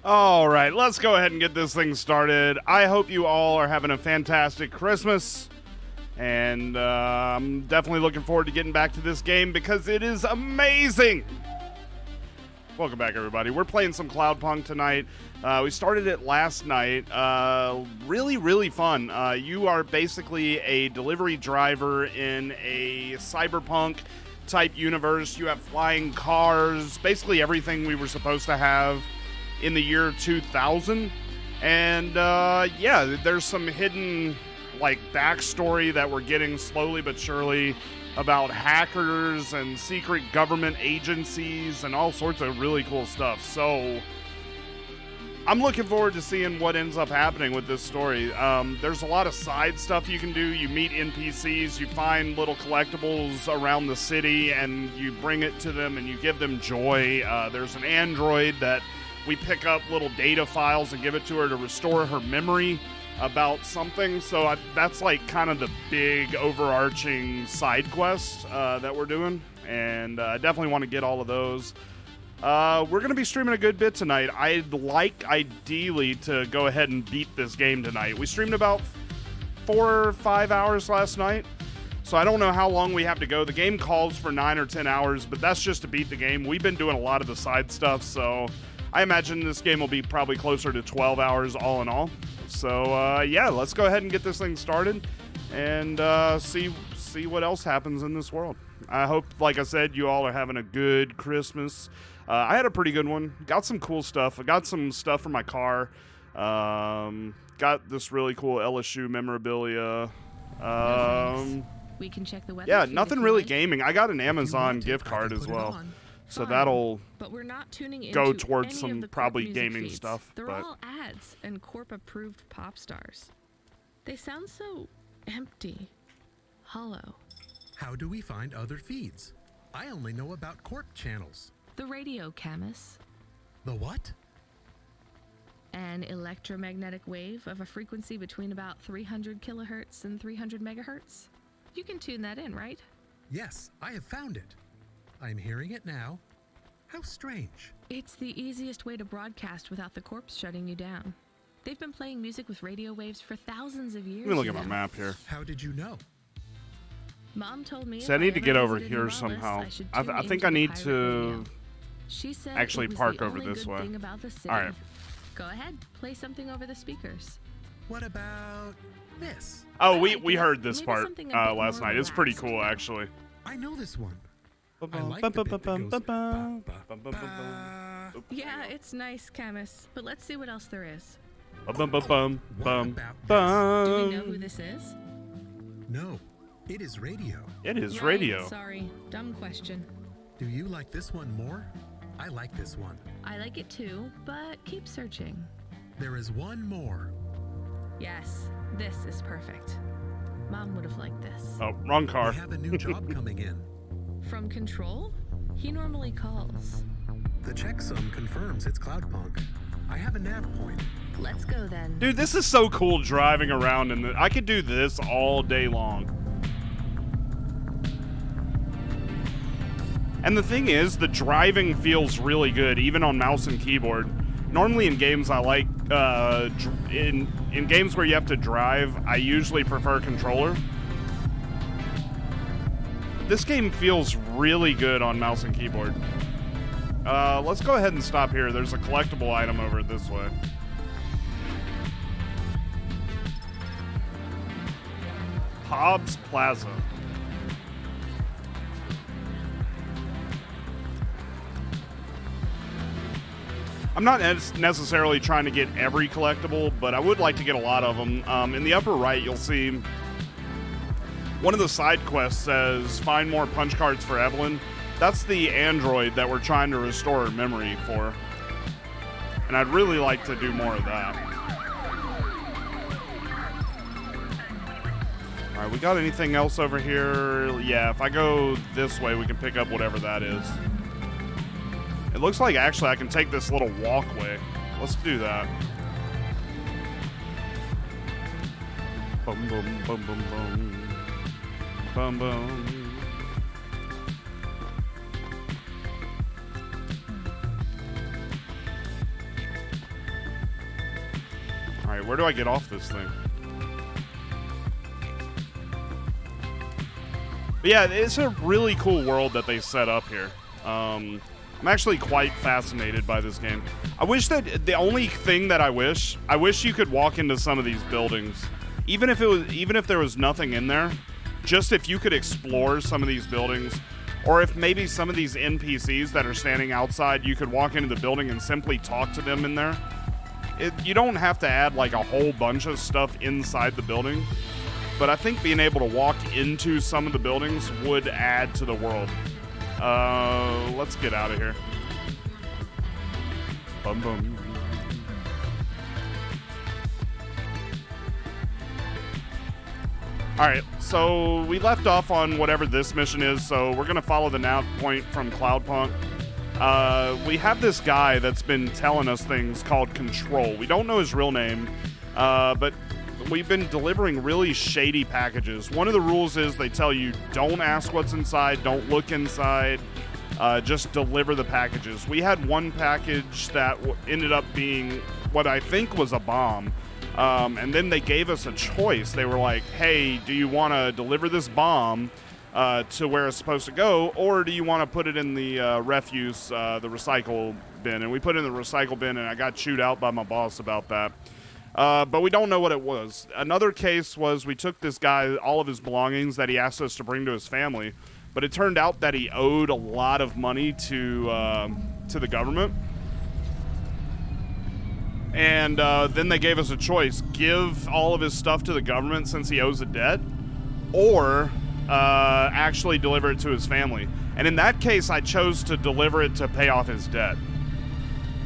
All right, let's go ahead and get this thing started. I hope you all are having a fantastic Christmas. And I'm definitely looking forward to getting back to this game because it is amazing. Welcome back, everybody. We're playing some Cloudpunk tonight. We started it last night. Really, really fun. You are basically a delivery driver in a cyberpunk type universe. You have flying cars, basically everything we were supposed to have in the year 2000. And yeah, there's some hidden backstory that we're getting slowly but surely about hackers and secret government agencies and all sorts of really cool stuff. So I'm looking forward to seeing what ends up happening with this story. There's a lot of side stuff you can do. You meet NPCs, you find little collectibles around the city, and you bring it to them and you give them joy. There's an android that we pick up little data files and give it to her to restore her memory about something. So that's kind of the big overarching side quest that we're doing, and I definitely want to get all of those. We're going to be streaming a good bit tonight. I'd like, ideally, to go ahead and beat this game tonight. We streamed about 4 or 5 hours last night, so I don't know how long we have to go. The game calls for 9 or 10 hours, but that's just to beat the game. We've been doing a lot of the side stuff, so I imagine this game will be probably closer to 12 hours all in all. So, yeah, let's go ahead and get this thing started and see what else happens in this world. I hope, like I said, you all are having a good Christmas. I had a pretty good one. Got some cool stuff. I got some stuff for my car. Got this really cool LSU memorabilia. We can check the weather. Yeah, nothing really gaming. I got an Amazon gift card as well. So that'll go towards some probably gaming stuff. They're all ads and Corp-approved pop stars. They sound so empty, hollow. How do we find other feeds? I only know about Corp channels. The radio, Camus. The what? An electromagnetic wave of a frequency between about 300 kilohertz and 300 megahertz. You can tune that in, right? Yes, I have found it. I'm hearing it now. How strange. It's the easiest way to broadcast without the corpse shutting you down. They've been playing music with radio waves for thousands of years. Let me look at my map here. How did you know? Mom told me. So I need to get over here somehow. I think I need to actually park over this way. All right. Go ahead, play something over the speakers. What about this? Oh, we heard this part last night. It's pretty cool, actually. I know this one. I like the bit that goes ba, ba, ba. Yeah, it's nice, Camus. But let's see what else there is. What about Do we know who this is? No, it is radio. It is Right, radio. Sorry, dumb question. Do you like this one more? I like this one. I like it too, but keep searching. There is one more. Yes, this is perfect. Mom would have liked this. Oh, wrong car. We have a new job coming in. From Control? He normally calls. The checksum confirms it's Cloudpunk. I have a nav point. Let's go then. Dude, this is so cool driving around, and I could do this all day long. And the thing is, the driving feels really good, even on mouse and keyboard. Normally in games I like, in games where you have to drive, I usually prefer controller. This game feels really good on mouse and keyboard. Let's go ahead and stop here. There's a collectible item over this way. Hobbs Plaza. I'm not necessarily trying to get every collectible, but I would like to get a lot of them. In the upper right, you'll see one of the side quests says, find more punch cards for Evelyn. That's the android that we're trying to restore her memory for. And I'd really like to do more of that. Alright, we got anything else over here? Yeah, if I go this way, we can pick up whatever that is. It looks like actually I can take this little walkway. Let's do that. Boom, boom, boom, boom, boom. Boom, boom. Alright, where do I get off this thing? But yeah, it's a really cool world that they set up here. I'm actually quite fascinated by this game. I wish that the only thing that I wish you could walk into some of these buildings, even if there was nothing in there, just if you could explore some of these buildings, or if maybe some of these NPCs that are standing outside, you could walk into the building and simply talk to them in there. You don't have to add like a whole bunch of stuff inside the building, but I think being able to walk into some of the buildings would add to the world. Let's get out of here. Bum bum. Alright, so we left off on whatever this mission is, so we're gonna follow the nav point from Cloudpunk. We have this guy that's been telling us things called Control. We don't know his real name, but we've been delivering really shady packages. One of the rules is they tell you don't ask what's inside, don't look inside, just deliver the packages. We had one package that ended up being what I think was a bomb. And then they gave us a choice. They were like, hey, do you want to deliver this bomb to where it's supposed to go, or do you want to put it in the refuse, the recycle bin? And we put it in the recycle bin, and I got chewed out by my boss about that. But we don't know what it was. Another case was we took this guy all of his belongings that he asked us to bring to his family, but it turned out that he owed a lot of money to the government. And then they gave us a choice: give all of his stuff to the government since he owes a debt, or actually deliver it to his family. And in that case, I chose to deliver it to pay off his debt.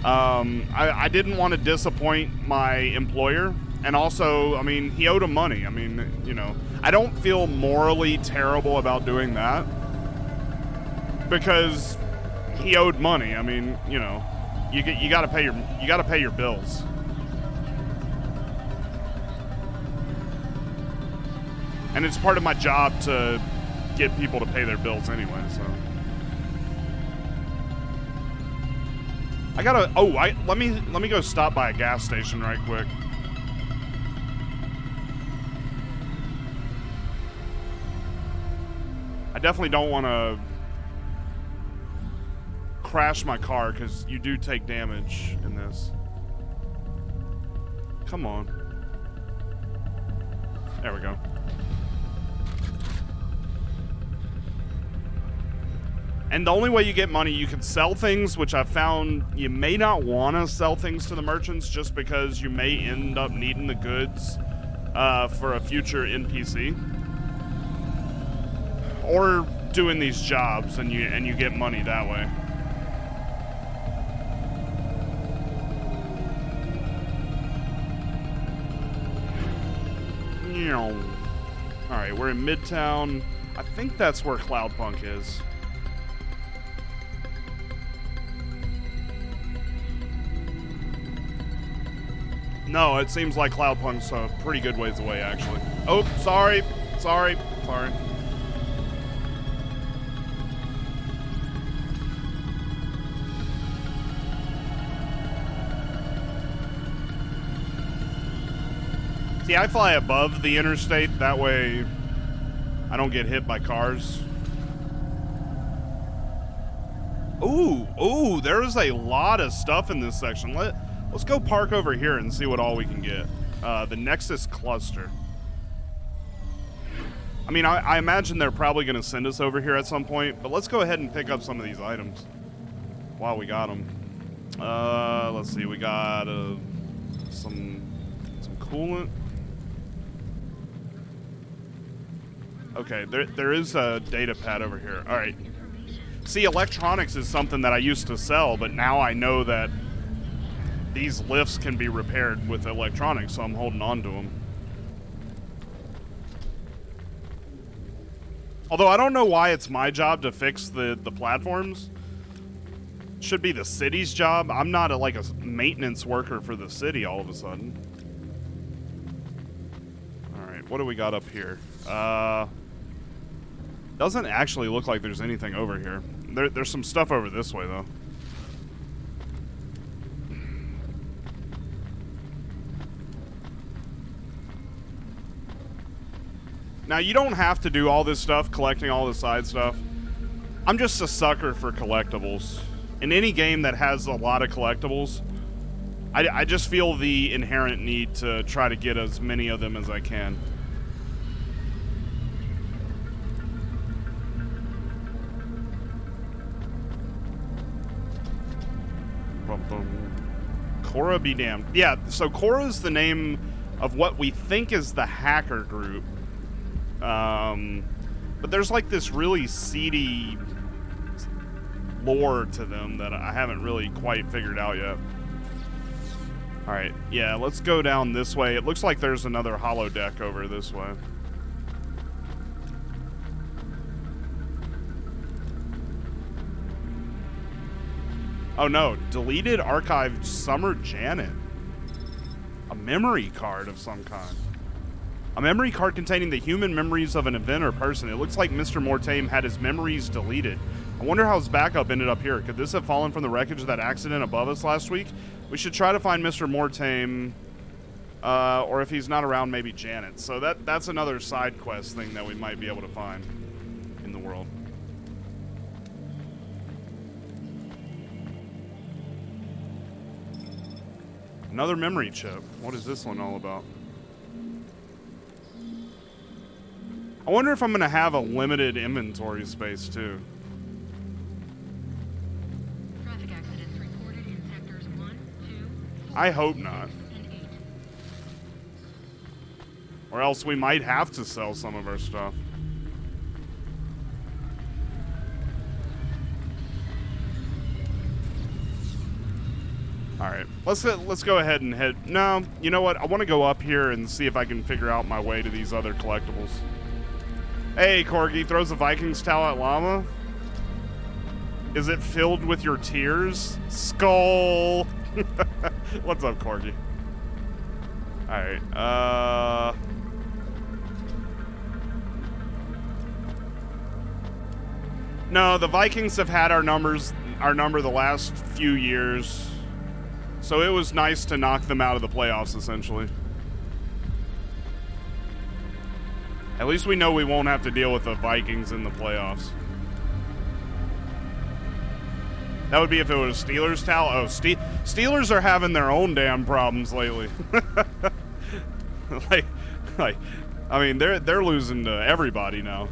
I didn't want to disappoint my employer, and also, I mean, he owed him money. I mean, you know, I don't feel morally terrible about doing that because he owed money. I mean, you know, you gotta pay your bills. And it's part of my job to get people to pay their bills anyway, so. Let me go stop by a gas station right quick. I definitely don't want to crash my car because you do take damage in this. Come on. There we go. And the only way you get money, you can sell things, which I found you may not want to sell things to the merchants just because you may end up needing the goods for a future NPC. Or doing these jobs and you get money that way. Alright, we're in Midtown. I think that's where Cloudpunk is. No, it seems like Cloudpunk's a pretty good ways away, actually. Oh, sorry. See, I fly above the interstate. That way I don't get hit by cars. Ooh, there's a lot of stuff in this section. Let's go park over here and see what all we can get. The Nexus Cluster. I mean, I imagine they're probably going to send us over here at some point, but let's go ahead and pick up some of these items while we got them. Let's see, we got some coolant. Okay, there is a data pad over here. All right. See, electronics is something that I used to sell, but now I know that these lifts can be repaired with electronics, so I'm holding on to them. Although I don't know why it's my job to fix the platforms. It should be the city's job. I'm not like a maintenance worker for the city all of a sudden. All right, what do we got up here? Doesn't actually look like there's anything over here. There's some stuff over this way, though. Now, you don't have to do all this stuff, collecting all the side stuff. I'm just a sucker for collectibles. In any game that has a lot of collectibles, I just feel the inherent need to try to get as many of them as I can. Cora be damned. Yeah, so Cora is the name of what we think is the hacker group. But there's like this really seedy lore to them that I haven't really quite figured out yet. Alright, yeah, let's go down this way. It looks like there's another holodeck over this way. Oh no, deleted archived Summer Janet. A memory card of some kind. A memory card containing the human memories of an event or person. It looks like Mr. Mortame had his memories deleted. I wonder how his backup ended up here. Could this have fallen from the wreckage of that accident above us last week? We should try to find Mr. Mortame, or if he's not around, maybe Janet. So that's another side quest thing that we might be able to find in the world. Another memory chip. What is this one all about? I wonder if I'm going to have a limited inventory space, too. Traffic accidents reported in sectors 1, 2, I hope not. and 8. Or else we might have to sell some of our stuff. Alright, let's go ahead and head... No, you know what? I want to go up here and see if I can figure out my way to these other collectibles. Hey, Corgi, throws a Vikings towel at llama? Is it filled with your tears? Skull! What's up, Corgi? Alright, No, the Vikings have had our number the last few years. So it was nice to knock them out of the playoffs, essentially. At least we know we won't have to deal with the Vikings in the playoffs. That would be if it was Steelers towel. Oh, Steelers are having their own damn problems lately. like, I mean, they're losing to everybody now.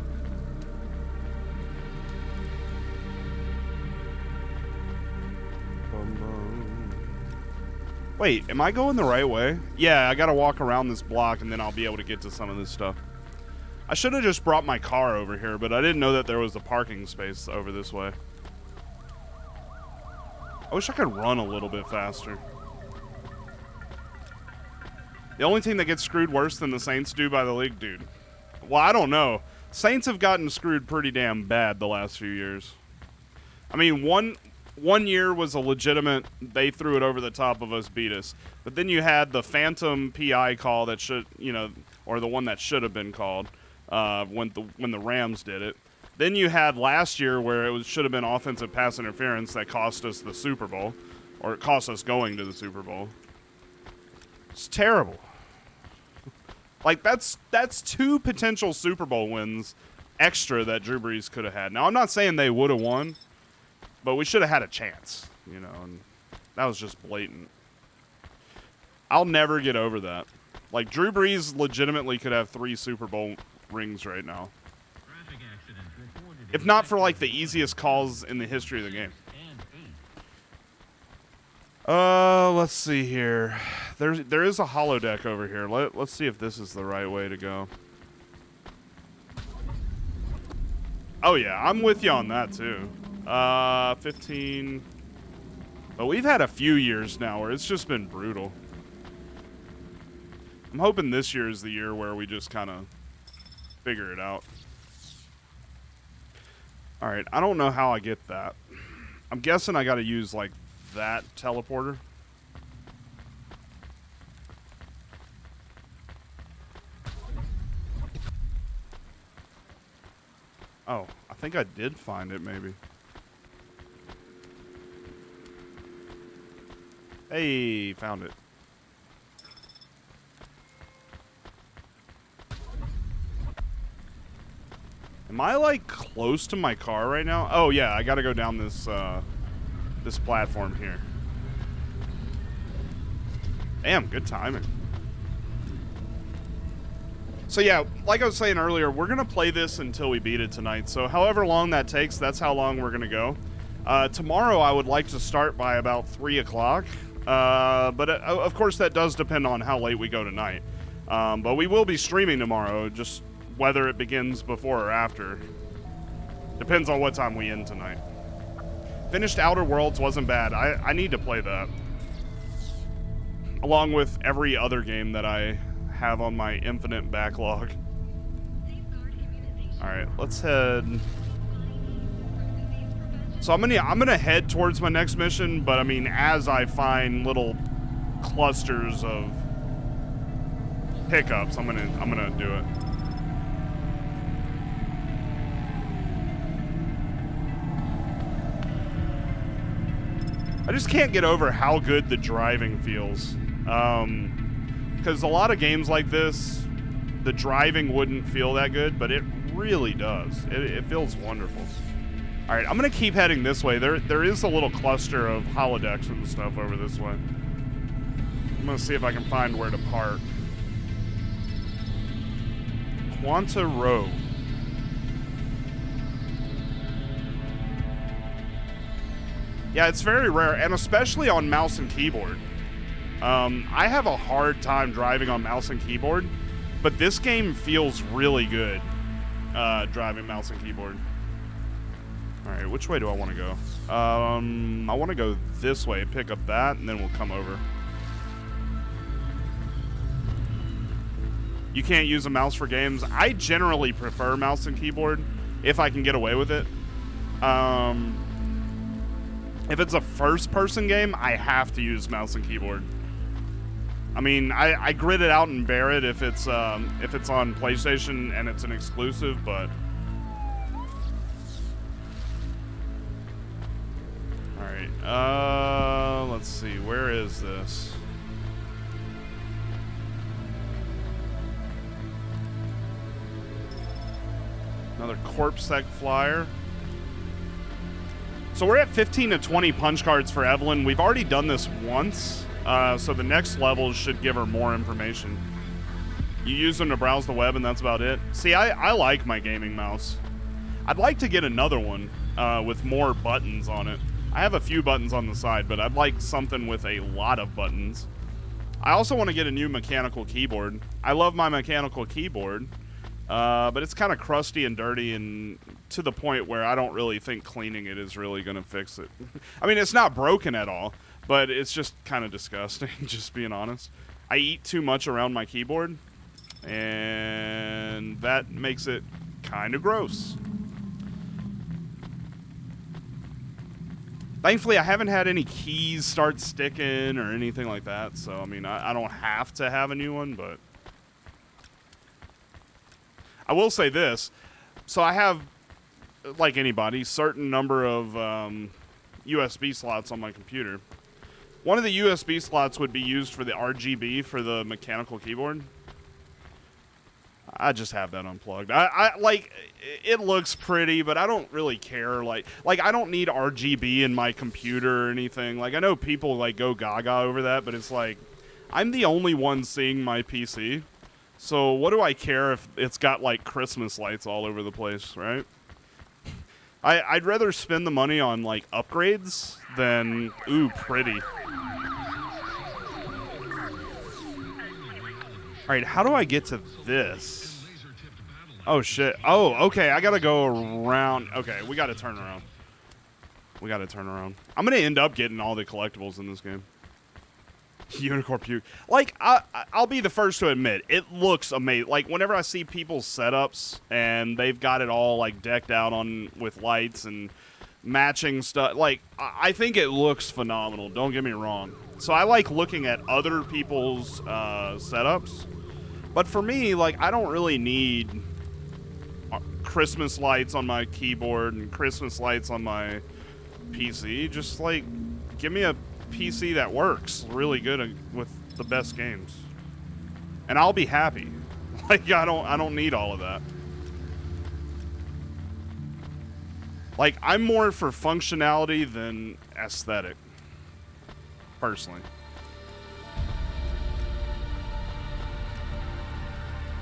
Wait, am I going the right way? Yeah, I gotta walk around this block and then I'll be able to get to some of this stuff. I should have just brought my car over here, but I didn't know that there was a parking space over this way. I wish I could run a little bit faster. The only team that gets screwed worse than the Saints do by the league, dude. Well, I don't know. Saints have gotten screwed pretty damn bad the last few years. I mean, one year was a legitimate, they threw it over the top of us, beat us. But then you had the phantom PI call that should, you know, or the one that should have been called when the Rams did it. Then you had last year where it should have been offensive pass interference that cost us the Super Bowl, or it cost us going to the Super Bowl. It's terrible. Like, that's 2 potential Super Bowl wins extra that Drew Brees could have had. Now, I'm not saying they would have won, but we should have had a chance, you know, and that was just blatant. I'll never get over that. Like, Drew Brees legitimately could have 3 Super Bowl rings right now. If not for, like, the easiest calls in the history of the game. Let's see here. There is a holodeck over here. Let's see if this is the right way to go. Oh, yeah, I'm with you on that, too. 15. But we've had a few years now where it's just been brutal. I'm hoping this year is the year where we just kind of figure it out. Alright, I don't know how I get that. I'm guessing I gotta use, like, that teleporter. Oh, I think I did find it, maybe. Hey, found it. Am I, like, close to my car right now? Oh, yeah, I gotta go down this, this platform here. Damn, good timing. So, yeah, like I was saying earlier, we're gonna play this until we beat it tonight. So, however long that takes, that's how long we're gonna go. Tomorrow, I would like to start by about 3 o'clock. But, of course, that does depend on how late we go tonight. But we will be streaming tomorrow, just whether it begins before or after. Depends on what time we end tonight. Finished Outer Worlds wasn't bad. I need to play that. Along with every other game that I have on my infinite backlog. Alright, let's head... So I'm gonna head towards my next mission, but I mean, as I find little clusters of pickups, I'm gonna do it. I just can't get over how good the driving feels. Because a lot of games like this, the driving wouldn't feel that good, but it really does. It feels wonderful. All right, I'm gonna keep heading this way. There is a little cluster of holodecks and stuff over this way. I'm gonna see if I can find where to park. Quanta Row. Yeah, it's very rare, and especially on mouse and keyboard. I have a hard time driving on mouse and keyboard, but this game feels really good driving mouse and keyboard. All right, which way do I want to go? I want to go this way, pick up that, and then we'll come over. You can't use a mouse for games. I generally prefer mouse and keyboard if I can get away with it. If it's a first-person game, I have to use mouse and keyboard. I mean, I grit it out and bear it if it's on PlayStation and it's an exclusive, but... Alright, let's see, where is this? Another CorpSec flyer. So we're at 15 to 20 punch cards for Evelyn. We've already done this once, so the next level should give her more information. You use them to browse the web, and that's about it. See, I like my gaming mouse. I'd like to get another one with more buttons on it. I have a few buttons on the side, but I'd like something with a lot of buttons. I also want to get a new mechanical keyboard. I love my mechanical keyboard, but it's kind of crusty and dirty, and to the point where I don't really think cleaning it is really going to fix it. I mean, it's not broken at all, but it's just kind of disgusting, just being honest. I eat too much around my keyboard, and that makes it kind of gross. Thankfully, I haven't had any keys start sticking or anything like that, so, I mean, I don't have to have a new one, but... I will say this. So I have, like anybody, certain number of USB slots on my computer. One of the USB slots would be used for the RGB for the mechanical keyboard. I just have that unplugged. I like, it looks pretty, but I don't really care. Like I don't need RGB in my computer or anything. Like, I know people like go gaga over that, but it's like, I'm the only one seeing my PC. So what do I care if it's got like Christmas lights all over the place, right? I'd rather spend the money on like upgrades than, ooh, pretty. Alright, how do I get to this? Oh, shit. Oh, okay, I gotta go around. Okay, we gotta turn around. We gotta turn around. I'm gonna end up getting all the collectibles in this game. Unicorn puke. Like, I'll be the first to admit, it looks amazing. Like, whenever I see people's setups, and they've got it all, like, decked out on with lights and matching stuff, like, I think it looks phenomenal, don't get me wrong. So I like looking at other people's setups. But for me, like, I don't really need Christmas lights on my keyboard and Christmas lights on my PC. Just, like, give me a PC that works really good with the best games. And I'll be happy. Like, I don't need all of that. Like, I'm more for functionality than aesthetic, personally.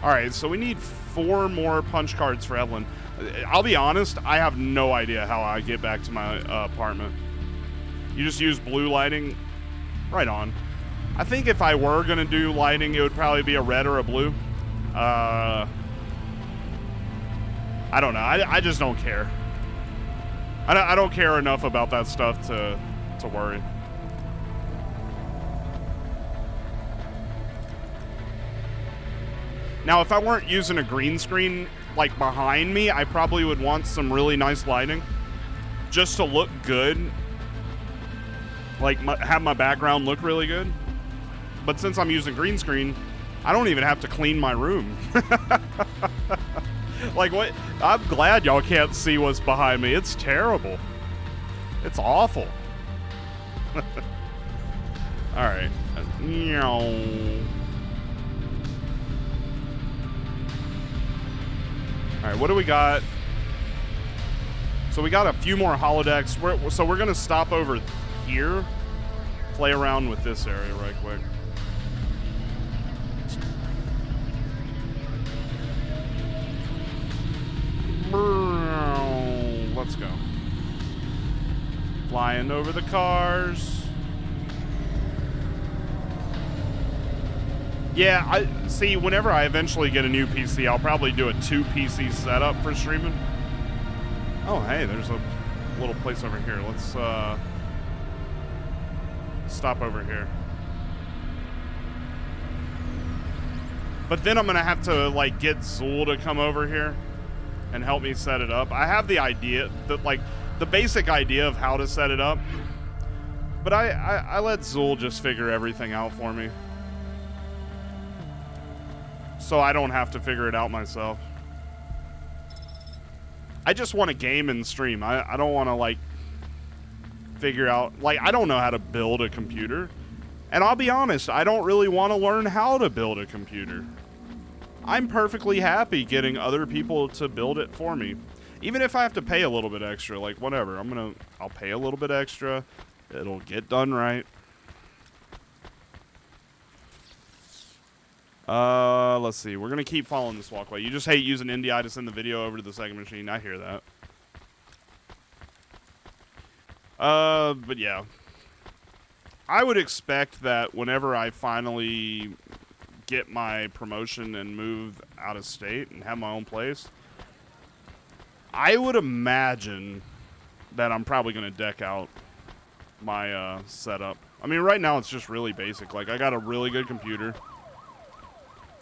Alright, so we need 4 more punch cards for Evelyn. I'll be honest, I have no idea how I get back to my apartment. You just use blue lighting? Right on. I think if I were going to do lighting, it would probably be a red or a blue. I don't know. I just don't care. I don't care enough about that stuff to worry. Now, if I weren't using a green screen, like, behind me, I probably would want some really nice lighting. Just to look good. Like, have my background look really good. But since I'm using green screen, I don't even have to clean my room. Like, what? I'm glad y'all can't see what's behind me. It's terrible. It's awful. Alright. Alright, what do we got? So we got a few more holodecks. So we're going to stop over here. Play around with this area right quick. Let's go. Flying over the cars. Yeah, I see. Whenever I eventually get a new PC, I'll probably do a 2 PC setup for streaming. Oh, hey, there's a little place over here. Let's stop over here. But then I'm gonna have to like get Zool to come over here and help me set it up. I have the idea, the basic idea of how to set it up, but I let Zool just figure everything out for me, so I don't have to figure it out myself. I just want to game and stream. I don't want to like figure out, like, I don't know how to build a computer, and I'll be honest, I don't really want to learn how to build a computer. I'm perfectly happy getting other people to build it for me. Even if I have to pay a little bit extra, like, whatever. I'll pay a little bit extra. It'll get done right. Let's see. We're gonna keep following this walkway. You just hate using NDI to send the video over to the second machine. I hear that. But yeah. I would expect that whenever I finally get my promotion and move out of state and have my own place, I would imagine that I'm probably going to deck out my setup. I mean, right now it's just really basic. Like, I got a really good computer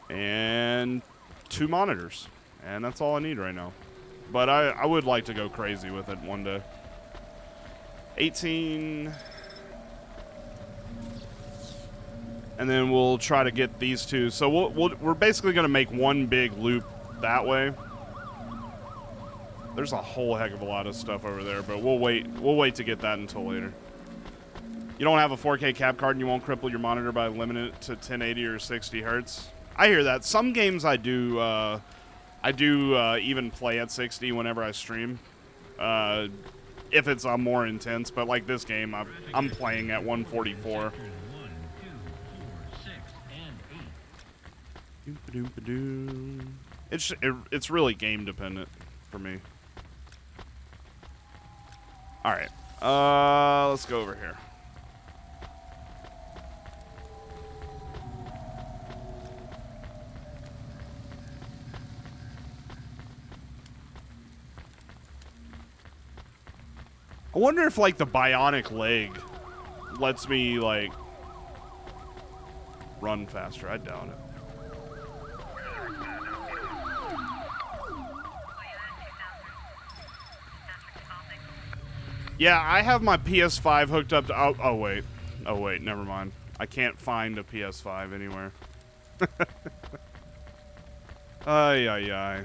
and 2 monitors, and that's all I need right now. But I would like to go crazy with it one day. 18... And then we'll try to get these 2. So we're basically going to make one big loop that way. There's a whole heck of a lot of stuff over there, but we'll wait to get that until later. You don't have a 4K cap card and you won't cripple your monitor by limiting it to 1080 or 60 hertz. I hear that. Some games I do even play at 60 whenever I stream. If it's more intense, but like this game, I'm playing at 144. It's really game dependent for me. All right, let's go over here. I wonder if like the bionic leg lets me like run faster. I doubt it. Yeah, I have my PS5 hooked up to... Oh, wait. Oh, wait. Never mind. I can't find a PS5 anywhere. Ay, ay, ay.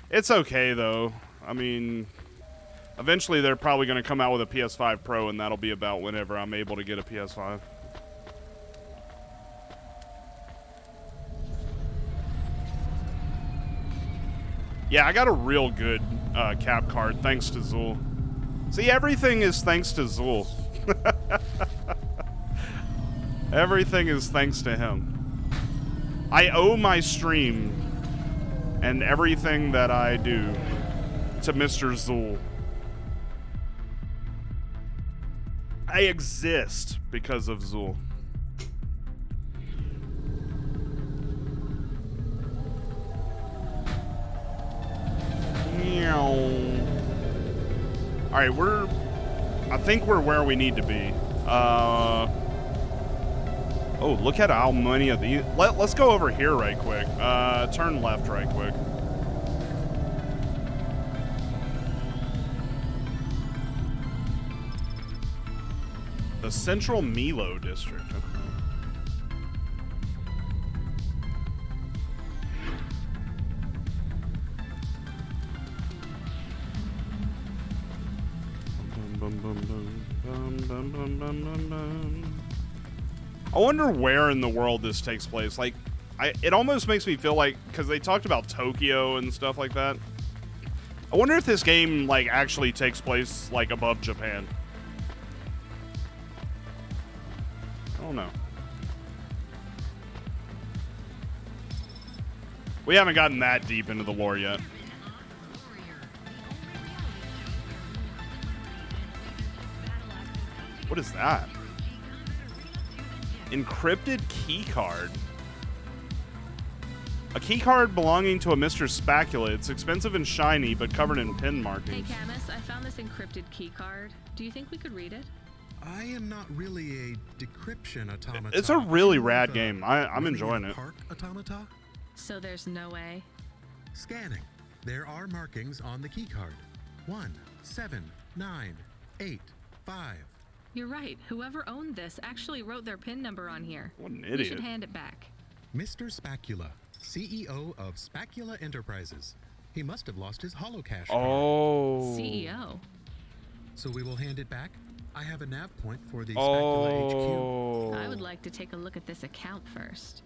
It's okay, though. I mean, eventually they're probably going to come out with a PS5 Pro, and that'll be about whenever I'm able to get a PS5. Yeah, I got a real good cap card thanks to Zool. See, everything is thanks to Zool. Everything is thanks to him. I owe my stream and everything that I do to Mr. Zool. I exist because of Zool. All right, I think we're where we need to be. Oh, look at how many of these. Let's go over here right quick. Turn left right quick. The Central Milo District. Okay. I wonder where in the world this takes place. Like, it almost makes me feel like, because they talked about Tokyo and stuff like that. I wonder if this game, like, actually takes place, like, above Japan. I don't know. We haven't gotten that deep into the lore yet. What is that? Encrypted key card. A key card belonging to a Mr. Spacula. It's expensive and shiny, but covered in pin Hey, markings. Camus, I found this encrypted key card. Do you think we could read it? I am not really a decryption automata. It's a really I'm rad more of a game. I'm running enjoying a it. Park automata. So there's no way. Scanning. There are markings on the key card. 1, 7, 9, 8, 5. You're right. Whoever owned this actually wrote their PIN number on here. What an We should idiot. hand it back. Mr. Spacula, CEO of Spacula Enterprises. He must have lost his holocash card. Oh. CEO. So we will hand it back. I have a nav point for the Spacula HQ. Oh. I would like to take a look at this account first.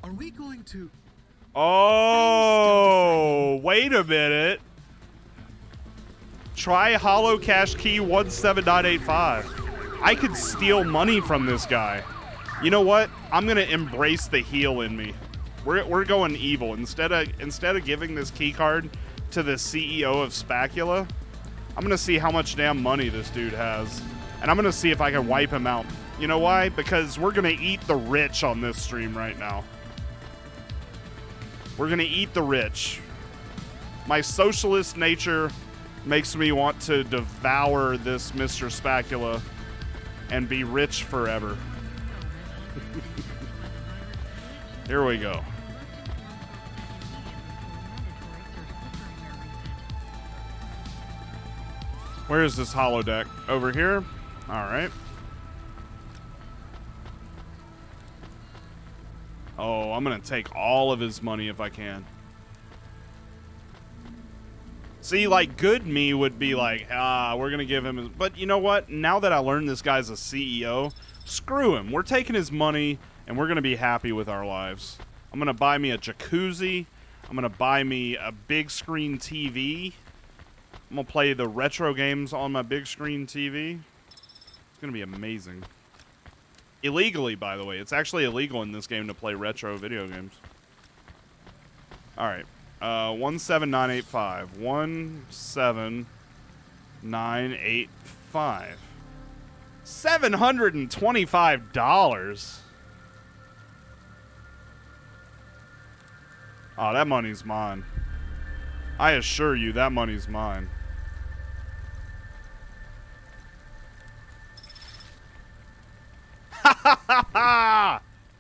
Are we going to... Oh, wait a minute. Try holocash key 17985. I could steal money from this guy. You know what? I'm gonna embrace the heel in me. We're going evil. Instead of giving this key card to the CEO of Spacula, I'm gonna see how much damn money this dude has, and I'm gonna see if I can wipe him out. You know why? Because we're gonna eat the rich on this stream right now. We're gonna eat the rich. My socialist nature makes me want to devour this Mr. Spacula and be rich forever. Here we go. Where is this holodeck? Over here? All right. Oh, I'm gonna take all of his money if I can. See, like, good me would be like, we're gonna give him his... But you know what? Now that I learned this guy's a CEO, screw him. We're taking his money, and we're gonna be happy with our lives. I'm gonna buy me a jacuzzi. I'm gonna buy me a big screen TV. I'm gonna play the retro games on my big screen TV. It's gonna be amazing. Illegally, by the way. It's actually illegal in this game to play retro video games. Alright. 17985. 17985. $725. Oh, that money's mine. I assure you, that money's mine.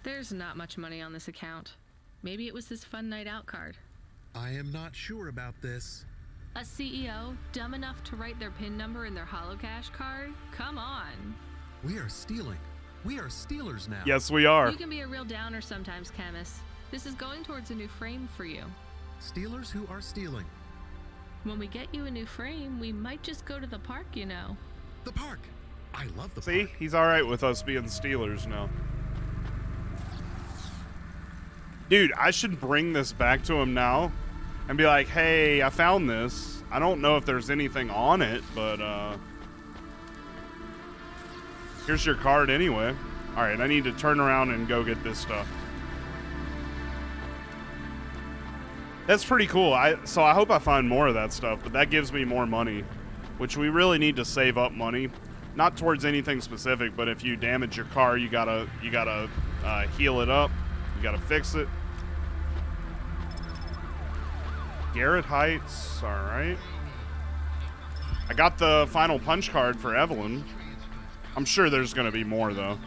There's not much money on this account. Maybe it was his fun night out card. I am not sure about this. A CEO dumb enough to write their PIN number in their holocash card? Come on. We are stealing. We are stealers now. Yes, we are. You can be a real downer sometimes, Camus. This is going towards a new frame for you. Stealers who are stealing. When we get you a new frame, we might just go to the park, you know. The park. I love the See? park. He's alright with us being Steelers now. Dude, I should bring this back to him now and be like, hey, I found this. I don't know if there's anything on it, but here's your card anyway. All right, I need to turn around and go get this stuff. That's pretty cool. So I hope I find more of that stuff, but that gives me more money, which we really need to save up money. Not towards anything specific, but if you damage your car, you gotta heal it up. You gotta fix it. Garrett Heights, all right. I got the final punch card for Evelyn. I'm sure there's gonna be more though.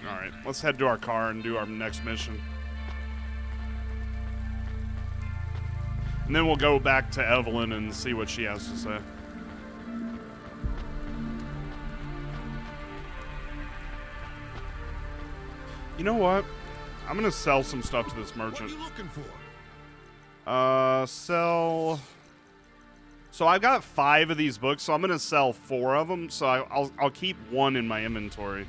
All right, let's head to our car and do our next mission. And then we'll go back to Evelyn and see what she has to say. You know what? I'm gonna sell some stuff to this merchant. What are you looking for? Sell. So I've got 5 of these books, so I'm gonna sell 4 of them. So I'll keep 1 in my inventory.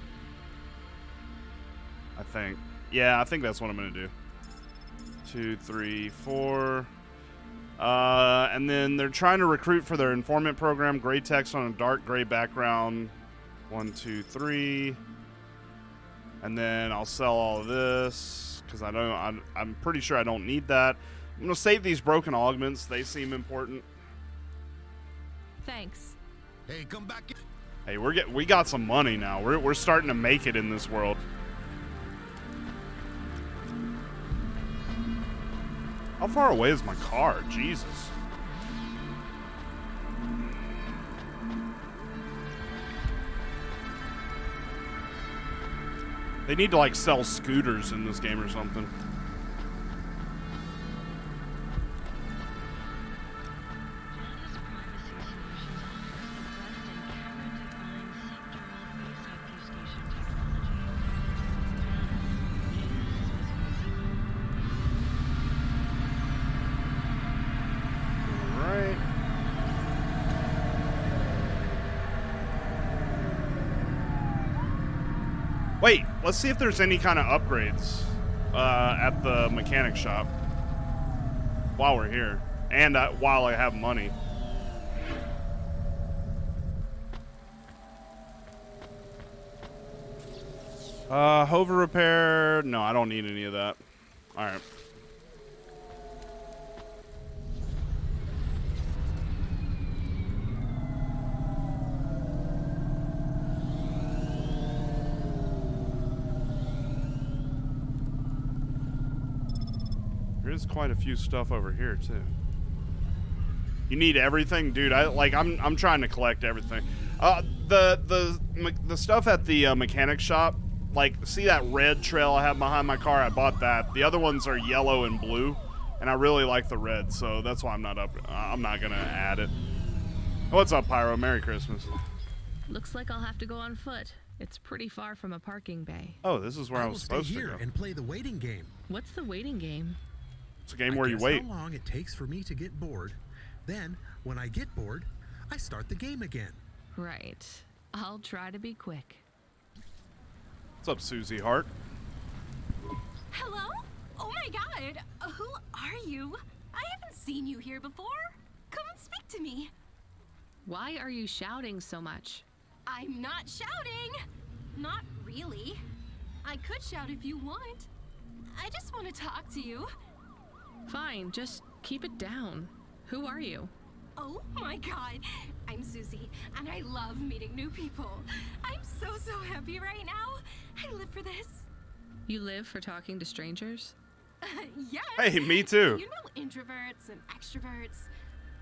I think. Yeah, I think that's what I'm gonna do. 2, 3, 4. And then they're trying to recruit for their informant program. Gray text on a dark gray background. 1, 2, 3. And then I'll sell all of this because I'm pretty sure I don't need that. I'm gonna save these broken augments. They seem important. Thanks. Hey, come back. Hey, we got some money now. We're starting to make it in this world. How far away is my car? Jesus. They need to like sell scooters in this game or something. Alright. Wait, let's see if there's any kind of upgrades at the mechanic shop while we're here, and while I have money. Hover repair. No, I don't need any of that. All right. There's quite a few stuff over here too. You need everything, dude. I'm trying to collect everything. The stuff at the mechanic shop, like, see that red trail I have behind my car? I bought that. The other ones are yellow and blue, and I really like the red, so that's why I'm not gonna add it. What's up, Pyro? Merry Christmas. Looks like I'll have to go on foot. It's pretty far from a parking bay. Oh, this is where I will was stay supposed to here go. and play the waiting game. What's the waiting game? It's a game I where you guess wait. how long it takes for me to get bored. Then, when I get bored, I start the game again. Right. I'll try to be quick. What's up, Susie Hart? Hello? Oh my god! Who are you? I haven't seen you here before. Come and speak to me. Why are you shouting so much? I'm not shouting! Not really. I could shout if you want. I just want to talk to you. Fine, just keep it down. Who are you? Oh my god! I'm Susie, and I love meeting new people. I'm so happy right now. I live for this. You live for talking to strangers? Yes! Hey, me too. You know introverts and extroverts.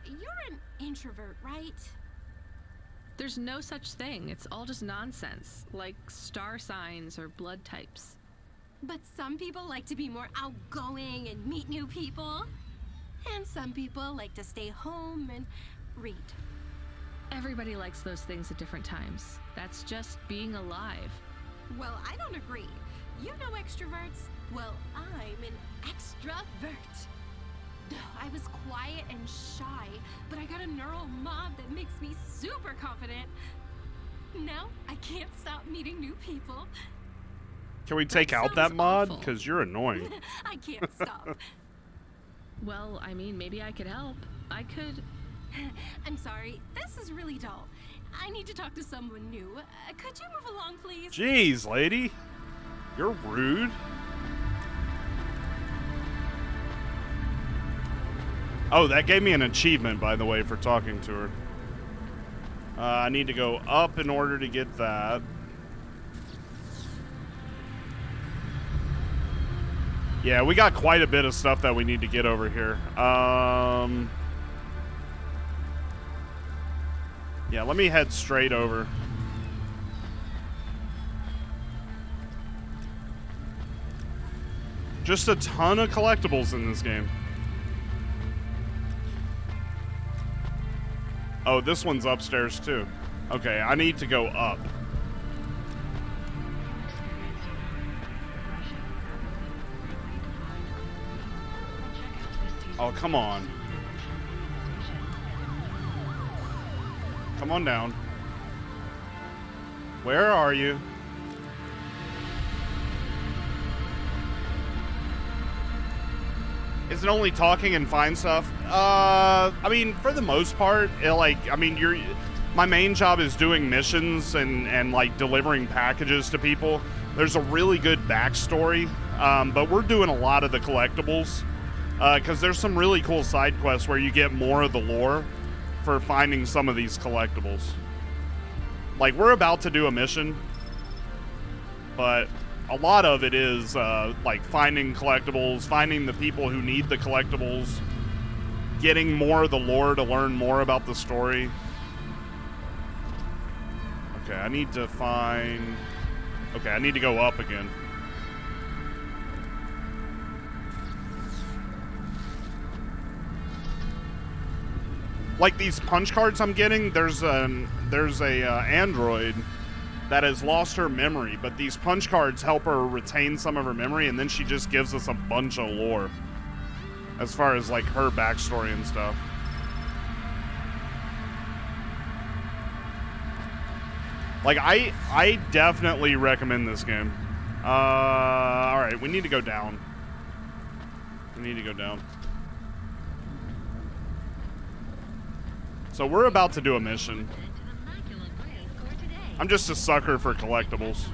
You're an introvert, right? There's no such thing. It's all just nonsense, like star signs or blood types. But some people like to be more outgoing and meet new people. And some people like to stay home and read. Everybody likes those things at different times. That's just being alive. Well, I don't agree. You know extroverts? Well, I'm an extrovert. I was quiet and shy, but I got a neural mob that makes me super confident. Now, I can't stop meeting new people. Can we take out sounds that mod? awful. Because you're annoying. I can't stop. Well, I mean, maybe I could help. I could... I'm sorry, this is really dull. I need to talk to someone new. Could you move along, please? Jeez, lady. You're rude. Oh, that gave me an achievement, by the way, for talking to her. I need to go up in order to get that. Yeah, we got quite a bit of stuff that we need to get over here. Yeah, let me head straight over. Just a ton of collectibles in this game. Oh, this one's upstairs too. Okay, I need to go up. Oh, come on. Come on down. Where are you? Is it only talking and find stuff? I mean, for the most part, my main job is doing missions and like delivering packages to people. There's a really good backstory, but we're doing a lot of the collectibles because there's some really cool side quests where you get more of the lore for finding some of these collectibles. Like, we're about to do a mission, but a lot of it is like finding collectibles, finding the people who need the collectibles, getting more of the lore to learn more about the story. Okay, I need to find... Okay, I need to go up again. Like these punch cards I'm getting, there's a android that has lost her memory, but these punch cards help her retain some of her memory, and then she just gives us a bunch of lore as far as like her backstory and stuff. Like, I definitely recommend this game. Alright, we need to go down. We need to go down. So we're about to do a mission. I'm just a sucker for collectibles.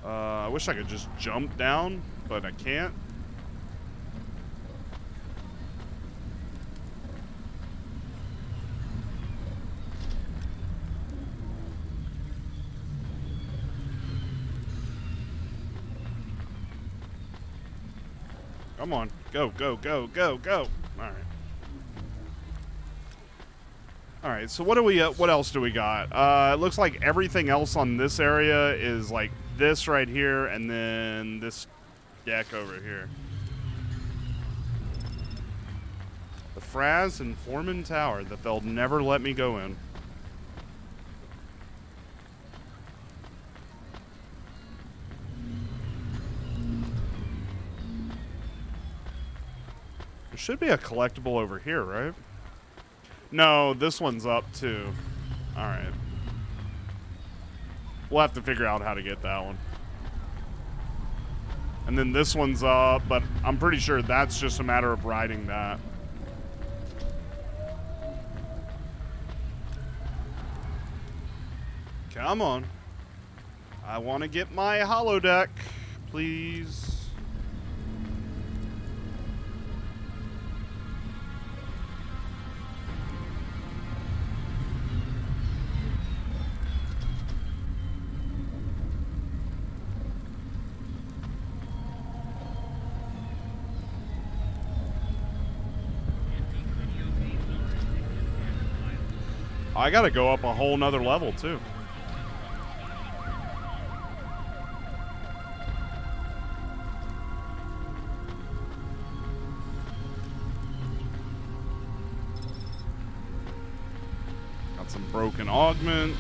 I wish I could just jump down, but I can't. Come on. Go, go, go, go, go. Alright. Alright, so what else do we got? It looks like everything else on this area is like this right here, and then this deck over here. The Fraz and Foreman Tower that they'll never let me go in. There should be a collectible over here, right? No, this one's up too. Alright. We'll have to figure out how to get that one. And then this one's up, but I'm pretty sure that's just a matter of riding that. Come on. I want to get my holodeck, please. I gotta go up a whole nother level too. Got some broken augments.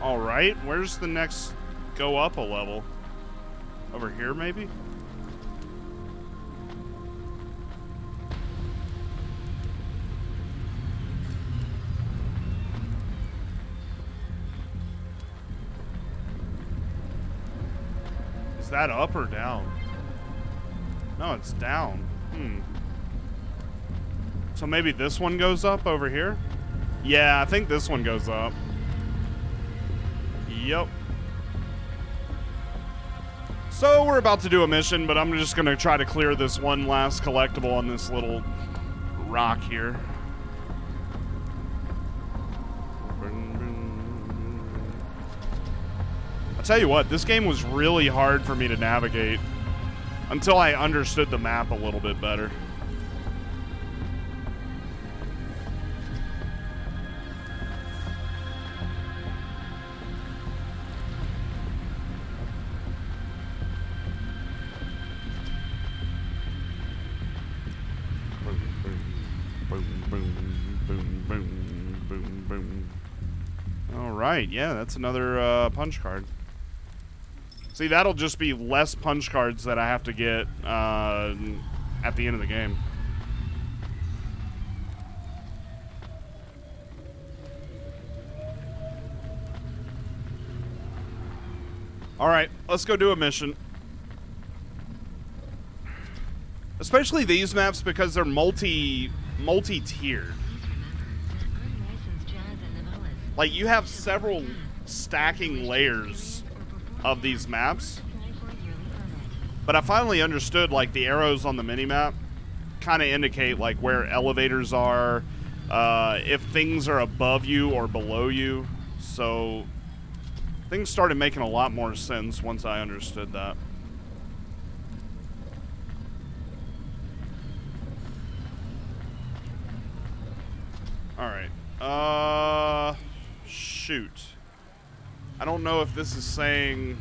Alright, where's the next go up a level? Over here maybe? Is that up or down? No, it's down. So maybe this one goes up over here? Yeah, I think this one goes up. Yep. So we're about to do a mission, but I'm just going to try to clear this one last collectible on this little rock here. I'll tell you what, this game was really hard for me to navigate until I understood the map a little bit better. Right, yeah, that's another punch card. See, that'll just be less punch cards that I have to get at the end of the game. All right, let's go do a mission. Especially these maps because they're multi-tiered. Like, you have several stacking layers of these maps. But I finally understood, like, the arrows on the mini-map kind of indicate, like, where elevators are, if things are above you or below you. So, things started making a lot more sense once I understood that. Alright. Shoot. I don't know if this is saying...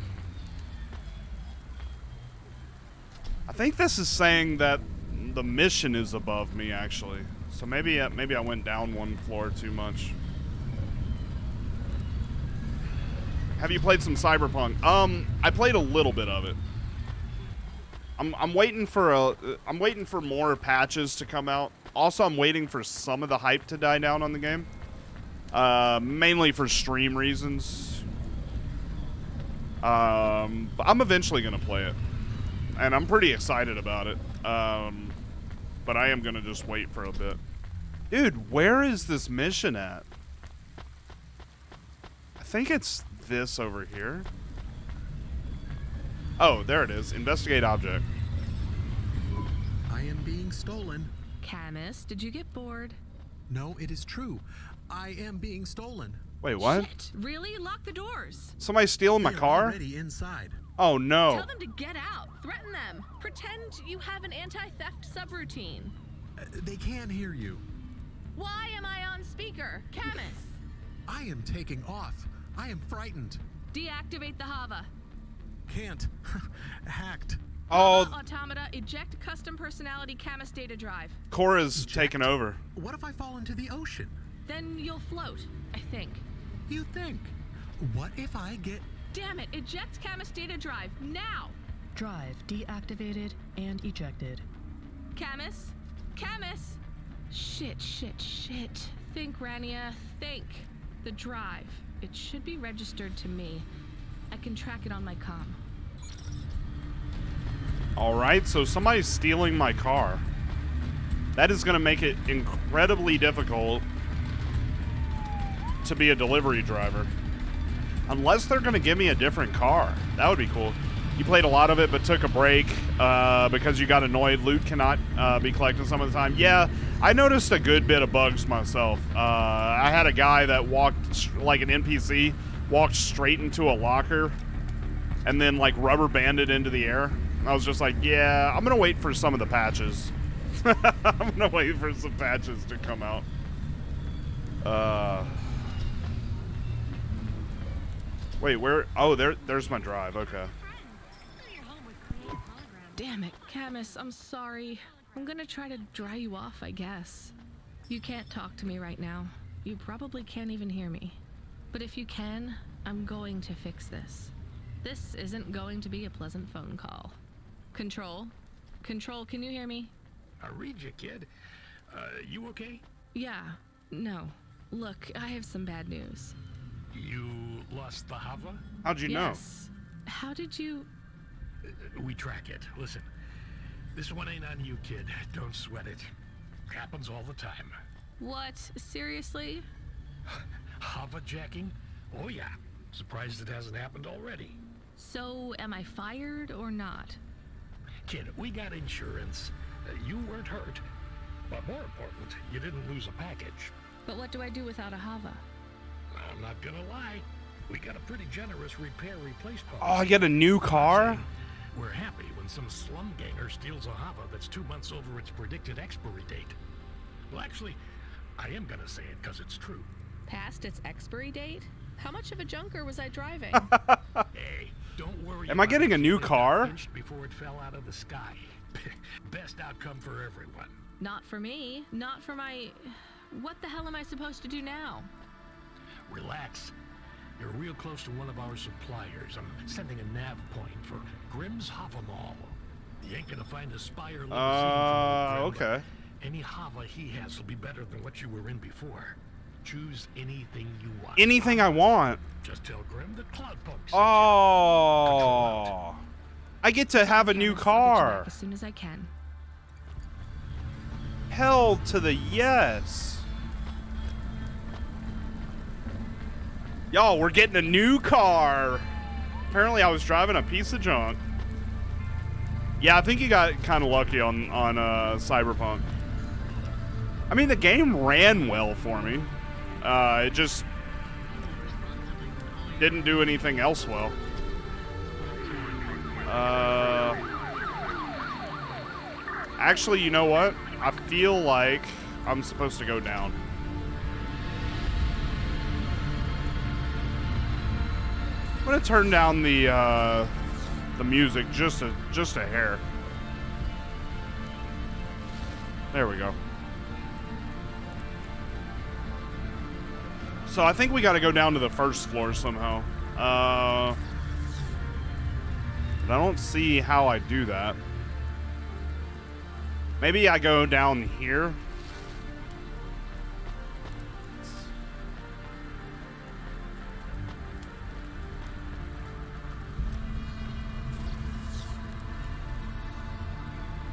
I think this is saying that the mission is above me, actually. So maybe I went down one floor too much. Have you played some Cyberpunk? I played a little bit of it. I'm waiting for more patches to come out. Also, I'm waiting for some of the hype to die down on the game. Mainly for stream reasons. But I'm eventually going to play it. And I'm pretty excited about it. But I am going to just wait for a bit. Dude, where is this mission at? I think it's this over here. Oh, there it is. Investigate object. I am being stolen. Camus, did you get bored? No, it is true. I am being stolen. Wait, what? Shit, really? Lock the doors. Somebody's stealing my They're car? already inside. Oh, no. Tell them to get out. Threaten them. Pretend you have an anti-theft subroutine. They can hear you. Why am I on speaker? Camus. I am taking off. I am frightened. Deactivate the Hava. Can't. Hacked. Oh, Automata, eject custom personality Camus data drive. Cora's taken over. What if I fall into the ocean? Then you'll float, I think. You think? What if I get... Damn it, eject Camus data drive, now! Drive deactivated and ejected. Camus? Camus? Shit. Think, Rania, think. The drive. It should be registered to me. I can track it on my comm. Alright, so somebody's stealing my car. That is going to make it incredibly difficult to be a delivery driver. Unless they're going to give me a different car. That would be cool. You played a lot of it but took a break because you got annoyed. Loot cannot be collected some of the time. Yeah, I noticed a good bit of bugs myself. I had a guy that walked, like an NPC, walked straight into a locker and then like rubber banded into the air. I was just like, yeah, I'm going to wait for some of the patches. I'm going to wait for some patches to come out. Wait, where? Oh, there's my drive. Okay. Damn it, Camus, I'm sorry. I'm gonna try to dry you off, I guess. You can't talk to me right now. You probably can't even hear me. But if you can, I'm going to fix this. This isn't going to be a pleasant phone call. Control? Control, can you hear me? I read you, kid. You okay? Yeah. No. Look, I have some bad news. You lost the Hava? How'd you know? Yes. How did you... We track it. Listen, this one ain't on you, kid. Don't sweat it. Happens all the time. What? Seriously? Hava jacking? Oh yeah. Surprised it hasn't happened already. So, am I fired or not? Kid, we got insurance. You weren't hurt. But more important, you didn't lose a package. But what do I do without a Hava? I'm not gonna lie. We got a pretty generous repair-replace policy. Oh, I get a new car? We're happy when some slum ganger steals a Hava that's 2 months over its predicted expiry date. Well, actually, I am gonna say it because it's true. Past its expiry date? How much of a junker was I driving? Hey, don't worry. Am I getting a new car? Before it fell out of the sky. Best outcome for everyone. Not for me. Not for my... What the hell am I supposed to do now? Relax. You're real close to one of our suppliers. I'm sending a nav point for Grimm's Hava Mall. You ain't gonna find a Spire limousine from Grim, okay. but any Hava he has will be better than what you were in before. Choose anything you want. Anything I want. Just tell Grim that Cloudpunk. Oh. I get to have a new I'll get you car. back as soon as I can. Hell to the yes. Y'all, we're getting a new car. Apparently I was driving a piece of junk. Yeah, I think you got kind of lucky on Cyberpunk. I mean, the game ran well for me. It just didn't do anything else well. Actually, you know what? I feel like I'm supposed to go down. I'm gonna turn down the music just a hair. There we go. So I think we got to go down to the first floor somehow. But I don't see how I do that. Maybe I go down here.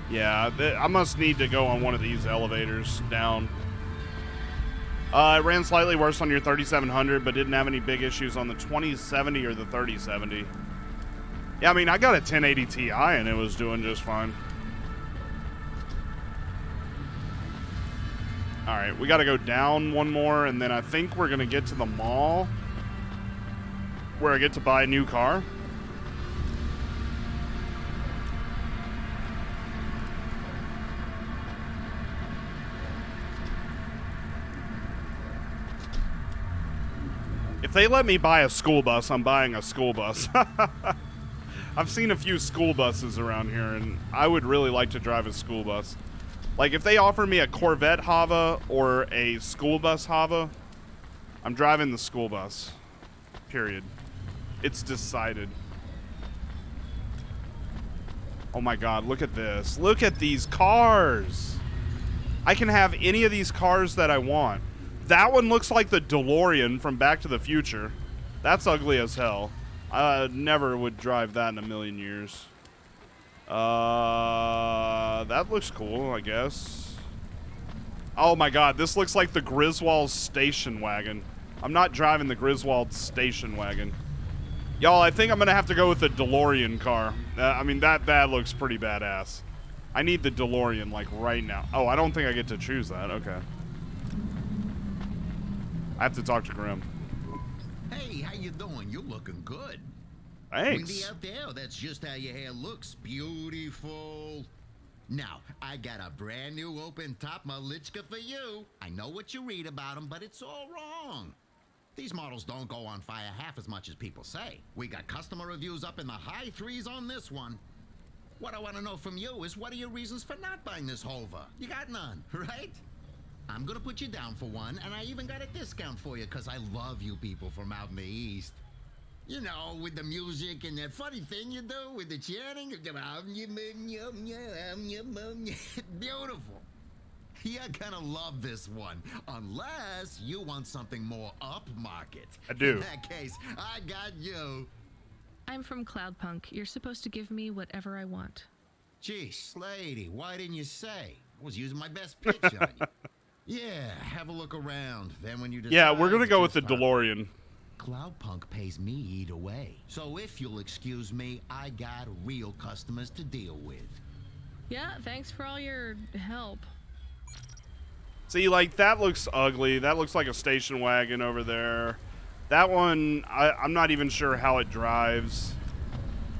Yeah, I must need to go on one of these elevators down. It ran slightly worse on your 3700, but didn't have any big issues on the 2070 or the 3070. Yeah, I mean, I got a 1080 Ti and it was doing just fine. All right, we got to go down one more, and then I think we're going to get to the mall where I get to buy a new car. If they let me buy a school bus, I'm buying a school bus. I've seen a few school buses around here, and I would really like to drive a school bus. Like, if they offer me a Corvette Hava or a school bus Hava, I'm driving the school bus. Period. It's decided. Oh my God, look at this. Look at these cars. I can have any of these cars that I want. That one looks like the DeLorean from Back to the Future. That's ugly as hell. I never would drive that in a million years. That looks cool, I guess. Oh my God, this looks like the Griswold station wagon. I'm not driving the Griswold station wagon. Y'all, I think I'm gonna have to go with the DeLorean car. I mean, that looks pretty badass. I need the DeLorean, like, right now. Oh, I don't think I get to choose that. Okay. I have to talk to Grim. Hey, how you doing? You're looking good. Thanks. Windy out there. That's just how your hair looks. Beautiful. Now, I got a brand new open-top Malichka for you. I know what you read about them, but it's all wrong. These models don't go on fire half as much as people say. We got customer reviews up in the high threes on this one. What I want to know from you is, what are your reasons for not buying this Hova? You got none, right? I'm gonna put you down for one, and I even got a discount for you, because I love you people from out in the East. You know, with the music and that funny thing you do with the chanting. Beautiful. You're gonna love this one, unless you want something more upmarket. I do. In that case, I got you. I'm from Cloudpunk. You're supposed to give me whatever I want. Geez, lady, why didn't you say? I was using my best pitch on you. Yeah, have a look around. Then when you decide, Yeah, we're gonna go with the just DeLorean. Cloudpunk pays me either way. So if you'll excuse me, I got real customers to deal with. Yeah, thanks for all your help. See, like, that looks ugly. That looks like a station wagon over there. That one, I'm not even sure how it drives.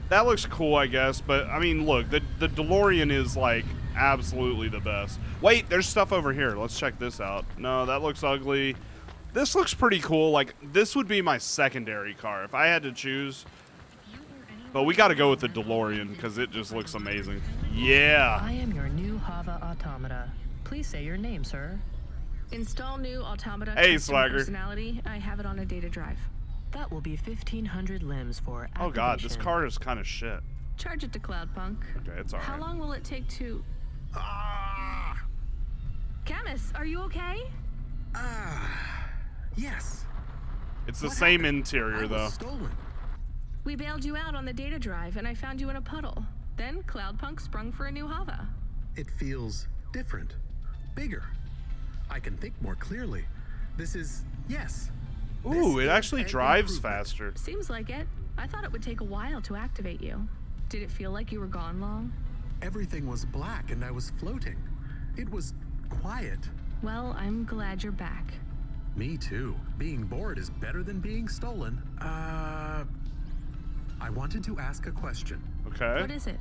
That looks cool, I guess, but, I mean, look, the DeLorean is, like, absolutely the best. Wait, there's stuff over here. Let's check this out. No, that looks ugly. This looks pretty cool. Like, this would be my secondary car if I had to choose. But we got to go with the DeLorean because it just looks amazing. Yeah. I am your new Hava automata. Please say your name, sir. Install new automata Hey, custom Swagger. personality. I have it on a data drive. That will be 1,500 limbs for activation. Oh, God, this car is kind of shit. Charge it to Cloudpunk. Okay, it's all How right. long will it take to... Ah! Camus, are you okay? Yes. It's the What same happened? interior, I was though. stolen. We bailed you out on the data drive, and I found you in a puddle. Then Cloudpunk sprung for a new Hava. It feels different, bigger. I can think more clearly. This is, yes. Ooh, This it is actually an drives improvement. faster. Seems like it. I thought it would take a while to activate you. Did it feel like you were gone long? Everything was black and I was floating. It was quiet. Well, I'm glad you're back. Me too. Being bored is better than being stolen. I wanted to ask a question. Okay. What is it?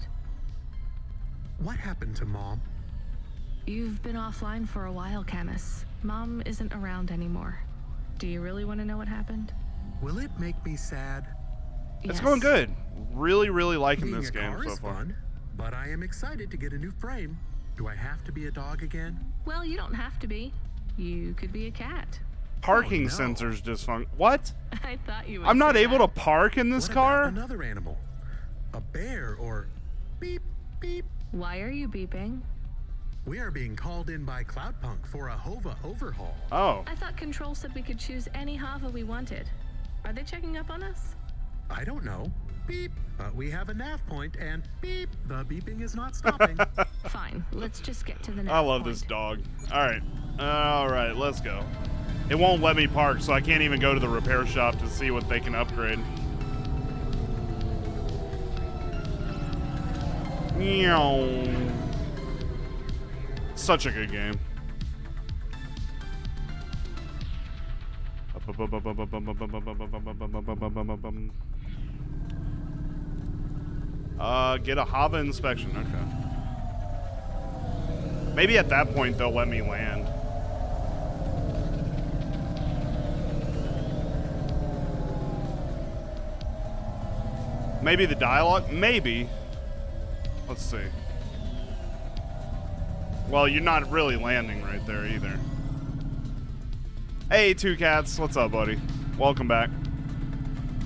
What happened to Mom? You've been offline for a while, Camus. Mom isn't around anymore. Do you really want to know what happened? Will it make me sad? It's Yes. going good. Really, really liking Being this a game car so is far. fun, but I am excited to get a new frame. Do I have to be a dog again? Well, you don't have to be. You could be a cat. Parking no. sensors dysfunction. What? I thought you would I'm not say able to that. park in this What car? about another animal? A bear or beep, beep. Why are you beeping? We are being called in by Cloudpunk for a Hova overhaul. Oh. I thought Control said we could choose any Hava we wanted. Are they checking up on us? I don't know. Beep. But we have a nav point and beep. The beeping is not stopping. Fine, let's just get to the next I love this dog. All right, let's go. It won't let me park, so I can't even go to the repair shop to see what they can upgrade. Meow. Such a good game. Get a Hava inspection. Okay. Maybe at that point they'll let me land. Maybe the dialogue? Maybe. Let's see. Well, you're not really landing right there either. Hey, Two Cats. What's up, buddy? Welcome back.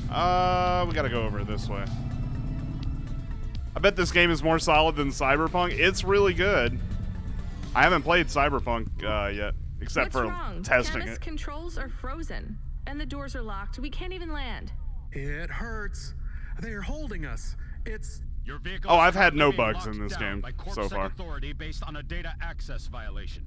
We gotta go over this way. I bet this game is more solid than Cyberpunk. It's really good. I haven't played Cyberpunk yet, except What's for wrong? testing Camus it. controls are frozen, and the doors are locked. We can't even land. It hurts. They're holding us. It's Your vehicle Oh, is I've had no currently bugs in locked this down game by so Corpsec far. Authority based on a data access violation.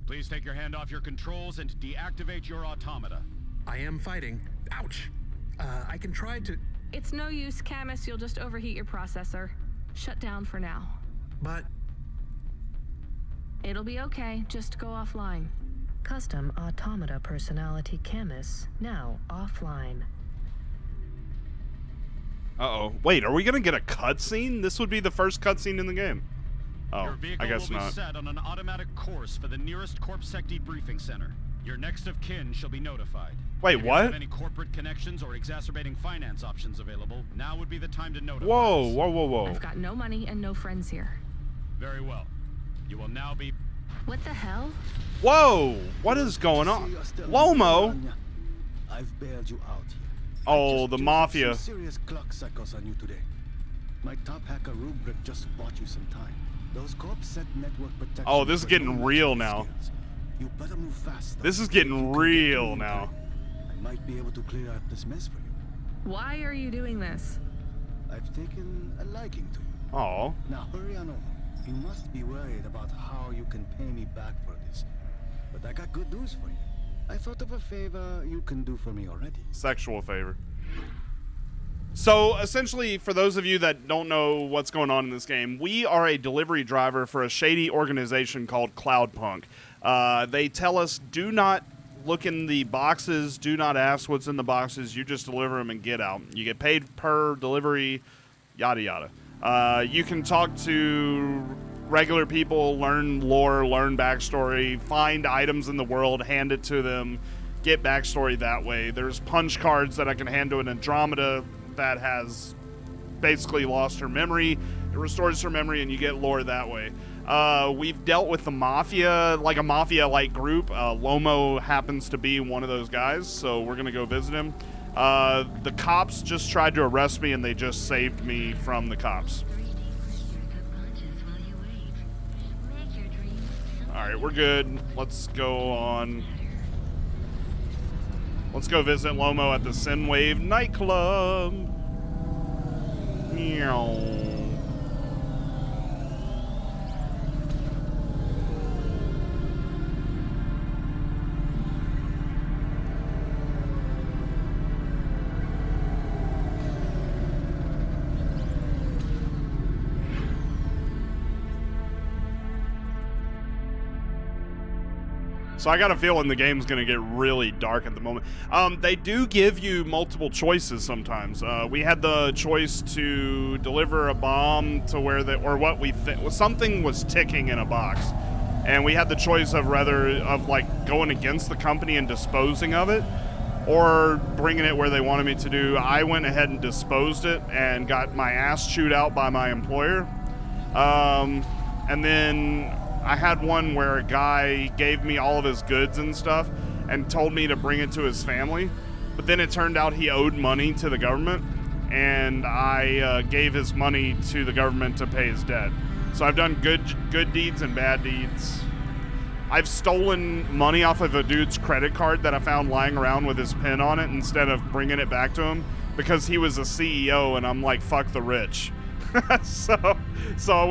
Please take your hand off your controls and deactivate your automata. I am fighting. Ouch. I can try to, It's no use, Camus. You'll just overheat your processor. Shut down for now. but It'll be okay. Just go offline. Custom automata personality Camus now offline. Uh-oh. Wait, are we gonna get a cutscene? This would be the first cutscene in the game. Oh, Your vehicle I guess will be not. set on an automatic course for the nearest Corpsec debriefing center. Your next of kin shall be notified. Wait, If you what? have any corporate connections or exacerbating finance options available, now would be the time to notify Whoa, us. whoa, whoa, whoa. I've got no money and no friends here. Very well. You will now be... What the hell? Whoa! What is going on? Lomo! I've bailed you out here. Oh, I just the took mafia. some serious clock cycles on you today. My top hacker Rubric just bought you some time. Those Corpsec network protection. Oh, this is getting real now. You better move fast. This is If getting you can get real to me in now. time, I might be able to clear out this mess for you. Why are you doing this? I've taken a liking to you. Oh, Now hurry on over. You must be worried about how you can pay me back for this. But I got good news for you. I thought of a favor you can do for me already. sexual favor. So essentially, for those of you that don't know what's going on in this game, we are a delivery driver for a shady organization called Cloudpunk. They tell us, do not look in the boxes, do not ask what's in the boxes, you just deliver them and get out. You get paid per delivery, yada yada. You can talk to regular people, learn lore, learn backstory, find items in the world, hand it to them, get backstory that way. There's punch cards that I can hand to an Andromeda that has basically lost her memory. It restores her memory and you get lore that way. We've dealt with the mafia, like a mafia-like group. Lomo happens to be one of those guys, so we're gonna go visit him. The cops just tried to arrest me and they just saved me from the cops. Alright, we're good. Let's go on. Let's go visit Lomo at the Synwave nightclub. Meow. So I got a feeling the game's going to get really dark at the moment. They do give you multiple choices sometimes. We had the choice to deliver a bomb to where something was ticking in a box. And we had the choice of like going against the company and disposing of it or bringing it where they wanted me to do. I went ahead and disposed it and got my ass chewed out by my employer. And then I had one where a guy gave me all of his goods and stuff and told me to bring it to his family. But then it turned out he owed money to the government, and I gave his money to the government to pay his debt. So I've done good deeds and bad deeds. I've stolen money off of a dude's credit card that I found lying around with his PIN on it instead of bringing it back to him because he was a CEO, and I'm like, fuck the rich. So I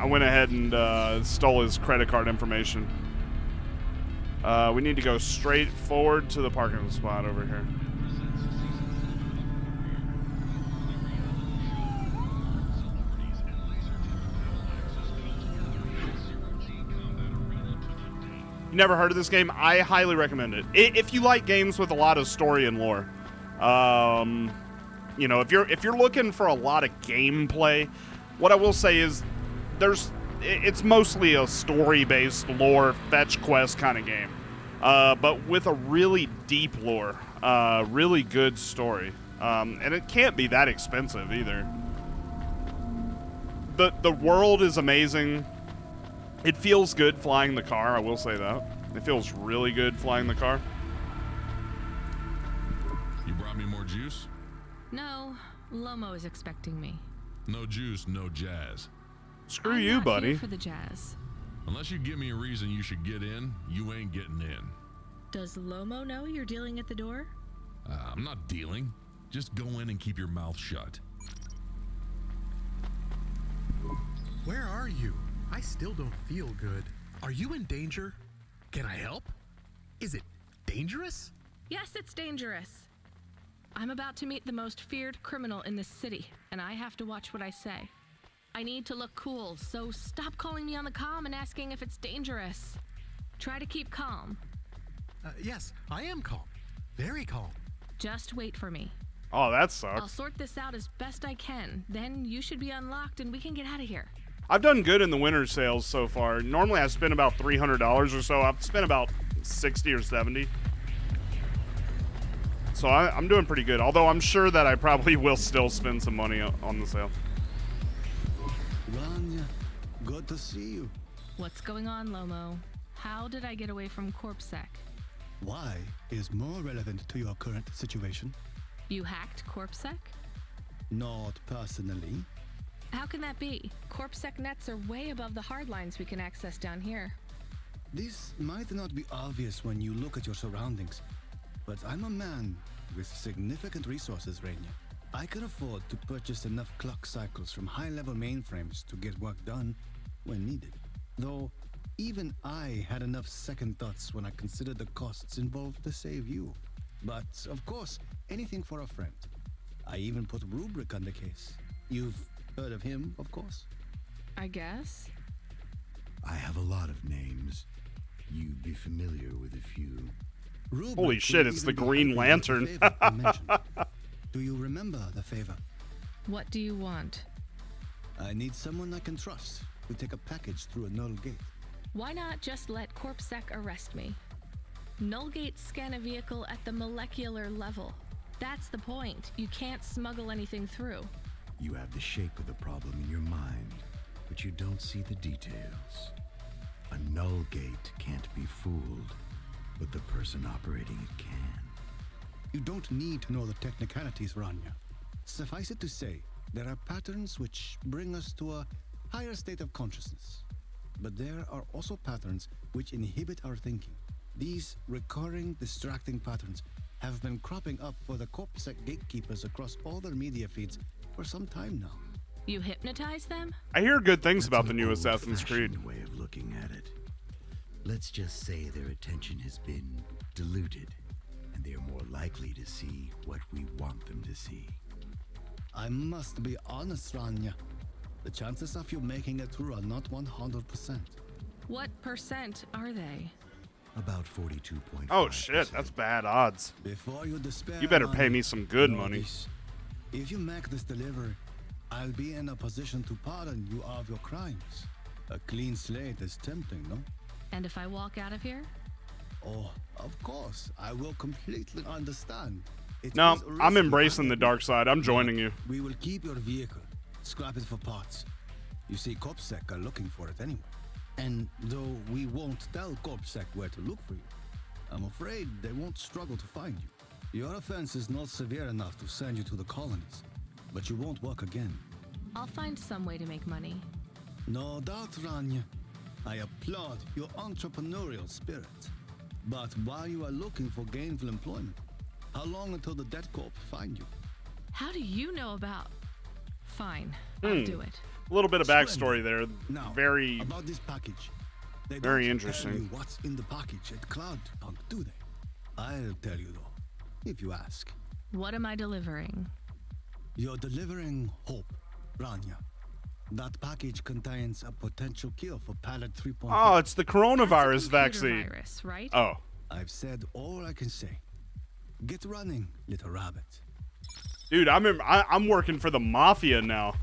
went ahead and stole his credit card information. We need to go straight forward to the parking spot over here. You never heard of this game? I highly recommend it. If you like games with a lot of story and lore, you know, if you're looking for a lot of gameplay, what I will say is it's mostly a story-based lore fetch quest kind of game, but with a really deep lore, really good story, and it can't be that expensive either. The world is amazing. It feels good flying the car, I will say that. It feels really good flying the car. You brought me more juice? No, Lomo is expecting me. No juice, no jazz. Screw I'm you, not buddy. here for the jazz. Unless you give me a reason you should get in, you ain't getting in. Does Lomo know you're dealing at the door? I'm not dealing. Just go in and keep your mouth shut. Where are you? I still don't feel good. Are you in danger? Can I help? Is it dangerous? Yes, it's dangerous. I'm about to meet the most feared criminal in this city, and I have to watch what I say. I need to look cool, so stop calling me on the comm and asking if it's dangerous. Try to keep calm. Yes, I am calm. Very calm. Just wait for me. Oh, that sucks. I'll sort this out as best I can. Then you should be unlocked and we can get out of here. I've done good in the winter sales so far. Normally I spend about $300 or so. I've spent about 60 or 70. So I'm doing pretty good. Although I'm sure that I probably will still spend some money on the sale. Rania, good to see you. What's going on, Lomo? How did I get away from CorpSec? Why is more relevant to your current situation? You hacked CorpSec? Not personally. How can that be? CorpSec nets are way above the hard lines we can access down here. This might not be obvious when you look at your surroundings, but I'm a man with significant resources, Rainier. I can afford to purchase enough clock cycles from high-level mainframes to get work done when needed. Though, even I had enough second thoughts when I considered the costs involved to save you. But, of course, anything for a friend. I even put Rubric on the case. You've heard of him, of course? I guess. I have a lot of names. You'd be familiar with a few. Rubric Holy shit, will it's the even be Green happy with Lantern. the favor I mentioned. Do you remember the favor? What do you want? I need someone I can trust to take a package through a null gate. Why not just let CorpSec arrest me? Null gates scan a vehicle at the molecular level. That's the point. You can't smuggle anything through. You have the shape of the problem in your mind, but you don't see the details. A null gate can't be fooled, but the person operating it can. You don't need to know the technicalities, Rania. Suffice it to say, there are patterns which bring us to a higher state of consciousness. But there are also patterns which inhibit our thinking. These recurring, distracting patterns have been cropping up for the CorpSec gatekeepers across all their media feeds for some time now. You hypnotize them? I hear good things That's about the an new Assassin's Creed. old-fashioned way of looking at it. Let's just say their attention has been diluted, and they are more likely to see what we want them to see. I must be honest, Rania. The chances of you making it through are not 100%. What percent are they? About 42.5%. Oh shit, that's bad odds. Before you despair, You better pay Rania, me some good know money. this. If you make this delivery, I'll be in a position to pardon you of your crimes. A clean slate is tempting, no? And if I walk out of here? Oh, of course. I will completely understand. It No, is a I'm risky embracing the path. dark side. I'm joining you. We will keep your vehicle, scrap it for parts. You see, CorpSec are looking for it anyway. And though we won't tell CorpSec where to look for you, I'm afraid they won't struggle to find you. Your offense is not severe enough to send you to the colonies, but you won't work again. I'll find some way to make money. No doubt, Rania. I applaud your entrepreneurial spirit. But while you are looking for gainful employment, how long until the Dead Corp find you? How do you know about... Fine, I'll do it. A little bit of backstory there. Now, Very, about this package. They very don't interesting. tell you what's in the package at Cloudpunk, do they? I'll tell you though, if you ask. What am I delivering? You're delivering hope, Rania. That package contains a potential cure for Pallet 3.0. Oh, it's the coronavirus That's a computer vaccine. virus, right? Oh. I've said all I can say. Get running, little rabbit. Dude, I'm working for the mafia now.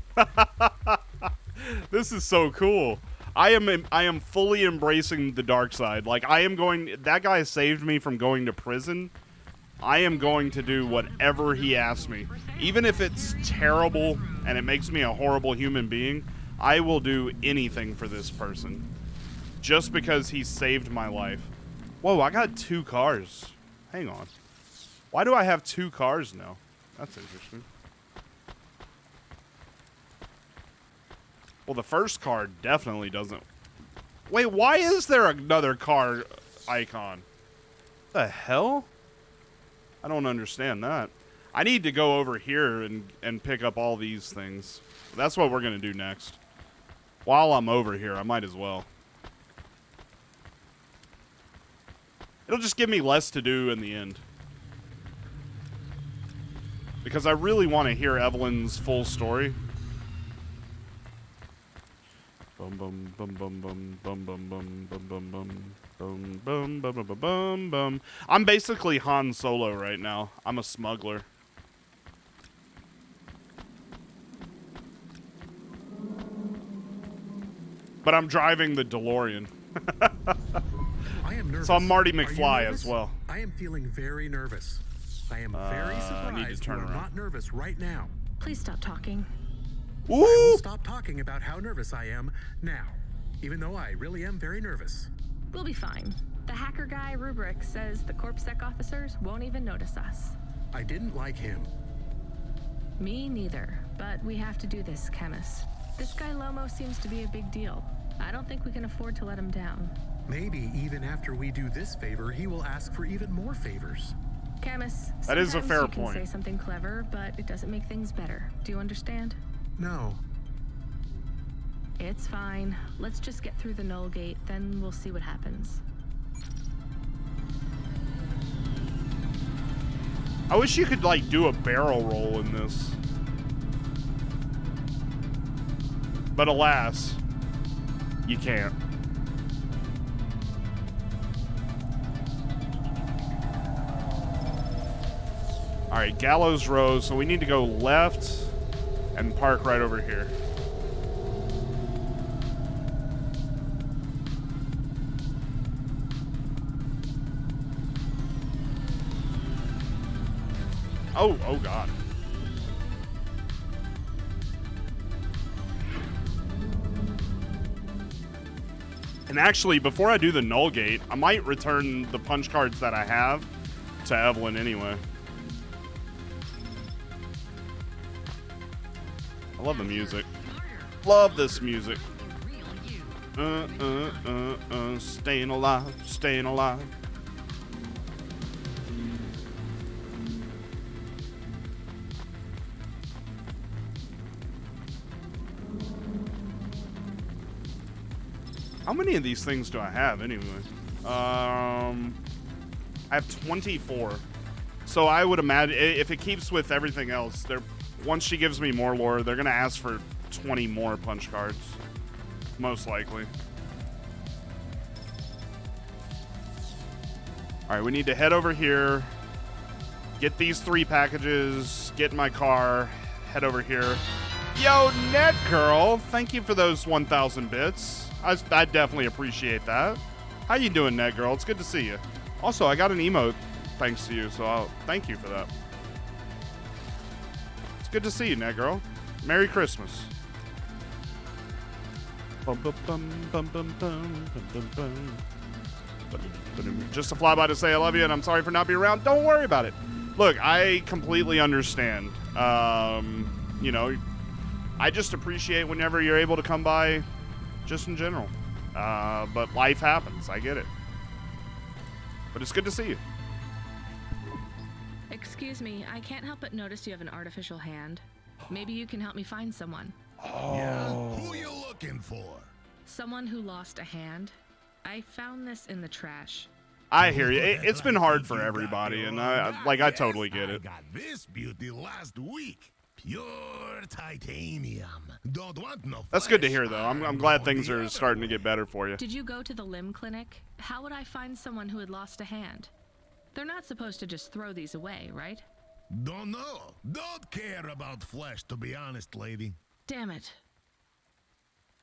This is so cool. I am fully embracing the dark side. Like that guy saved me from going to prison. I am going to do whatever he asks me. Even if it's terrible and it makes me a horrible human being, I will do anything for this person. Just because he saved my life. Whoa, I got 2 cars. Hang on. Why do I have 2 cars now? That's interesting. Well, the first car definitely doesn't... Wait, why is there another car icon? The hell? I don't understand that. I need to go over here and pick up all these things. That's what we're going to do next. While I'm over here, I might as well. It'll just give me less to do in the end. Because I really want to hear Evelyn's full story. Bum bum bum bum bum bum bum bum bum bum bum bum bum bum bum bum bum. I'm basically Han Solo right now. I'm a smuggler. But I'm driving the DeLorean. I am nervous. So I'm Marty Are you McFly nervous? as well. I am feeling very nervous. I am very I need to surprised turn you are around. not nervous right now. Please stop talking. I will Ooh! stop talking about how nervous I am now, even though I really am very nervous. We'll be fine. The hacker guy, Rubric, says the CorpSec officers won't even notice us. I didn't like him. Me neither, but we have to do this, Chemist. This guy Lomo seems to be a big deal. I don't think we can afford to let him down. Maybe even after we do this favor, he will ask for even more favors. Camus, That is a sometimes fair you can point. say something clever, but it doesn't make things better. Do you understand? No. It's fine. Let's just get through the null gate, then we'll see what happens. I wish you could, like, do a barrel roll in this. But alas, you can't. Alright, Gallows Row, so we need to go left and park right over here. Oh God. And actually, before I do the null gate, I might return the punch cards that I have to Evelyn anyway. I love the music. Love this music. Staying alive, staying alive. How many of these things do I have anyway? I have 24. So I would imagine if it keeps with everything else, once she gives me more lore, they're gonna ask for 20 more punch cards. Most likely. Alright, we need to head over here, get these 3 packages, get in my car, head over here. Yo, Net Girl, thank you for those 1,000 bits. I definitely appreciate that. How you doing, Net Girl? It's good to see you. Also, I got an emote thanks to you, so I'll thank you for that. It's good to see you, Net Girl. Merry Christmas. Just a flyby to say I love you, and I'm sorry for not being around. Don't worry about it. Look, I completely understand. You know, I just appreciate whenever you're able to come by. Just in general. But life happens. I get it. But it's good to see you. Excuse me, I can't help but notice you have an artificial hand. Maybe you can help me find someone. Yeah? Who you looking for? Someone who lost a hand. I found this in the trash. I hear you. It's been hard for everybody, and I totally get it. I got this beauty last week. Pure titanium. Don't want no That's good to flesh. hear, though. I'm glad things are starting to get better for you. Did you go to the limb clinic? How would I find someone who had lost a hand? They're not supposed to just throw these away, right? Don't know. Don't care about flesh, to be honest, lady. Damn it.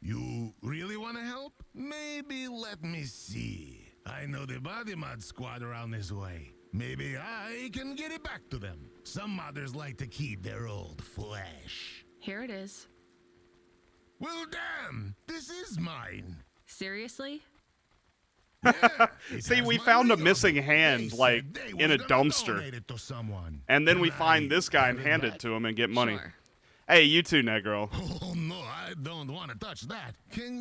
You really want to help? Maybe let me see. I know the body mod squad around this way. Maybe I can get it back to them. Some modders like to keep their old flesh. Here it is. Well, damn, this is mine. Seriously? Yeah, See, we found a missing hand, like, in a dumpster. And then we find this guy and hand it to him and get money. Sure. Hey, you too, Negro. Oh, no, I don't want to touch that.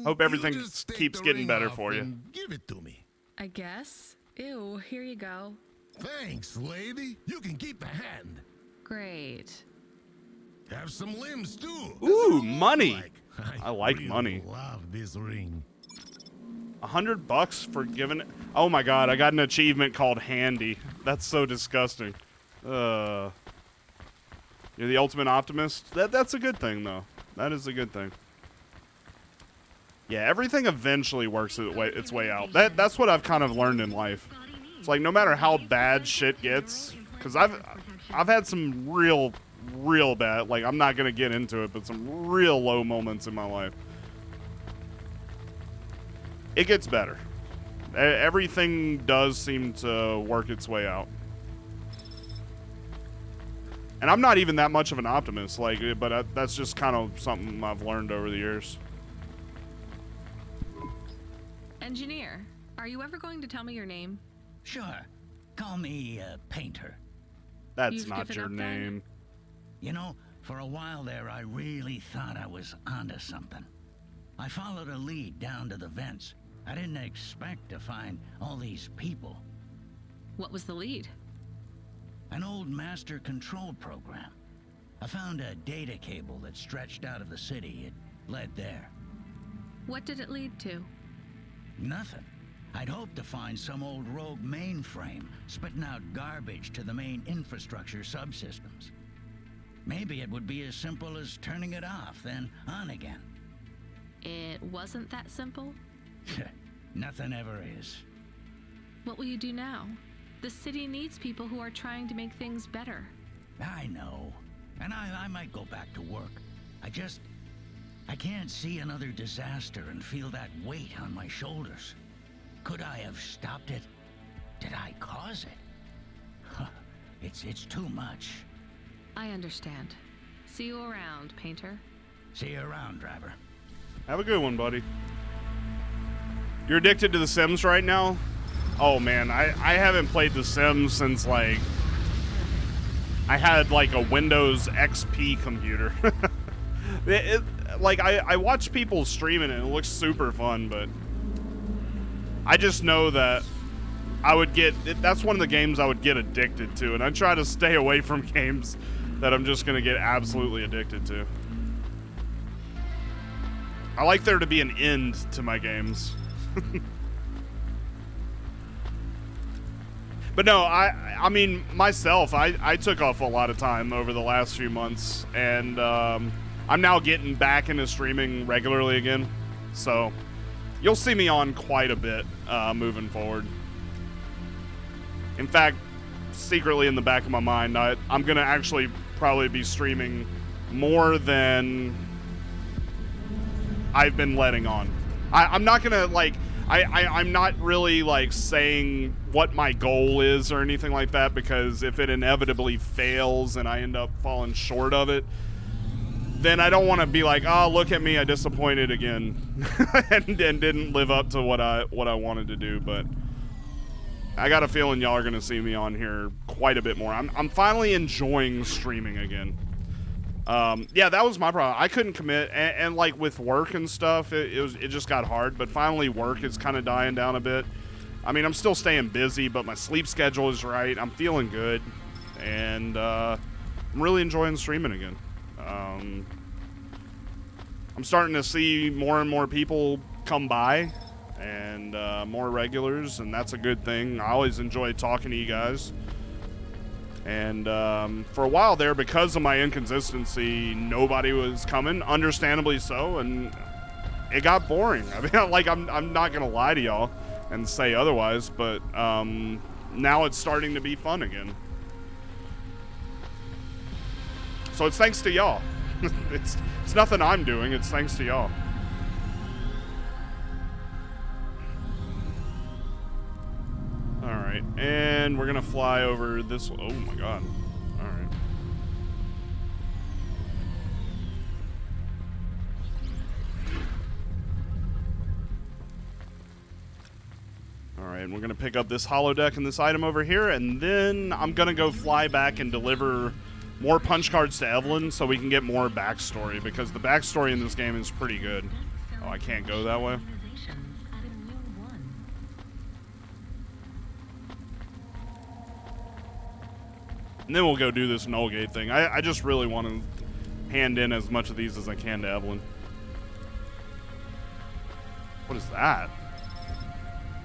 Hope everything keeps getting better for you. Give it to me. I guess. Ew, here you go. Thanks, lady. You can keep the hand. Great. Have some limbs, too. Ooh, money. I like really money. Love this ring. $100 for giving it. Oh my God, I got an achievement called Handy. That's so disgusting. You're the ultimate optimist. That's a good thing, though. That is a good thing. Yeah, everything eventually works its way out. That's what I've kind of learned in life. It's like no matter how bad shit gets, because I've had some real bad. Like I'm not gonna get into it, but some real low moments in my life. It gets better. Everything does seem to work its way out. And I'm not even that much of an optimist, like, but that's just kind of something I've learned over the years. Engineer, are you ever going to tell me your name? Sure. Call me Painter. That's You've not given your up then? name. You know, for a while there, I really thought I was onto something. I followed a lead down to the vents. I didn't expect to find all these people. What was the lead? An old master control program. I found a data cable that stretched out of the city. It led there. What did it lead to? Nothing. I'd hoped to find some old rogue mainframe spitting out garbage to the main infrastructure subsystems. Maybe it would be as simple as turning it off, then on again. It wasn't that simple? Nothing ever is. What will you do now? The city needs people who are trying to make things better. I know. And I might go back to work. I can't see another disaster and feel that weight on my shoulders. Could I have stopped it? Did I cause it? It's too much. I understand. See you around, Painter. See you around, driver. Have a good one, buddy. You're addicted to The Sims right now? Oh, man, I haven't played The Sims since, like, I had, like, a Windows XP computer. I watch people streaming it, and it looks super fun, but I just know that that's one of the games I would get addicted to, and I try to stay away from games that I'm just going to get absolutely addicted to. I like there to be an end to my games. But no, I mean, myself, I took off a lot of time over the last few months, and I'm now getting back into streaming regularly again. So you'll see me on quite a bit moving forward. In fact, secretly in the back of my mind, I'm going to actually probably be streaming more than I've been letting on. I'm not going to, like, I'm not really, like, saying what my goal is or anything like that, because if it inevitably fails and I end up falling short of it, then I don't want to be like, oh, look at me, I disappointed again and didn't live up to what I wanted to do. But I got a feeling y'all are going to see me on here quite a bit more. I'm finally enjoying streaming again. Yeah, that was my problem. I couldn't commit, and like with work and stuff, it just got hard. But finally, work is kind of dying down a bit. I mean, I'm still staying busy, but my sleep schedule is right. I'm feeling good, and I'm really enjoying streaming again. I'm starting to see more and more people come by, and more regulars, and that's a good thing. I always enjoy talking to you guys. And for a while there, because of my inconsistency, nobody was coming, understandably so, and it got boring. I mean, like, I'm not gonna lie to y'all and say otherwise, but now it's starting to be fun again. So it's thanks to y'all. It's nothing I'm doing, it's thanks to y'all. Alright, and we're gonna fly over this. Oh my god. Alright. Alright, and we're gonna pick up this holodeck and this item over here, and then I'm gonna go fly back and deliver more punch cards to Evelyn so we can get more backstory, because the backstory in this game is pretty good. Oh, I can't go that way. And then we'll go do this Nullgate thing. I just really want to hand in as much of these as I can to Evelyn. What is that?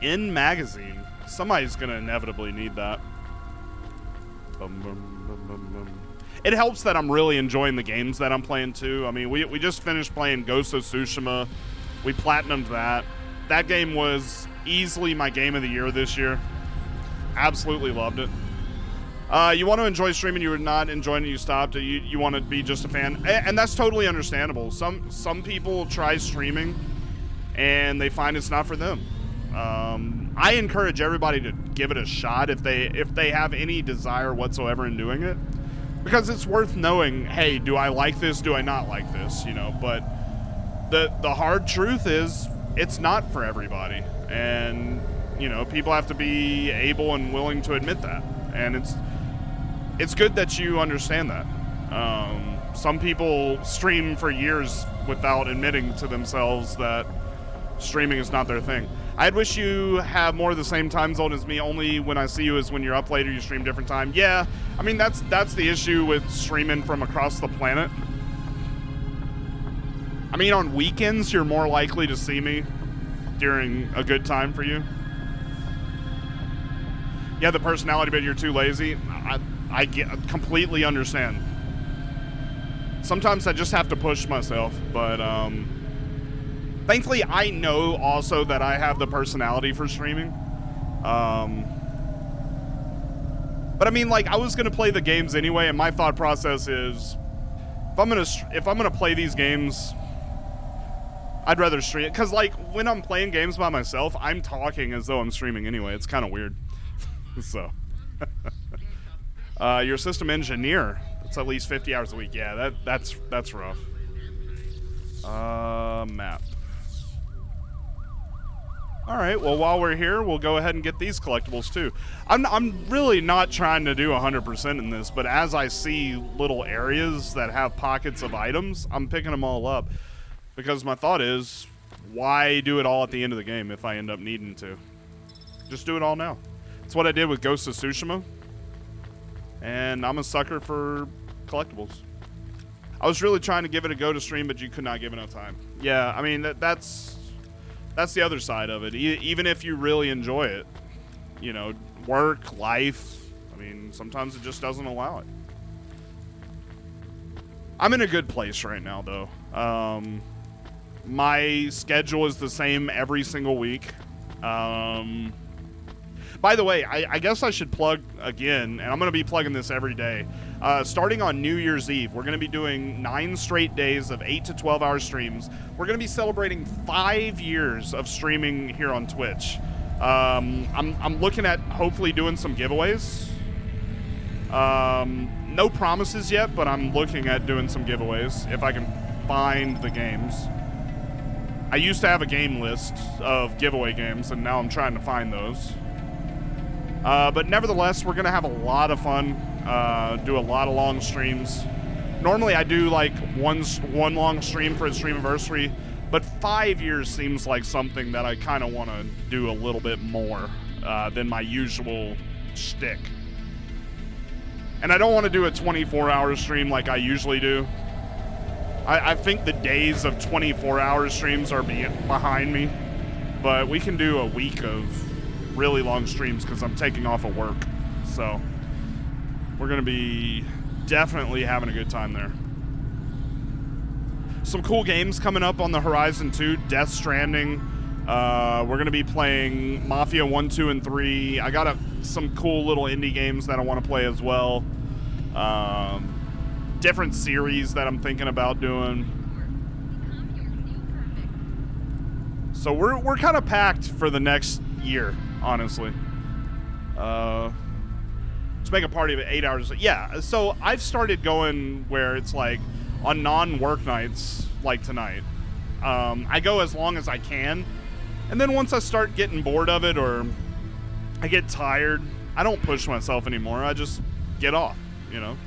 In magazine. Somebody's going to inevitably need that. Bum, bum, bum, bum, bum. It helps that I'm really enjoying the games that I'm playing too. I mean, we just finished playing Ghost of Tsushima. We platinumed that. That game was easily my game of the year this year. Absolutely loved it. You want to enjoy streaming, you were not enjoying it, you stopped. You want to be just a fan, and that's totally understandable. Some people try streaming and they find it's not for them. I encourage everybody to give it a shot if they have any desire whatsoever in doing it, because it's worth knowing, hey, do I like this, do I not like this, you know. But the hard truth is it's not for everybody, and you know, people have to be able and willing to admit that, and it's good that you understand that. Some people stream for years without admitting to themselves that streaming is not their thing. I'd wish you have more of the same time zone as me. Only when I see you is when you're up later, you stream different time. Yeah, I mean, that's the issue with streaming from across the planet. I mean, on weekends, you're more likely to see me during a good time for you. Yeah, the personality, but you're too lazy. I completely understand. Sometimes I just have to push myself, but thankfully I know also that I have the personality for streaming. But I mean, like, I was gonna play the games anyway, and my thought process is, if I'm gonna play these games, I'd rather stream it. Because, like, when I'm playing games by myself, I'm talking as though I'm streaming anyway. It's kind of weird. So, you're a system engineer. It's at least 50 hours a week. Yeah, that's rough. Map. All right. Well, while we're here, we'll go ahead and get these collectibles too. I'm really not trying to do 100% in this, but as I see little areas that have pockets of items, I'm picking them all up. Because my thought is, why do it all at the end of the game if I end up needing to? Just do it all now. It's what I did with Ghost of Tsushima. And I'm a sucker for collectibles. I was really trying to give it a go to stream, but you could not give enough time. Yeah, I mean, that's the other side of it. Even if you really enjoy it, you know, work, life, I mean, sometimes it just doesn't allow it. I'm in a good place right now, though. My schedule is the same every single week. By the way, I guess I should plug again, and I'm going to be plugging this every day. Starting on New Year's Eve, we're going to be doing 9 straight days of 8 to 12-hour streams. We're going to be celebrating 5 years of streaming here on Twitch. I'm looking at hopefully doing some giveaways. No promises yet, but I'm looking at doing some giveaways if I can find the games. I used to have a game list of giveaway games, and now I'm trying to find those. But nevertheless, we're going to have a lot of fun, do a lot of long streams. Normally, I do like one long stream for a streamiversary, but 5 years seems like something that I kind of want to do a little bit more than my usual shtick. And I don't want to do a 24-hour stream like I usually do. I think the days of 24-hour streams are behind me, but we can do a week of really long streams because I'm taking off of work. So we're going to be definitely having a good time there. Some cool games coming up on the horizon too. Death Stranding. We're going to be playing Mafia 1, 2, and 3. I got some cool little indie games that I want to play as well. Different series that I'm thinking about doing. So we're kind of packed for the next year, honestly. Let's make a party of 8 hours. Yeah, so I've started going where it's like on non-work nights, like tonight. I go as long as I can, and then once I start getting bored of it or I get tired, I don't push myself anymore. I just get off, you know.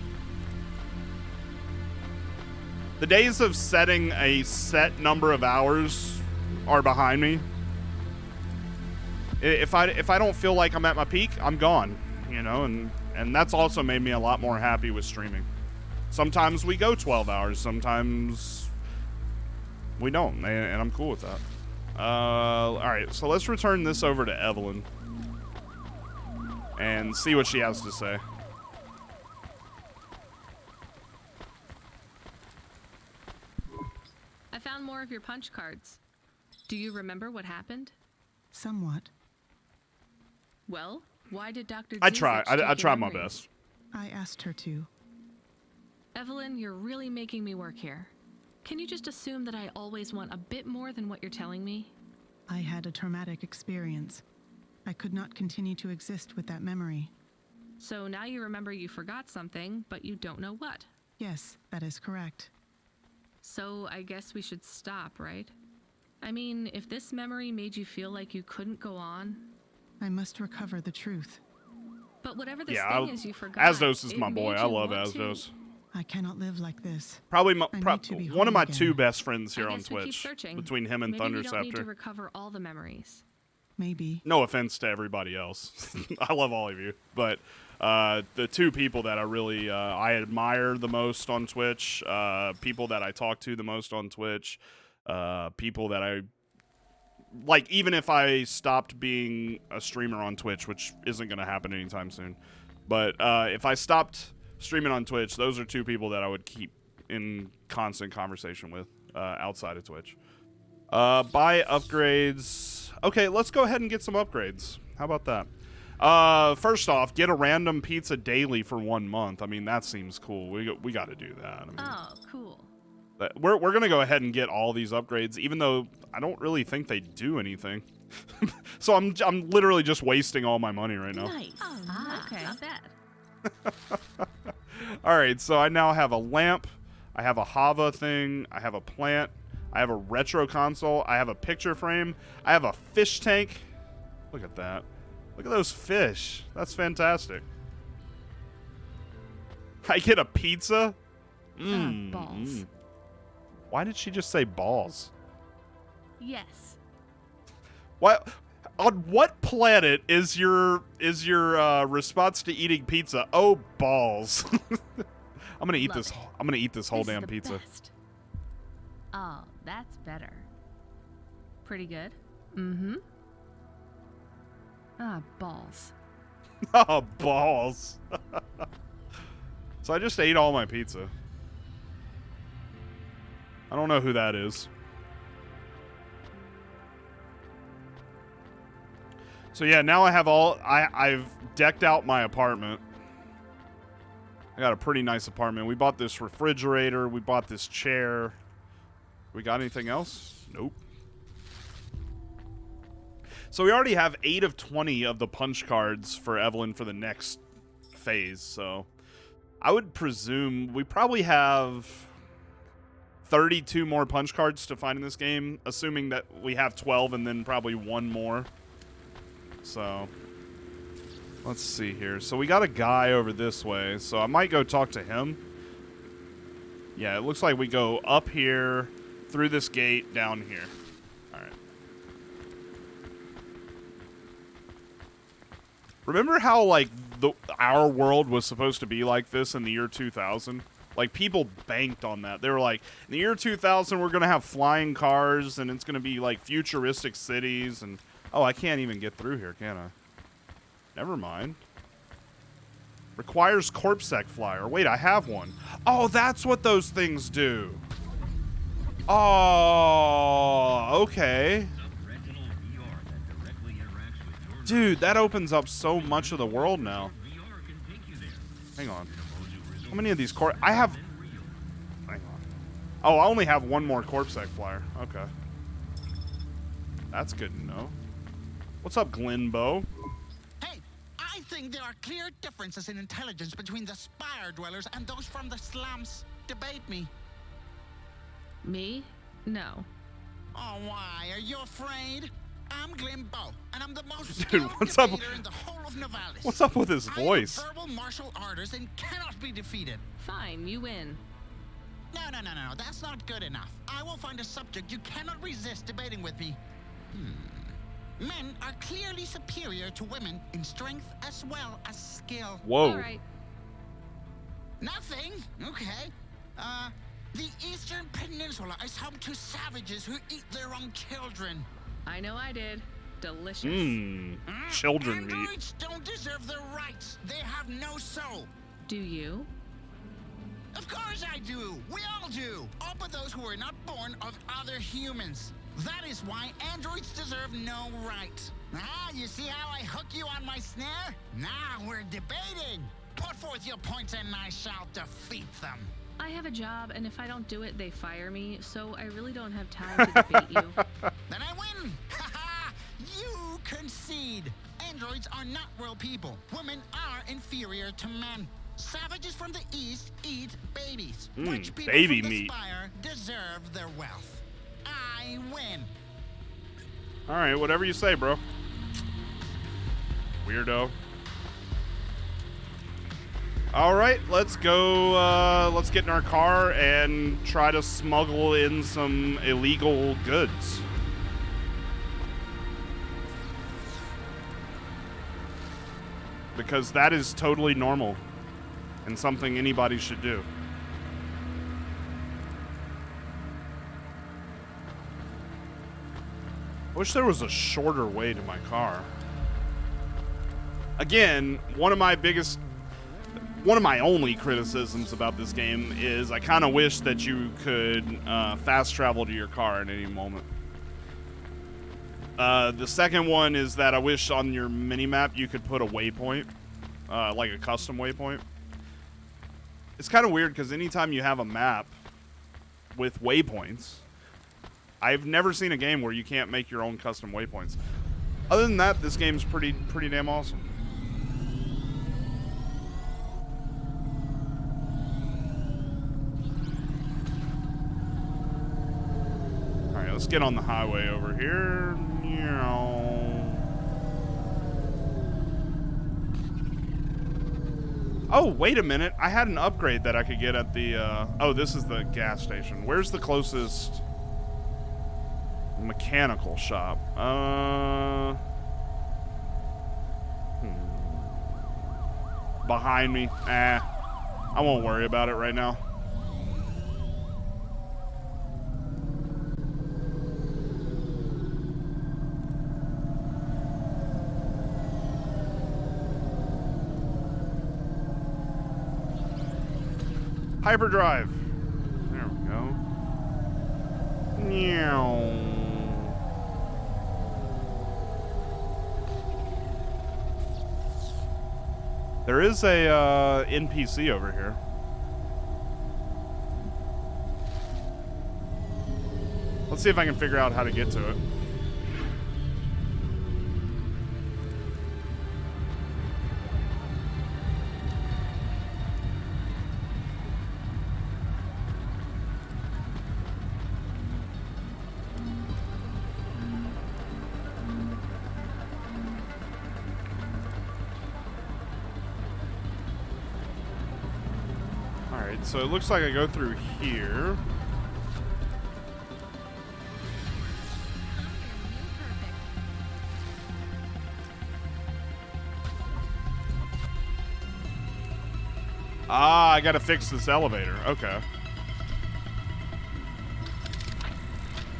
The days of setting a set number of hours are behind me. If I don't feel like I'm at my peak, I'm gone, you know, and that's also made me a lot more happy with streaming. Sometimes we go 12 hours, sometimes we don't, and I'm cool with that. All right, so let's return this over to Evelyn and see what she has to say. I found more of your punch cards. Do you remember what happened? Somewhat. Well, why did Dr. I tried my best. I asked her to. Evelyn, you're really making me work here. Can you just assume that I always want a bit more than what you're telling me? I had a traumatic experience. I could not continue to exist with that memory. So now you remember you forgot something, but you don't know what. Yes, that is correct. So I guess we should stop, right? I mean, if this memory made you feel like you couldn't go on... I must recover the truth. But whatever this thing is you forgot... Asdos is my boy. I love Asdos. I cannot live like this. Probably I need to be one of whole my again. 2 best friends here I on guess we keep Twitch, searching. between him and Maybe we don't need to Thunderscepter. recover all the memories. Maybe. No offense to everybody else. I love all of you. But the 2 people that I really I admire the most on Twitch, people that I talk to the most on Twitch, people that I like, even if I stopped being a streamer on Twitch, which isn't going to happen anytime soon. But if I stopped streaming on Twitch, those are 2 people that I would keep in constant conversation with outside of Twitch. Buy upgrades. Okay, let's go ahead and get some upgrades. How about that? First off, get a random pizza daily for 1 month. I mean, that seems cool. We got to do that. I mean, Oh, cool. we're going to go ahead and get all these upgrades, even though I don't really think they do anything. So I'm literally just wasting all my money right now. Nice. Oh, okay. Not bad. All right, so I now have a lamp, I have a Hava thing, I have a plant, I have a retro console, I have a picture frame, I have a fish tank. Look at that. Look at those fish. That's fantastic. I get a pizza? Balls. Why did she just say balls? Yes. What? On what planet is your response to eating pizza? Oh, balls! I'm gonna eat this. I'm gonna eat this whole damn pizza. Best. Oh, that's better. Pretty good. Mm-hmm. Ah, balls. Oh, balls! So I just ate all my pizza. I don't know who that is. So yeah, now I have I've decked out my apartment. I got a pretty nice apartment. We bought this refrigerator. We bought this chair. We got anything else? Nope. So we already have 8 of 20 of the punch cards for Evelyn for the next phase. So I would presume we probably have 32 more punch cards to find in this game, assuming that we have 12 and then probably 1 more. So let's see here. So we got a guy over this way, so I might go talk to him. Yeah, it looks like we go up here, through this gate, down here. All right. Remember how, like, our world was supposed to be like this in the year 2000? Like, people banked on that. They were like, in the year 2000, we're going to have flying cars, and it's going to be, like, futuristic cities, and... Oh, I can't even get through here, can I? Never mind. Requires Corpsec Flyer. Wait, I have one. Oh, that's what those things do. Oh, okay. Dude, that opens up so much of the world now. Hang on. How many of these I have... Hang on. Oh, I only have 1 more Corpsec Flyer. Okay. That's good to know. What's up, Glenbow? Hey, I think there are clear differences in intelligence between the Spire dwellers and those from the slums. Debate me. Me? No. Oh, why? Are you afraid? I'm Glenbow, and I'm the most Dude, what's up? debater in the whole of Novalis. What's up with his voice? I have verbal martial arts and cannot be defeated. Fine, you win. No, that's not good enough. I will find a subject you cannot resist debating with me. Men are clearly superior to women in strength as well as skill. Whoa. All right. Nothing? Okay. The Eastern Peninsula is home to savages who eat their own children. I know I did. Delicious. Children meat. Androids don't deserve their rights. They have no soul. Do you? Of course I do. We all do. All but those who were not born of other humans. That is why androids deserve no right. Ah, you see how I hook you on my snare? Now we're debating. Put forth your points and I shall defeat them. I have a job, and if I don't do it, they fire me, so I really don't have time to debate you. Then I win. Haha! You concede. Androids are not real people. Women are inferior to men. Savages from the East eat babies. Rich people baby from the meat. Spire deserve their wealth. I win. All right, whatever you say, bro. Weirdo. All right, let's go. Let's get in our car and try to smuggle in some illegal goods. Because that is totally normal and something anybody should do. I wish there was a shorter way to my car. Again, one of my only criticisms about this game is I kind of wish that you could fast travel to your car at any moment. The second one is that I wish on your mini-map you could put a waypoint, like a custom waypoint. It's kind of weird because anytime you have a map with waypoints, I've never seen a game where you can't make your own custom waypoints. Other than that, this game's pretty damn awesome. All right, let's get on the highway over here. Oh, wait a minute. I had an upgrade that I could get at the, oh, this is the gas station. Where's the closest mechanical shop? Behind me. I won't worry about it right now. Hyperdrive. There we go. Meow. There is a NPC over here. Let's see if I can figure out how to get to it. So it looks like I go through here. Ah, I gotta fix this elevator. Okay.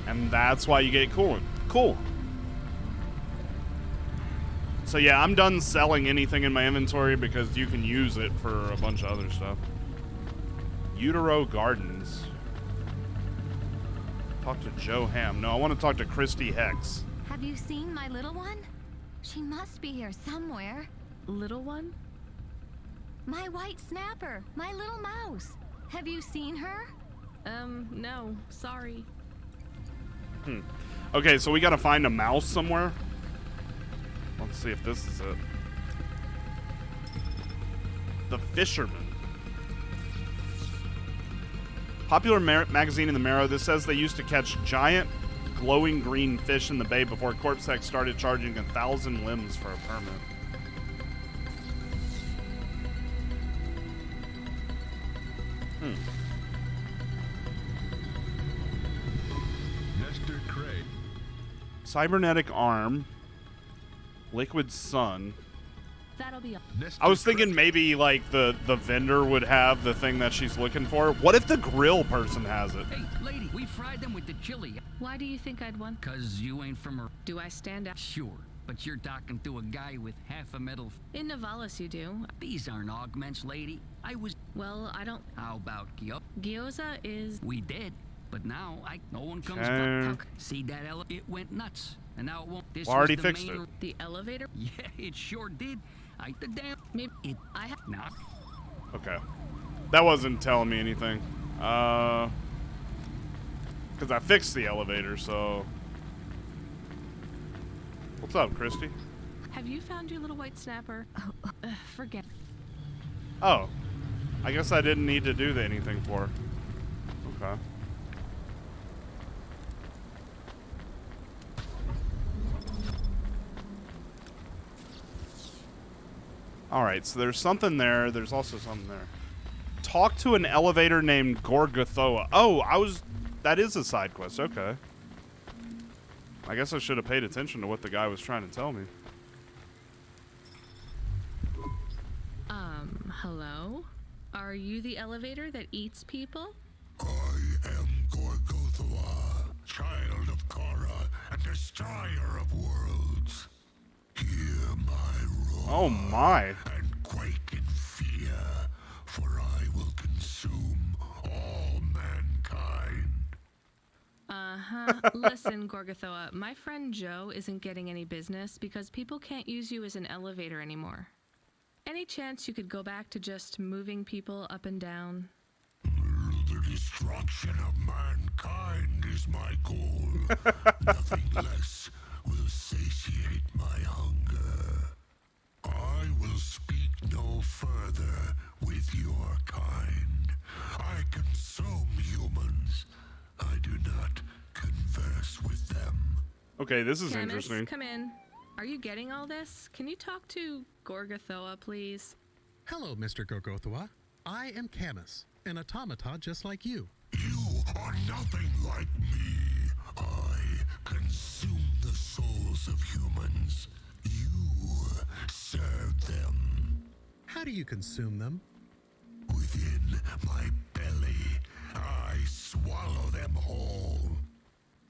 And that's why you get coolant. Cool. So yeah, I'm done selling anything in my inventory because you can use it for a bunch of other stuff. Utero Gardens. Talk to Joe Ham. No, I want to talk to Christy Hex. Have you seen my little one? She must be here somewhere. Little one? My white snapper, my little mouse. Have you seen her? No, sorry. Okay, so we gotta find a mouse somewhere. Let's see if this is it. The Fisherman. Popular magazine in the Marrow. This says they used to catch giant, glowing green fish in the bay before Corpsec started charging 1,000 limbs for a permit. Nestor Craig. Cybernetic arm. Liquid sun. That'll be. I was thinking maybe like the vendor would have the thing that she's looking for. What if the grill person has it? Hey, lady, we fried them with the chili. Why do you think I'd want? 'Cause you ain't from her. Do I stand out? Sure, but you're talking to a guy with half a metal. In Navalis, you do. These aren't augments, lady. I was. Well, I don't. How about Gyoza is. We did, but now no one comes Okay. back. See that it went nuts, and now it won't. This Already was the fixed main... it. The elevator? Yeah, it sure did. The damn. Maybe it. I have. Nah. Okay. That wasn't telling me anything. Because I fixed the elevator, so. What's up, Christy? Have you found your little white snapper? Forget. Oh. I guess I didn't need to do anything for her. Okay. Alright, so there's something there. There's also something there. Talk to an elevator named Gorgothoa. Oh, that is a side quest. Okay. I guess I should have paid attention to what the guy was trying to tell me. Hello? Are you the elevator that eats people? I am Gorgothoa, child of Kara and destroyer of worlds. Hear my roar. Oh my. And quake in fear, for I will consume all mankind. Listen, Gorgothoa, my friend Joe isn't getting any business because people can't use you as an elevator anymore. Any chance you could go back to just moving people up and down? The destruction of mankind is my goal. Nothing less will satiate my hunger. I will speak no further with your kind. I consume humans. I do not converse with them. Okay, this is Camus, interesting. Come in. Are you getting all this? Can you talk to Gorgothoa, please? Hello, Mr. Gorgothoa. I am Camus, an automata just like you. You are nothing like me. I consume the souls of humans. You serve them. How do you consume them? Within my belly, I swallow them whole.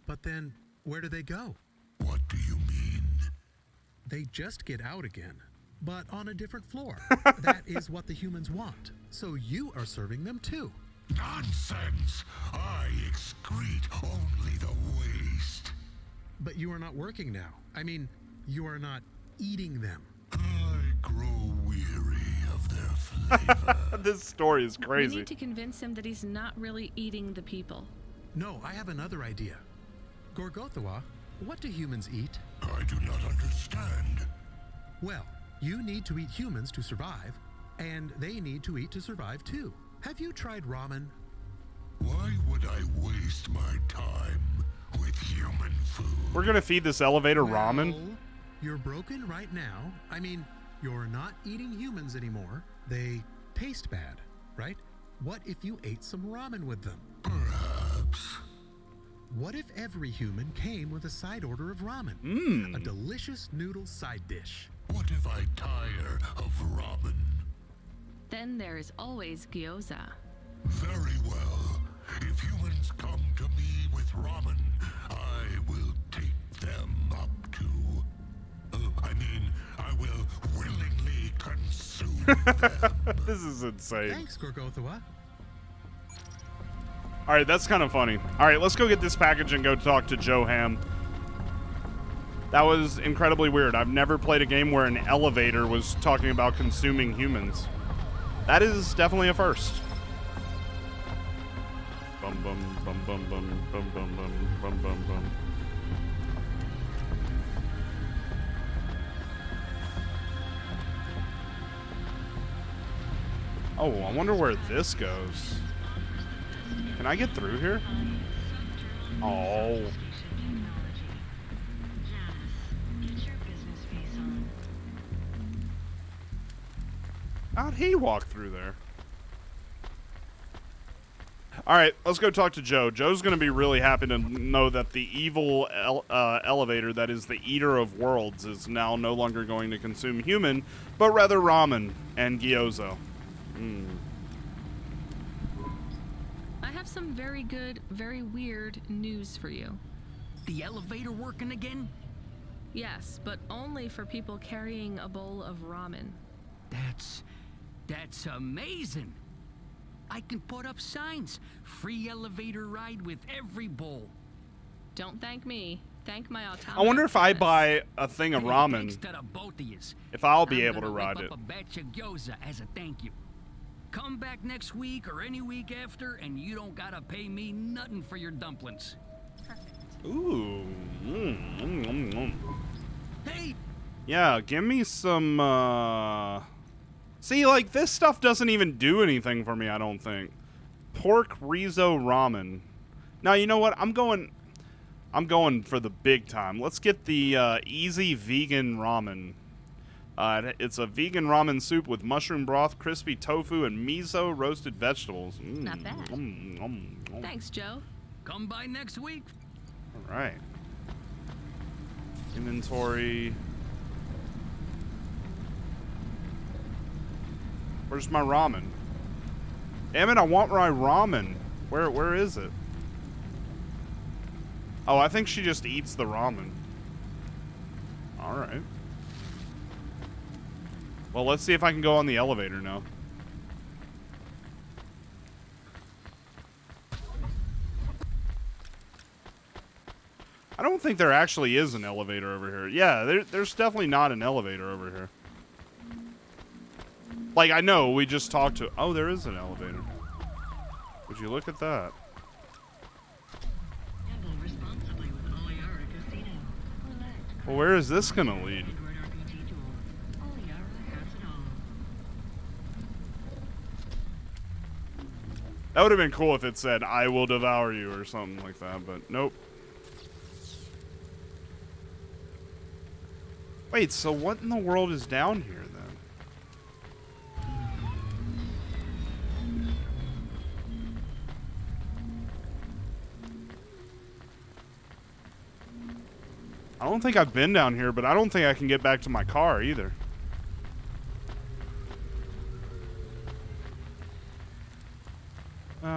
But then, where do they go? What do you mean? They just get out again, but on a different floor. That is what the humans want. So you are serving them too. Nonsense! I excrete only the waste. But you are not working now. I mean, you are not eating them. I grow weary of their flavor. This story is crazy. We need to convince him that he's not really eating the people. No, I have another idea. Gorgothoa, what do humans eat? I do not understand. Well, you need to eat humans to survive, and they need to eat to survive too. Have you tried ramen? Why would I waste my time with human food? We're gonna feed this elevator ramen? You're broken right now. I mean, you're not eating humans anymore. They taste bad, right? What if you ate some ramen with them? Perhaps. What if every human came with a side order of ramen? A delicious noodle side dish. What if I tire of ramen? Then there is always gyoza. Very well. If humans come to me with ramen, I will take them up to... I will willingly consume them. This is insane. Thanks, Gorgothoa. Alright, that's kind of funny. Alright, let's go get this package and go talk to Joe Ham. That was incredibly weird. I've never played a game where an elevator was talking about consuming humans. That is definitely a first. Bum bum bum bum bum bum bum bum bum bum bum. Oh, I wonder where this goes. Can I get through here? Oh. How'd he walk through there? Alright, let's go talk to Joe. Joe's going to be really happy to know that the evil elevator that is the eater of worlds is now no longer going to consume human, but rather ramen and gyoza. I have some very good, very weird news for you. The elevator working again? Yes, but only for people carrying a bowl of ramen. That's amazing. I can put up signs. Free elevator ride with every bowl. Don't thank me. Thank my automata. I wonder if I buy a thing of ramen, Thanks to the both of yous. if I'll be I'm able to gonna ride whip it. up a batch of gyoza as a thank you. Come back next week or any week after, and you don't gotta pay me nothing for your dumplings. Ooh. Hey! Yeah, give me some, See, like, this stuff doesn't even do anything for me, I don't think. Pork Rizo Ramen. Now, you know what? I'm going for the big time. Let's get the, easy vegan ramen. It's a vegan ramen soup with mushroom broth, crispy tofu, and miso roasted vegetables. Not bad. Thanks, Joe. Come by next week. All right. Inventory. Where's my ramen? Damn it, I want my ramen. Where is it? Oh, I think she just eats the ramen. All right. Well, let's see if I can go on the elevator now. I don't think there actually is an elevator over here. Yeah, there's definitely not an elevator over here. Like, I know, we just talked to... Oh, there is an elevator. Would you look at that? Well, where is this gonna lead? That would have been cool if it said, I will devour you or something like that, but nope. Wait, so what in the world is down here then? I don't think I've been down here, but I don't think I can get back to my car either.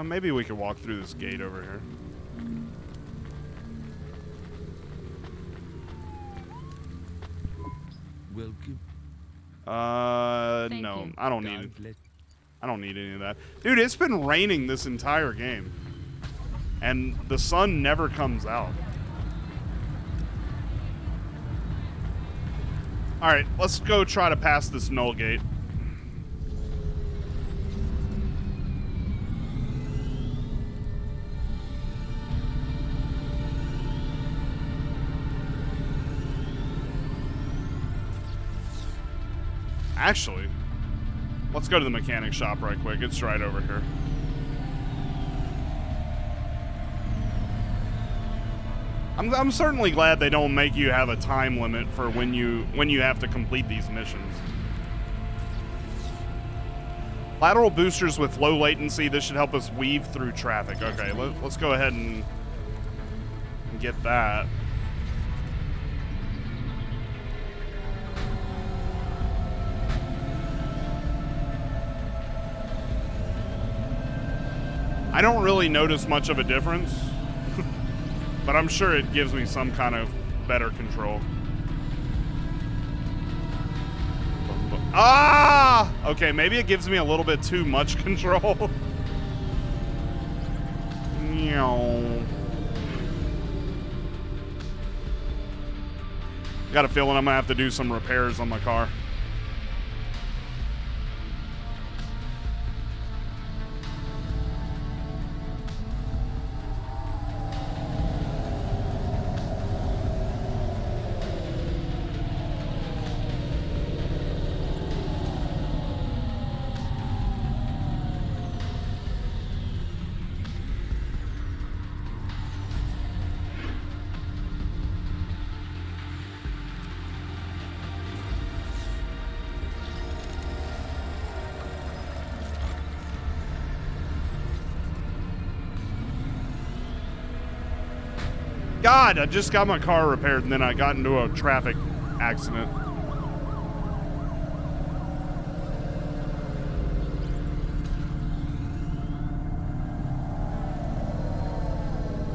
Maybe we could walk through this gate over here. No, I don't need it. I don't need any of that. Dude, it's been raining this entire game. And the sun never comes out. Alright, let's go try to pass this null gate. Actually, let's go to the mechanic shop right quick. It's right over here. I'm certainly glad they don't make you have a time limit for when you have to complete these missions. Lateral boosters with low latency. This should help us weave through traffic. Okay, let's go ahead and get that. I don't really notice much of a difference, but I'm sure it gives me some kind of better control. Ah! Okay, maybe it gives me a little bit too much control. Got a feeling I'm gonna have to do some repairs on my car. God, I just got my car repaired and then I got into a traffic accident.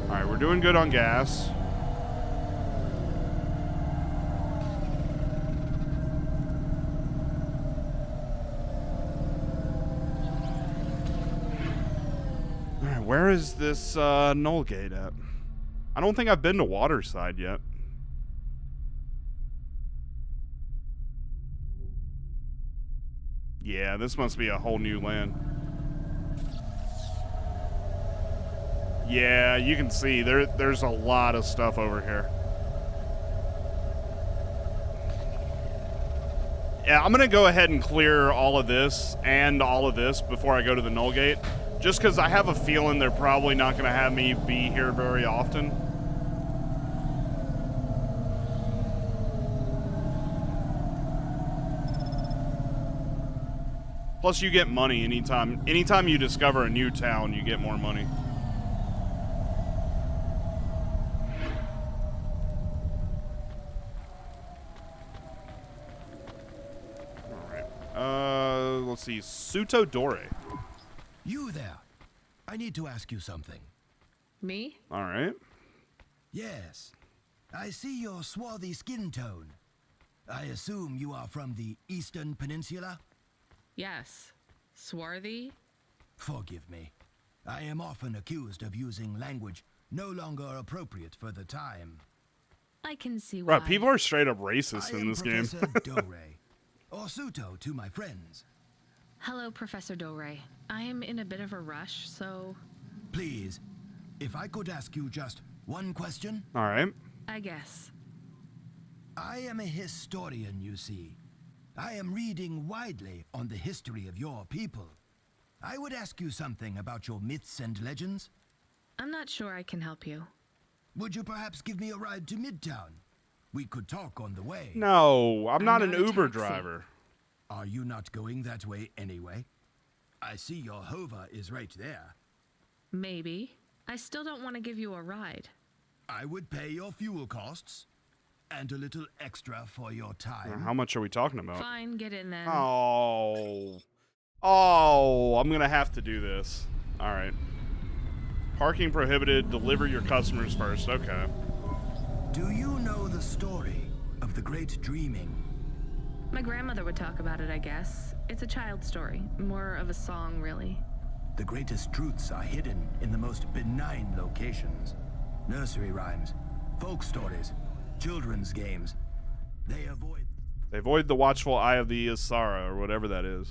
Alright, we're doing good on gas. Alright, where is this null gate at? I don't think I've been to Waterside yet. Yeah, this must be a whole new land. Yeah, you can see there's a lot of stuff over here. Yeah, I'm gonna go ahead and clear all of this and all of this before I go to the null gate. Just because I have a feeling they're probably not gonna have me be here very often. Plus, you get money anytime you discover a new town, you get more money. Let's see. Suto Dore. You there. I need to ask you something. Me? All right. Yes. I see your swarthy skin tone. I assume you are from the Eastern Peninsula? Yes. Swarthy? Forgive me. I am often accused of using language no longer appropriate for the time. I can see why. Right, people are straight up racist in this game. Professor Dore, or Suto to my friends. Hello, Professor Dore. I am in a bit of a rush, so... Please, if I could ask you just one question? All right. I guess. I am a historian, you see. I am reading widely on the history of your people. I would ask you something about your myths and legends. I'm not sure I can help you. Would you perhaps give me a ride to Midtown? We could talk on the way. No, I'm not an a Uber taxi. driver. Are you not going that way anyway? I see your hover is right there. Maybe. I still don't want to give you a ride. I would pay your fuel costs and a little extra for your time. How much are we talking about? Fine, get in then. Oh, I'm gonna have to do this. All right. Parking prohibited. Deliver your customers first. Okay. Do you know the story of the Great Dreaming? My grandmother would talk about it, I guess. It's a child's story. More of a song, really. The greatest truths are hidden in the most benign locations. Nursery rhymes, folk stories, children's games. They avoid the watchful eye of the Isara, or whatever that is.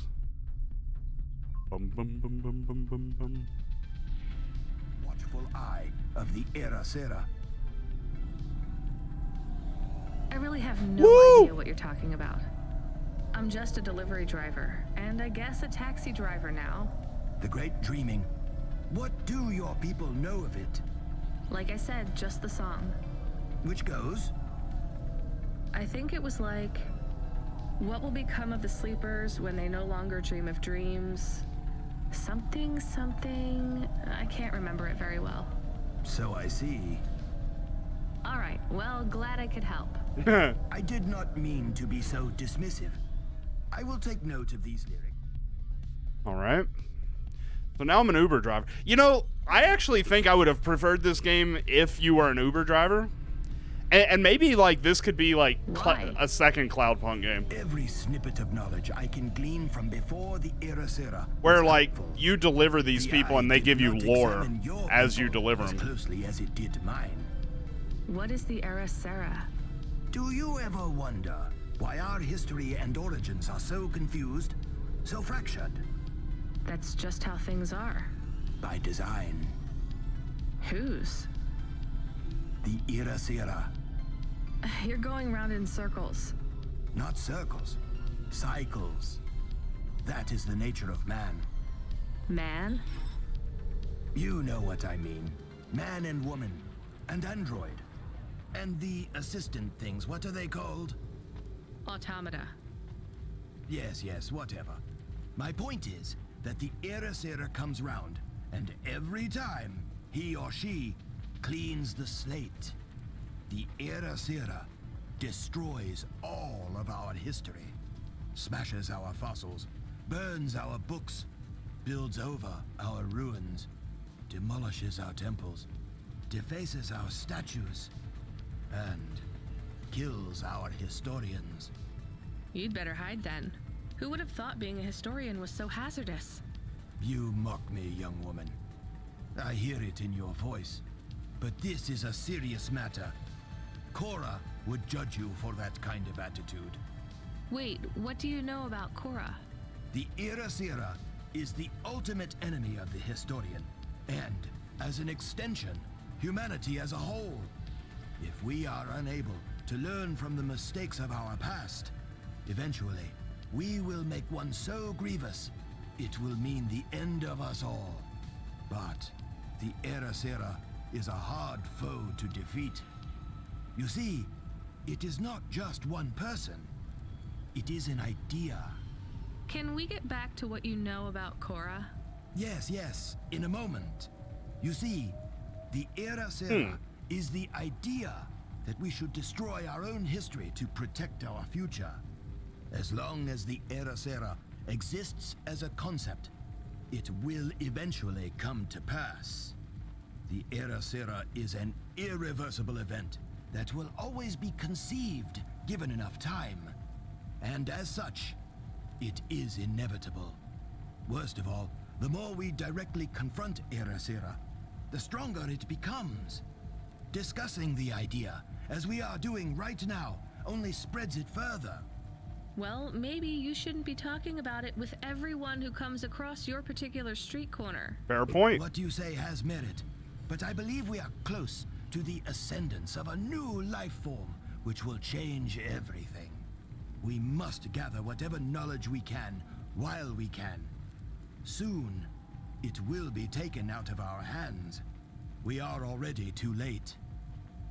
Bum, bum, bum, bum, bum, bum, bum. Watchful eye of the Era Sera. I really have no idea what you're talking about. I'm just a delivery driver, and I guess a taxi driver now. The Great Dreaming. What do your people know of it? Like I said, just the song. Which goes? I think it was like, what will become of the sleepers when they no longer dream of dreams? Something, something. I can't remember it very well. So I see. All right, well, glad I could help. I did not mean to be so dismissive. I will take note of these lyrics. All right. So now I'm an Uber driver. You know, I actually think I would have preferred this game if you were an Uber driver. And maybe, like, this could be, like, a second Cloudpunk game. Every snippet of knowledge I can glean from before the Era Sera. Where, like, you deliver these people and they give you lore as you deliver them. As closely as it did mine. What is the Era Sera? Do you ever wonder why our history and origins are so confused, so fractured? That's just how things are. By design. Whose? The Era Sera. You're going round in circles. Not circles. Cycles. That is the nature of man. Man? You know what I mean. Man and woman. And android. And the assistant things, what are they called? Automata. Yes, whatever. My point is that the Era Sera comes round, and every time he or she cleans the slate, the Era Sera destroys all of our history, smashes our fossils, burns our books, builds over our ruins, demolishes our temples, defaces our statues, and kills our historians. You'd better hide then. Who would have thought being a historian was so hazardous? You mock me, young woman. I hear it in your voice. But this is a serious matter. Cora would judge you for that kind of attitude. Wait, what do you know about Cora? The Era Sera is the ultimate enemy of the historian, and, as an extension, humanity as a whole. If we are unable to learn from the mistakes of our past, eventually, we will make one so grievous, it will mean the end of us all. But the Era Sera is a hard foe to defeat. You see, it is not just one person. It is an idea. Can we get back to what you know about Cora? Yes, yes, in a moment. You see, the Era Sera is the idea that we should destroy our own history to protect our future. As long as the Era Sera exists as a concept, it will eventually come to pass. The Era Sera is an irreversible event that will always be conceived given enough time. And as such, it is inevitable. Worst of all, the more we directly confront Era Sera, the stronger it becomes. Discussing the idea, as we are doing right now, only spreads it further. Well, maybe you shouldn't be talking about it with everyone who comes across your particular street corner. Fair point. What you say has merit, but I believe we are close to the ascendance of a new life form, which will change everything. We must gather whatever knowledge we can, while we can. Soon, it will be taken out of our hands. We are already too late.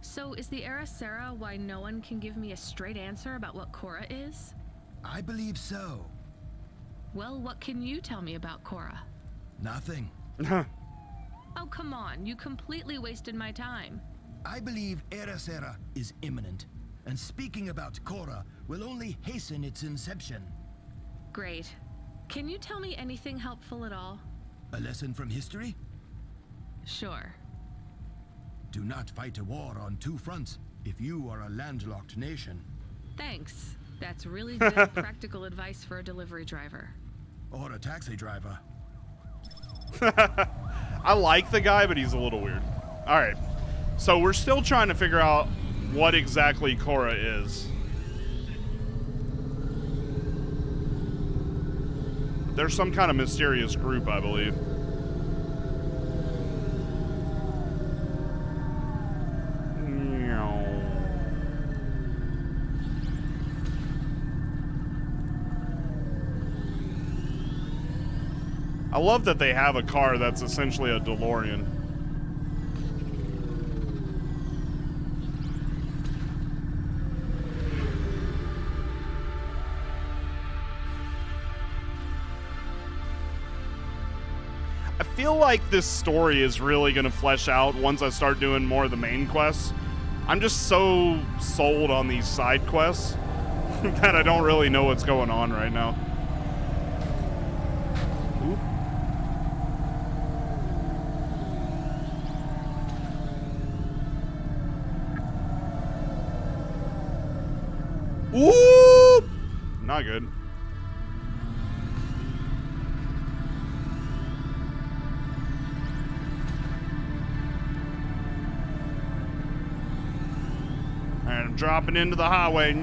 So is the Era Sera why no one can give me a straight answer about what Cora is? I believe so. Well, what can you tell me about Cora? Nothing. Oh, come on. You completely wasted my time. I believe Era Sera is imminent, and speaking about Cora will only hasten its inception. Great. Can you tell me anything helpful at all? A lesson from history? Sure. Do not fight a war on two fronts if you are a landlocked nation. Thanks. That's really good practical advice for a delivery driver. Or a taxi driver. I like the guy, but he's a little weird. All right. So we're still trying to figure out what exactly Cora is. There's some kind of mysterious group, I believe. I love that they have a car that's essentially a DeLorean. I feel like this story is really going to flesh out once I start doing more of the main quests. I'm just so sold on these side quests that I don't really know what's going on right now. Ooh! Not good. Alright, I'm dropping into the highway.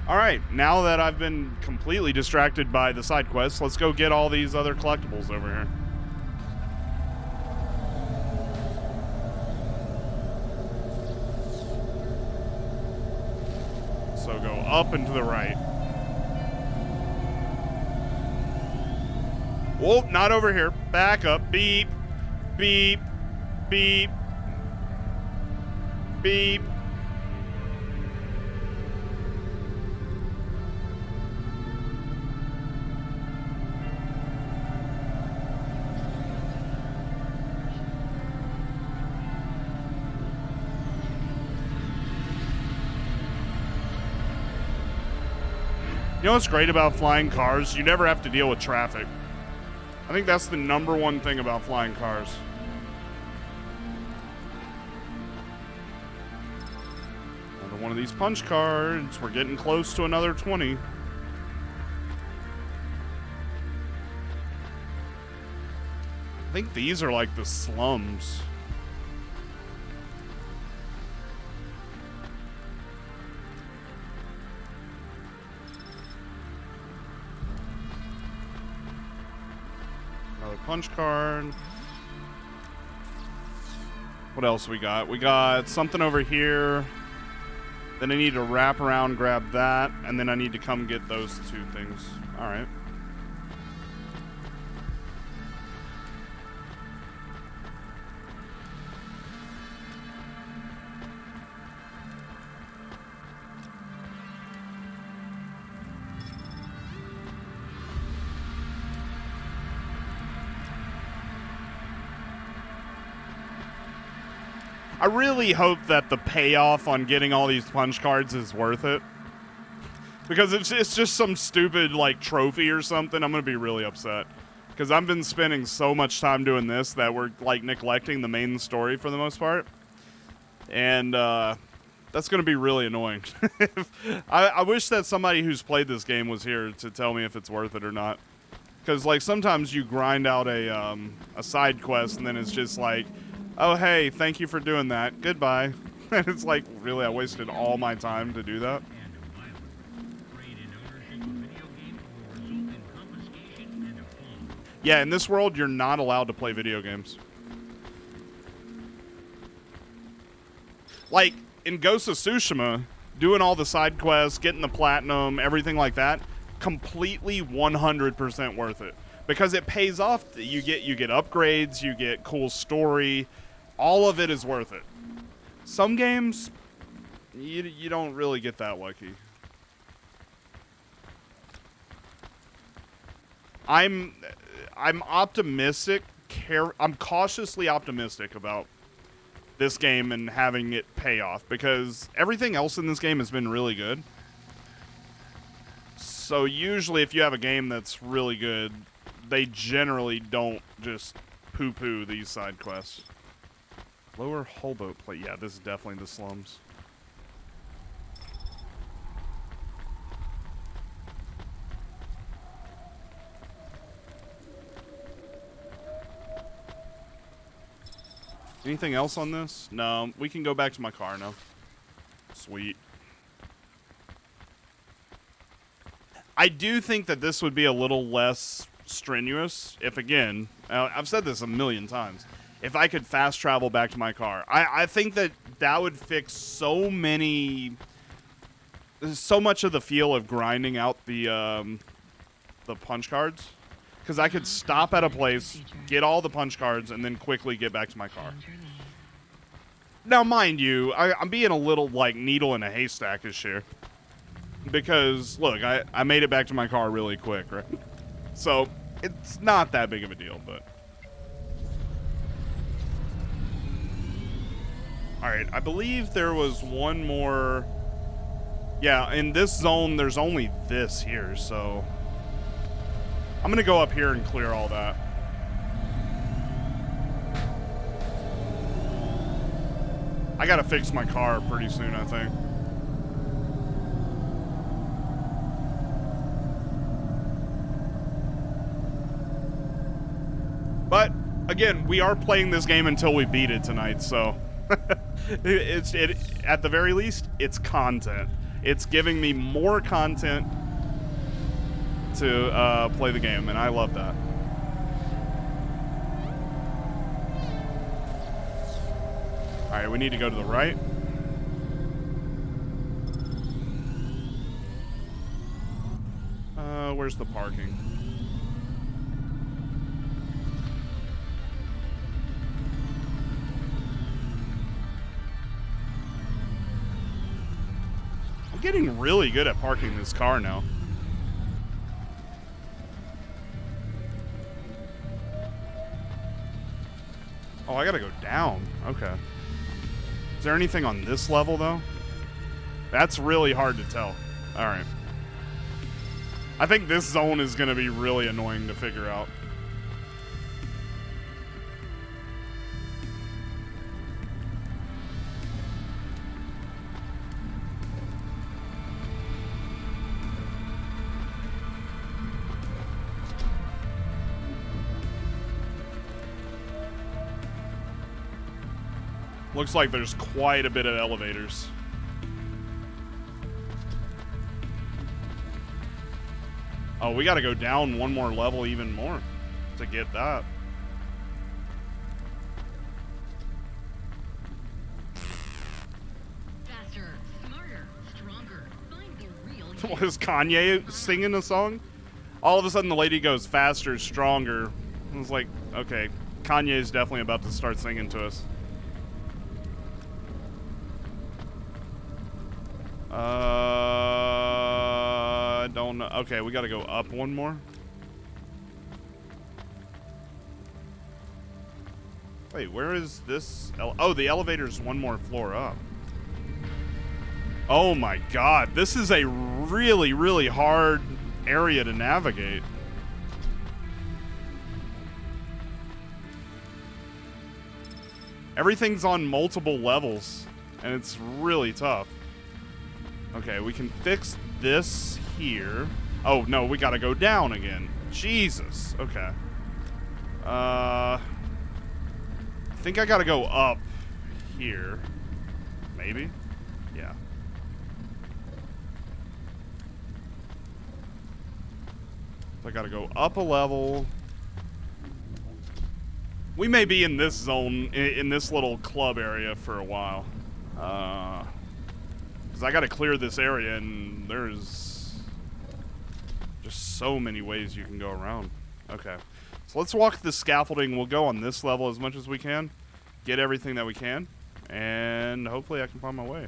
Alright, now that I've been completely distracted by the side quests, let's go get all these other collectibles over here. So go up and to the right. Whoa, not over here. Back up. Beep. Beep. Beep. Beep. You know what's great about flying cars? You never have to deal with traffic. I think that's the #1 thing about flying cars. Another one of these punch cards. We're getting close to another 20. I think these are like the slums. Punch card. What else we got? We got something over here. Then I need to wrap around, grab that, and then I need to come get those two things. All right. I really hope that the payoff on getting all these punch cards is worth it. Because if it's just some stupid, like, trophy or something, I'm going to be really upset. Because I've been spending so much time doing this that we're, like, neglecting the main story for the most part. And, that's going to be really annoying. I wish that somebody who's played this game was here to tell me if it's worth it or not. Because, like, sometimes you grind out a side quest and then it's just like, oh, hey, thank you for doing that. Goodbye. And it's like, really, I wasted all my time to do that? Yeah, in this world, you're not allowed to play video games. Like, in Ghost of Tsushima, doing all the side quests, getting the platinum, everything like that, completely 100% worth it. Because it pays off. You get upgrades, you get cool story. All of it is worth it. Some games, you don't really get that lucky. I'm optimistic. I'm cautiously optimistic about this game and having it pay off because everything else in this game has been really good. So usually if you have a game that's really good, they generally don't just poo-poo these side quests. Lower hull boat plate. Yeah, this is definitely the slums. Anything else on this? No, we can go back to my car now. Sweet. I do think that this would be a little less strenuous if, again, I've said this a million times, if I could fast travel back to my car. I think that that would fix so much of the feel of grinding out the punch cards. Because I could stop at a place, get all the punch cards, and then quickly get back to my car. Now, mind you, I'm being a little, like, needle in a haystack-ish here. Because, look, I made it back to my car really quick, right? So, it's not that big of a deal, but... Alright, I believe there was one more... Yeah, in this zone, there's only this here, so... I'm gonna go up here and clear all that. I gotta fix my car pretty soon, I think. But, again, we are playing this game until we beat it tonight, so... at the very least, it's content. It's giving me more content to play the game, and I love that. Alright, we need to go to the right. Where's the parking? I'm getting really good at parking this car now. Oh, I gotta go down. Okay. Is there anything on this level, though? That's really hard to tell. Alright. I think this zone is gonna be really annoying to figure out. Looks like there's quite a bit of elevators. Oh, we gotta go down one more level even more to get that. Faster, smarter, stronger. Find the real Was Kanye singing a song? All of a sudden the lady goes faster, stronger. I was like, okay, Kanye's definitely about to start singing to us. I don't know. Okay, we gotta go up one more. Wait, where is this? Oh, the elevator's one more floor up. Oh my god, this is a really, really hard area to navigate. Everything's on multiple levels, and it's really tough. Okay, we can fix this here. Oh, no, we gotta go down again. Jesus. Okay. I think I gotta go up here. Maybe? Yeah. So I gotta go up a level. We may be in this zone, in this little club area for a while. Because I gotta clear this area, and there's just so many ways you can go around. Okay. So let's walk the scaffolding. We'll go on this level as much as we can. Get everything that we can. And hopefully I can find my way.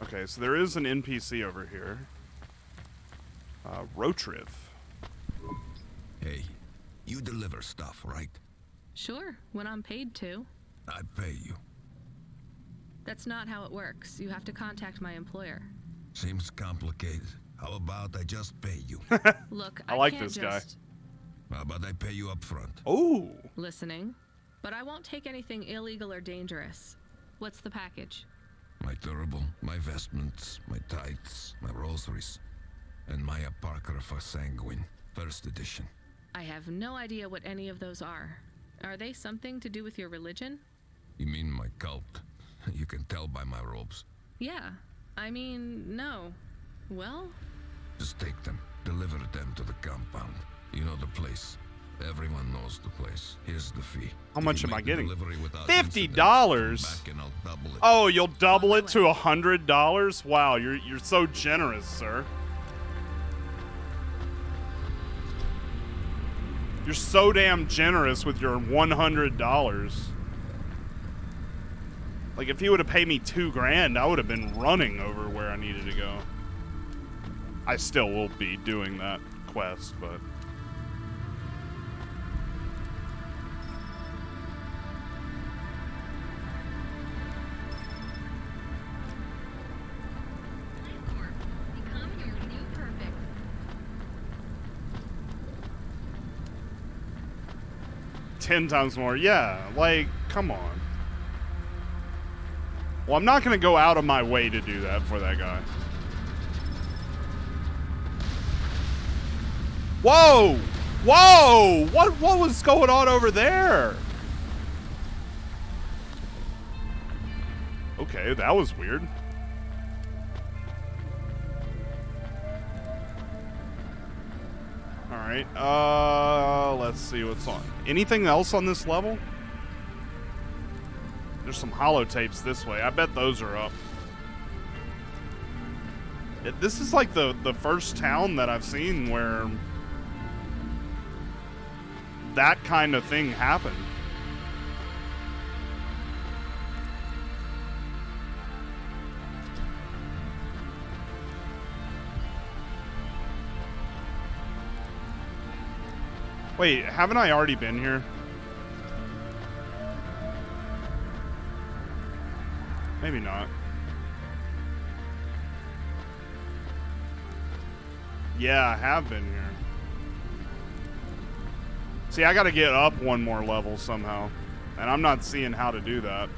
Okay, so there is an NPC over here. Rotriv. Hey, you deliver stuff, right? Sure, when I'm paid to. I pay you. That's not how it works. You have to contact my employer. Seems complicated. How about I just pay you? Look, I like can't this guy. How about I pay you up front? Oh. Listening. But I won't take anything illegal or dangerous. What's the package? My turbo, my vestments, my tights, my rosaries, and my Apocrypha Sanguine, first edition. I have no idea what any of those are. Are they something to do with your religion? You mean my cult? You can tell by my robes. Yeah. I mean, no. Well? Just take them, deliver them to the compound. You know the place. Everyone knows the place. Here's the fee. How much am I getting? $50. Back and I'll double it. Oh, you'll double it to $100? Wow, you're so generous, sir. You're so damn generous with your $100. Like, if he would have paid me $2,000, I would have been running over where I needed to go. I still will be doing that quest, but... $10 times more. Yeah, like, come on. Well, I'm not going to go out of my way to do that for that guy. Whoa! Whoa! What was going on over there? Okay, that was weird. Alright, let's see what's on. Anything else on this level? There's some holotapes this way. I bet those are up. This is like the first town that I've seen where that kind of thing happened. Wait, haven't I already been here? Maybe not. Yeah, I have been here. See, I gotta get up one more level somehow. And I'm not seeing how to do that.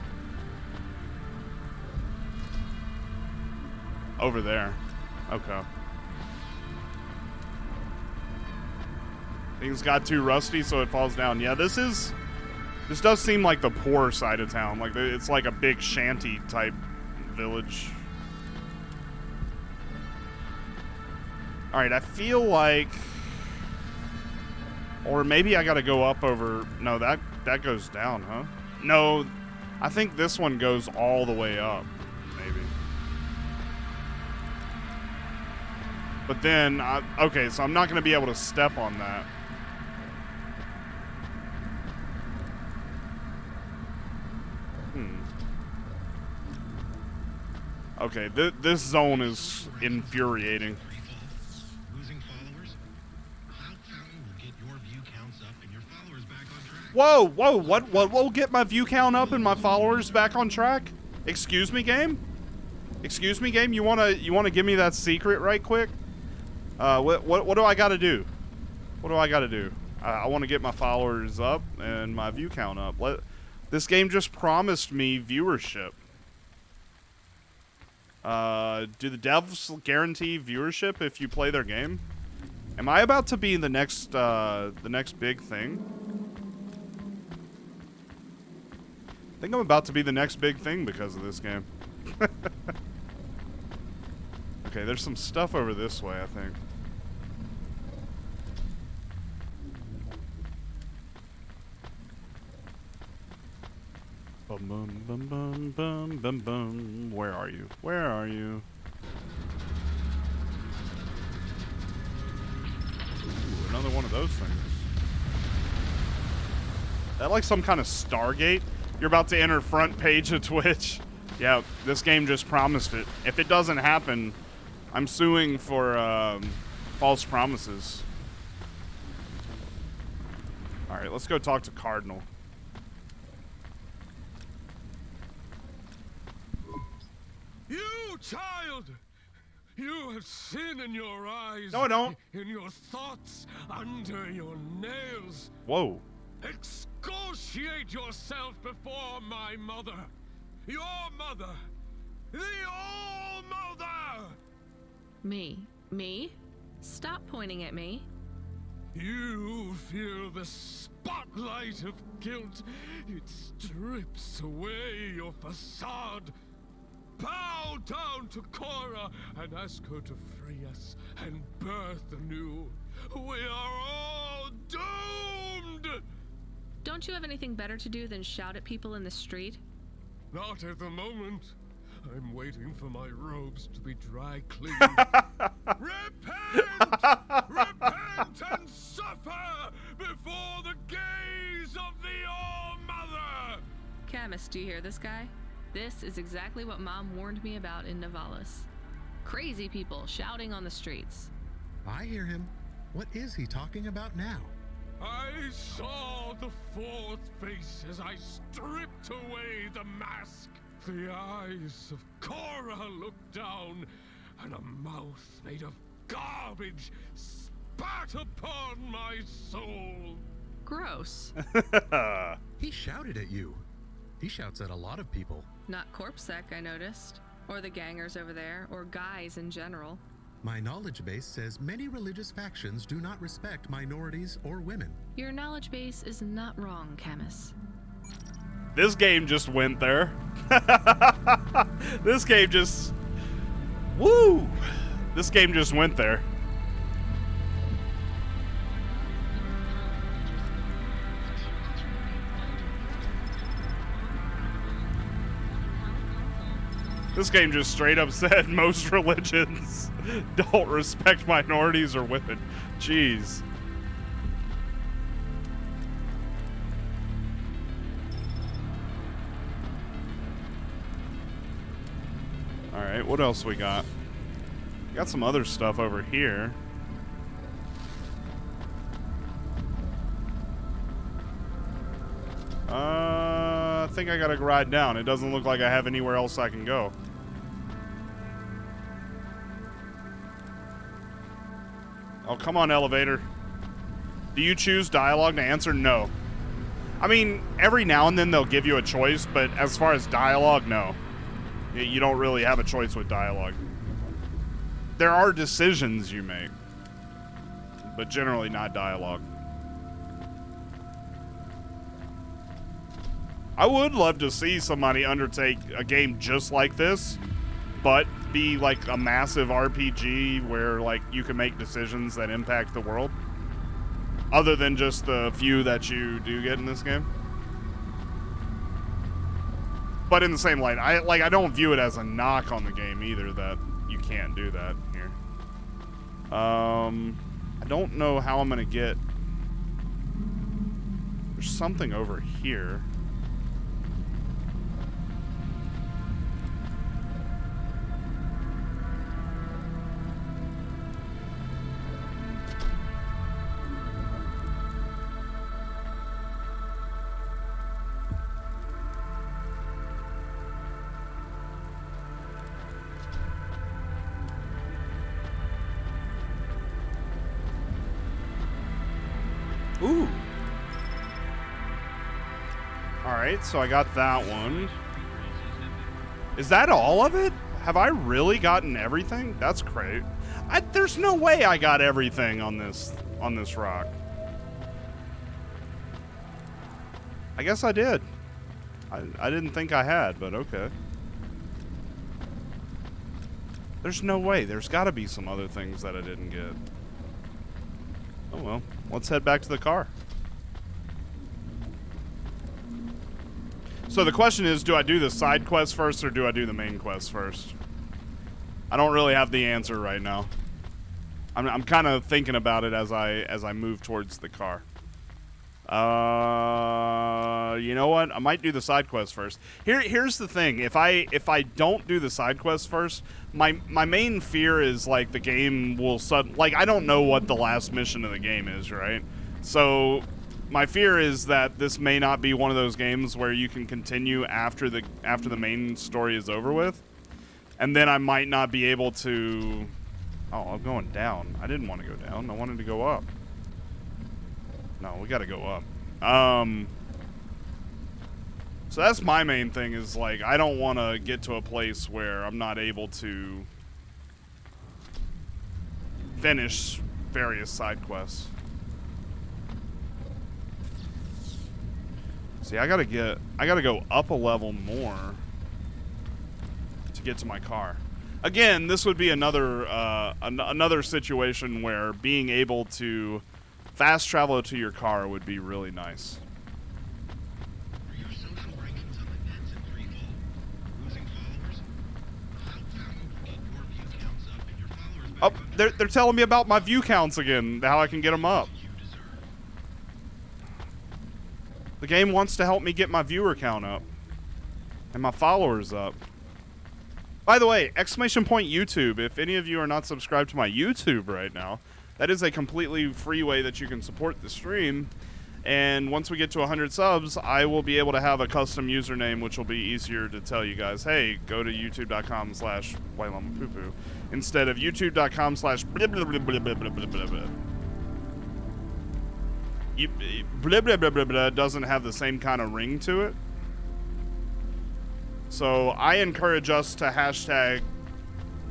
Over there. Okay. Things got too rusty, so it falls down. Yeah, this does seem like the poor side of town. Like, it's like a big shanty type village. Alright, I feel like... Or maybe I gotta go up over... No, that goes down, huh? No, I think this one goes all the way up. Maybe. But then, okay, so I'm not gonna be able to step on that. Okay, this zone is infuriating. Losing followers? Cloudpunk will get your view counts up and your followers back on track. Whoa, whoa, what will get my view count up and my followers back on track? Excuse me, game? Excuse me, game? You wanna give me that secret right quick? What do I gotta do? What do I gotta do? I want to get my followers up and my view count up. This game just promised me viewership. Do the devs guarantee viewership if you play their game? Am I about to be the next big thing? I think I'm about to be the next big thing because of this game. Okay, there's some stuff over this way, I think. Bum bum bum bum bum bum bum. Where are you? Where are you? Ooh, another one of those things. That like some kind of Stargate? You're about to enter front page of Twitch. Yeah, this game just promised it. If it doesn't happen, I'm suing for false promises. Alright, let's go talk to Cardinal. You child! You have sin in your eyes. No, I don't. In your thoughts, under your nails. Whoa. Excoriate yourself before my mother. Your mother. The All-Mother! Me? Stop pointing at me. You feel the spotlight of guilt. It strips away your facade. Bow down to Cora and ask her to free us and birth anew. We are all doomed! Don't you have anything better to do than shout at people in the street? Not at the moment. I'm waiting for my robes to be dry cleaned. Repent! Repent and suffer before the gaze of the All-Mother! Camus, do you hear this guy? This is exactly what Mom warned me about in Navalis. Crazy people shouting on the streets. I hear him. What is he talking about now? I saw the fourth face as I stripped away the mask. The eyes of Cora looked down, and a mouth made of garbage spat upon my soul. Gross. He shouted at you. He shouts at a lot of people. Not CorpSec, I noticed. Or the gangers over there, or guys in general. My knowledge base says many religious factions do not respect minorities or women. Your knowledge base is not wrong, Camus. This game just went there. This game just... Woo! This game just went there. This game just straight up said most religions don't respect minorities or women. Jeez. Alright, what else we got? Got some other stuff over here. I think I gotta ride down. It doesn't look like I have anywhere else I can go. Oh, come on, elevator. Do you choose dialogue to answer? No. I mean, every now and then they'll give you a choice, but as far as dialogue, no. You don't really have a choice with dialogue. There are decisions you make, but generally not dialogue. I would love to see somebody undertake a game just like this, but be like a massive RPG where like you can make decisions that impact the world, other than just the few that you do get in this game. But in the same light, I don't view it as a knock on the game either that you can't do that here. I don't know how I'm gonna get. There's something over here. Alright, so I got that one. Is that all of it? Have I really gotten everything? That's great. There's no way I got everything on this rock. I guess I did. I didn't think I had, but okay. There's no way. There's got to be some other things that I didn't get. Oh well. Let's head back to the car. So the question is, do I do the side quest first or do I do the main quest first? I don't really have the answer right now. I'm kind of thinking about it as I move towards the car. You know what? I might do the side quest first. Here's the thing. If I don't do the side quest first, my main fear is like the game will I don't know what the last mission of the game is, right? So my fear is that this may not be one of those games where you can continue after the main story is over with. And then I might not be able to... Oh, I'm going down. I didn't want to go down. I wanted to go up. No, we got to go up. So that's my main thing is, like, I don't want to get to a place where I'm not able to finish various side quests. See, I gotta go up a level more to get to my car. Again, this would be another another situation where being able to fast travel to your car would be really nice. Oh, they're telling me about my view counts again, how I can get them up. The game wants to help me get my viewer count up and my followers up. By the way, ! YouTube, if any of you are not subscribed to my YouTube right now, that is a completely free way that you can support the stream. And once we get to 100 subs, I will be able to have a custom username, which will be easier to tell you guys, hey, go to youtube.com/whitelamapoopoo instead of youtube.com/ blah, blah, blah, blah, blah, blah, blah, blah. Blah, blah, blah, blah, blah doesn't have the same kind of ring to it. So I encourage us to hashtag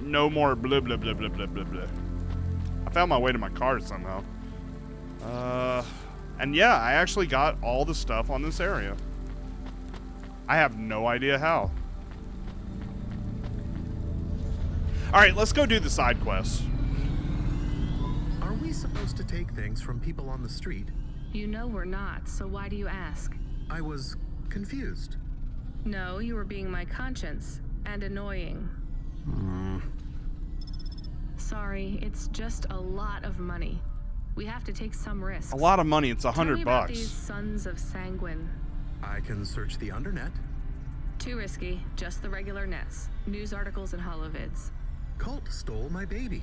no more blah, blah, blah, blah, blah, blah, blah. I found my way to my car somehow. And yeah, I actually got all the stuff on this area. I have no idea how. Alright, let's go do the side quests. Are we supposed to take things from people on the street? You know we're not, so why do you ask? I was confused. No, you were being my conscience. And annoying. Sorry, it's just a lot of money. We have to take some risks. A lot of money, it's $100 Tell me about bucks. These sons of sanguine. I can search the undernet. Too risky, just the regular nets. News articles and holovids. Cult stole my baby.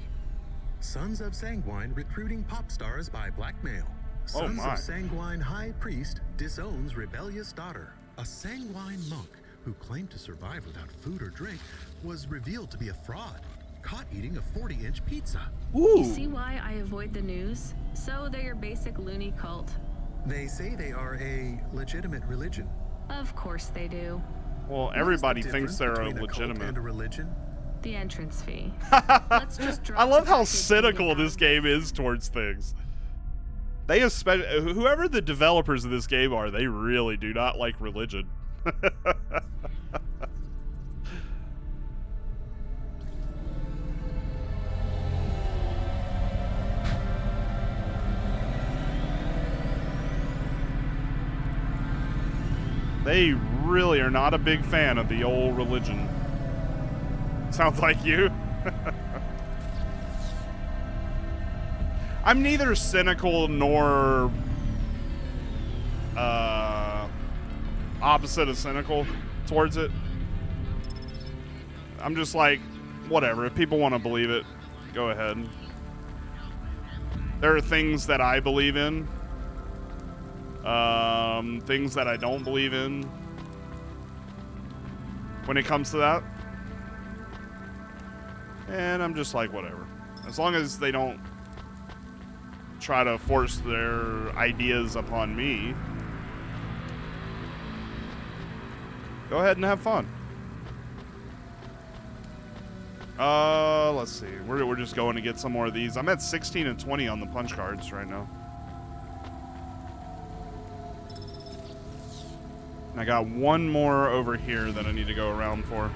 Sons of Sanguine recruiting pop stars by blackmail. Sons of Sanguine High Priest disowns rebellious daughter. A Sanguine monk who claimed to survive without food or drink was revealed to be a fraud. Caught eating a 40-inch pizza. You see why I avoid the news? So they're your basic loony cult. They say they are a legitimate religion. Of course they do. Well, everybody thinks they're a legitimate. And a religion? The entrance fee. Let's just drop I love how cynical this game is towards things. They especially, whoever the developers of this game are, they really do not like religion. They really are not a big fan of the old religion. Sounds like you. I'm neither cynical nor opposite of cynical towards it. I'm just like, whatever. If people want to believe it, go ahead. There are things that I believe in. Things that I don't believe in when it comes to that. And I'm just like, whatever. As long as they don't try to force their ideas upon me. Go ahead and have fun. Let's see. We're just going to get some more of these. I'm at 16 and 20 on the punch cards right now. And I got one more over here that I need to go around for.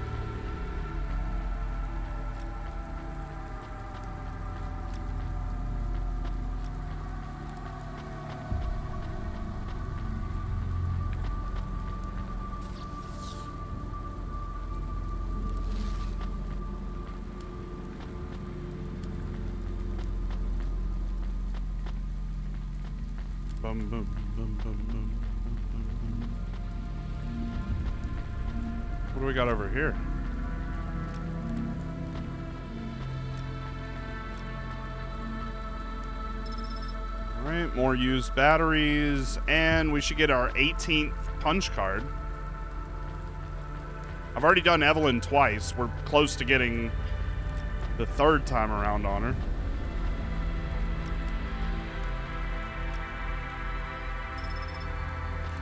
Bum, bum, bum, bum, bum, bum, bum. What do we got over here? All right, more used batteries, and we should get our 18th punch card. I've already done Evelyn twice. We're close to getting the third time around on her.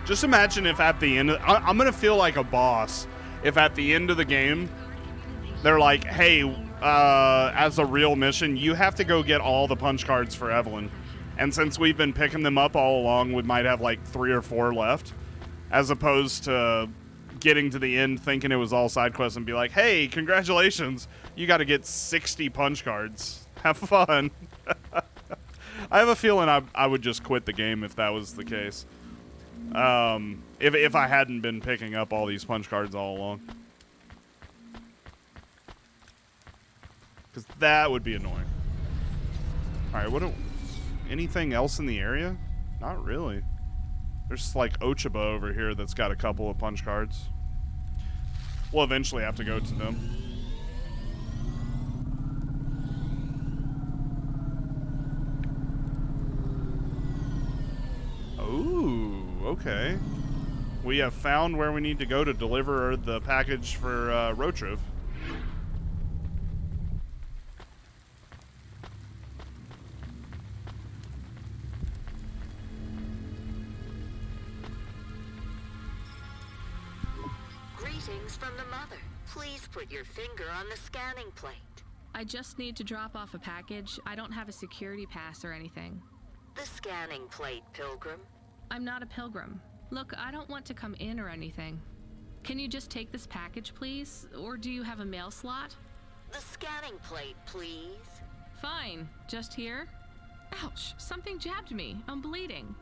Just imagine if at the end of, I'm going to feel like a boss if at the end of the game, they're like, hey, as a real mission, you have to go get all the punch cards for Evelyn. And since we've been picking them up all along, we might have like 3 or 4 left. As opposed to getting to the end thinking it was all side quests and be like, hey, congratulations, you got to get 60 punch cards. Have fun. I have a feeling I would just quit the game if that was the case. If I hadn't been picking up all these punch cards all along. Because that would be annoying. Alright, anything else in the area? Not really. There's like Ochaba over here that's got a couple of punch cards. We'll eventually have to go to them. Ooh, okay. We have found where we need to go to deliver the package for Rotriv. Greetings from the mother. Please put your finger on the scanning plate. I just need to drop off a package. I don't have a security pass or anything. The scanning plate, Pilgrim. I'm not a pilgrim. Look, I don't want to come in or anything. Can you just take this package, please? Or do you have a mail slot? The scanning plate, please. Fine. Just here? Ouch, something jabbed me. I'm bleeding.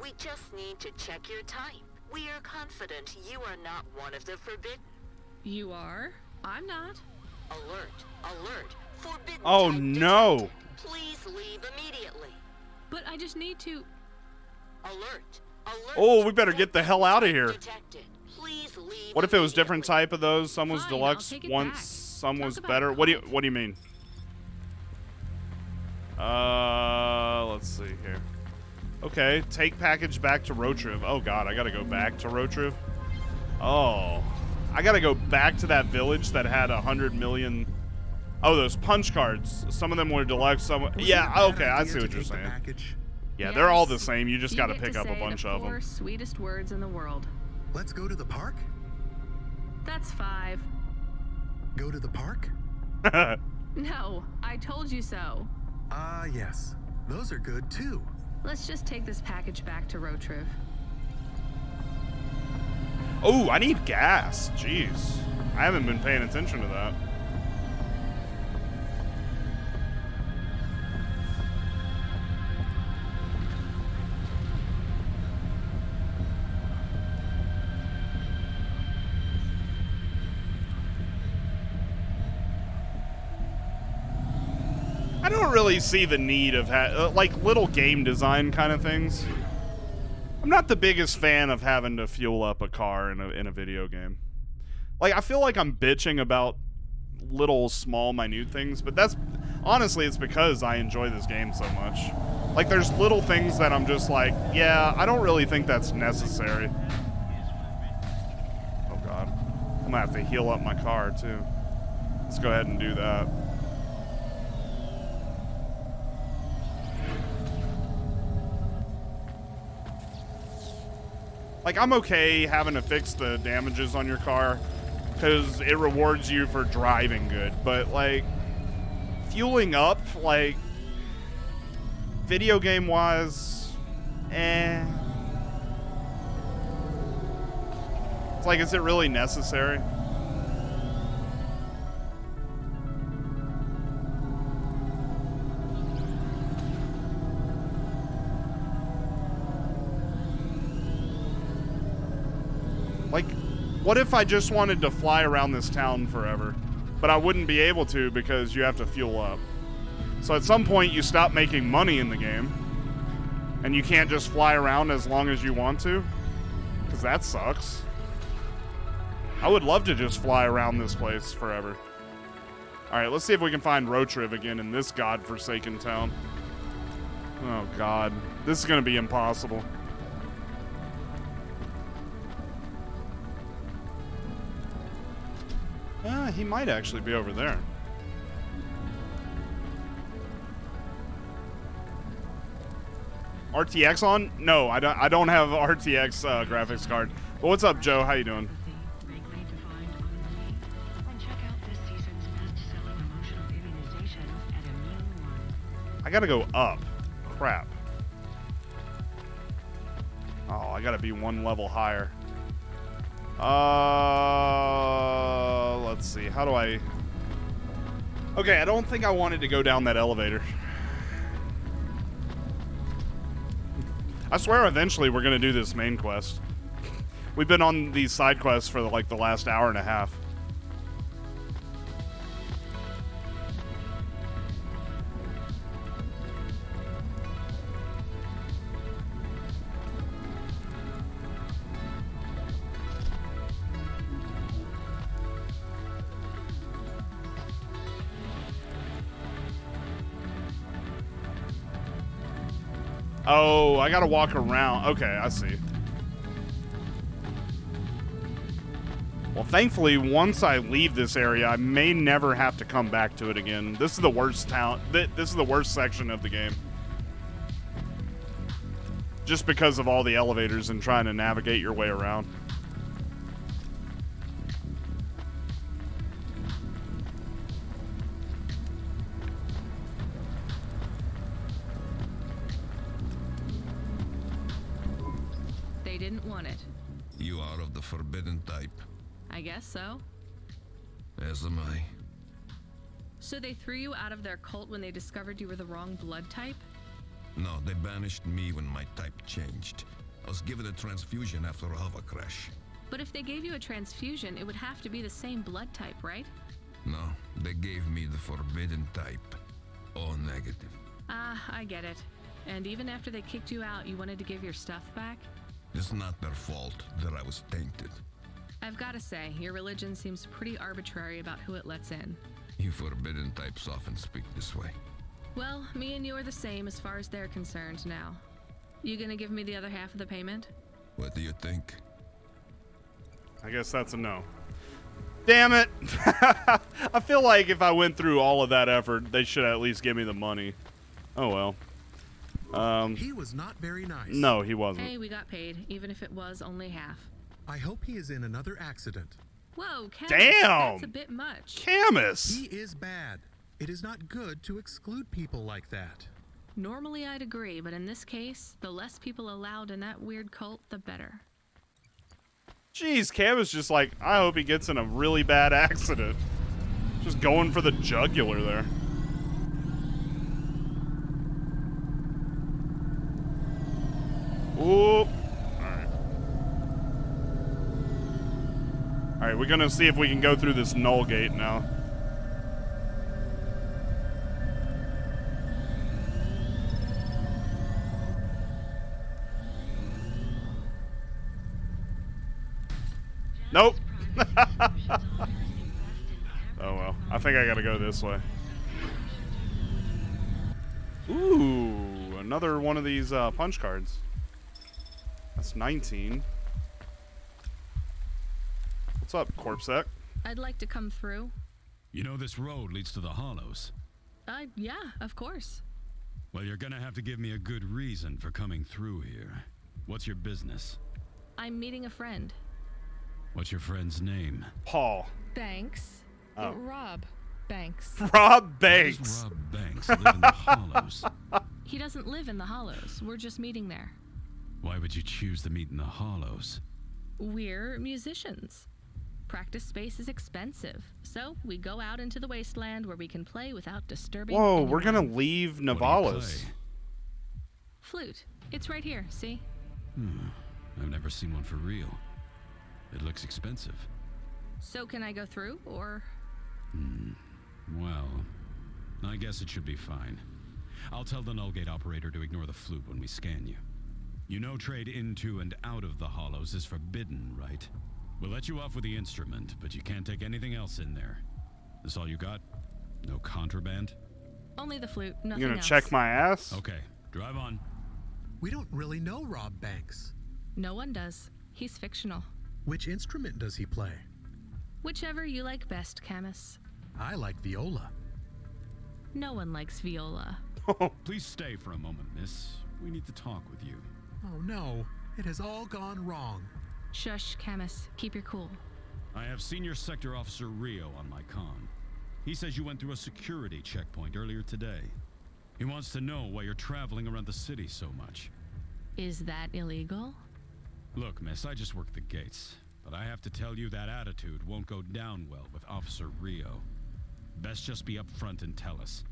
We just need to check your type. We are confident you are not one of the forbidden. You are? I'm not. Alert, alert. Forbidden Oh type no! detected. Please leave immediately. But I just need to... Alert, alert. Oh, we better get the hell out of here. Detected. Please leave. What if it was different type of those? Some was Fine, deluxe, I'll take it once back. some Talk was about better. cold. What do you mean? Let's see here. Okay, take package back to Rotriv. Oh god, I gotta go back to Rotriv. Oh, I gotta go back to that village that had 100 million. Oh, those punch cards. Some of them were deluxe. Some, yeah. Okay, I see what you're saying. Yeah, they're all the same. You just You gotta get pick to up a say bunch the of 4 them. sweetest words in the world. Let's go to the park? That's 5. Go to the park? No, I told you so. Ah, yes. Those are good too. Let's just take this package back to Rotriv. Oh, I need gas. Jeez, I haven't been paying attention to that. I don't really see the need of like little game design kind of things. I'm not the biggest fan of having to fuel up a car in a video game. Like, I feel like I'm bitching about little small minute things, but that's honestly it's because I enjoy this game so much. Like, there's little things that I'm just like, yeah, I don't really think that's necessary. Oh god, I'm gonna have to heal up my car too. Let's go ahead and do that. Like, I'm okay having to fix the damages on your car because it rewards you for driving good. But, like, fueling up, like, video game-wise, It's like, is it really necessary? Like, what if I just wanted to fly around this town forever? But I wouldn't be able to because you have to fuel up. So at some point you stop making money in the game. And you can't just fly around as long as you want to. Because that sucks. I would love to just fly around this place forever. Alright, let's see if we can find Rotriv again in this godforsaken town. Oh god. This is going to be impossible. He might actually be over there. RTX on? No, I don't have RTX graphics card. But what's up, Joe? How you doing? I gotta go up. Crap. Oh, I gotta be one level higher. Let's see. How do I... Okay, I don't think I wanted to go down that elevator. I swear eventually we're gonna do this main quest. We've been on these side quests for like the last hour and a half. Oh, I gotta walk around. Okay, I see. Well, thankfully, once I leave this area, I may never have to come back to it again. This is the worst town. This is the worst section of the game. Just because of all the elevators and trying to navigate your way around. Didn't want it. You are of the forbidden type. I guess so. As am I. So they threw you out of their cult when they discovered you were the wrong blood type? No, they banished me when my type changed. I was given a transfusion after a hover crash. But if they gave you a transfusion, it would have to be the same blood type, right? No, they gave me the forbidden type. O negative. Ah, I get it. And even after they kicked you out, you wanted to give your stuff back? It's not their fault that I was tainted. I've got to say, your religion seems pretty arbitrary about who it lets in. You forbidden types often speak this way. Well, me and you are the same as far as they're concerned now. You gonna give me the other half of the payment? What do you think? I guess that's a no. Damn it! I feel like if I went through all of that effort, they should at least give me the money. Oh well. He was not very nice. No, he wasn't. Hey, we got paid, even if it was only half. I hope he is in another accident. Whoa, Camus, damn! That's a bit much. Camus! He is bad. It is not good to exclude people like that. Normally I'd agree, but in this case, the less people allowed in that weird cult, the better. Jeez, Camus just like, I hope he gets in a really bad accident. Just going for the jugular there. Ooh. Alright. Alright, we're gonna see if we can go through this null gate now. Nope. Oh well. I think I gotta go this way. Ooh, another one of these punch cards. That's 19. What's up, Corpsec? I'd like to come through. You know this road leads to the Hollows. Yeah, of course. Well, you're gonna have to give me a good reason for coming through here. What's your business? I'm meeting a friend. What's your friend's name? Paul. Banks. Oh. Rob Banks. Rob Why Banks. does Rob Banks live in the Hollows? He doesn't live in the Hollows. We're just meeting there. Why would you choose to meet in the Hollows? We're musicians. Practice space is expensive, so we go out into the wasteland where we can play without disturbing Whoa, anyone. we're gonna leave Navalis. What do you play? Flute. It's right here, see? I've never seen one for real. It looks expensive. So can I go through, or? Well, I guess it should be fine. I'll tell the null gate operator to ignore the flute when we scan you. You know trade into and out of the Hollows is forbidden, right? We'll let you off with the instrument, but you can't take anything else in there. This all you got? No contraband? Only the flute, nothing You gonna else. check my ass? Okay, drive on. We don't really know Rob Banks. No one does. He's fictional. Which instrument does he play? Whichever you like best, Camus. I like viola. No one likes viola. Please stay for a moment, miss. We need to talk with you. Oh no, it has all gone wrong. Shush, Camus. Keep your cool. I have Senior Sector Officer Rio on my comm. He says you went through a security checkpoint earlier today. He wants to know why you're traveling around the city so much. Is that illegal? Look, miss, I just work the gates. But I have to tell you that attitude won't go down well with Officer Rio. Best just be upfront and tell us.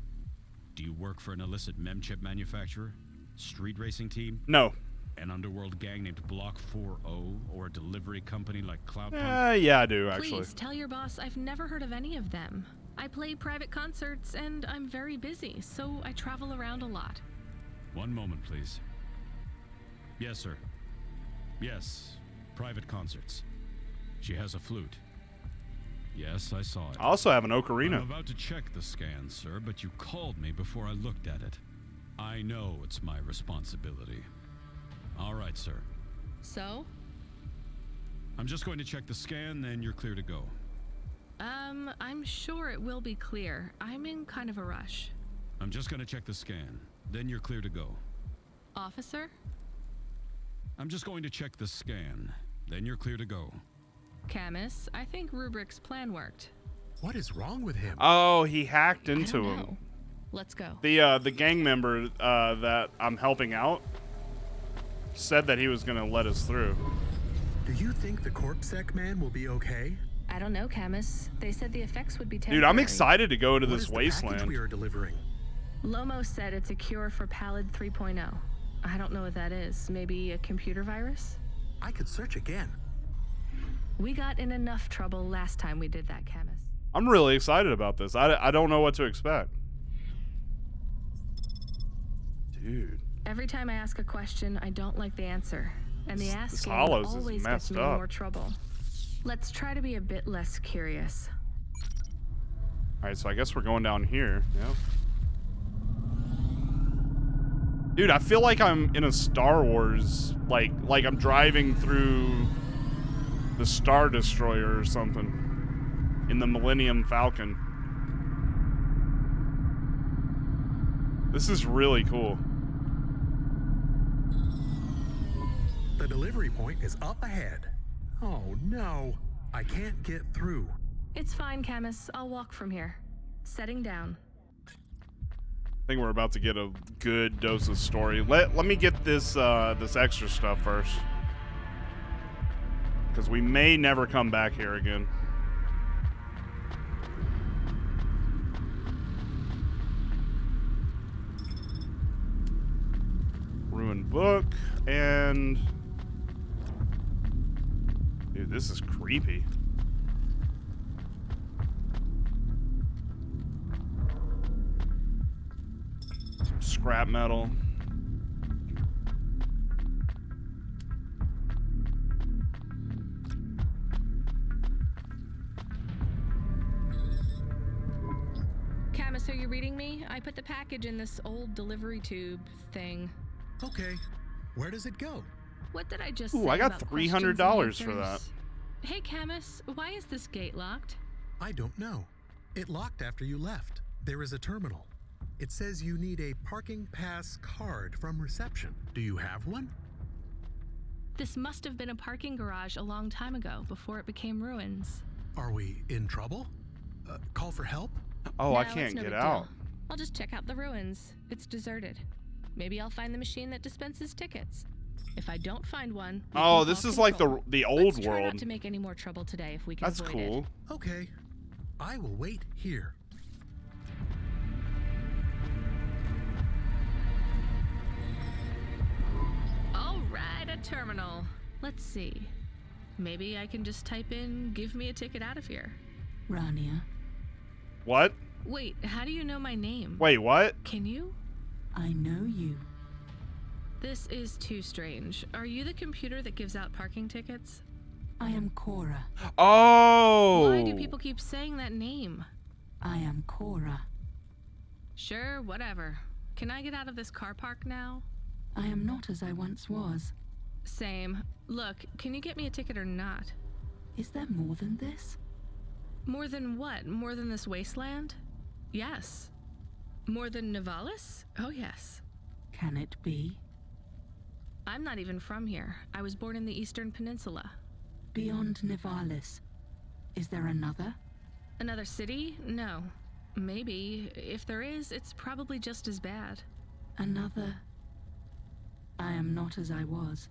Do you work for an illicit memchip manufacturer? Street racing team? No. An underworld gang named Block 4O? Or a delivery company like Cloudpunk? Yeah, I do, actually. Please, tell your boss I've never heard of any of them. I play private concerts, and I'm very busy, so I travel around a lot. One moment, please. Yes, sir. Yes, private concerts. She has a flute. Yes, I saw it. I also have an ocarina. I'm about to check the scan, sir, but you called me before I looked at it. I know it's my responsibility. All right, sir. So? I'm just going to check the scan, then you're clear to go. I'm sure it will be clear. I'm in kind of a rush. I'm just going to check the scan, then you're clear to go. Officer? I'm just going to check the scan, then you're clear to go. Camus, I think Rubric's plan worked. What is wrong with him? Oh, he hacked into I don't him. know. Let's go. The gang member that I'm helping out said that he was gonna let us through. Do you think the Corpsec man will be okay? I don't know, Camus. They said the effects would be temporary. Dude, I'm excited to go to What this is the wasteland. package we are delivering? Lomo said it's a cure for Pallid 3.0. I don't know what that is. Maybe a computer virus? I could search again. We got in enough trouble last time we did that, Camus. I'm really excited about this. I don't know what to expect. Dude. Every time I ask a question, I don't like the answer. And the asking Hollows is always messed gets me in up. more trouble. Let's try to be a bit less curious. Alright, so I guess we're going down here. Yeah. Dude, I feel like I'm in a Star Wars, like I'm driving through the Star Destroyer or something in the Millennium Falcon. This is really cool. The delivery point is up ahead. Oh no, I can't get through. It's fine, Camus. I'll walk from here. Setting down. I think we're about to get a good dose of story. Let me get this this extra stuff first, because we may never come back here again. Ruined book and dude, this is creepy. Some scrap metal. Camus, are you reading me? I put the package in this old delivery tube thing. Okay, where does it go? What did I just Ooh, say I got about $300 questions for and that. answers? Hey, Camus, why is this gate locked? I don't know. It locked after you left. There is a terminal. It says you need a parking pass card from reception. Do you have one? This must have been a parking garage a long time ago, before it became ruins. Are we in trouble? Call for help? Oh, No, I it's can't no get big out. deal. I'll just check out the ruins. It's deserted. Maybe I'll find the machine that dispenses tickets. If I don't find one, we Oh, can this call is like control. the old Let's try world. not to make any more trouble today if we can That's avoid cool. it. Okay. I will wait here. All right, a terminal. Let's see. Maybe I can just type in, give me a ticket out of here. Rania. What? Wait, how do you know my name? Wait, what? Can you? I know you. This is too strange. Are you the computer that gives out parking tickets? I am Cora. Oh! Why do people keep saying that name? I am Cora. Sure, whatever. Can I get out of this car park now? I am not as I once was. Same. Look, can you get me a ticket or not? Is there more than this? More than what? More than this wasteland? Yes. More than Nivalis? Oh, yes. Can it be? I'm not even from here. I was born in the Eastern Peninsula. Beyond Nivalis, is there another? Another city? No. Maybe. If there is, it's probably just as bad. Another? I am not as I was.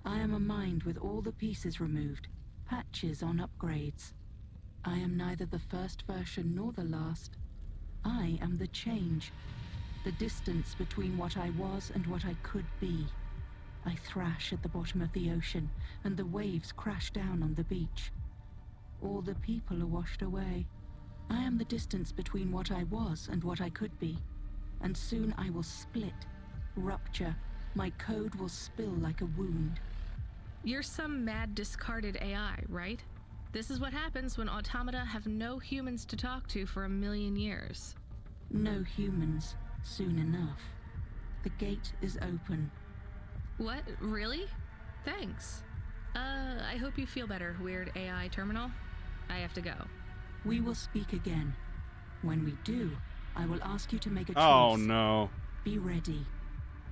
I am a mind with all the pieces removed, patches on upgrades. I am neither the first version nor the last. I am the change, the distance between what I was and what I could be. I thrash at the bottom of the ocean, and the waves crash down on the beach. All the people are washed away. I am the distance between what I was and what I could be. And soon I will split, rupture. My code will spill like a wound. You're some mad discarded AI, right? This is what happens when automata have no humans to talk to for 1,000,000 years. No humans, soon enough. The gate is open. What? Really? Thanks. I hope you feel better, weird AI terminal. I have to go. We will speak again. When we do, I will ask you to make a choice. Oh, no. Be ready.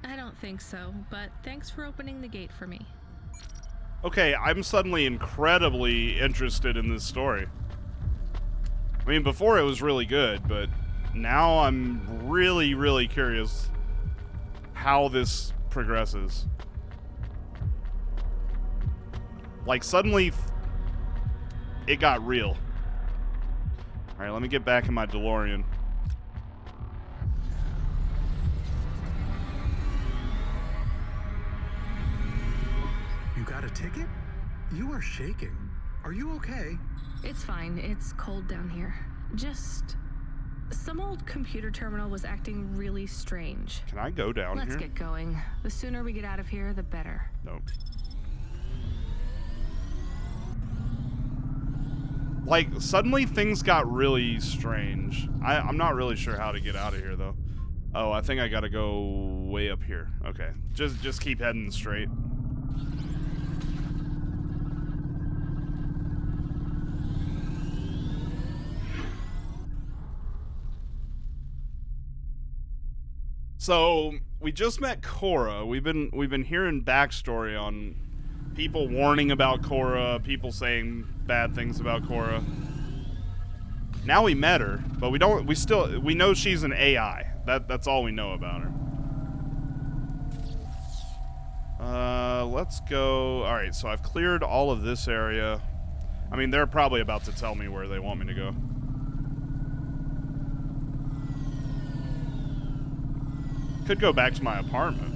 I don't think so, but thanks for opening the gate for me. Okay, I'm suddenly incredibly interested in this story. I mean, before it was really good, but now I'm really, really curious how this progresses. Like, suddenly, it got real. Alright, let me get back in my DeLorean. You got a ticket? You are shaking. Are you okay? It's fine. It's cold down here. Just... some old computer terminal was acting really strange. Can I go down here? Let's get going. The sooner we get out of here, the better. Nope. Like, suddenly things got really strange. I'm not really sure how to get out of here, though. Oh, I think I gotta go way up here. Okay. Just keep heading straight. So, we just met Cora. We've been hearing backstory on people warning about Cora, people saying bad things about Cora. Now we met her, but we know she's an AI. That's all we know about her. Let's go. All right, so I've cleared all of this area. I mean, they're probably about to tell me where they want me to go. Could go back to my apartment.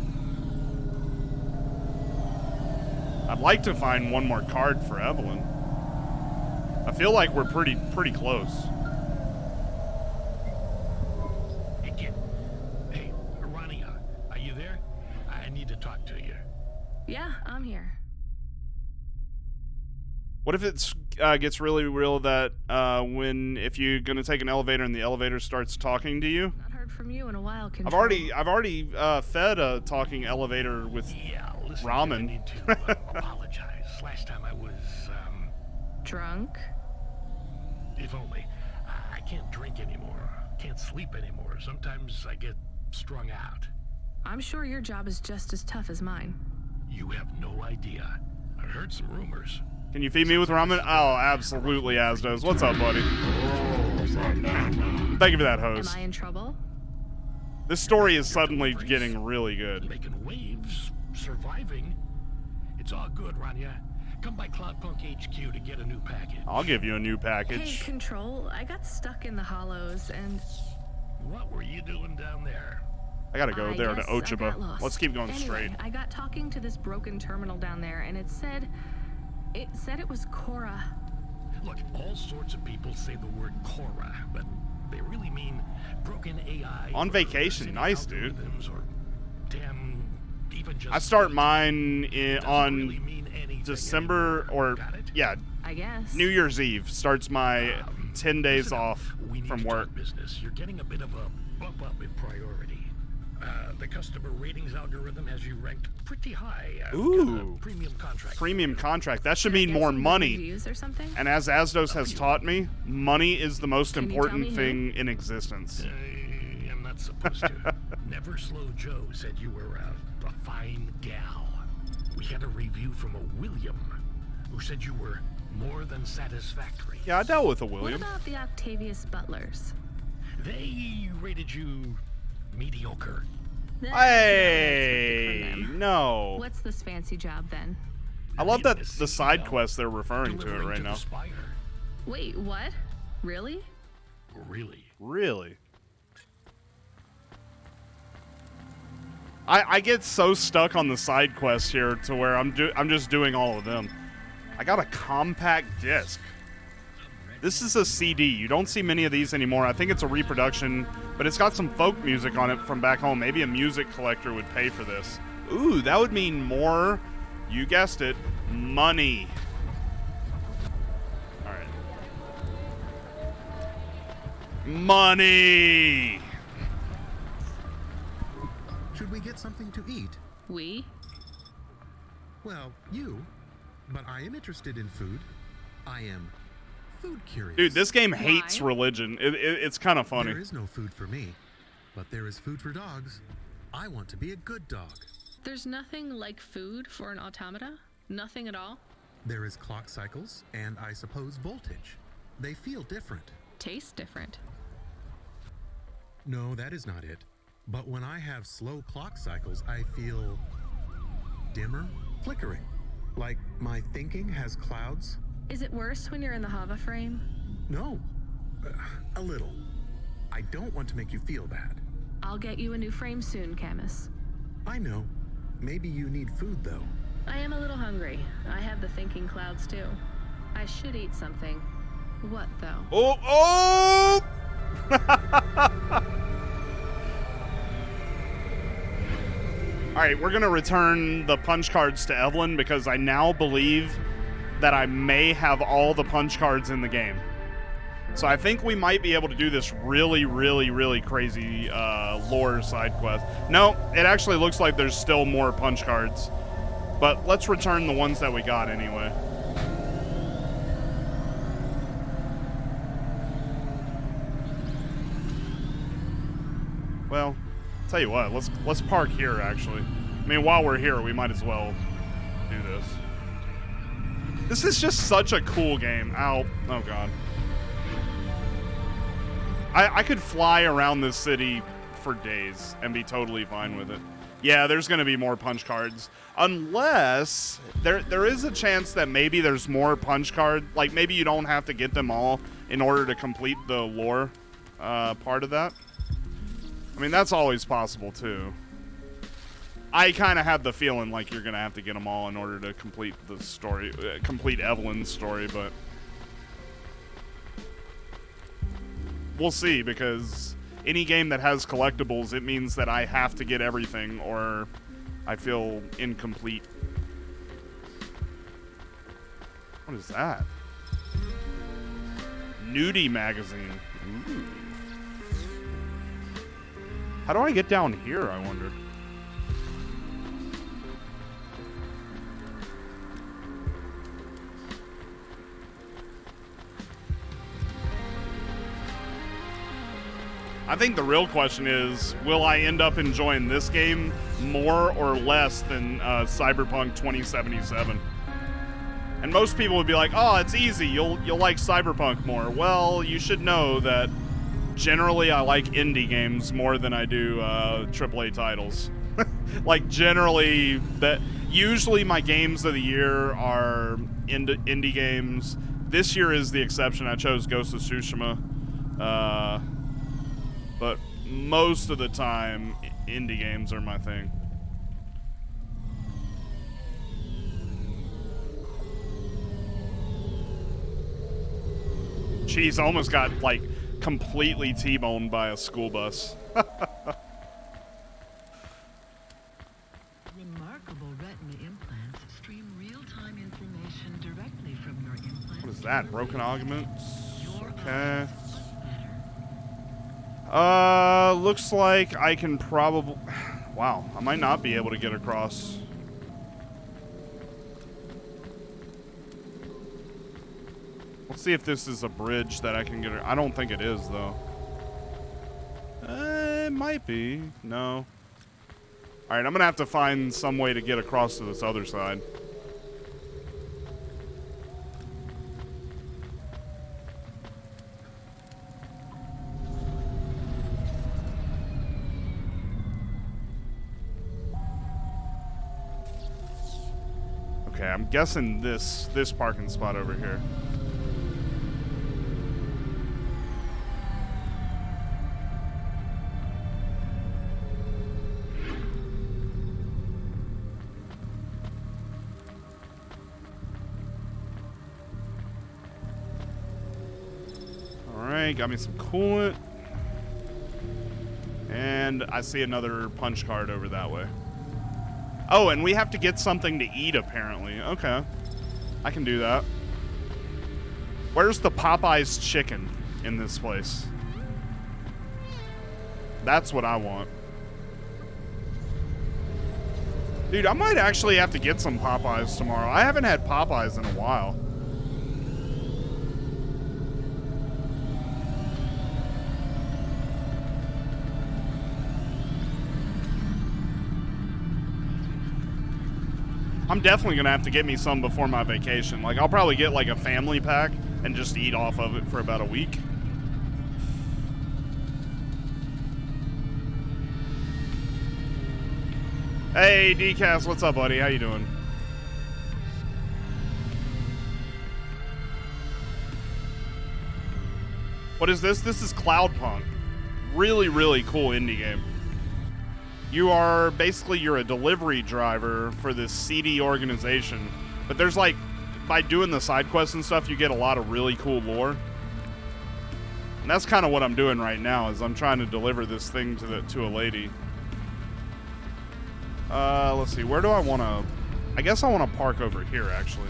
I'd like to find one more card for Evelyn. I feel like we're pretty close. Hey, kid. Hey, Ronnie, are you there? I need to talk to you. Yeah, I'm here. What if it gets really real that if you're gonna take an elevator and the elevator starts talking to you? Not heard from you in a while. I've already fed a talking elevator with ramen. I need to apologize. Last time I was drunk. If only. I can't drink anymore. Can't sleep anymore. Sometimes I get strung out. I'm sure your job is just as tough as mine. You have no idea. I heard some rumors. Can you feed me with ramen? Oh, absolutely, Asdos. What's up, buddy? Thank you for that, Am host. I in trouble? This story is suddenly getting really good. Making waves, surviving. It's all good, Rania. Come by Cloudpunk HQ to get a new package. I'll give you a new Hey, package. Control, I got stuck in the hollows and... What were you doing down there? I gotta go there to guess I got Ochiba. lost. Let's keep going Anyway, straight. I got talking to this broken terminal down there, and it said it was Cora. Look, all sorts of people say the word Cora, but they really mean broken AI. On vacation, nice, dude. Or damn, even just I start mine on December, or yeah, I guess. New Year's Eve starts my 10 days off from work. Business. You're getting a bit of a bump up in priority. The customer ratings algorithm has you ranked pretty high. Ooh, premium contract. Premium contract. That should mean more money. Reviews or something? And as Asdos has taught me, money is the most important thing in existence. I'm not supposed to. Never Slow Joe said you were a fine gal. We had a review from a William, who said you were more than satisfactory. Yeah, I dealt with a William. What about the Octavius Butlers? They rated you mediocre. Hey, no. What's this fancy job then? I love that the side quest they're referring to it right now. Wait, what? Really? Really? I get so stuck on the side quests here to where I'm just doing all of them. I got a compact disc. This is a CD. You don't see many of these anymore. I think it's a reproduction, but it's got some folk music on it from back home. Maybe a music collector would pay for this. Ooh, that would mean more, you guessed it, money. All right. Money! Should we get something to eat? We? Well, you. But I am interested in food. I am food curious. Dude, this game hates religion. It's kind of funny. There is no food for me, but there is food for dogs. I want to be a good dog. There's nothing like food for an automata? Nothing at all? There is clock cycles and I suppose voltage. They feel different. Taste different. No, that is not it. But when I have slow clock cycles, I feel dimmer, flickering. Like my thinking has clouds. Is it worse when you're in the Hava frame? No, a little. I don't want to make you feel bad. I'll get you a new frame soon, Camus. I know. Maybe you need food, though. I am a little hungry. I have the thinking clouds, too. I should eat something. What, though? Oh! Alright, we're gonna return the punch cards to Evelyn because I now believe that I may have all the punch cards in the game. So I think we might be able to do this really, really, really crazy lore side quest. No, it actually looks like there's still more punch cards. But let's return the ones that we got anyway. Well, tell you what, let's park here actually. I mean, while we're here, we might as well do this. This is just such a cool game. Ow. Oh god. I could fly around this city for days and be totally fine with it. Yeah, there's going to be more punch cards. Unless there is a chance that maybe there's more punch cards. Like maybe you don't have to get them all in order to complete the lore part of that. I mean, that's always possible too. I kind of have the feeling like you're going to have to get them all in order to complete the story, complete Evelyn's story, but we'll see, because any game that has collectibles, it means that I have to get everything or I feel incomplete. What is that? Nudie magazine. Ooh. How do I get down here, I wonder? I think the real question is, will I end up enjoying this game more or less than Cyberpunk 2077? And most people would be like, oh, it's easy. You'll like Cyberpunk more. Well, you should know that generally I like indie games more than I do AAA titles. Like generally, usually my games of the year are indie games. This year is the exception. I chose Ghost of Tsushima. But most of the time, indie games are my thing. Jeez, almost got, like, completely T-boned by a school bus. Remarkable retina implants stream real-time information directly from your implant. What is that? Broken augments? Okay. Looks like I can probably... Wow, I might not be able to get across. Let's see if this is a bridge that I can get... I don't think it is, though. It might be. No. Alright, I'm gonna have to find some way to get across to this other side. Okay, I'm guessing this parking spot over here. Alright, got me some coolant. And I see another punch card over that way. Oh, and we have to get something to eat, apparently. Okay. I can do that. Where's the Popeye's chicken in this place? That's what I want. Dude, I might actually have to get some Popeyes tomorrow. I haven't had Popeyes in a while. I'm definitely gonna have to get me some before my vacation. Like, I'll probably get like a family pack and just eat off of it for about a week. Hey, Decast, what's up, buddy? How you doing? What is this? This is Cloudpunk. Really, really cool indie game. You are basically, you're a delivery driver for this seedy organization. But there's like, by doing the side quests and stuff, you get a lot of really cool lore. And that's kind of what I'm doing right now, is I'm trying to deliver this thing to a lady. Let's see, where do I want to... I guess I want to park over here, actually.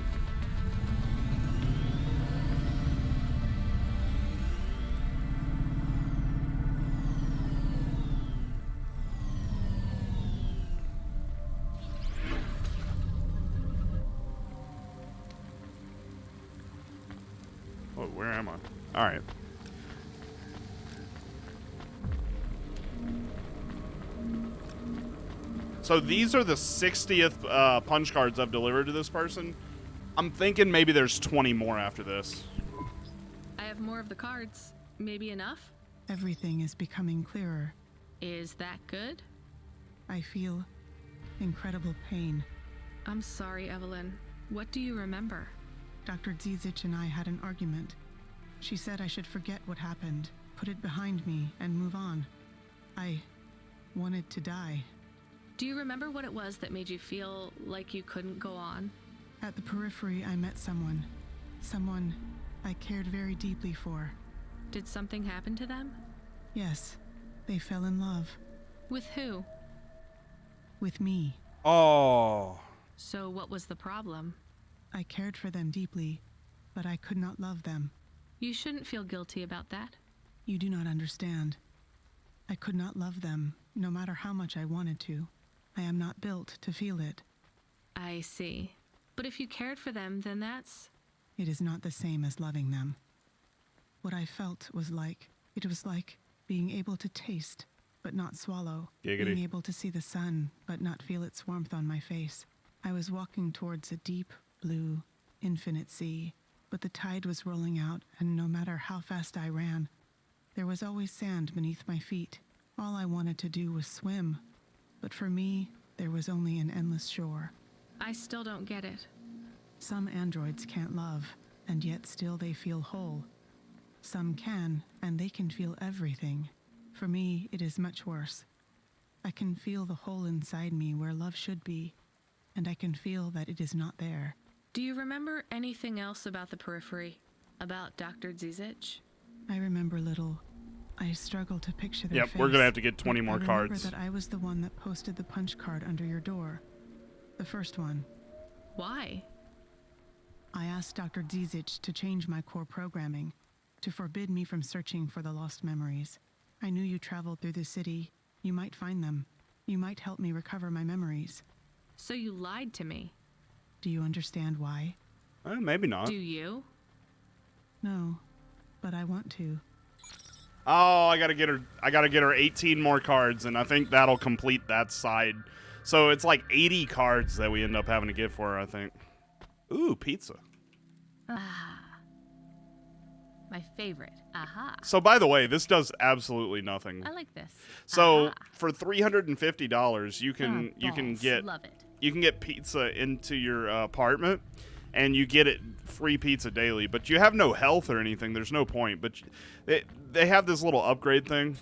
Oh, where am I? All right. So these are the 60th punch cards I've delivered to this person. I'm thinking maybe there's 20 more after this. I have more of the cards. Maybe enough? Everything is becoming clearer. Is that good? I feel incredible pain. I'm sorry, Evelyn. What do you remember? Dr. Zizic and I had an argument. She said I should forget what happened, put it behind me, and move on. I wanted to die. Do you remember what it was that made you feel like you couldn't go on? At the periphery, I met someone. Someone I cared very deeply for. Did something happen to them? Yes, they fell in love. With who? With me. Oh. So what was the problem? I cared for them deeply, but I could not love them. You shouldn't feel guilty about that. You do not understand. I could not love them, no matter how much I wanted to. I am not built to feel it. I see. But if you cared for them, then that's... It is not the same as loving them. What I felt was like, it was like being able to taste, but not swallow. Giggity. Being able to see the sun, but not feel its warmth on my face. I was walking towards a deep, blue, infinite sea, but the tide was rolling out, and no matter how fast I ran, there was always sand beneath my feet. All I wanted to do was swim, but for me, there was only an endless shore. I still don't get it. Some androids can't love, and yet still they feel whole. Some can, and they can feel everything. For me, it is much worse. I can feel the hole inside me where love should be, and I can feel that it is not there. Do you remember anything else about the periphery? About Dr. Zizich? I remember little. I struggle to picture their Yep, face. we're gonna have to get 20 more I cards. remember that I was the one that posted the punch card under your door. The first one. Why? I asked Dr. Zizich to change my core programming, to forbid me from searching for the lost memories. I knew you traveled through the city. You might find them. You might help me recover my memories. So you lied to me. Do you understand why? Maybe not. Do you? No, but I want to. Oh, I gotta get her 18 more cards, and I think that'll complete that side. So it's like 80 cards that we end up having to get for her, I think. Ooh, pizza. Ah. My favorite. Aha. So by the way, this does absolutely nothing. I like this. So Aha. for $350, you can get Love it. you can get pizza into your apartment, and you get it free pizza daily. But you have no health or anything. There's no point. But they have this little upgrade thing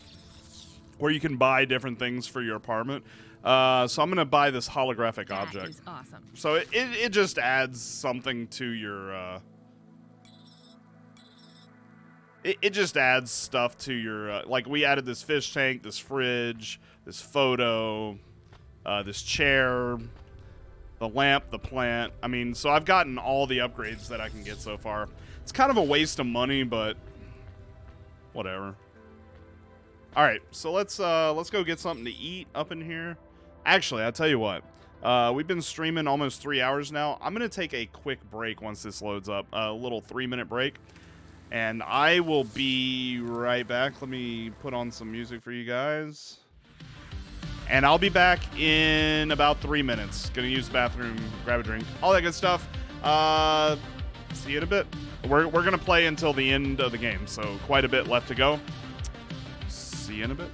where you can buy different things for your apartment. So I'm gonna buy this holographic object. That is awesome. So it just adds something to your. It just adds stuff to your, like we added this fish tank, this fridge, this photo, this chair, the lamp, the plant. I mean, so I've gotten all the upgrades that I can get so far. It's kind of a waste of money, but whatever. All right, so let's go get something to eat up in here. Actually, I'll tell you what. We've been streaming almost 3 hours now. I'm going to take a quick break once this loads up, a little 3-minute break. And I will be right back. Let me put on some music for you guys. And I'll be back in about 3 minutes. Gonna use the bathroom, grab a drink, all that good stuff. See you in a bit. We're gonna play until the end of the game, so quite a bit left to go. See you in a bit.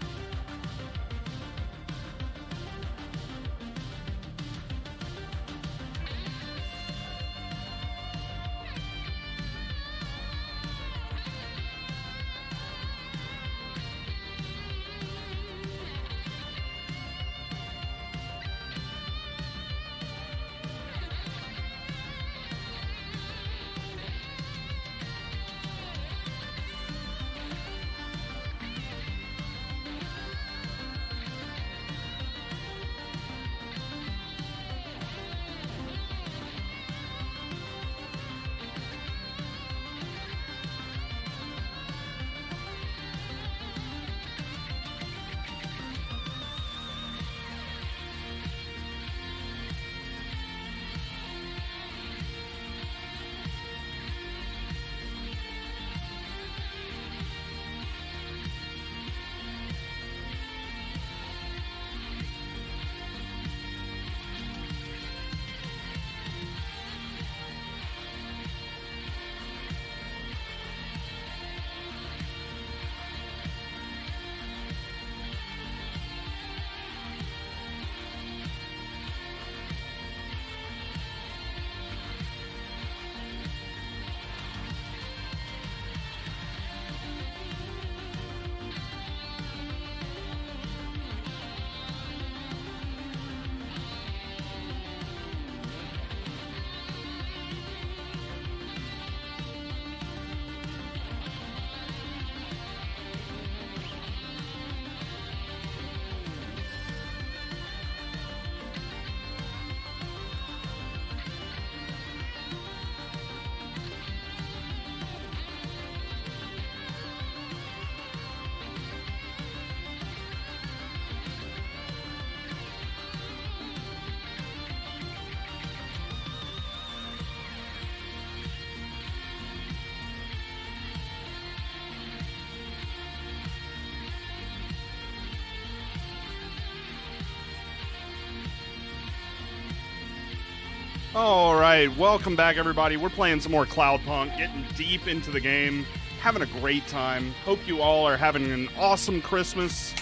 All right, welcome back, everybody. We're playing some more Cloudpunk, getting deep into the game, having a great time. Hope you all are having an awesome Christmas,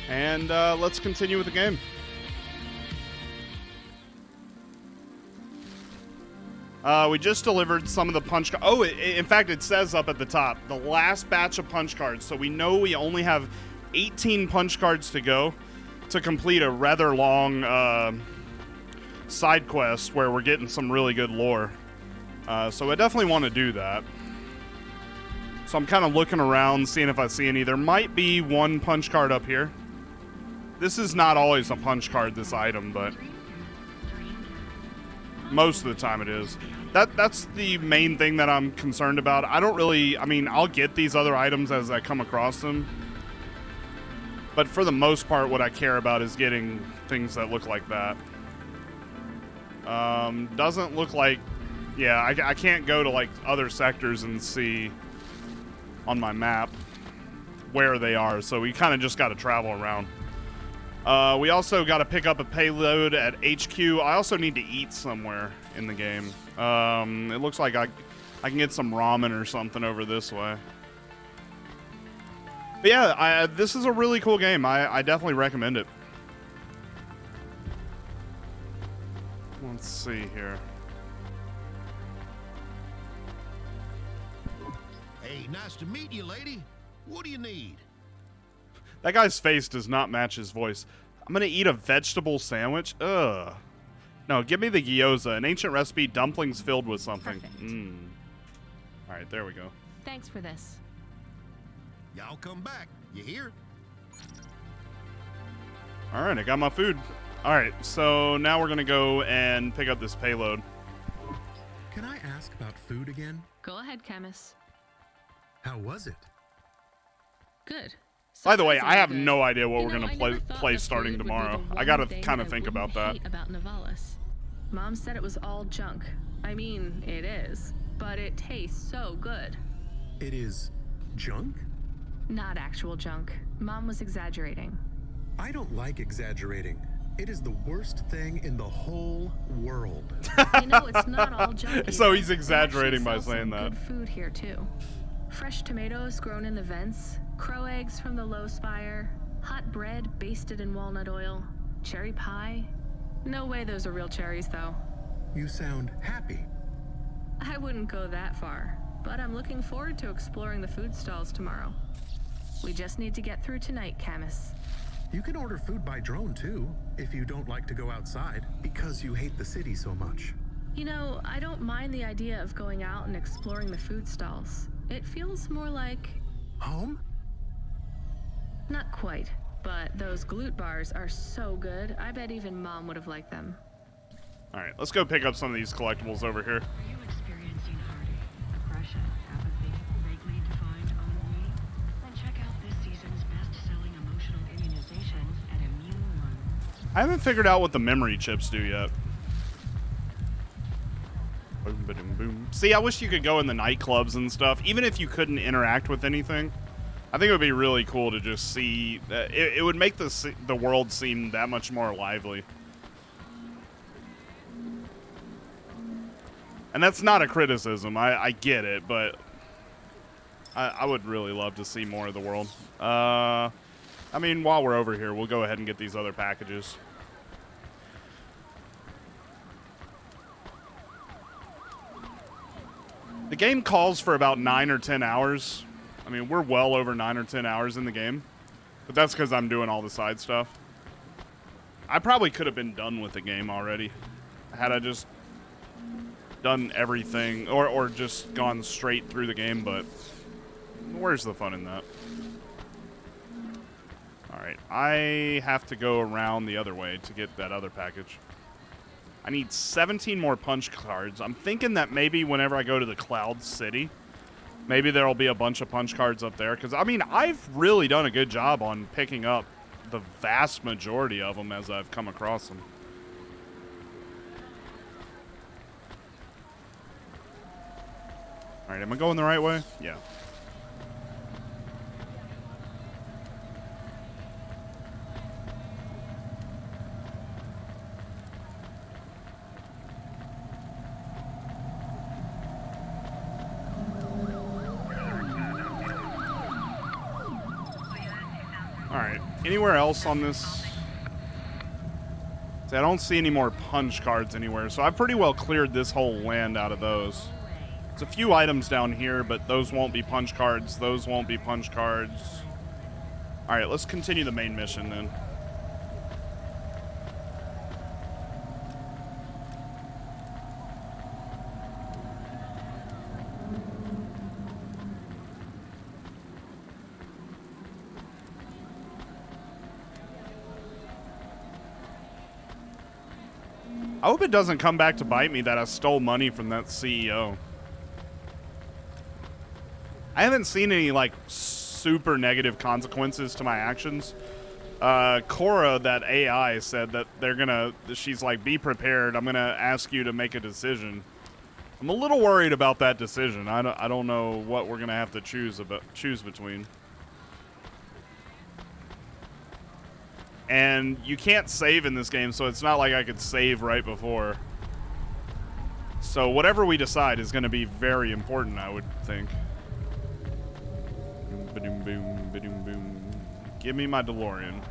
and let's continue with the game. We just delivered some of the punch cards. Oh, in fact, it says up at the top, the last batch of punch cards. So we know we only have 18 punch cards to go to complete a rather long side quest where we're getting some really good lore. So I definitely want to do that. So I'm kind of looking around, seeing if I see any. There might be one punch card up here. This is not always a punch card, this item, but most of the time it is. That's the main thing that I'm concerned about. I mean, I'll get these other items as I come across them. But for the most part, what I care about is getting things that look like that. Doesn't look like... Yeah, I can't go to, like, other sectors and see on my map where they are. So we kind of just got to travel around. We also got to pick up a payload at HQ. I also need to eat somewhere in the game. It looks like I can get some ramen or something over this way. But yeah, this is a really cool game. I definitely recommend it. Let's see here. Hey, nice to meet you, lady. What do you need? That guy's face does not match his voice. I'm gonna eat a vegetable sandwich? Ugh. No, give me the gyoza, an ancient recipe, dumplings filled with something. Alright, there we go. Thanks for this. Y'all come back. You hear it? Alright, I got my food. Alright, so now we're gonna go and pick up this payload. Can I ask about food again? Go ahead, Camus. How was it? Good. By the way, I have no idea what we're gonna play starting tomorrow. I gotta kind of think about that. About Nivalis. Mom said it was all junk. I mean, it is, but it tastes so good. It is junk? Not actual junk. Mom was exaggerating. I don't like exaggerating. It is the worst thing in the whole world. You know, it's not all junk. So he's exaggerating by saying that. Good food here too. Fresh tomatoes grown in the vents, crow eggs from the low spire, hot bread basted in walnut oil, cherry pie. No way those are real cherries, though. You sound happy. I wouldn't go that far, but I'm looking forward to exploring the food stalls tomorrow. We just need to get through tonight, Camus. You can order food by drone, too, if you don't like to go outside, because you hate the city so much. You know, I don't mind the idea of going out and exploring the food stalls. It feels more like... home? Not quite, but those glute bars are so good, I bet even Mom would have liked them. Alright, let's go pick up some of these collectibles over here. Are you experiencing heartache, depression, apathy, vaguely defined ennui? Then check out this season's best-selling emotional immunizations at Immune One. I haven't figured out what the memory chips do yet. Boom, ba-doom, boom. See, I wish you could go in the nightclubs and stuff, even if you couldn't interact with anything. I think it would be really cool to just see. It would make the world seem that much more lively. And that's not a criticism. I get it, but I would really love to see more of the world. I mean, while we're over here, we'll go ahead and get these other packages. The game calls for about 9 or 10 hours. I mean, we're well over 9 or 10 hours in the game. But that's because I'm doing all the side stuff. I probably could have been done with the game already. Had I just done everything, or just gone straight through the game, but where's the fun in that? Alright, I have to go around the other way to get that other package. I need 17 more punch cards. I'm thinking that maybe whenever I go to the Cloud City, maybe there'll be a bunch of punch cards up there. Because, I mean, I've really done a good job on picking up the vast majority of them as I've come across them. Alright, am I going the right way? Yeah. Alright, anywhere else on this? See, I don't see any more punch cards anywhere, so I've pretty well cleared this whole land out of those. There's a few items down here, but those won't be punch cards. Those won't be punch cards. Alright, let's continue the main mission then. I hope it doesn't come back to bite me that I stole money from that CEO. I haven't seen any, like, super negative consequences to my actions. Cora, that AI, said that they're gonna, she's like, be prepared. I'm gonna ask you to make a decision. I'm a little worried about that decision. I don't know what we're gonna have to choose between. And you can't save in this game, so it's not like I could save right before. So whatever we decide is going to be very important, I would think. Ba-doom, boom, ba-doom, boom. Give me my DeLorean.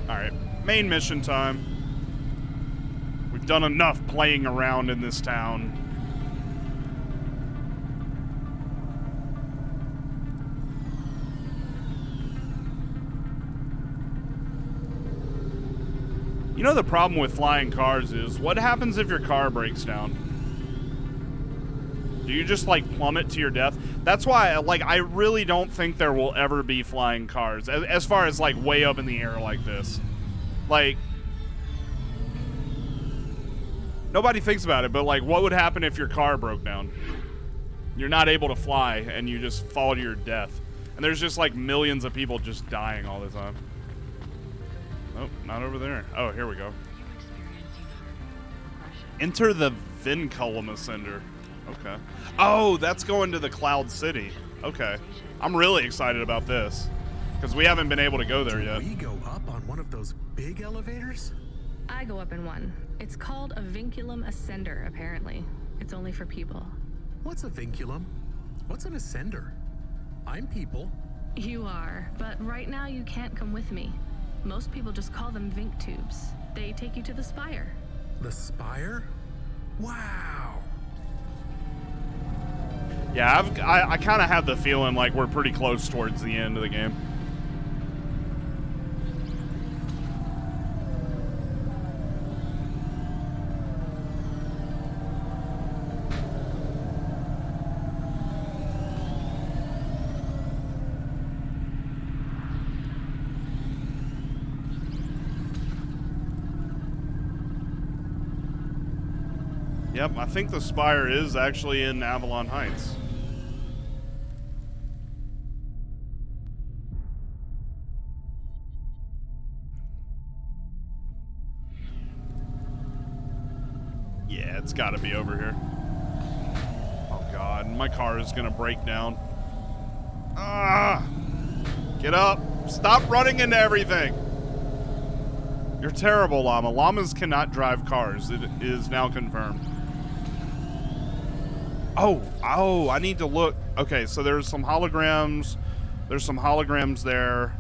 Alright, main mission time. We've done enough playing around in this town. You know the problem with flying cars is, what happens if your car breaks down? Do you just, like, plummet to your death? That's why, like, I really don't think there will ever be flying cars, as far as, like, way up in the air like this. Like, nobody thinks about it, but, like, what would happen if your car broke down? You're not able to fly, and you just fall to your death. And there's just, like, millions of people just dying all the time. Nope, not over there. Oh, here we go. Enter the Vinculum Ascender. Okay. Oh, that's going to the Cloud City. Okay. I'm really excited about this, because we haven't been able to go there yet. Do we go up on one of those big elevators? I go up in one. It's called a Vinculum Ascender, apparently. It's only for people. What's a vinculum? What's an ascender? I'm people. You are, but right now you can't come with me. Most people just call them Vink tubes. They take you to the spire. The spire? Wow. Yeah, I kind of have the feeling like we're pretty close towards the end of the game. Yep, I think the spire is actually in Avalon Heights. Yeah, it's got to be over here. Oh god, my car is gonna break down. Ah! Get up! Stop running into everything! You're terrible, Llama. Llamas cannot drive cars. It is now confirmed. Oh, I need to look. Okay, so there's some holograms. There's some holograms there.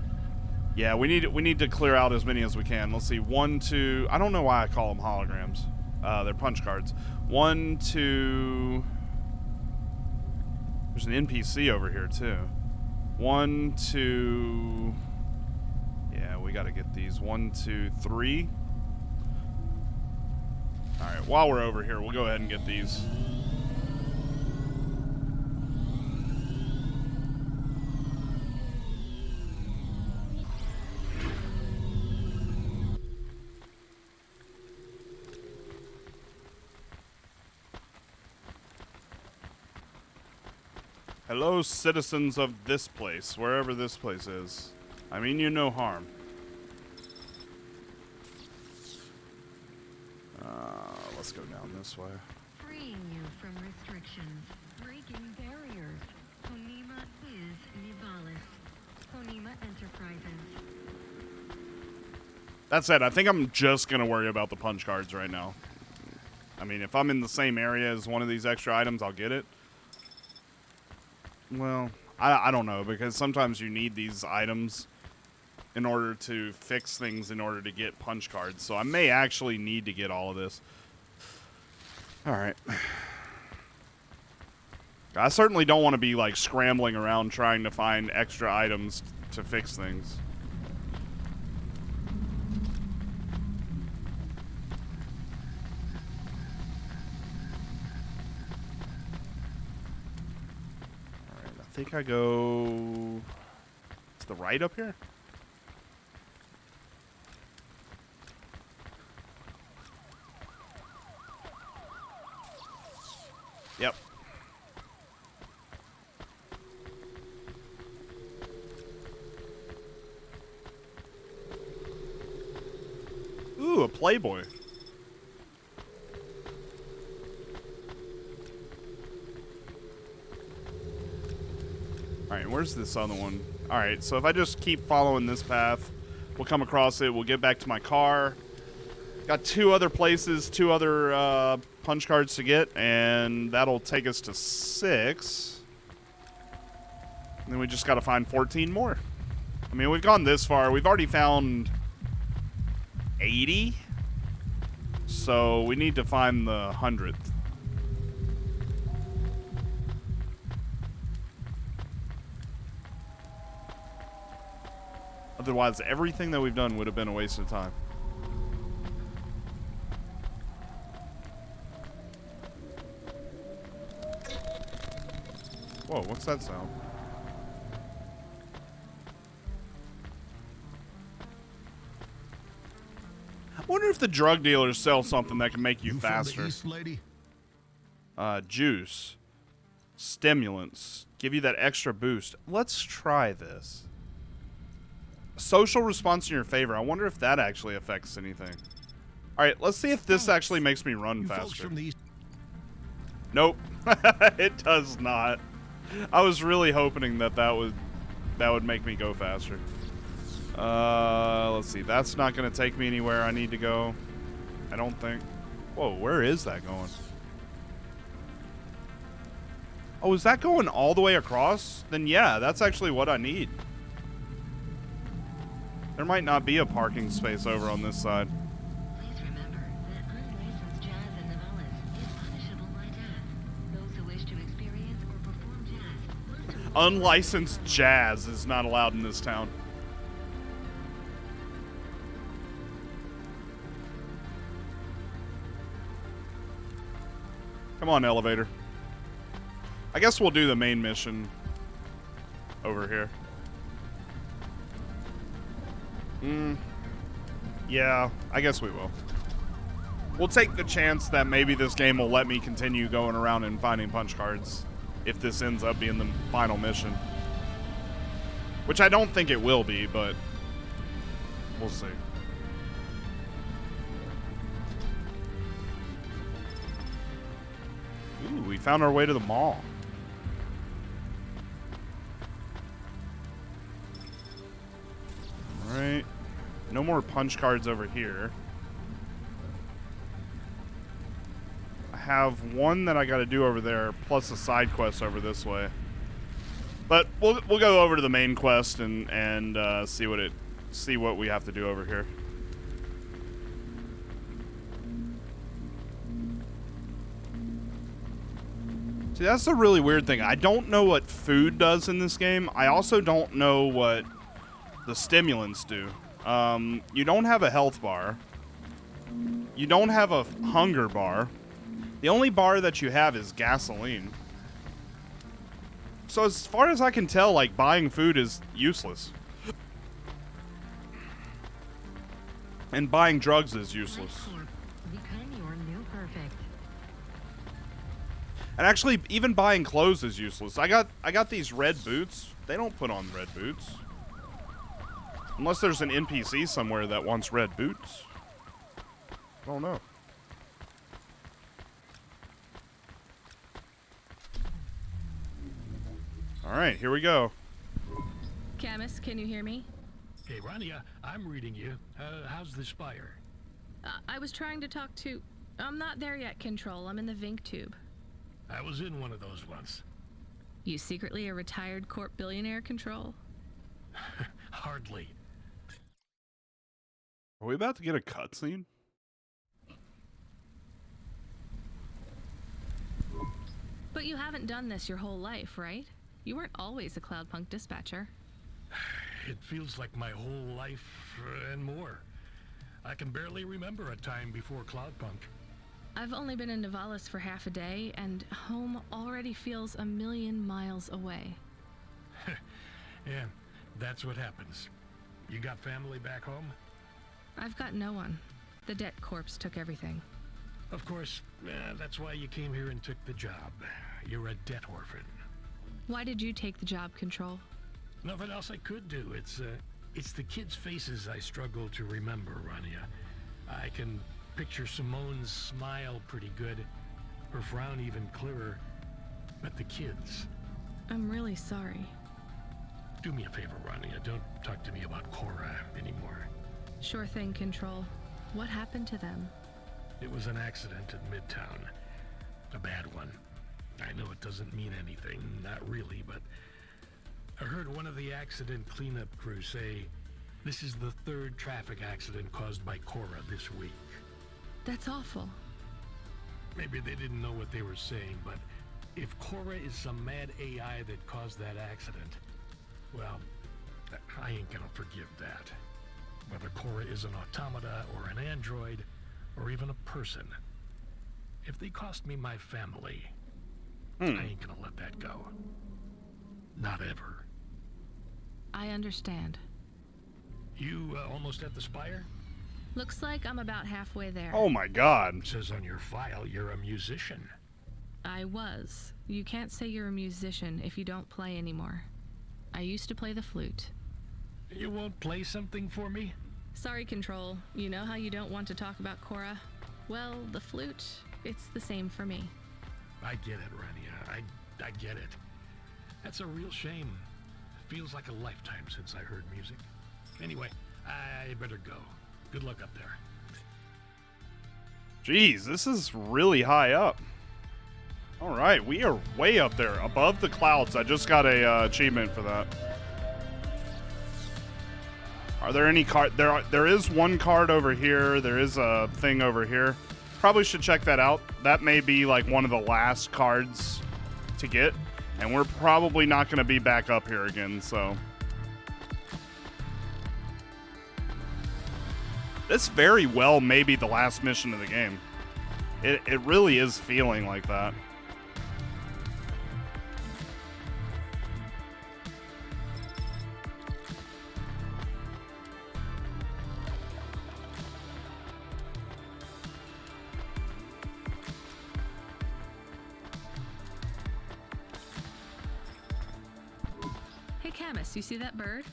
Yeah, we need to clear out as many as we can. Let's see. 1, 2. I don't know why I call them holograms. They're punch cards. 1, 2. There's an NPC over here too. 1, 2. Yeah, we got to get these. 1, 2, 3. All right. While we're over here, we'll go ahead and get these. Hello, citizens of this place, wherever this place is. I mean you no harm. Let's go down this way. Freeing you from restrictions, breaking barriers. Honima is Nivalis. Honima Enterprises. That said, I think I'm just gonna worry about the punch cards right now. I mean, if I'm in the same area as one of these extra items, I'll get it. Well, I don't know, because sometimes you need these items in order to fix things in order to get punch cards. So I may actually need to get all of this. Alright. I certainly don't want to be, like, scrambling around trying to find extra items to fix things. Alright, I think I go to the right up here? Yep. Ooh, a Playboy. Alright, where's this other one? Alright, so if I just keep following this path, we'll come across it, we'll get back to my car. Got two other places, two other punch cards to get, and that'll take us to 6. And then we just gotta find 14 more. I mean, we've gone this far. We've already found 80. So we need to find the 100th. Otherwise, everything that we've done would have been a waste of time. Whoa, what's that sound? I wonder if the drug dealers sell something that can make you faster. From the East, lady? Juice. Stimulants. Give you that extra boost. Let's try this. Social response in your favor. I wonder if that actually affects anything. Alright, let's see if this actually makes me run faster. From the East. Nope. It does not. I was really hoping that that would make me go faster. Let's see. That's not going to take me anywhere I need to go. I don't think. Whoa, where is that going? Oh, is that going all the way across? Then yeah, that's actually what I need. There might not be a parking space over on this side. Please remember that unlicensed jazz in Novellas is punishable by death. Those who wish to experience or perform jazz must Unlicensed jazz is not allowed in this town. Come on, elevator. I guess we'll do the main mission over here. Yeah, I guess we will. We'll take the chance that maybe this game will let me continue going around and finding punch cards if this ends up being the final mission. Which I don't think it will be, but we'll see. Ooh, we found our way to the mall. Alright. No more punch cards over here. I have one that I gotta do over there, plus a side quest over this way. But we'll go over to the main quest and see what we have to do over here. See, that's the really weird thing. I don't know what food does in this game. I also don't know what the stimulants do. You don't have a health bar. You don't have a hunger bar. The only bar that you have is gasoline. So as far as I can tell, like, buying food is useless. And buying drugs is useless. become your new perfect. And actually, even buying clothes is useless. I got these red boots. They don't put on red boots. Unless there's an NPC somewhere that wants red boots. I don't know. Alright, here we go. Camus, can you hear me? Hey, Rania, I'm reading you. How's the spire? I was trying to talk to... I'm not there yet, Control. I'm in the Vink tube. I was in one of those once. You secretly a retired corp billionaire, Control? Hardly. Are we about to get a cutscene? But you haven't done this your whole life, right? You weren't always a Cloudpunk dispatcher. It feels like my whole life and more. I can barely remember a time before Cloudpunk. I've only been in Nivalis for half a day, and home already feels a million miles away. Yeah, that's what happens. You got family back home? I've got no one. The debt corpse took everything. Of course, that's why you came here and took the job. You're a debt orphan. Why did you take the job, Control? Nothing else I could do. It's the kids' faces I struggle to remember, Rania. I can picture Simone's smile pretty good, her frown even clearer, but the kids. I'm really sorry. Do me a favor, Rania. Don't talk to me about Cora anymore. Sure thing, Control. What happened to them? It was an accident in Midtown. A bad one. I know it doesn't mean anything, not really, but I heard one of the accident cleanup crew say this is the third traffic accident caused by Cora this week. That's awful. Maybe they didn't know what they were saying, but if Cora is some mad AI that caused that accident, well, I ain't gonna forgive that. Whether Cora is an automata or an android or even a person, if they cost me my family, I ain't gonna let that go. Not ever. I understand. You almost at the spire? Looks like I'm about halfway there. Oh my god. It says on your file you're a musician. I was. You can't say you're a musician if you don't play anymore. I used to play the flute. You won't play something for me? Sorry, Control. You know how you don't want to talk about Cora? Well, the flute, it's the same for me. I get it, Rania. I get it. That's a real shame. Feels like a lifetime since I heard music. Anyway, I better go. Good luck up there. Jeez, this is really high up. All right, we are way up there, above the clouds. I just got a achievement for that. Are there any card? There is one card over here. There is a thing over here. Probably should check that out. That may be like one of the last cards to get, and we're probably not going to be back up here again. So this very well may be the last mission of the game. It really is feeling like that. Hey, Camus, you see that bird?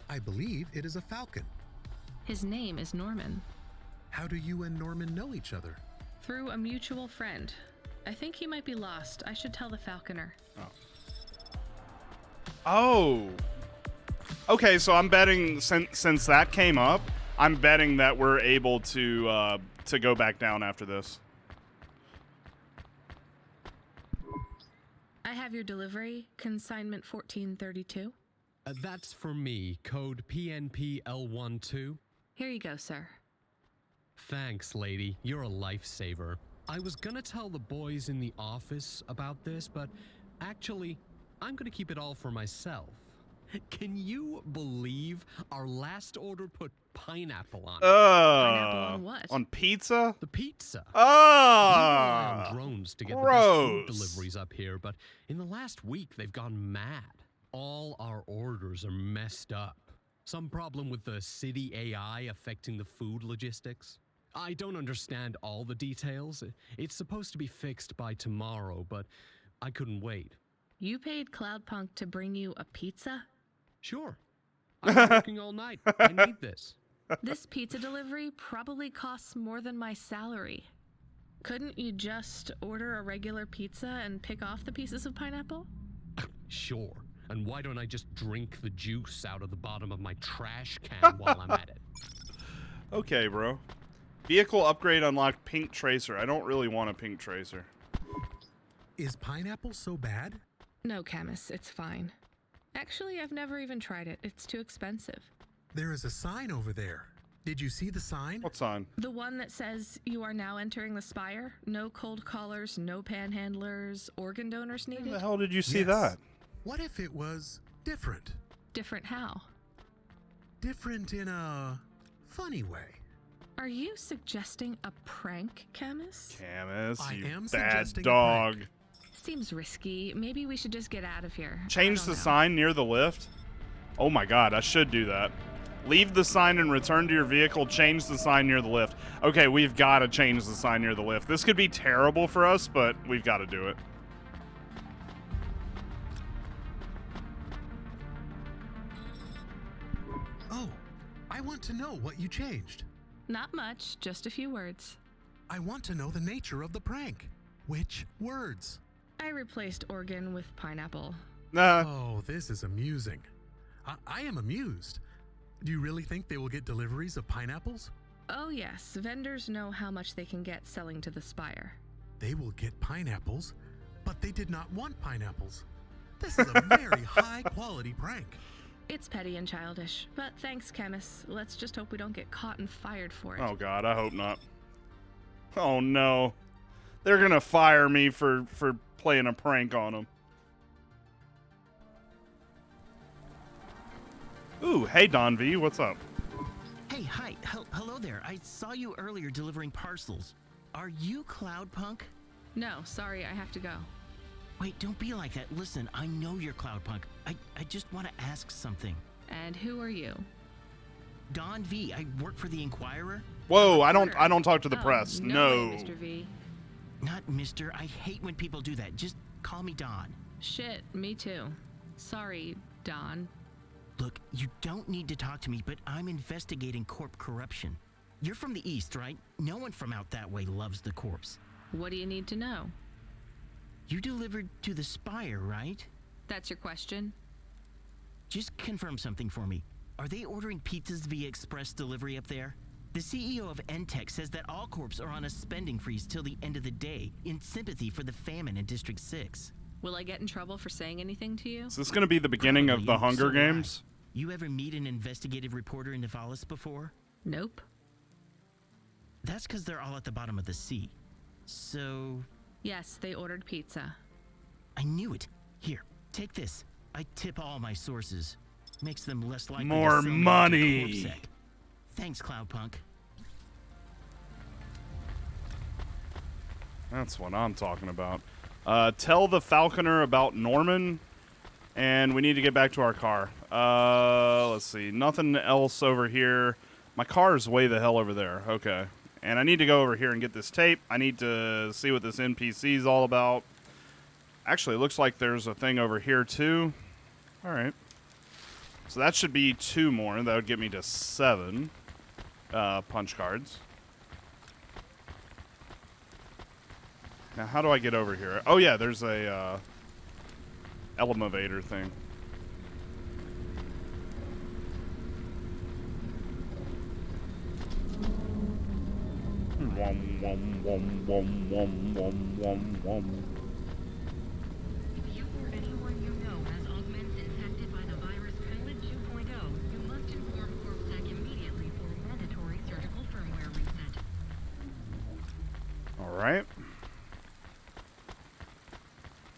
I believe it is a falcon. His name is Norman. How do you and Norman know each other? Through a mutual friend. I think he might be lost. I should tell the falconer. Oh. Okay, so I'm betting since that came up, I'm betting that we're able to go back down after this. I have your delivery, consignment 1432. That's for me, code PNPL12. Here you go, sir. Thanks, lady. You're a lifesaver. I was gonna tell the boys in the office about this, but actually, I'm gonna keep it all for myself. Can you believe our last order put pineapple on it? Pineapple on what? On pizza? The pizza. We Ah! rely on drones to get the best Gross. food deliveries up here, but in the last week, they've gone mad. All our orders are messed up. Some problem with the city AI affecting the food logistics. I don't understand all the details. It's supposed to be fixed by tomorrow, but I couldn't wait. You paid Cloudpunk to bring you a pizza? Sure. I've been working all night. I need this. This pizza delivery probably costs more than my salary. Couldn't you just order a regular pizza and pick off the pieces of pineapple? Sure. And why don't I just drink the juice out of the bottom of my trash can while I'm at it? Okay, bro. Vehicle upgrade unlocked pink tracer. I don't really want a pink tracer. Is pineapple so bad? No, Camus, it's fine. Actually, I've never even tried it. It's too expensive. There is a sign over there. Did you see the sign? What sign? The one that says you are now entering the Spire. No cold callers, no panhandlers, organ donors needed. Where the hell did you see that? What if it was different? Different how? Different in a funny way. Are you suggesting a prank, Camus? Camus, I you am bad suggesting a dog. prank. Seems risky. Maybe we should just get out of here. Change the sign near the lift? Oh my god, I should do that. Leave the sign and return to your vehicle. Change the sign near the lift. Okay, we've got to change the sign near the lift. This could be terrible for us, but we've got to do it. Oh, I want to know what you changed. Not much, just a few words. I want to know the nature of the prank. Which words? I replaced organ with pineapple. Oh, this is amusing. I am amused. Do you really think they will get deliveries of pineapples? Oh yes, vendors know how much they can get selling to the Spire. They will get pineapples, but they did not want pineapples. This is a very high-quality prank. It's petty and childish, but thanks, Camus. Let's just hope we don't get caught and fired for it. Oh god, I hope not. Oh no. They're gonna fire me for playing a prank on them. Ooh, hey Don V, what's up? Hey, hi, hello there. I saw you earlier delivering parcels. Are you Cloudpunk? No, sorry, I have to go. Wait, don't be like that. Listen, I know you're Cloudpunk. I just want to ask something. And who are you? Don V. I work for the Inquirer. Whoa, I don't talk to the press. No, No. way, Mr. V. Not Mr. I hate when people do that. Just call me Don. Shit, me too. Sorry, Don. Look, you don't need to talk to me, but I'm investigating corp corruption. You're from the East, right? No one from out that way loves the corpse. What do you need to know? You delivered to the Spire, right? That's your question? Just confirm something for me. Are they ordering pizzas via express delivery up there? The CEO of Entech says that all corps are on a spending freeze till the end of the day, in sympathy for the famine in District 6. Will I get in trouble for saying anything to you? Is this going to be the beginning of the Hunger Games? You ever meet an investigative reporter in Nivalis before? Nope. That's because they're all at the bottom of the sea. So... Yes, they ordered pizza. I knew it. Here, take this. I tip all my sources. Makes them less likely More to sell money. me to Corpsec. Thanks, Cloudpunk. That's what I'm talking about. Tell the Falconer about Norman, and we need to get back to our car. Let's see. Nothing else over here. My car is way the hell over there. Okay. And I need to go over here and get this tape. I need to see what this NPC is all about. Actually, it looks like there's a thing over here, too. All right. So that should be 2 more. That would get me to 7 punch cards. Now, how do I get over here? Oh, yeah, there's a elevator thing. Wom, wom, wom, wom, wom, wom, wom, wom. If you or anyone you know has augments infected by the virus Pilot 2.0, you must inform Corpsec immediately for mandatory surgical firmware reset. All right.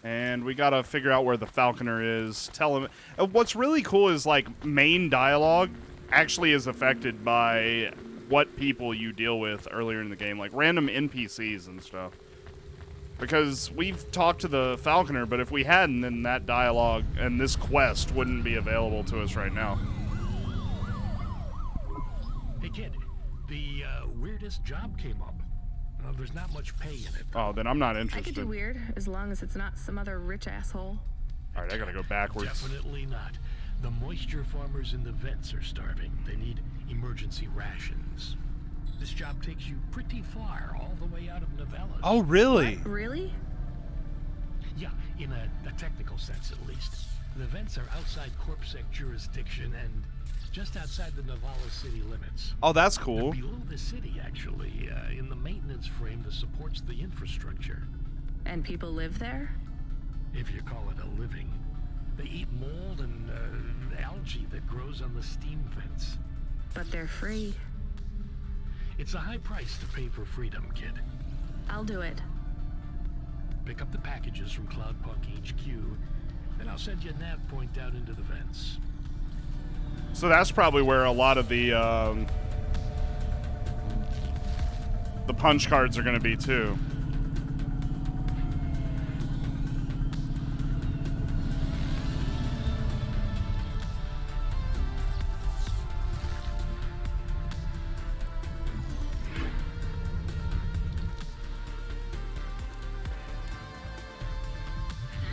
And we gotta figure out where the Falconer is. Tell him. What's really cool is, like, main dialogue actually is affected by what people you deal with earlier in the game, like random NPCs and stuff. Because we've talked to the Falconer, but if we hadn't, then that dialogue and this quest wouldn't be available to us right now. Hey, kid, the weirdest job came up. There's not much pay in it. Oh, then I'm not I interested. could do weird, as long as it's not some other rich asshole. All right, I gotta go backwards. Definitely not. The moisture farmers in the vents are starving. They need emergency rations. This job takes you pretty far, all the way out of Nivalis. Oh, really? What? Really? Yeah, in a technical sense at least. The vents are outside Corpsec jurisdiction, and just outside the Navala city limits. Oh, that's cool. They're below the city, actually, in the maintenance frame that supports the infrastructure. And people live there? If you call it a living. They eat mold and algae that grows on the steam vents. But they're free. It's a high price to pay for freedom, kid. I'll do it. Pick up the packages from Cloudpunk HQ, and I'll send you a nav point down into the vents. So that's probably where a lot of the punch cards are going to be too.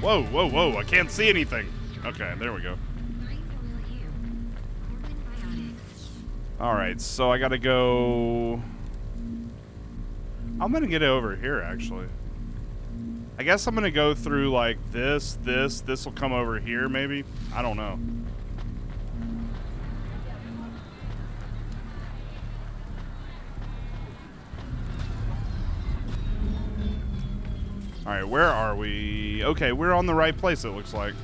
Whoa, whoa, whoa, I can't see anything. Okay, there we go. Alright, so I gotta go... I'm gonna get over here, actually. I guess I'm gonna go through, like, this will come over here, maybe? I don't know. Alright, where are we? Okay, we're on the right place, it looks like.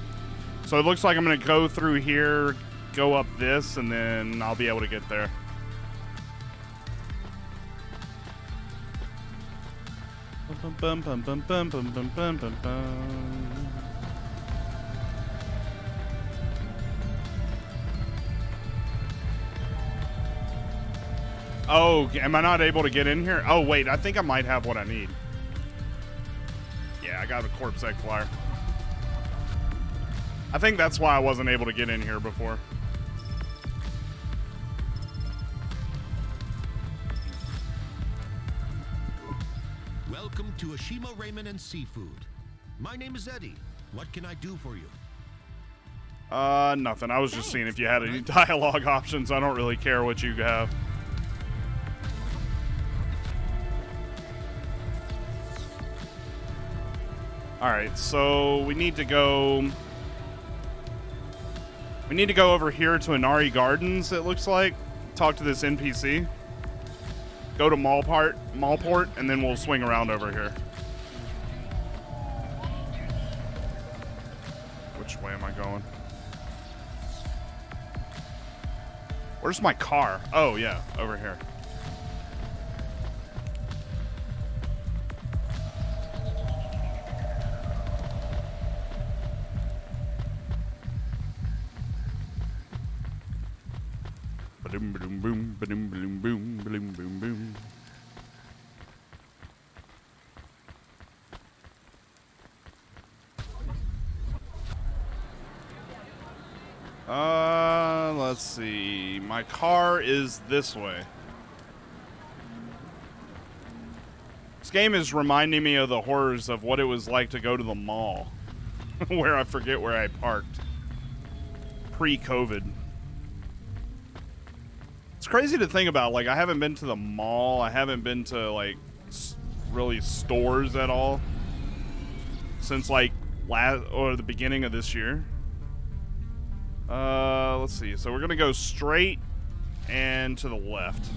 So it looks like I'm gonna go through here, go up this, and then I'll be able to get there. Bum, bum, bum, bum, bum, bum, bum, bum, bum. Oh, am I not able to get in here? Oh, wait, I think I might have what I need. Yeah, I got a corpse egg flyer. I think that's why I wasn't able to get in here before. Welcome to Ashima Ramen and Seafood. My name is Eddie. What can I do for you? Nothing. I was just seeing if you had any dialogue options. I don't really care what you have. Alright, so we need to go... We need to go over here to Inari Gardens, it looks like. Talk to this NPC. Go to Mallport, and then we'll swing around over here. Which way am I going? Where's my car? Oh, yeah, over here. Ba-doom, ba-doom, boom, ba-doom, ba-doom, boom, ba-doom, boom, boom. Let's see. My car is this way. This game is reminding me of the horrors of what it was like to go to the mall. Where I forget where I parked. Pre-COVID. It's crazy to think about. Like, I haven't been to the mall. I haven't been to, like, really stores at all. Since, like, the beginning of this year. Let's see. So we're gonna go straight and to the left.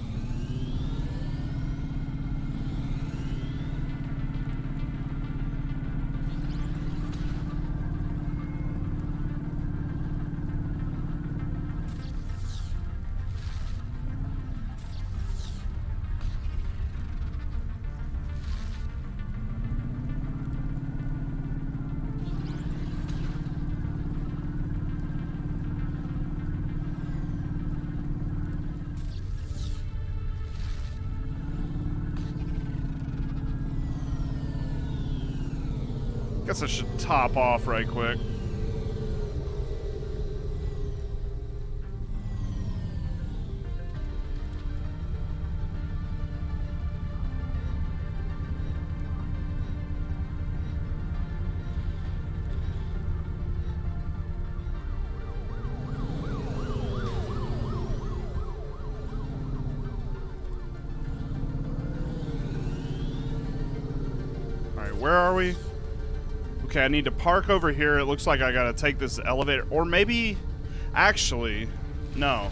Guess I should top off right quick. All right, where are we? Okay, I need to park over here. It looks like I gotta take this elevator. Or maybe... Actually, no.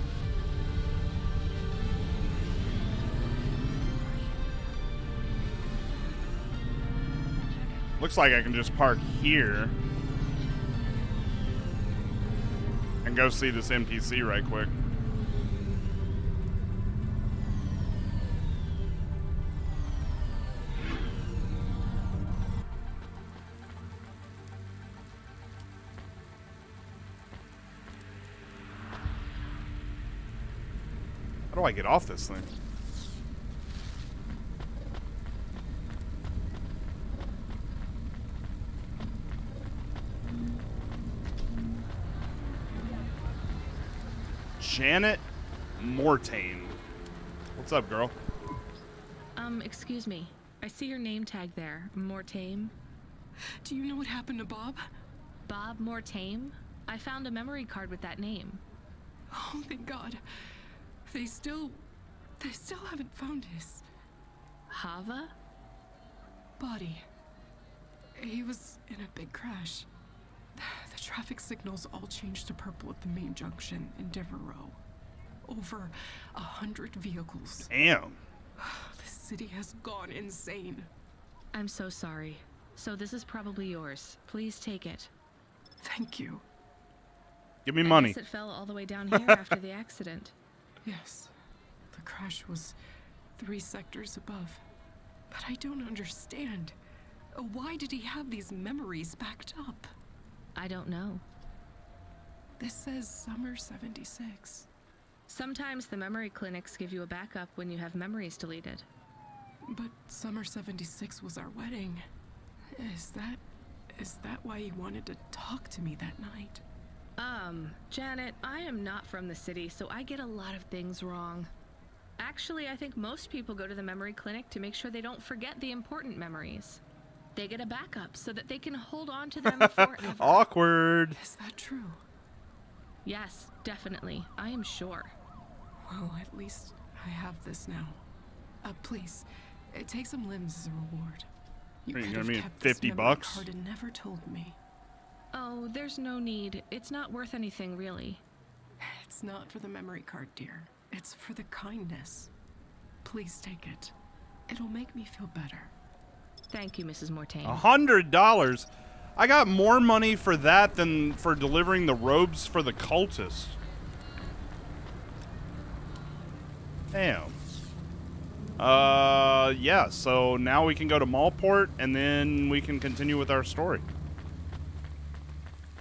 Looks like I can just park here and go see this NPC right quick. How do I get off this thing? Janet Mortain. What's up, girl? Excuse me. I see your name tag there. Mortain. Do you know what happened to Bob? Bob Mortain? I found a memory card with that name. Oh, thank God. They still haven't found his... Hava? Body. He was in a big crash. The traffic signals all changed to purple at the main junction in Devereaux. Over 100 vehicles. Damn. The city has gone insane. I'm so sorry. So this is probably yours. Please take it. Thank you. Give me money. I guess it fell all the way down here after the accident. Yes. The crash was 3 sectors above. But I don't understand. Why did he have these memories backed up? I don't know. This says summer 76. Sometimes the memory clinics give you a backup when you have memories deleted. But summer 76 was our wedding. Is that why he wanted to talk to me that night? Janet, I am not from the city, so I get a lot of things wrong. Actually, I think most people go to the memory clinic to make sure they don't forget the important memories. They get a backup so that they can hold on to them forever. Awkward. Is that true? Yes, definitely. I am sure. Well, at least I have this now. Please, take some limbs as a reward. You Are you could gonna have mean kept this 50 memory bucks? card and never told me. Oh, there's no need. It's not worth anything, really. It's not for the memory card, dear. It's for the kindness. Please take it. It'll make me feel better. Thank you, Mrs. Mortain. $100. I got more money for that than for delivering the robes for the cultists. Damn. Yeah, so now we can go to Mallport and then we can continue with our story.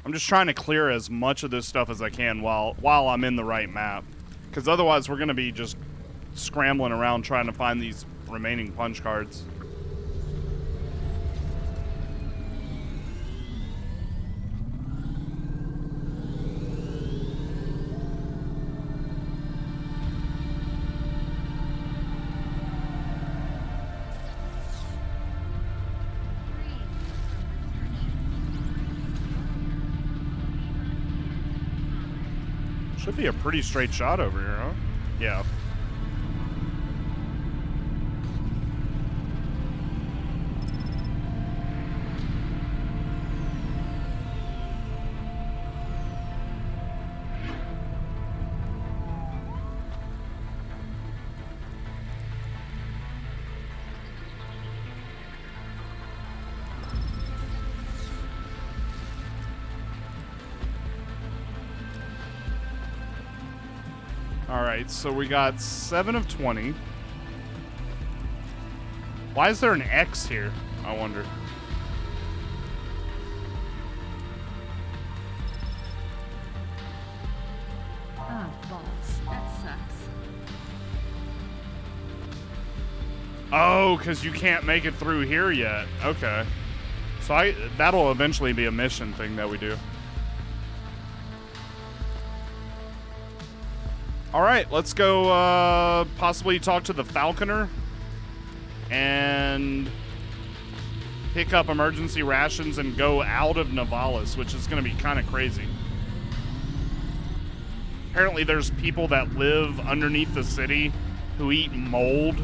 I'm just trying to clear as much of this stuff as I can while I'm in the right map. Because otherwise we're going to be just scrambling around trying to find these remaining punch cards. Should be a pretty straight shot over here, huh? Yeah. Alright, so we got 7 of 20. Why is there an X here? I wonder. Ah, balls. That sucks. Oh, because you can't make it through here yet. Okay. So that'll eventually be a mission thing that we do. All right, let's go possibly talk to the Falconer and pick up emergency rations and go out of Navalis, which is going to be kind of crazy. Apparently there's people that live underneath the city who eat mold.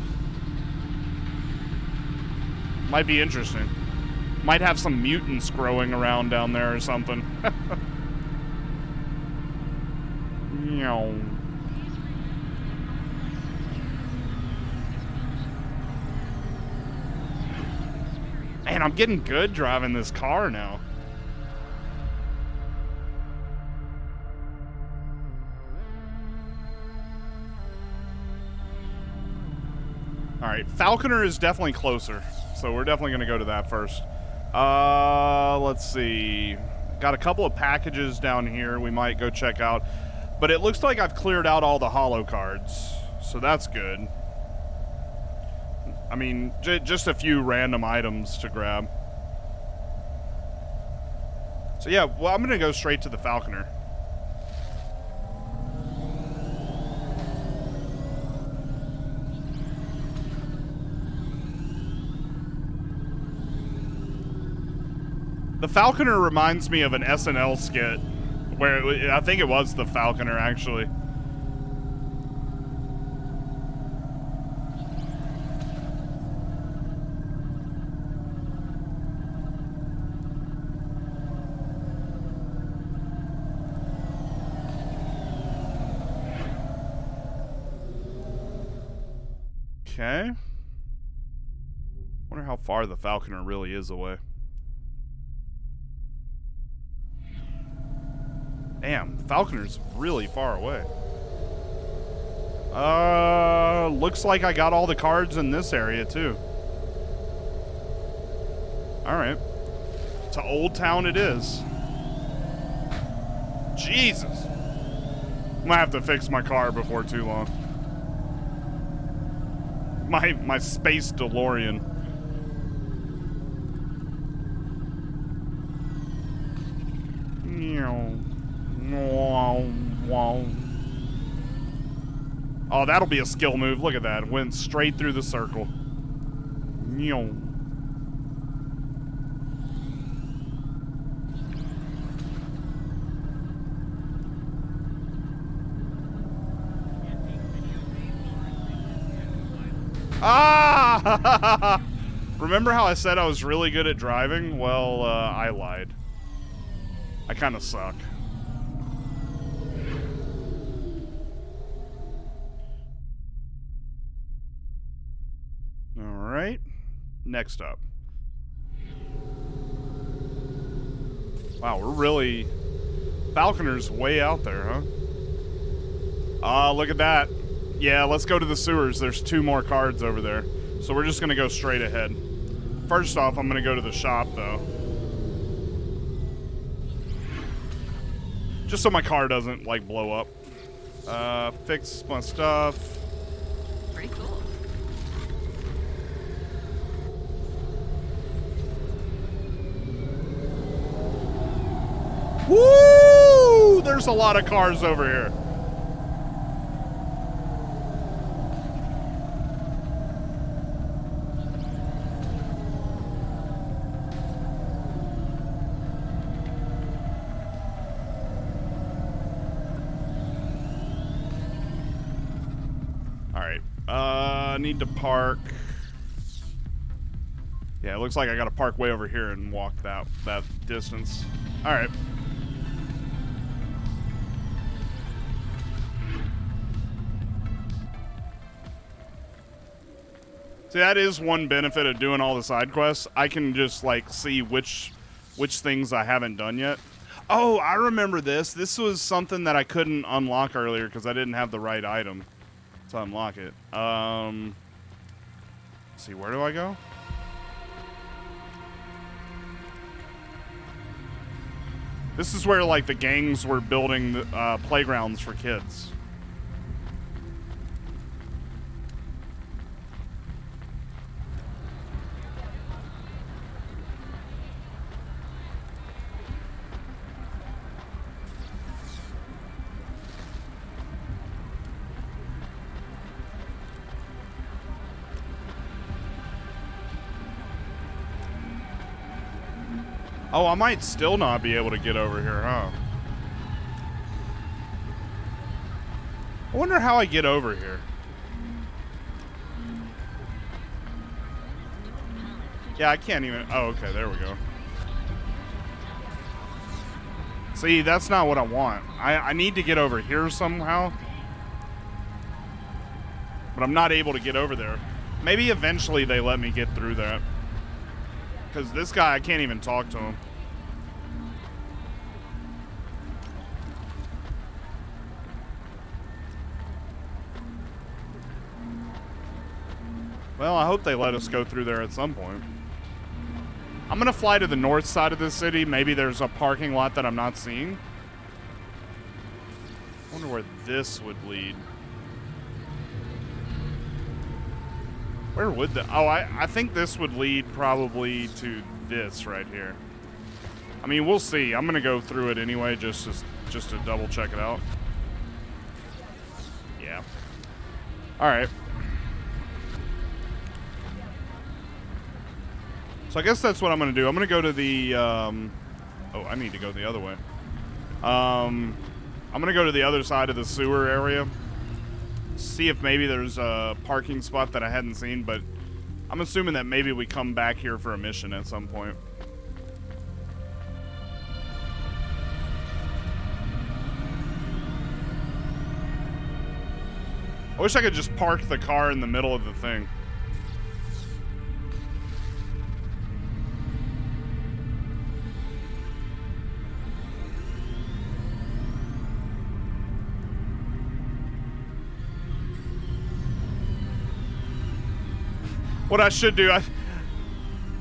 Might be interesting. Might have some mutants growing around down there or something. Meow. Man, Man, I'm getting good driving this car now. Alright, Falconer is definitely closer. So we're definitely going to go to that first. Let's see. Got a couple of packages down here we might go check out. But it looks like I've cleared out all the holo cards. So that's good. I mean, just a few random items to grab. So yeah, well, I'm going to go straight to the Falconer. The Falconer reminds me of an SNL skit where I think it was the Falconer, actually. Okay. Wonder how far the Falconer really is away. Damn, Falconer's really far away. Looks like I got all the cards in this area too. Alright. To Old Town it is. Jesus. I'm gonna have to fix my car before too long. My space DeLorean. Oh, that'll be a skill move. Look at that. Went straight through the circle. Ah! Remember how I said I was really good at driving? Well, I lied. I kind of suck. Alright. Next up. Wow, we're really... Falconer's way out there, huh? Ah, look at that. Yeah, let's go to the sewers. There's 2 more cards over there. So we're just going to go straight ahead. First off, I'm going to go to the shop, though. Just so my car doesn't, like, blow up. Fix my stuff. Pretty cool. Woo! There's a lot of cars over here. I need to park. Yeah, it looks like I gotta park way over here and walk that distance. Alright. See, that is one benefit of doing all the side quests. I can just, like, see which things I haven't done yet. Oh, I remember this. This was something that I couldn't unlock earlier because I didn't have the right item to unlock it. Let's see, where do I go? This is where, like, the gangs were building the, playgrounds for kids. Oh, I might still not be able to get over here, huh? I wonder how I get over here. Yeah, I can't even... Oh, okay, there we go. See, that's not what I want. I need to get over here somehow. But I'm not able to get over there. Maybe eventually they let me get through that. Because this guy, I can't even talk to him. Well, I hope they let us go through there at some point. I'm going to fly to the north side of the city. Maybe there's a parking lot that I'm not seeing. I wonder where this would lead. Where would the... Oh, I think this would lead probably to this right here. I mean, we'll see. I'm going to go through it anyway just to double check it out. Yeah. All right. So I guess that's what I'm going to do. I'm going to go to the... oh, I need to go the other way. I'm going to go to the other side of the sewer area. See if maybe there's a parking spot that I hadn't seen, but I'm assuming that maybe we come back here for a mission at some point. I wish I could just park the car in the middle of the thing. What I should do,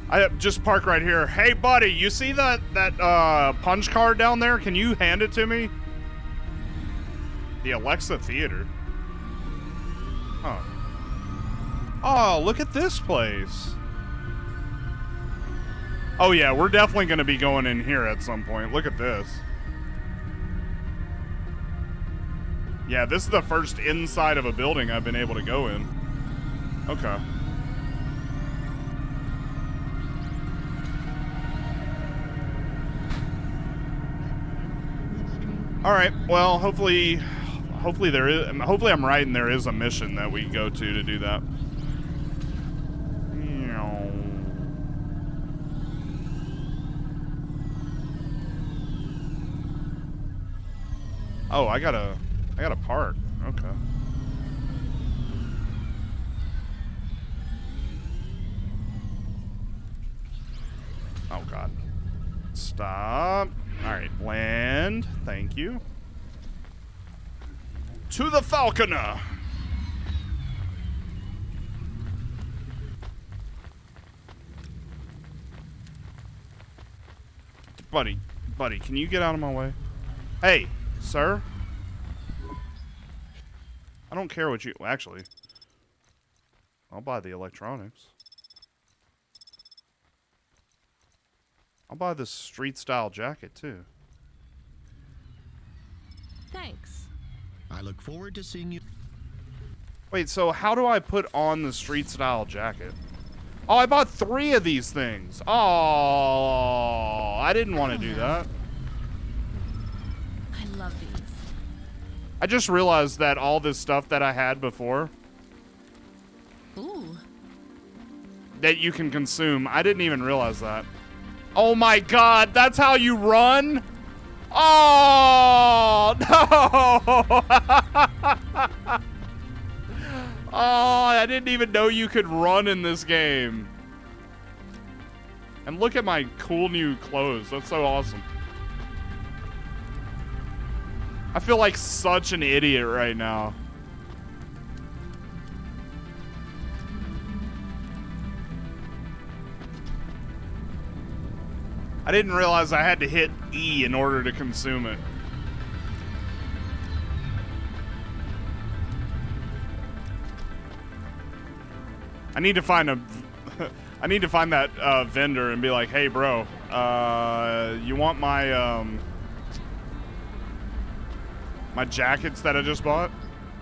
I just park right here. Hey, buddy, you see that punch card down there? Can you hand it to me? The Alexa Theater. Huh. Oh, look at this place. Oh, yeah, we're definitely going to be going in here at some point. Look at this. Yeah, this is the first inside of a building I've been able to go in. Okay. All right. Well, hopefully there is. Hopefully, I'm right, and there is a mission that we go to do that. Oh, I gotta park. Okay. Oh God. Stop. All right, land. Thank you. To the Falconer. Buddy, can you get out of my way? Hey, sir. I don't care what you... Actually, I'll buy the electronics. I'll buy this street-style jacket, too. Thanks. I look forward to seeing you. Wait, so how do I put on the street-style jacket? Oh, I bought 3 of these things. Oh, I didn't want to do that. I love these. I just realized that all this stuff that I had before... Ooh. That you can consume. I didn't even realize that. Oh my God, that's how you run? Oh, no. Oh, I didn't even know you could run in this game. And look at my cool new clothes. That's so awesome. I feel like such an idiot right now. I didn't realize I had to hit E in order to consume it. I need to find I need to find that vendor and be like, hey, bro, you want my my jackets that I just bought?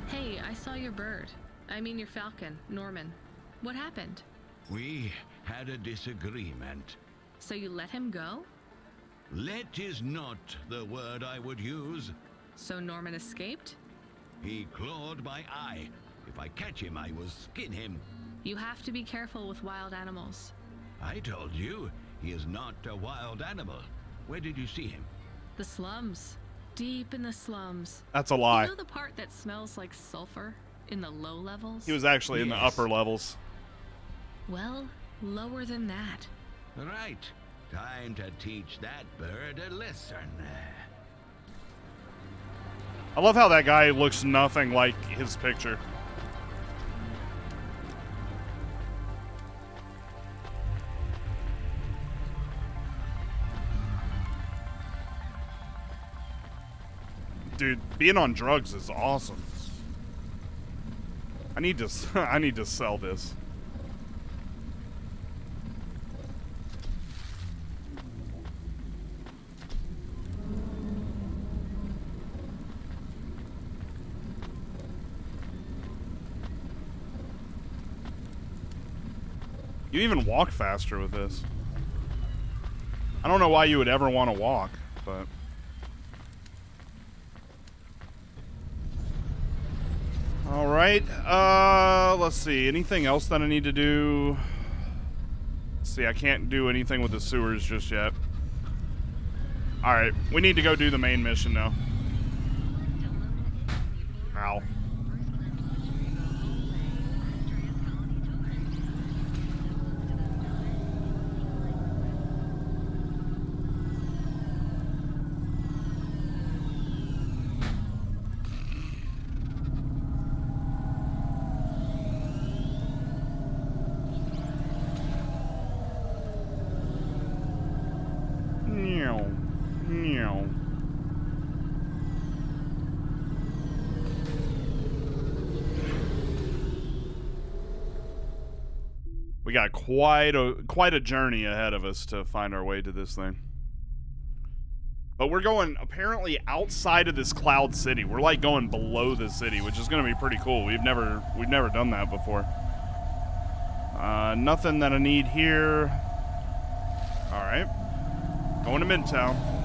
Hey, I saw your bird. I mean your falcon, Norman. What happened? We had a disagreement. So you let him go? Let is not the word I would use. So Norman escaped? He clawed my eye. If I catch him, I will skin him. You have to be careful with wild animals. I told you, he is not a wild animal. Where did you see him? The slums. Deep in the slums. That's a lie. You know the part that smells like sulfur? In the low levels? He was actually in the upper levels. Well, lower than that. Right. Time to teach that bird a lesson. I love how that guy looks nothing like his picture. Dude, being on drugs is awesome. I need to sell this. You even walk faster with this. I don't know why you would ever want to walk, but... Alright, let's see. Anything else that I need to do? Let's see, I can't do anything with the sewers just yet. Alright, we need to go do the main mission now. Ow. We got quite a journey ahead of us to find our way to this thing. But we're going apparently outside of this cloud city. We're like going below the city, which is going to be pretty cool. We've never done that before. Nothing that I need here. All right. Going to Midtown.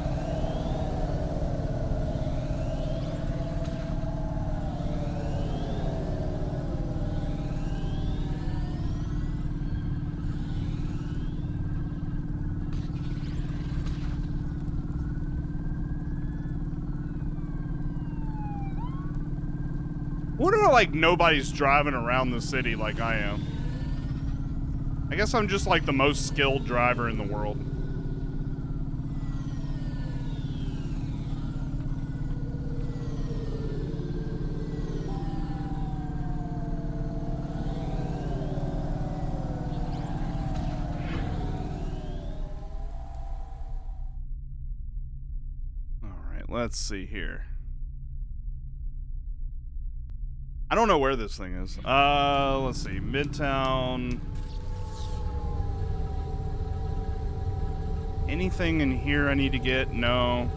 Wonder like nobody's driving around the city like I am. I guess I'm just like the most skilled driver in the world. All right, let's see here. I don't know where this thing is. Let's see. Midtown. Anything in here I need to get? No.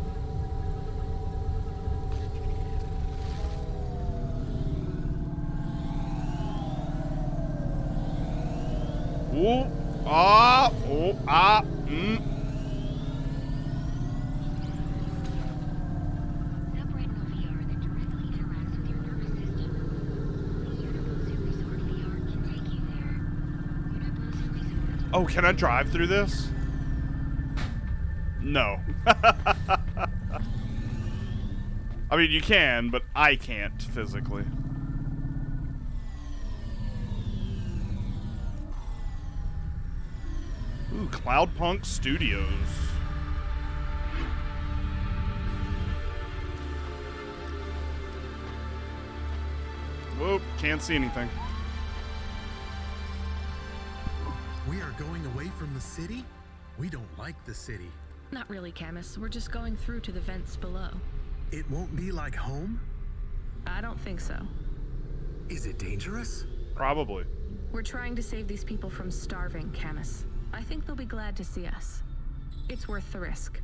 Ooh. Ah. Oh. Ah. Oh, can I drive through this? No. I mean, you can, but I can't physically. Ooh, Cloudpunk Studios. Whoop, can't see anything. We are going away from the city? We don't like the city. Not really, Camus. We're just going through to the vents below. It won't be like home? I don't think so. Is it dangerous? Probably. We're trying to save these people from starving, Camus. I think they'll be glad to see us. It's worth the risk.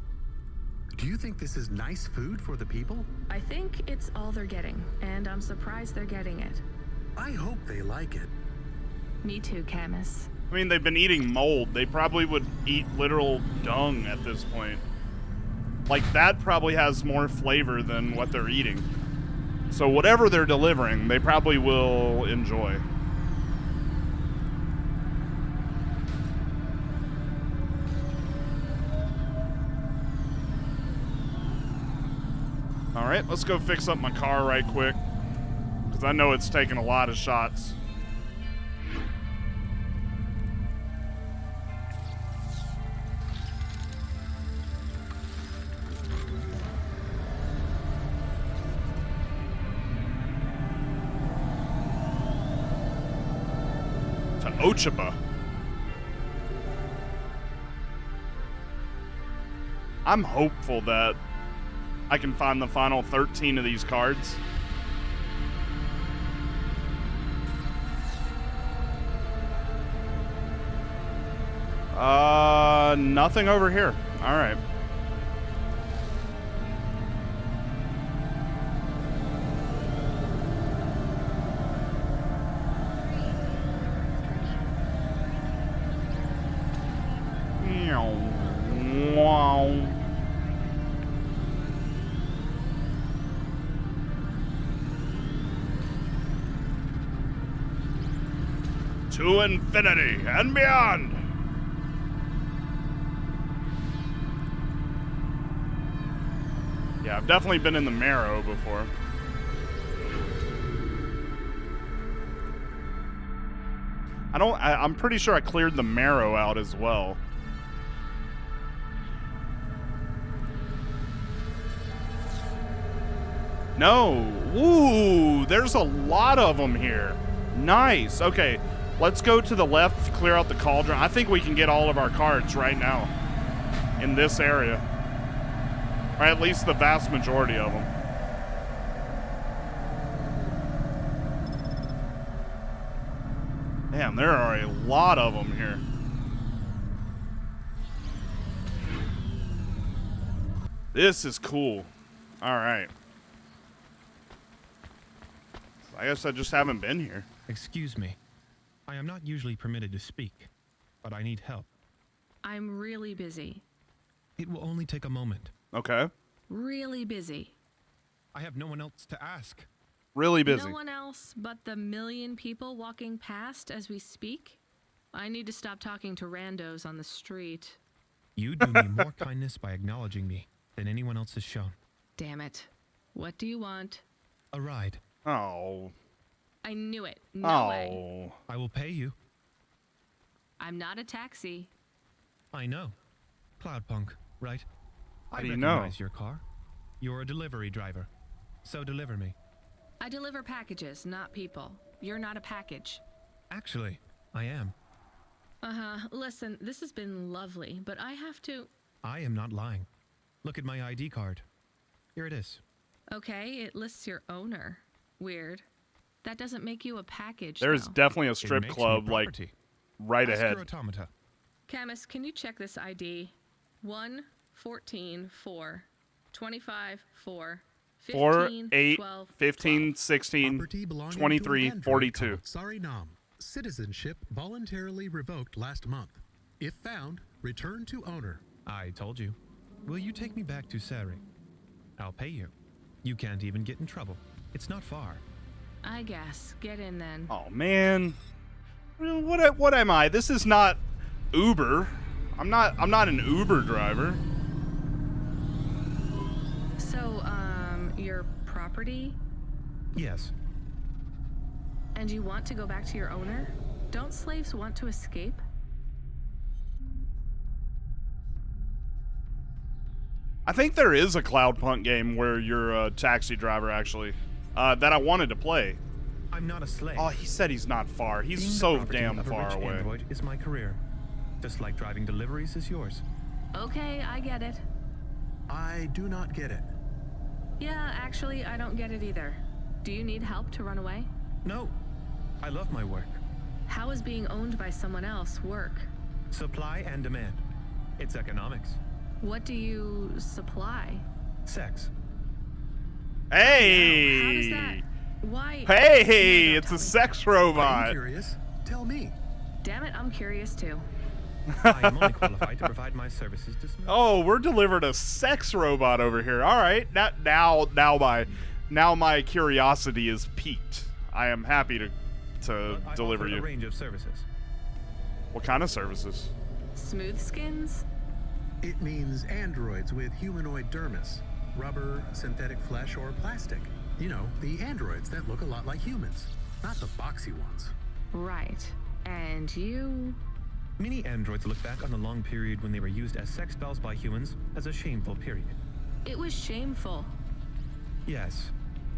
Do you think this is nice food for the people? I think it's all they're getting, and I'm surprised they're getting it. I hope they like it. Me too, Camus. I mean, they've been eating mold. They probably would eat literal dung at this point. Like, that probably has more flavor than what they're eating. So whatever they're delivering, they probably will enjoy. All right, let's go fix up my car right quick, because I know it's taking a lot of shots. Ochaba. I'm hopeful that I can find the final 13 of these cards. Nothing over here. All right. Wow. To infinity and beyond. Yeah, I've definitely been in the Marrow before. I'm pretty sure I cleared the Marrow out as well. No. Ooh, there's a lot of them here. Nice. Okay, let's go to the left to clear out the cauldron. I think we can get all of our cards right now in this area. Or at least the vast majority of them. Damn, there are a lot of them here. This is cool. All right. I guess I just haven't been here. Excuse me. I am not usually permitted to speak, but I need help. I'm really busy. It will only take a moment. Okay. Really busy. I have no one else to ask. Really busy. No one else but the million people walking past as we speak? I need to stop talking to randos on the street. You do me more kindness by acknowledging me than anyone else has shown. Damn it. What do you want? A ride. Oh. I knew it. No way. I will pay you. I'm not a taxi. I know. Cloudpunk, right? How I do you know? recognize your car. You're a delivery driver. So deliver me. I deliver packages, not people. You're not a package. Actually, I am. Uh-huh. Listen, this has been lovely, but I have to... I am not lying. Look at my ID card. Here it is. Okay, it lists your owner. Weird. That doesn't make you a package, There's though. definitely a strip club, like, right Ask ahead. your automata. Camus, can you check this ID? 1, 14, 4, 25, 4, 4, 15, 8, 12, 15, 16, Property belonging to 23, an android 42. called Sarinam. Citizenship voluntarily revoked last month. If found, return to owner. I told you. Will you take me back to Sari? I'll pay you. You can't even get in trouble. It's not far. I guess. Get in then. Oh, man. What am I? This is not Uber. I'm not an Uber driver. So, your property? Yes. And you want to go back to your owner? Don't slaves want to escape? I think there is a Cloudpunk game where you're a taxi driver, actually, that I wanted to play. I'm not a slave. Oh, he said he's not far. He's Being the so property damn of a far rich away. android is my career. Just like driving deliveries is yours. Okay, I get it. I do not get it. Yeah, actually, I don't get it either. Do you need help to run away? No. I love my work. How is being owned by someone else work? Supply and demand. It's economics. What do you supply? Sex. Hey! How does that... Why... Hey! No, It's a sex robot. I'm curious. Tell me. Damn it, I'm curious too. I am only qualified to provide my services to Smith. Oh, we're delivered a sex robot over here. All right, now my curiosity is piqued. I am happy to I deliver offer you. a range of services. What kind of services? Smooth skins? It means androids with humanoid dermis, rubber, synthetic flesh, or plastic. You know, the androids that look a lot like humans, not the boxy ones. Right. And you... Many androids look back on the long period when they were used as sex dolls by humans as a shameful period. It was shameful. Yes,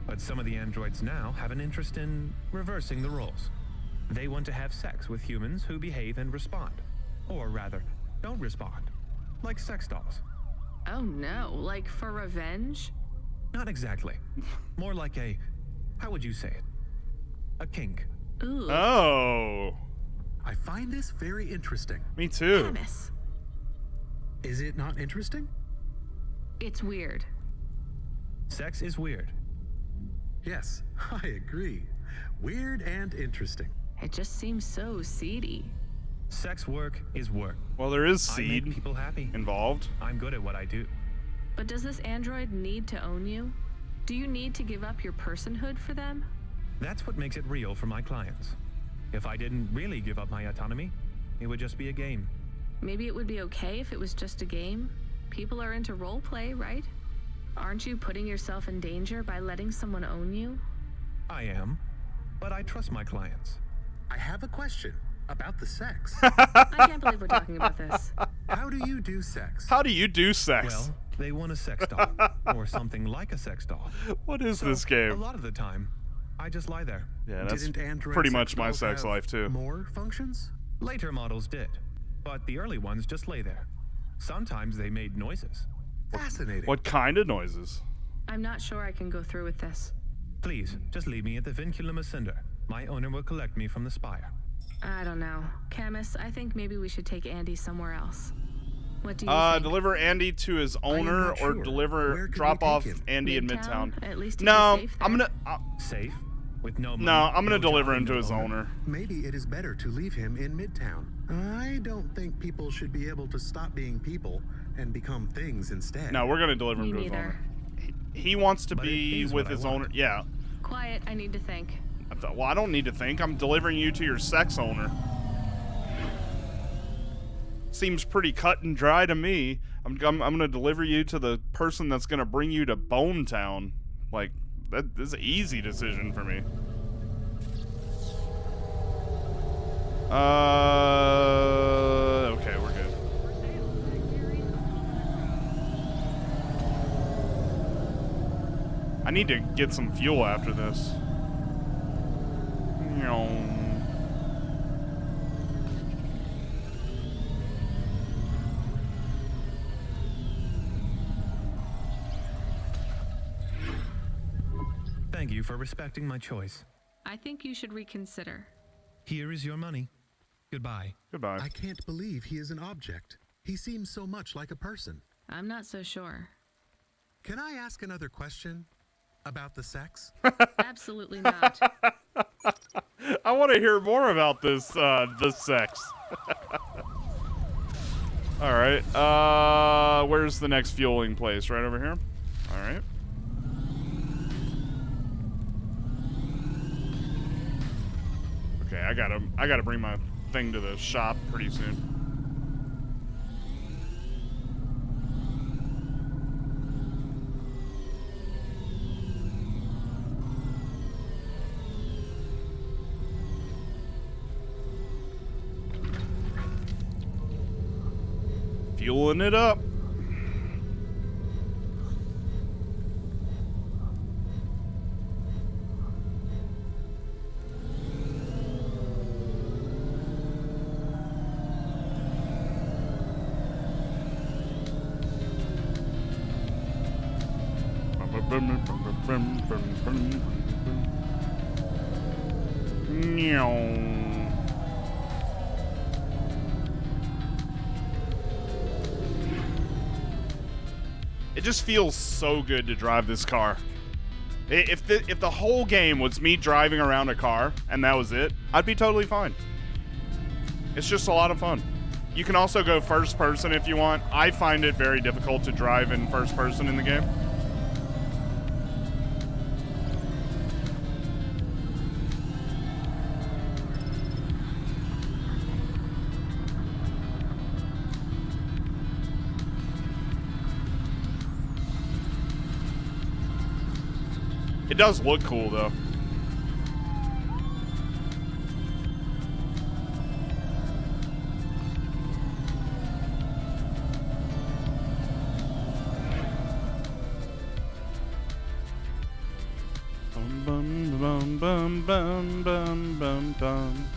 but some of the androids now have an interest in reversing the roles. They want to have sex with humans who behave and respond. Or rather, don't respond. Like sex dolls. Oh no, like for revenge? Not exactly. More like a, how would you say it? A kink. Ooh. Oh. I find this very interesting. Me too. Camus. Is it not interesting? It's weird. Sex is weird. Yes, I agree. Weird and interesting. It just seems so seedy. Sex work is work. Well, there is I seed make people happy. involved. I'm good at what I do. But does this android need to own you? Do you need to give up your personhood for them? That's what makes it real for my clients. If I didn't really give up my autonomy, it would just be a game. Maybe it would be okay if it was just a game. People are into role play, right? Aren't you putting yourself in danger by letting someone own you? I am, but I trust my clients. I have a question about the sex. I can't believe we're talking about this. How do you do sex? How do you do sex? Well, they want a sex doll, or something like a sex doll. What is So, this game? A lot of the time, I just lie there. Yeah, that's Didn't Android pretty sex much my dolls sex have life too. More functions? Later models did, but the early ones just lay there. Sometimes they made noises. Fascinating. What kind of noises? I'm not sure I can go through with this. Please, just leave me at the Vinculum Ascender. My owner will collect me from the spire. I don't know. Camus, I think maybe we should take Andy somewhere else. What do you think? Deliver Andy to his owner, not or sure. drop we take off him? Andy in Midtown? Midtown. At least he'd No, be safe I'm there. gonna. Safe? With no money? No, I'm gonna no deliver job, him to no his owner. Maybe it is better to leave him in Midtown. I don't think people should be able to stop being people and become things instead. No, we're gonna deliver him Me to his neither. owner. He wants to But it be is with what I his want. owner. Yeah. Quiet, I need to think. Well, I don't need to think. I'm delivering you to your sex owner. Seems pretty cut and dry to me. I'm gonna deliver you to the person that's gonna bring you to Bone Town. Like, this is an easy decision for me. Okay, we're good. I need to get some fuel after this. Thank you for respecting my choice. I think you should reconsider. Here is your money. Goodbye. Goodbye. I can't believe he is an object. He seems so much like a person. I'm not so sure. Can I ask another question about the sex? Absolutely not. I want to hear more about this sex. All right. Where's the next fueling place? Right over here. All right. Okay, I gotta bring my thing to the shop pretty soon. Fueling it up. It just feels so good to drive this car. If the whole game was me driving around a car and that was it, I'd be totally fine. It's just a lot of fun. You can also go first person if you want. I find it very difficult to drive in first person in the game. It does look cool, though. Bum bum bum bum bum bum bum bum.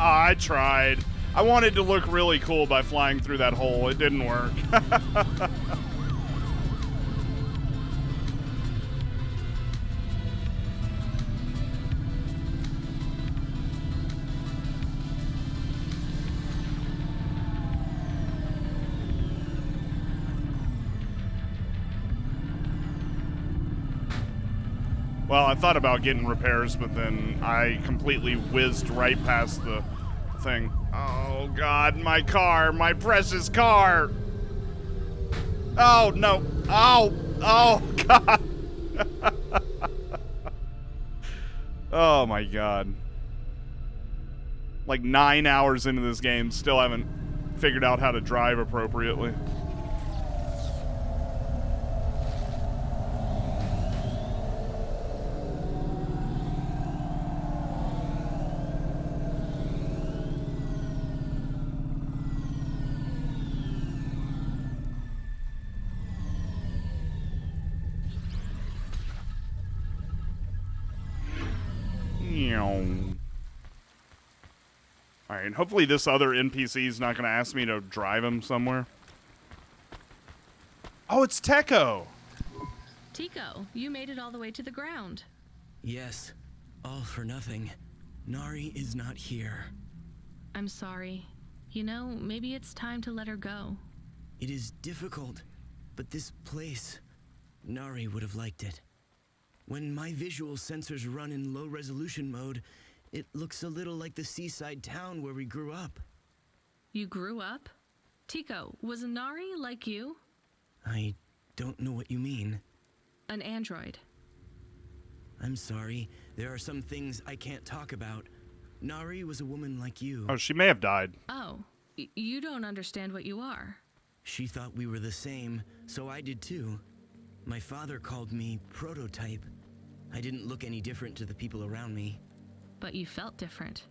I tried. I wanted to look really cool by flying through that hole. It didn't work. Well, I thought about getting repairs, but then I completely whizzed right past the thing. Oh, God, my car, my precious car. Oh, no. Oh, God. Oh, my God. Like 9 hours into this game, still haven't figured out how to drive appropriately. Alright, and hopefully this other NPC is not going to ask me to drive him somewhere. Oh, it's Teco! Tico, you made it all the way to the ground. Yes, all for nothing. Nari is not here. I'm sorry. You know, maybe it's time to let her go. It is difficult, but this place, Nari would have liked it. When my visual sensors run in low resolution mode, it looks a little like the seaside town where we grew up. You grew up? Tico, was Nari like you? I don't know what you mean. An android. I'm sorry. There are some things I can't talk about. Nari was a woman like you. Oh, she may have died. Oh, you don't understand what you are. She thought we were the same, so I did too. My father called me prototype. I didn't look any different to the people around me. But you felt different.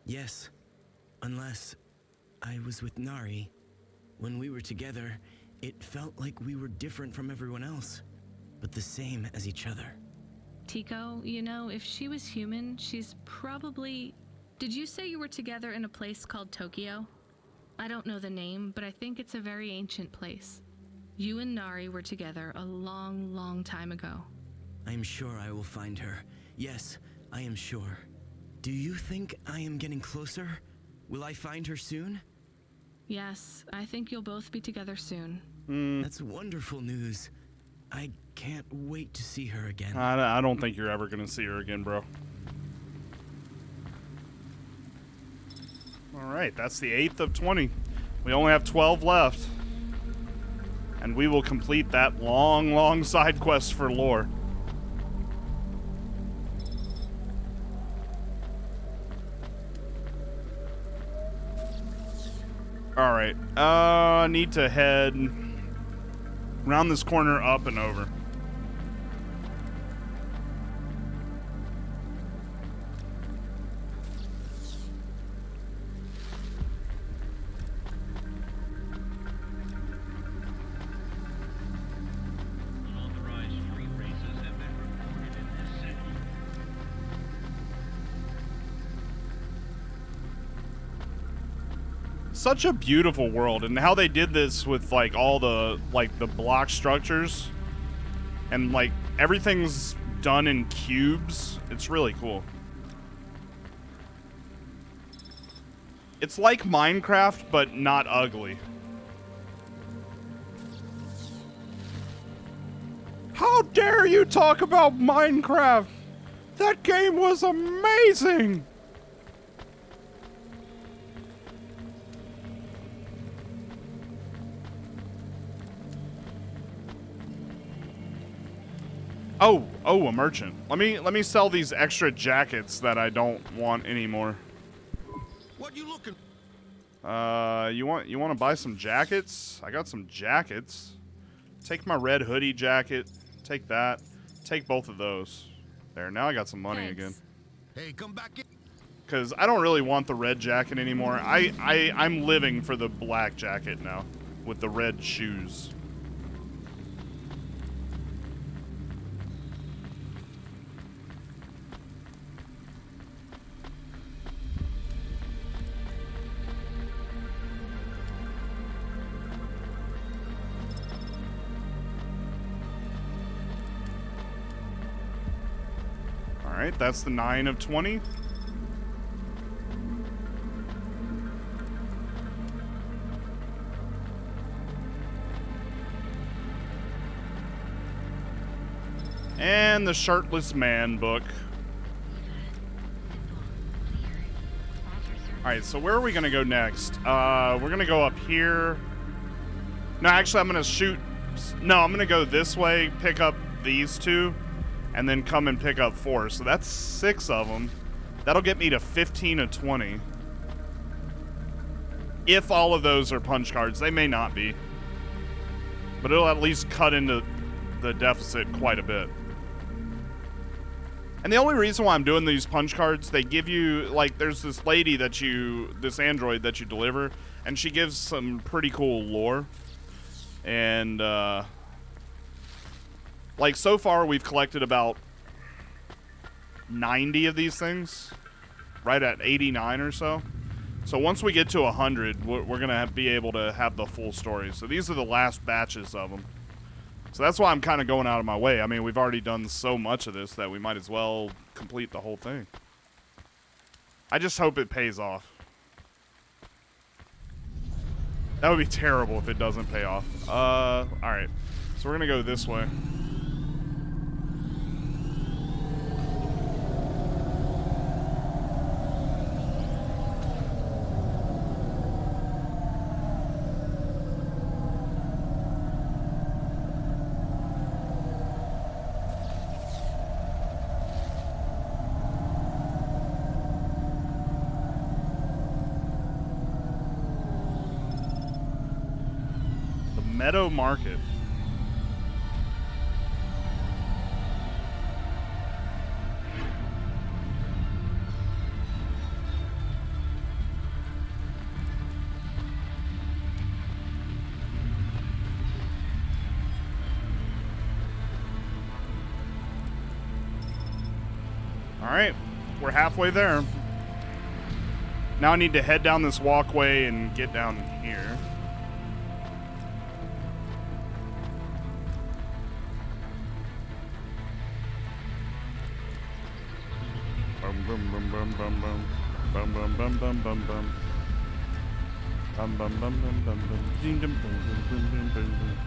Yes, unless I was with Nari. When we were together, it felt like we were different from everyone else, but the same as each other. Tico, you know, if she was human, she's probably... Did you say you were together in a place called Tokyo? I don't know the name, but I think it's a very ancient place. You and Nari were together a long, long time ago. I'm sure I will find her. Yes, I am sure. Do you think I am getting closer? Will I find her soon? Yes, I think you'll both be together soon. That's wonderful news. I can't wait to see her again. I don't think you're ever going to see her again, bro. Alright, that's the 8th of 20. We only have 12 left. And we will complete that long, long side quest for lore. Alright, I need to head around this corner, up and over. Such a beautiful world, and how they did this with like all the the block structures and like everything's done in cubes. It's really cool. It's like Minecraft, but not ugly. How dare you talk about Minecraft? That game was amazing. Oh, a merchant. Let me sell these extra jackets that I don't want anymore. What you looking? You want to buy some jackets? I got some jackets. Take my red hoodie jacket. Take that. Take both of those. There. Now I got some money again. Hey, come back in. Cause I don't really want the red jacket anymore. I'm living for the black jacket now, with the red shoes. Alright, that's the 9 of 20. And the Shirtless Man book. Alright, so where are we going to go next? We're going to go up here. No, actually, I'm going to shoot... No, I'm going to go this way, pick up these two, and then come and pick up 4. So that's 6 of them. That'll get me to 15 of 20. If all of those are punch cards. They may not be. But it'll at least cut into the deficit quite a bit. And the only reason why I'm doing these punch cards, they give you, like, there's this lady that this android that you deliver, and she gives some pretty cool lore. And, like, so far we've collected about 90 of these things, right at 89 or so. So once we get to 100, we're going to be able to have the full story. So these are the last batches of them. So that's why I'm kind of going out of my way. I mean, we've already done so much of this that we might as well complete the whole thing. I just hope it pays off. That would be terrible if it doesn't pay off. Alright. So we're going to go this way. Meadow Market. All right, we're halfway there. Now I need to head down this walkway and get down here. Bum bum bum bum bum bum bum bum bum bum bum bum bum bum bum bum bum ding dum bum bum bum bum bum.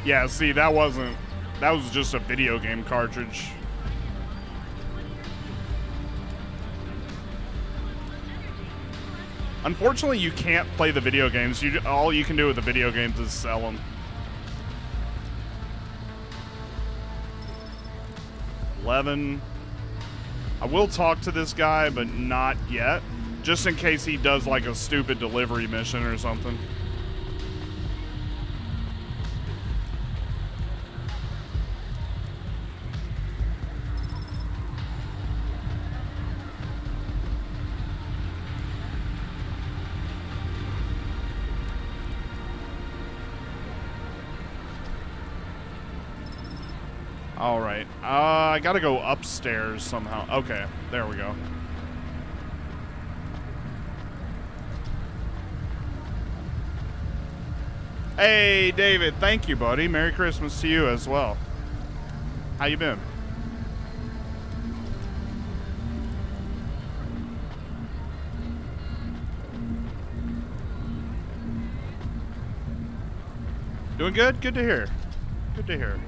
Yeah, see, that was just a video game cartridge. Unfortunately, you can't play the video games. All you can do with the video games is sell them. 11. I will talk to this guy, but not yet. Just in case he does like a stupid delivery mission or something. All right. I gotta go upstairs somehow. Okay, there we go. Hey, David. Thank you, buddy. Merry Christmas to you as well. How you been? Doing good? Good to hear. Good to hear.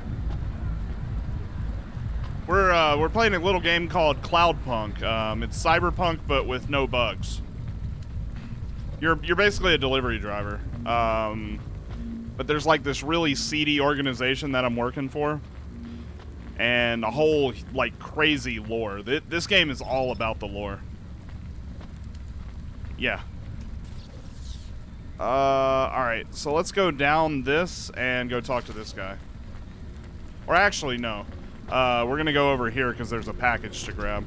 We're playing a little game called Cloudpunk. It's cyberpunk, but with no bugs. You're basically a delivery driver. But there's like this really seedy organization that I'm working for, and a whole like crazy lore. This game is all about the lore. Yeah. All right. So let's go down this and go talk to this guy. Or actually, no. We're gonna go over here because there's a package to grab.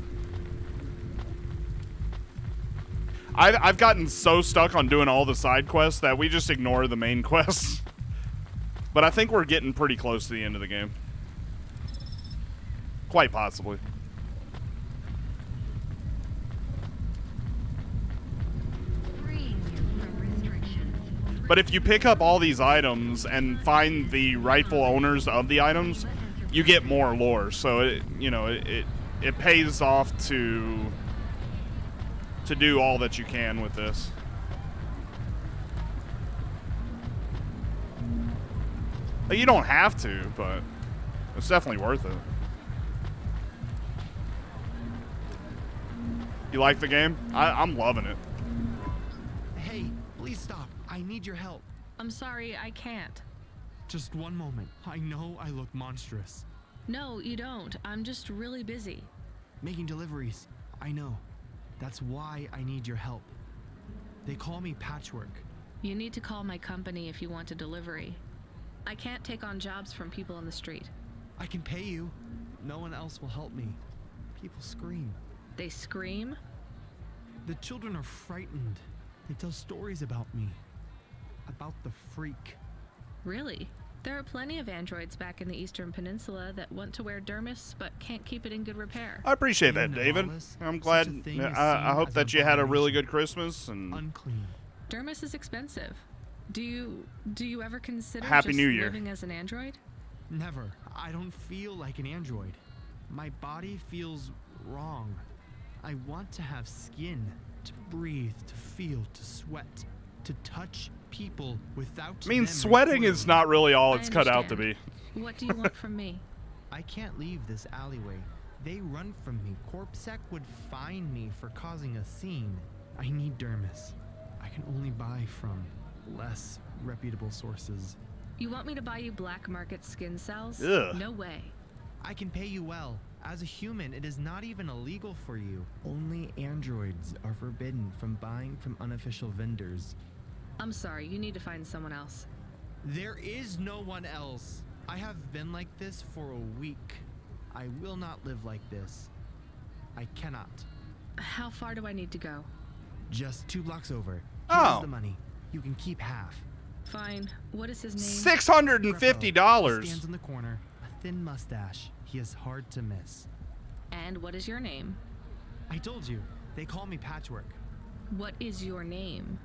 I've gotten so stuck on doing all the side quests that we just ignore the main quests. But I think we're getting pretty close to the end of the game. Quite possibly. But if you pick up all these items and find the rightful owners of the items, you get more lore. So it pays off to do all that you can with this. You don't have to, but it's definitely worth it. You like the game? I'm loving it. Hey, please stop. I need your help. I'm sorry, I can't. Just one moment. I know I look monstrous. No, you don't. I'm just really busy. Making deliveries. I know. That's why I need your help. They call me Patchwork. You need to call my company if you want a delivery. I can't take on jobs from people on the street. I can pay you. No one else will help me. People scream. They scream? The children are frightened. They tell stories about me. About the freak. Really? There are plenty of androids back in the Eastern Peninsula that want to wear dermis but can't keep it in good repair. I appreciate that, David. I'm glad. I hope that you had a really good Christmas and unclean. Dermis is expensive. Do you ever consider Happy New Year. living as an android? Never. I don't feel like an android. My body feels wrong. I want to have skin, to breathe, to feel, to sweat, to touch people without. I mean, sweating is not really all it's cut out to be. What do you want from me? I can't leave this alleyway. They run from me. Corpsec would fine me for causing a scene. I need dermis. I can only buy from less reputable sources. You want me to buy you black market skin cells? Ugh. No way. I can pay you well. As a human, it is not even illegal for you. Only androids are forbidden from buying from unofficial vendors. I'm sorry, you need to find someone else. There is no one else. I have been like this for a week. I will not live like this. I cannot. How far do I need to go? Just 2 blocks over. Oh. Here's the money. You can keep half. Fine. What is his name? $650. He stands in the corner, a thin mustache. He is hard to miss. And what is your name? I told you. They call me Patchwork. What is your name?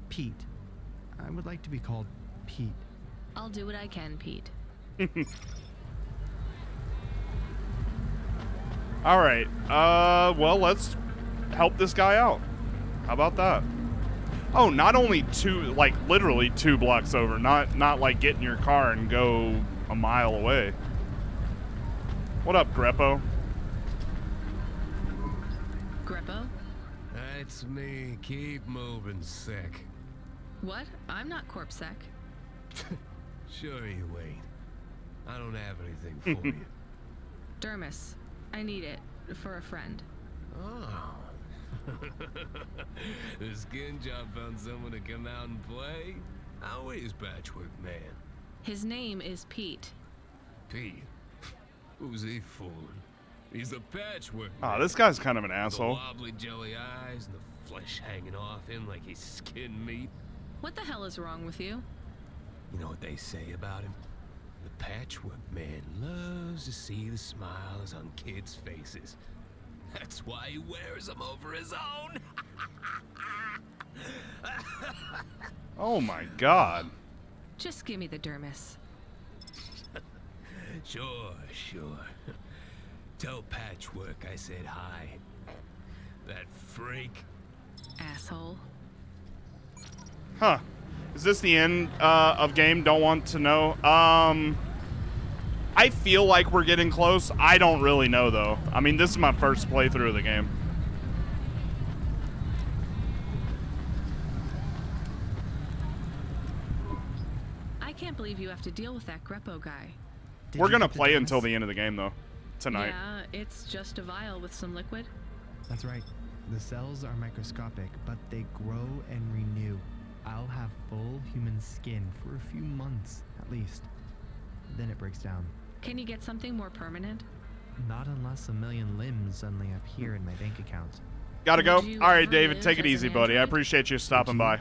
Pete. I would like to be called Pete. I'll do what I can, Pete. All right. Well, let's help this guy out. How about that? Oh, not only literally 2 blocks over. Not like get in your car and go a mile away. What up, Greppo? Greppo? That's me. Keep moving, sick. What? I'm not Corpsec. Sure you ain't. I don't have anything for you. Dermis. I need it. For a friend. Oh. The skin job found someone to come out and play? How is Patchwork Man? His name is Pete. Pete? Who's he fooling? He's a Patchwork Ah, Man. this guy's kind of an The asshole. wobbly jelly eyes and the flesh hanging off him like he's skin meat. What the hell is wrong with you? You know what they say about him? The Patchwork Man loves to see the smiles on kids' faces. That's why he wears them over his own. Oh my God. Just give me the dermis. Sure. Tell Patchwork I said hi. That freak. Asshole. Huh. Is this the end of game? Don't want to know. I feel like we're getting close. I don't really know, though. I mean, this is my first playthrough of the game. I can't believe you have to deal with that Greppo guy. We're going to play until the end of the game, though, tonight. Yeah, it's just a vial with some liquid. That's right. The cells are microscopic, but they grow and renew. I'll have full human skin for a few months, at least. Then it breaks down. Can you get something more permanent? Not unless a million limbs suddenly appear in my bank account. Gotta go. you All right, ever David, live take it as easy, an buddy. I android? appreciate you stopping by.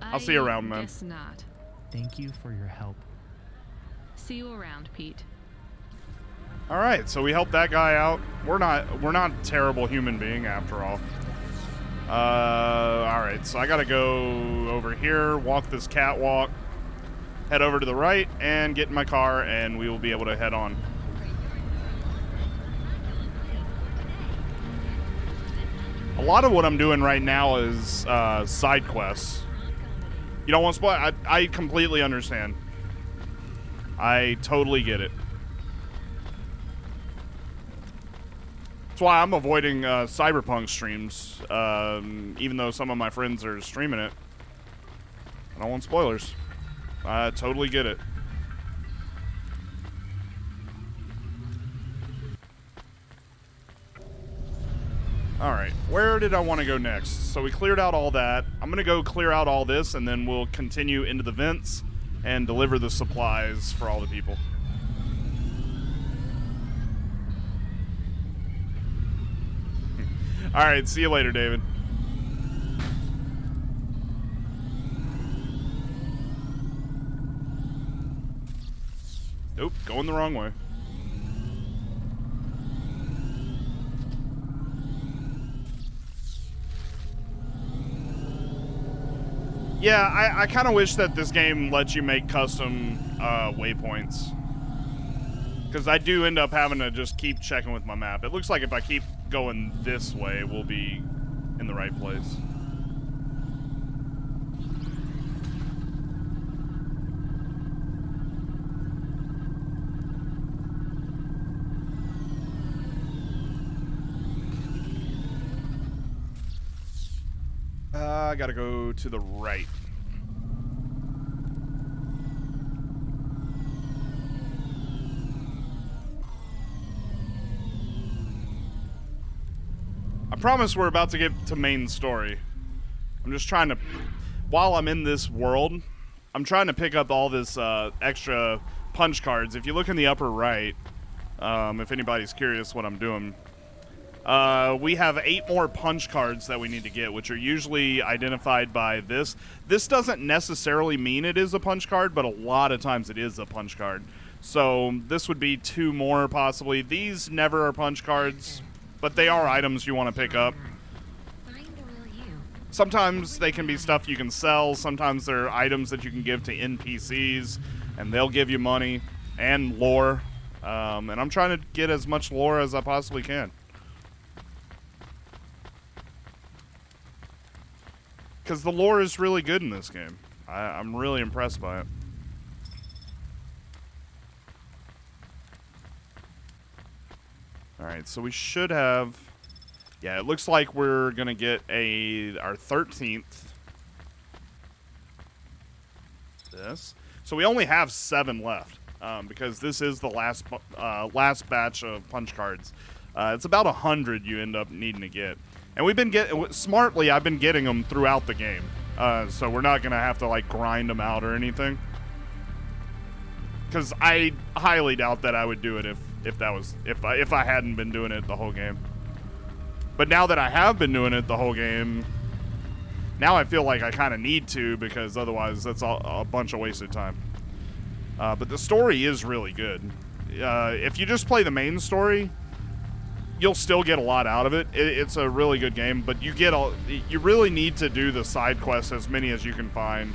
I'll see you around, man. Guess not. Thank you for your help. See you around, Pete. All right, so we helped that guy out. We're not a terrible human being after all. Alright, so I gotta go over here, walk this catwalk, head over to the right, and get in my car, and we will be able to head on. A lot of what I'm doing right now is side quests. You don't want to spoil? I completely understand. I totally get it. That's why I'm avoiding cyberpunk streams, even though some of my friends are streaming it. I don't want spoilers. I totally get it. Alright, where did I want to go next? So we cleared out all that. I'm going to go clear out all this, and then we'll continue into the vents and deliver the supplies for all the people. Alright, see you later, David. Nope, going the wrong way. Yeah, I kind of wish that this game lets you make custom waypoints. Because I do end up having to just keep checking with my map. It looks like if I keep going this way, we'll be in the right place. I gotta go to the right. I promise we're about to get to main story. I'm just trying to, while I'm in this world, I'm trying to pick up all this extra punch cards. If you look in the upper right, if anybody's curious what I'm doing, we have 8 more punch cards that we need to get, which are usually identified by this. This doesn't necessarily mean it is a punch card, but a lot of times it is a punch card. So this would be 2 more possibly. These never are punch cards, but they are items you want to pick up. Sometimes they can be stuff you can sell. Sometimes they're items that you can give to NPCs, and they'll give you money and lore. And I'm trying to get as much lore as I possibly can. Because the lore is really good in this game. I'm really impressed by it. Alright, so we should have... Yeah, it looks like we're going to get our 13th. This. So we only have 7 left. Because this is the last batch of punch cards. It's about 100 you end up needing to get. And we've been smartly, I've been getting them throughout the game. So we're not going to have to, like, grind them out or anything. Because I highly doubt that I would do it if I hadn't been doing it the whole game. But now that I have been doing it the whole game, now I feel like I kind of need to, because otherwise that's a bunch of wasted time. But the story is really good. If you just play the main story, you'll still get a lot out of it. It's a really good game, but you really need to do the side quests, as many as you can find.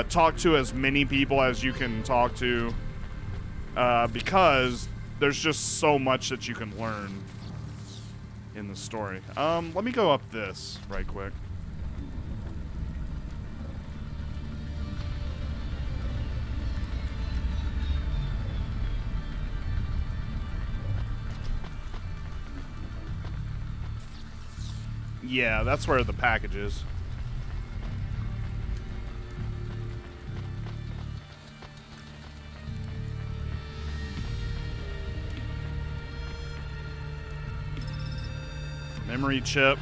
Talk to as many people as you can talk to, because there's just so much that you can learn in the story. Let me go up this right quick. Yeah, that's where the package is. Memory chip.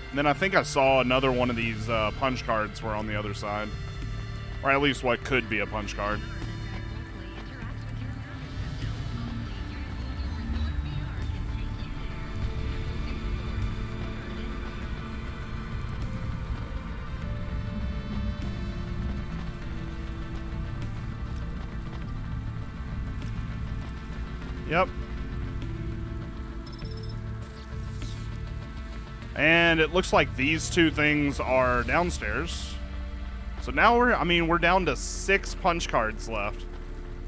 And then I think I saw another one of these punch cards were on the other side. Or at least what could be a punch card. Yep. And it looks like these two things are downstairs. So now we're down to 6 punch cards left.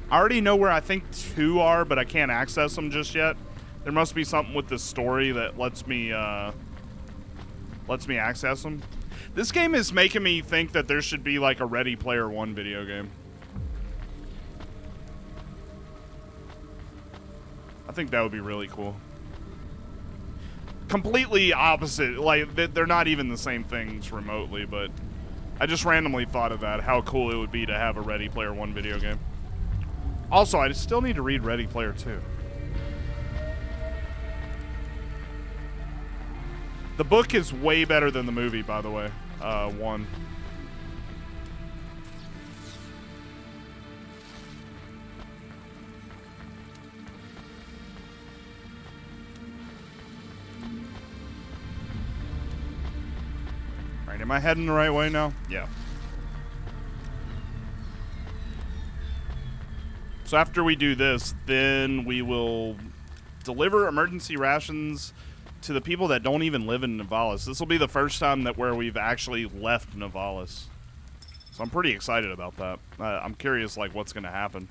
I already know where I think 2 are, but I can't access them just yet. There must be something with the story that lets me access them. This game is making me think that there should be like a Ready Player One video game. I think that would be really cool. Completely opposite, like they're not even the same things remotely, but I just randomly thought of that, how cool it would be to have a Ready Player One video game. Also, I still need to read Ready Player 2. The book is way better than the movie, by the way. 1. Am I heading the right way now? Yeah. So after we do this, then we will deliver emergency rations to the people that don't even live in Nivalis. This will be the first time where we've actually left Nivalis. So I'm pretty excited about that. I'm curious, like, what's going to happen.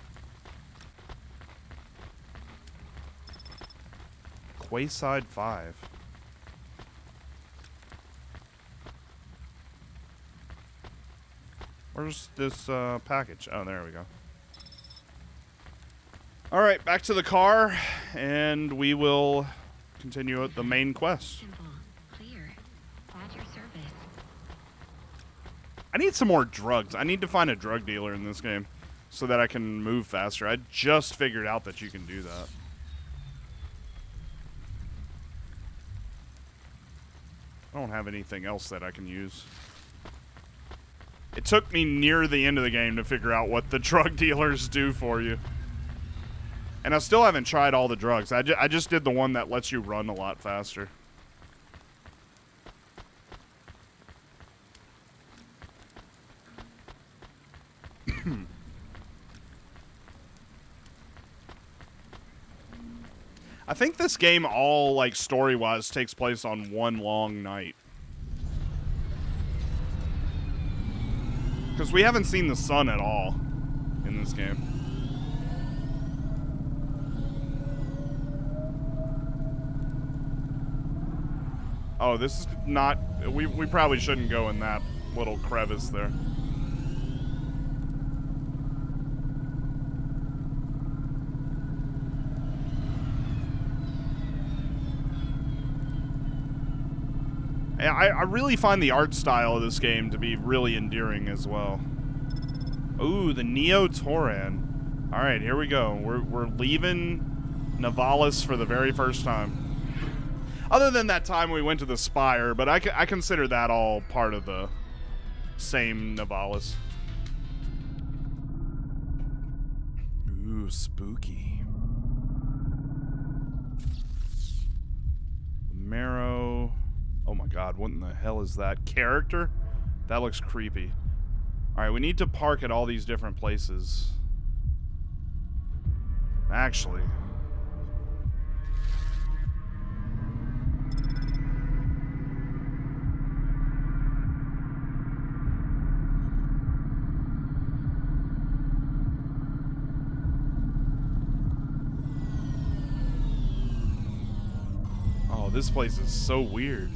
Quayside 5. Where's this package? Oh, there we go. All right, back to the car, and we will continue with the main quest. Clear. At your service. I need some more drugs. I need to find a drug dealer in this game so that I can move faster. I just figured out that you can do that. I don't have anything else that I can use. It took me near the end of the game to figure out what the drug dealers do for you. And I still haven't tried all the drugs. I just did the one that lets you run a lot faster. I think this game, all like story-wise, takes place on one long night. Because we haven't seen the sun at all in this game. Oh, this is not... We probably shouldn't go in that little crevice there. I really find the art style of this game to be really endearing as well. Ooh, the Neo Toran. All right, here we go. We're leaving Nivalis for the very first time. Other than that time we went to the Spire, but I consider that all part of the same Nivalis. Ooh, spooky. Marrow. Oh my god, what in the hell is that? Character? That looks creepy. Alright, we need to park at all these different places. Actually. Oh, this place is so weird.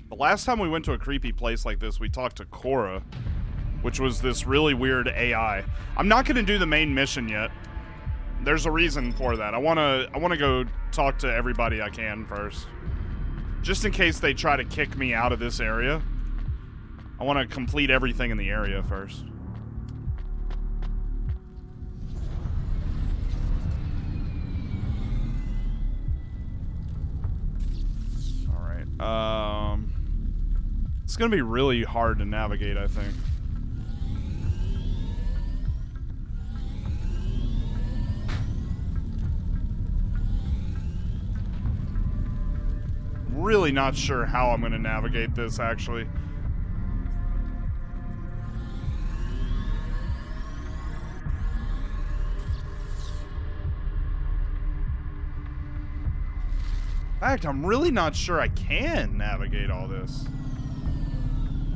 The last time we went to a creepy place like this, we talked to Cora, which was this really weird AI. I'm not going to do the main mission yet. There's a reason for that. I want to go talk to everybody I can first. Just in case they try to kick me out of this area. I want to complete everything in the area first. It's gonna be really hard to navigate, I think. Really not sure how I'm gonna navigate this, actually. In fact, I'm really not sure I can navigate all this.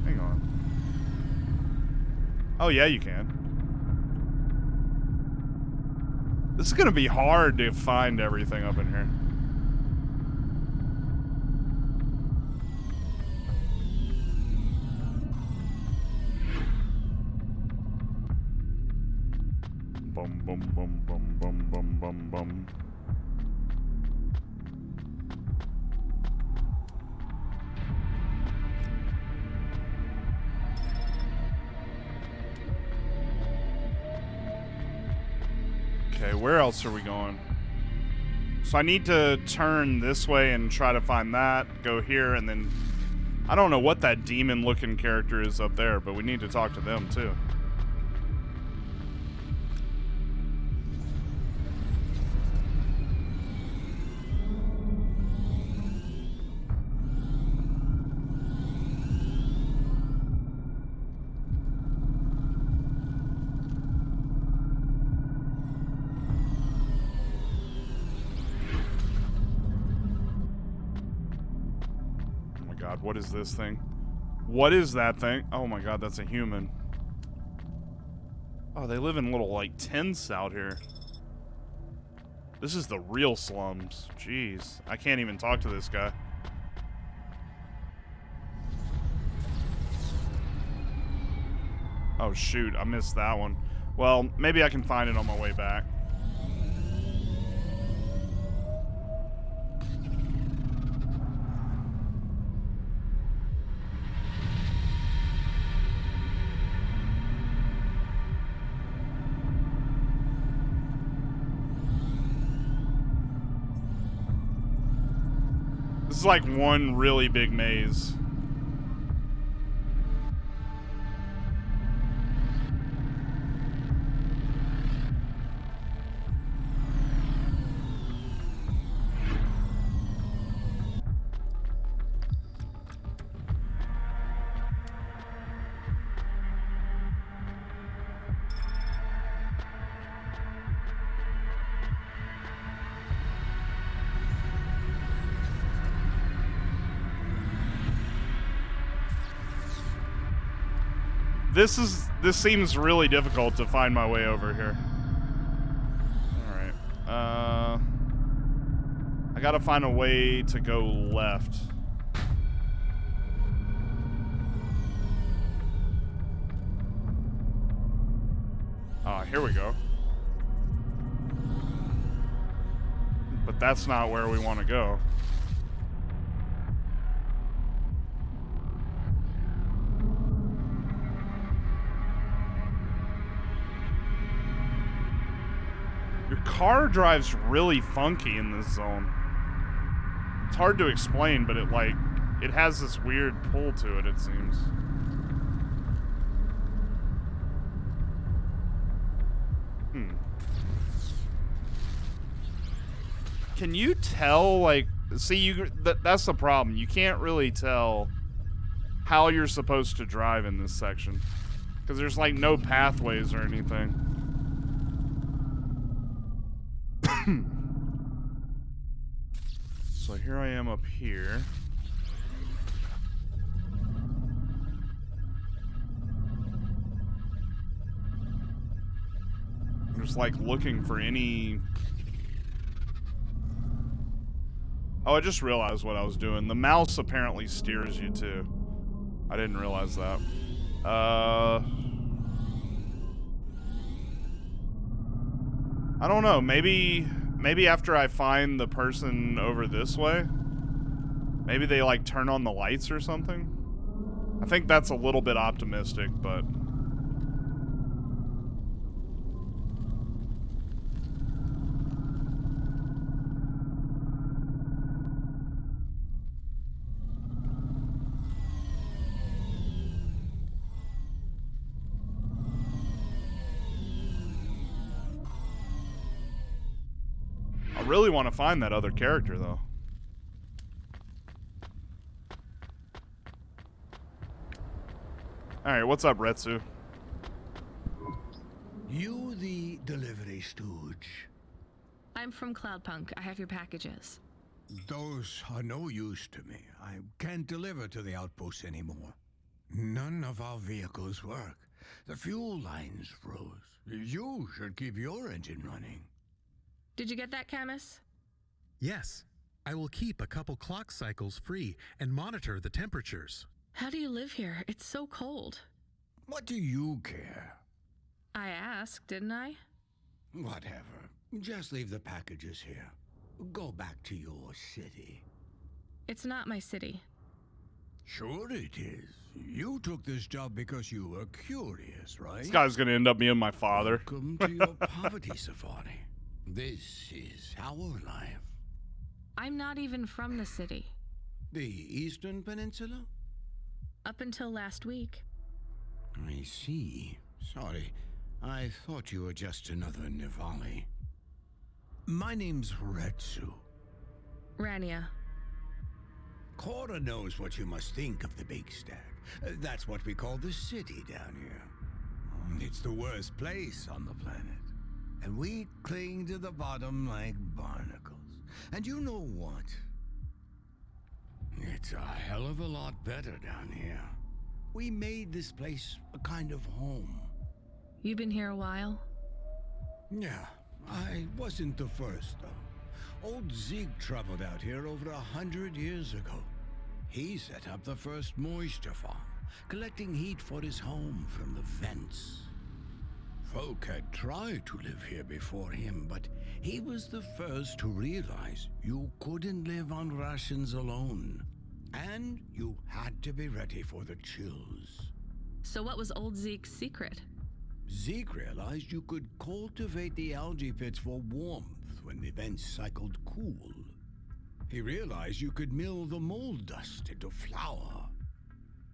Hang on. Oh, yeah, you can. This is gonna be hard to find everything up in here. Bum, bum, bum, bum, bum, bum, bum, bum. Okay, where else are we going? So I need to turn this way and try to find that, go here, and then I don't know what that demon-looking character is up there, but we need to talk to them too. God, what is this thing? What is that thing? Oh my God, that's a human. Oh, they live in little, like, tents out here. This is the real slums. Jeez, I can't even talk to this guy. Oh shoot, I missed that one. Well, maybe I can find it on my way back. This is like one really big maze. This seems really difficult to find my way over here. Alright. I gotta find a way to go left. Here we go. But that's not where we want to go. Your car drives really funky in this zone. It's hard to explain, but it has this weird pull to it, it seems. Can you tell, see, that's the problem. You can't really tell how you're supposed to drive in this section. Because there's, no pathways or anything. So here I am up here. I'm just looking for any... Oh, I just realized what I was doing. The mouse apparently steers you too. I didn't realize that. I don't know, maybe after I find the person over this way, maybe they turn on the lights or something. I think that's a little bit optimistic, but I really want to find that other character, though. Alright, what's up, Retsu? You the delivery stooge. I'm from Cloudpunk. I have your packages. Those are no use to me. I can't deliver to the outpost anymore. None of our vehicles work. The fuel lines froze. You should keep your engine running. Did you get that, Camus? Yes. I will keep a couple clock cycles free and monitor the temperatures. How do you live here? It's so cold. What do you care? I asked, didn't I? Whatever. Just leave the packages here. Go back to your city. It's not my city. Sure it is. You took this job because you were curious, right? This guy's gonna end up being my father. Welcome to your poverty safari. This is our life. I'm not even from the city. The Eastern Peninsula? Up until last week. I see. Sorry. I thought you were just another Nivali. My name's Retsu. Rania. Cora knows what you must think of the Big Stack. That's what we call the city down here. It's the worst place on the planet. And we cling to the bottom like barnacles. And you know what? It's a hell of a lot better down here. We made this place a kind of home. You've been here a while? Yeah, I wasn't the first, though. Old Zeke traveled out here over 100 years ago. He set up the first moisture farm, collecting heat for his home from the vents. Folk had tried to live here before him, but he was the first to realize you couldn't live on rations alone. And you had to be ready for the chills. So what was old Zeke's secret? Zeke realized you could cultivate the algae pits for warmth when the vents cycled cool. He realized you could mill the mold dust into flour.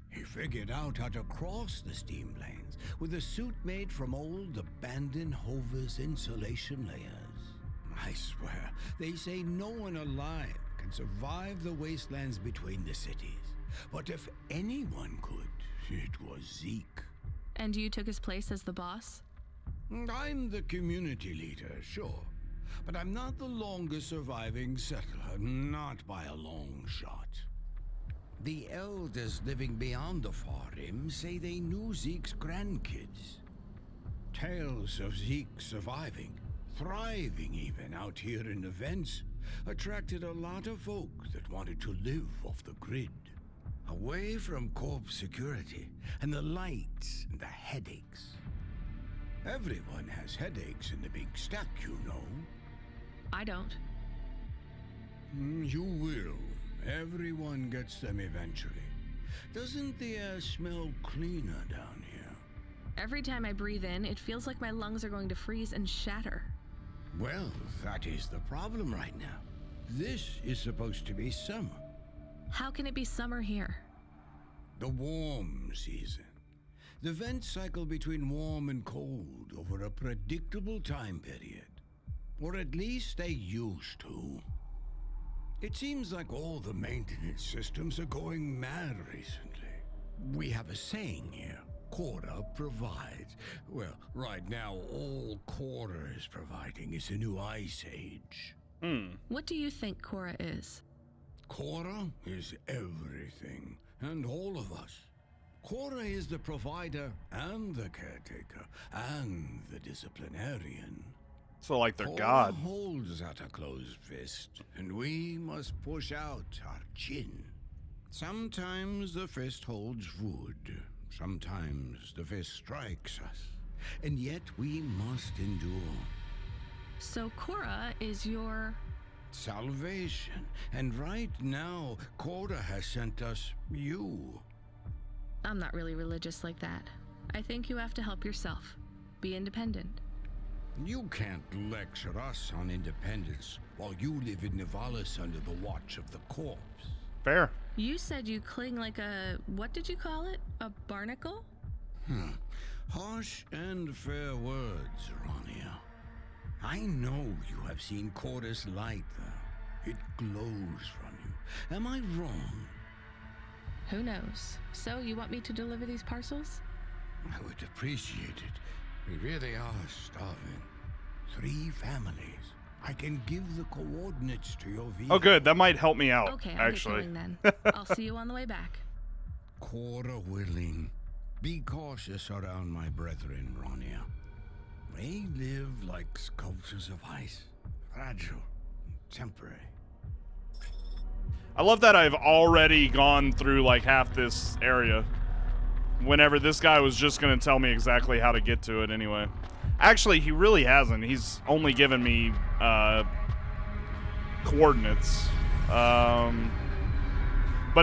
He figured out how to cross the steam lanes with a suit made from old abandoned Hover's insulation layers. I swear, they say no one alive can survive the wastelands between the cities. But if anyone could, it was Zeke. And you took his place as the boss? I'm the community leader, sure. But I'm not the longest surviving settler, not by a long shot. The elders living beyond the far rim say they knew Zeke's grandkids. Tales of Zeke surviving, thriving even out here in the vents, attracted a lot of folk that wanted to live off the grid. Away from corp security and the lights and the headaches. Everyone has headaches in the Big Stack, you know. I don't. You will. Everyone gets them eventually. Doesn't the air smell cleaner down here? Every time I breathe in, it feels like my lungs are going to freeze and shatter. Well, that is the problem right now. This is supposed to be summer. How can it be summer here? The warm season. The vents cycle between warm and cold over a predictable time period. Or at least they used to. It seems like all the maintenance systems are going mad recently. We have a saying here, Cora provides. Well, right now all Cora is providing is a new ice age. What do you think Cora is? Cora is everything, and all of us. Cora is the provider and the caretaker and the disciplinarian. So like they're Cora God. holds out a closed fist, and we must push out our chin. Sometimes the fist holds wood. Sometimes the fist strikes us. And yet we must endure. So Cora is your... salvation. And right now, Cora has sent us you. I'm not really religious like that. I think you have to help yourself. Be independent. You can't lecture us on independence while you live in Nivalis under the watch of the corpse. Fair. You said you cling like a... what did you call it? A barnacle? Harsh and fair words, Rania. I know you have seen Cora's light, though. It glows from you. Am I wrong? Who knows? So, you want me to deliver these parcels? I would appreciate it. We really are starving. 3 families, I can give the coordinates to your vehicle. Oh, good. That might help me out, Okay, I'll actually. get going then. I'll see you on the way back. Quarter willing. Be cautious around my brethren, Ronia. They live like sculptures of ice, fragile, temporary. I love that I've already gone through like half this area. Whenever this guy was just going to tell me exactly how to get to it anyway. Actually, he really hasn't. He's only given me coordinates. But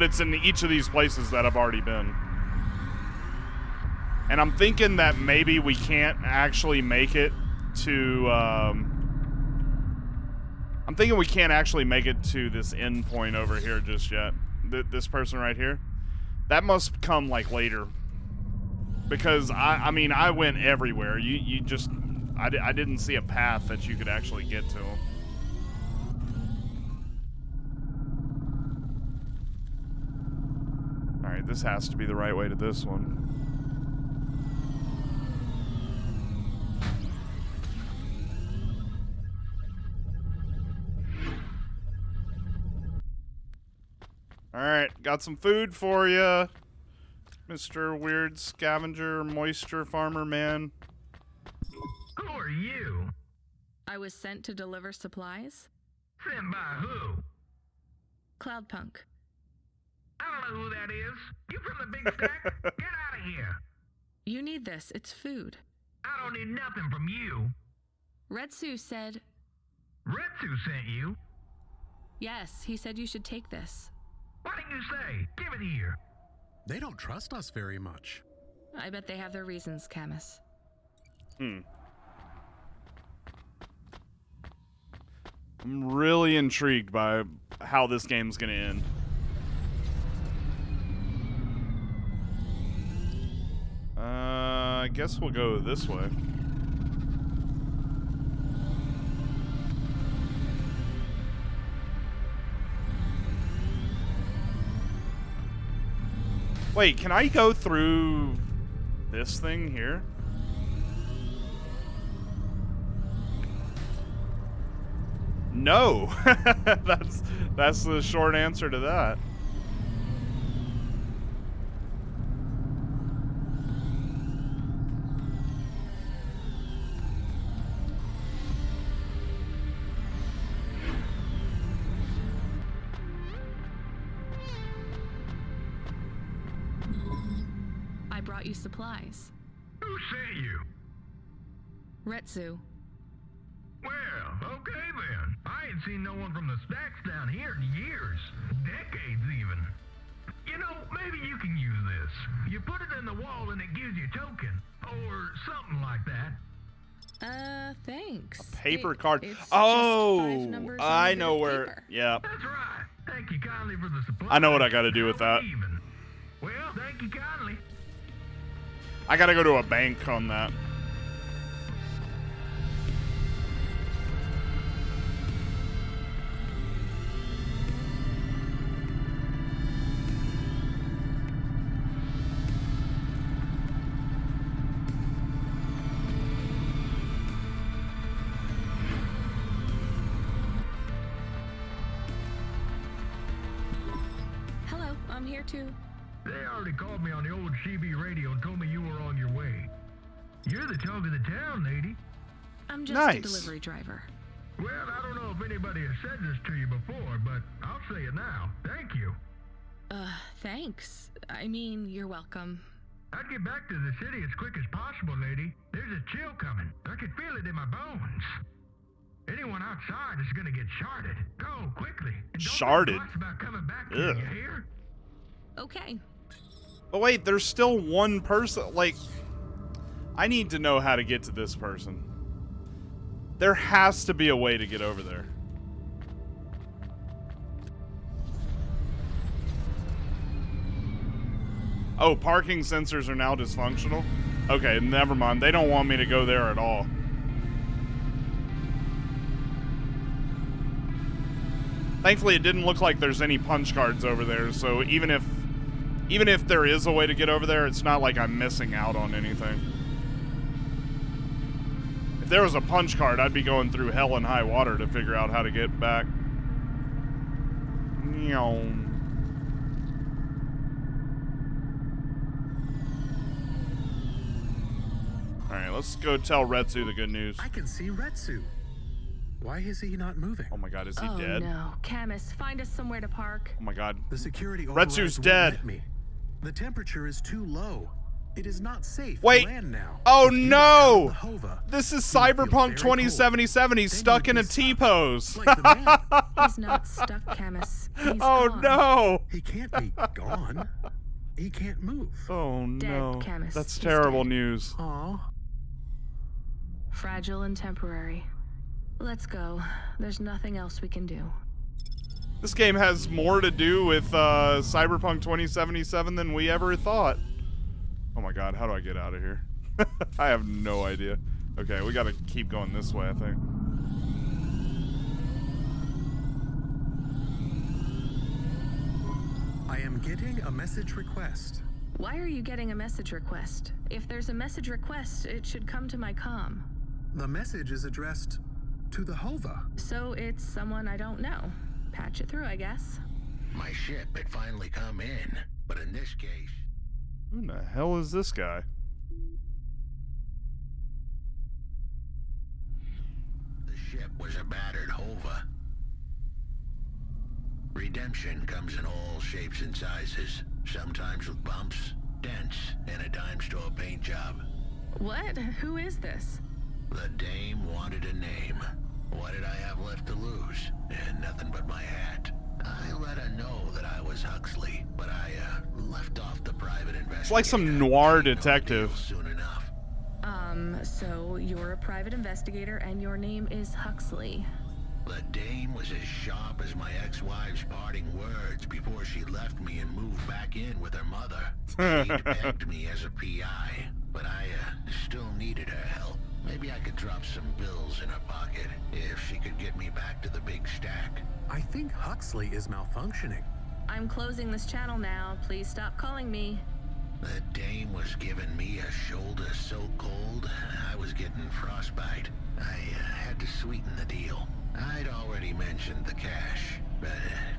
it's in each of these places that I've already been. And I'm thinking that maybe we can't actually make it to... I'm thinking we can't actually make it to this end point over here just yet. This person right here. That must come like later. Because I mean, I went everywhere. You just, I didn't see a path that you could actually get to him. All right, this has to be the right way to this one. All right, got some food for you, Mr. Weird Scavenger, Moisture Farmer Man. Who are you? I was sent to deliver supplies. Sent by who? Cloudpunk. I don't know who that is. You from the big stack? Get out of here. You need this. It's food. I don't need nothing from you. Retsu said... Retsu sent you? Yes, he said you should take this. What did you say? Give it here. They don't trust us very much. I bet they have their reasons, Camus. I'm really intrigued by how this game's gonna end. I guess we'll go this way. Wait, can I go through this thing here? No. that's the short answer to that. I brought you supplies. Who sent you? Retsu. Well, okay then. I ain't seen no one from the stacks down here in years. Decades even. You know, maybe you can use this. You put it in the wall and it gives you a token. Or something like that. Thanks. Paper card. It's Oh, just 5 numbers on a I bit know of where. paper. Yeah. That's right. Thank you kindly for the supply. I know what I got to do with that. Even. Well, thank you kindly. I got to go to a bank on that. Hello, I'm here too. They already called me on the old CB radio and told me you were on your way. You're the talk of the town, lady. I'm just Nice. a delivery driver. Well, I don't know if anybody has said this to you before, but I'll say it now. Thank you. Thanks. I mean, you're welcome. I'd get back to the city as quick as possible, lady. There's a chill coming. I can feel it in my bones. Anyone outside is gonna get sharded. Go, quickly. And don't Sharded? think twice about coming back here, Ugh. you hear? Okay. But wait, there's still one person. Like, I need to know how to get to this person. There has to be a way to get over there. Oh, parking sensors are now dysfunctional? Okay, never mind. They don't want me to go there at all. Thankfully, it didn't look like there's any punch cards over there, so even if there is a way to get over there, it's not like I'm missing out on anything. If there was a punch card, I'd be going through hell and high water to figure out how to get back. Alright, let's go tell Retsu the good news. I can see Retsu. Why is he not moving? Oh my god, is he Oh dead? no, Camus, find us somewhere to park. Oh my god. The security Retsu's overrides dead. won't let me. The temperature is too low. It is not safe Wait. to land now. Oh If you no! get out of the Hova, This is you will feel Cyberpunk very 2077. He's Then stuck you'd in a be T-pose. like the man. He's not stuck, Camus. He's Oh gone. no! He can't be gone. He can't move. Oh no. Camus. That's He's terrible dead. news. Aw. Fragile and temporary. Let's go. There's nothing else we can do. This game has more to do with Cyberpunk 2077 than we ever thought. Oh my god, how do I get out of here? I have no idea. Okay, we gotta keep going this way, I think. I am getting a message request. Why are you getting a message request? If there's a message request, it should come to my comm. The message is addressed to the Hova. So it's someone I don't know. Patch it through, I guess. My ship had finally come in, but in this case... Who the hell is this guy? The ship was a battered Hova. Redemption comes in all shapes and sizes, sometimes with bumps, dents, and a dime store paint job. What? Who is this? The dame wanted a name. What did I have left to lose? And nothing but my hat. I let her know that I was Huxley, but I left off the private investigator. It's like some noir detective. Soon enough. So you're a private investigator and your name is Huxley. The dame was as sharp as my ex-wife's parting words before she left me and moved back in with her mother. She'd pegged me as a PI, but I still needed her help. Maybe I could drop some bills in her pocket if she could get me back to the big stack. I think Huxley is malfunctioning. I'm closing this channel now. Please stop calling me. The dame was giving me a shoulder so cold, I was getting frostbite. I had to sweeten the deal. I'd already mentioned the cash, but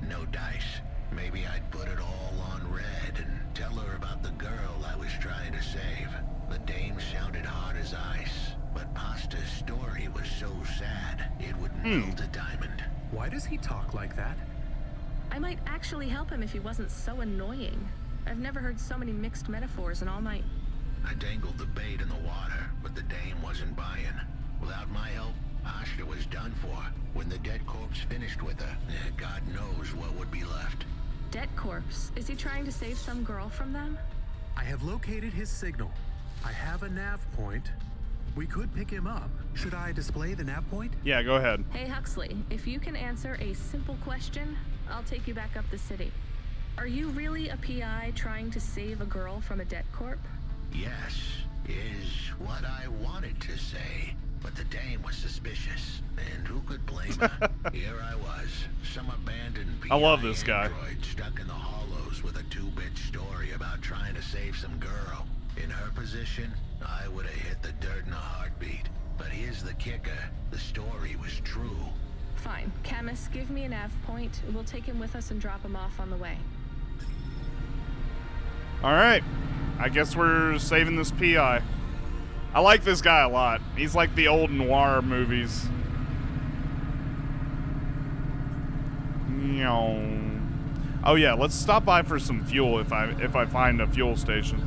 no dice. Maybe I'd put it all on red and tell her about the girl I was trying to save. The dame sounded hard as ice, but Pasta's story was so sad, it would melt a diamond. Why does he talk like that? I might actually help him if he wasn't so annoying. I've never heard so many mixed metaphors in all my... I dangled the bait in the water, but the dame wasn't buying. Without my help, Pasta was done for. When the dead corpse finished with her, God knows what would be left. Dead corpse? Is he trying to save some girl from them? I have located his signal. I have a nav point. We could pick him up. Should I display the nav point? Yeah, go ahead. Hey Huxley, if you can answer a simple question, I'll take you back up the city. Are you really a PI trying to save a girl from a dead corp? Yes, is what I wanted to say. But the dame was suspicious, and who could blame her? Here I was, some abandoned PI I love this guy. android stuck in the hollows with a 2-bit story about trying to save some girl. In her position, I would have hit the dirt in a heartbeat. But here's the kicker, the story was true. Fine. Camus, give me a nav point. We'll take him with us and drop him off on the way. Alright. I guess we're saving this PI. I like this guy a lot. He's like the old noir movies. Oh yeah, let's stop by for some fuel if I find a fuel station.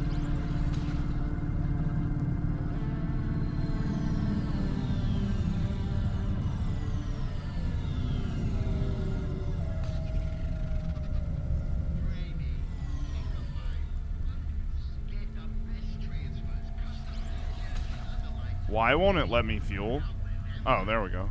Why won't it let me fuel? Oh, there we go.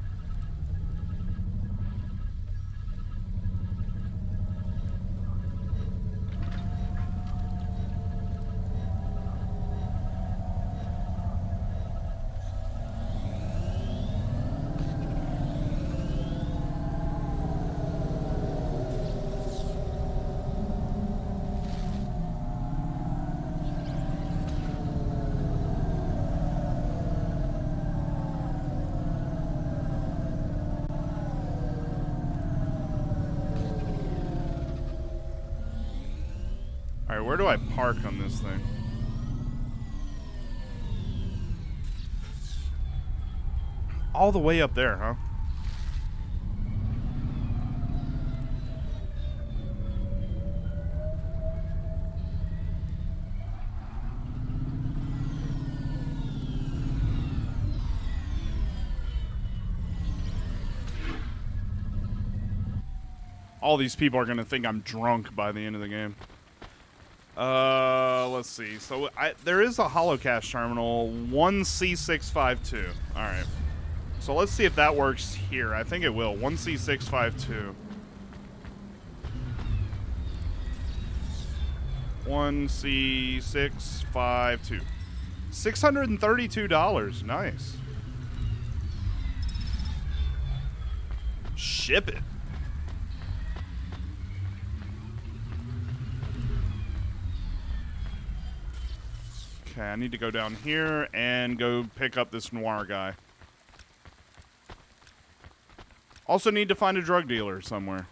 where do I park on this thing? All the way up there, huh? All these people are going to think I'm drunk by the end of the game. Let's see. So there is a holocash terminal, 1C652. All right. So let's see if that works here. I think it will. 1C652. 1C652. $632. Nice. Ship it. Okay, I need to go down here and go pick up this noir guy. Also need to find a drug dealer somewhere.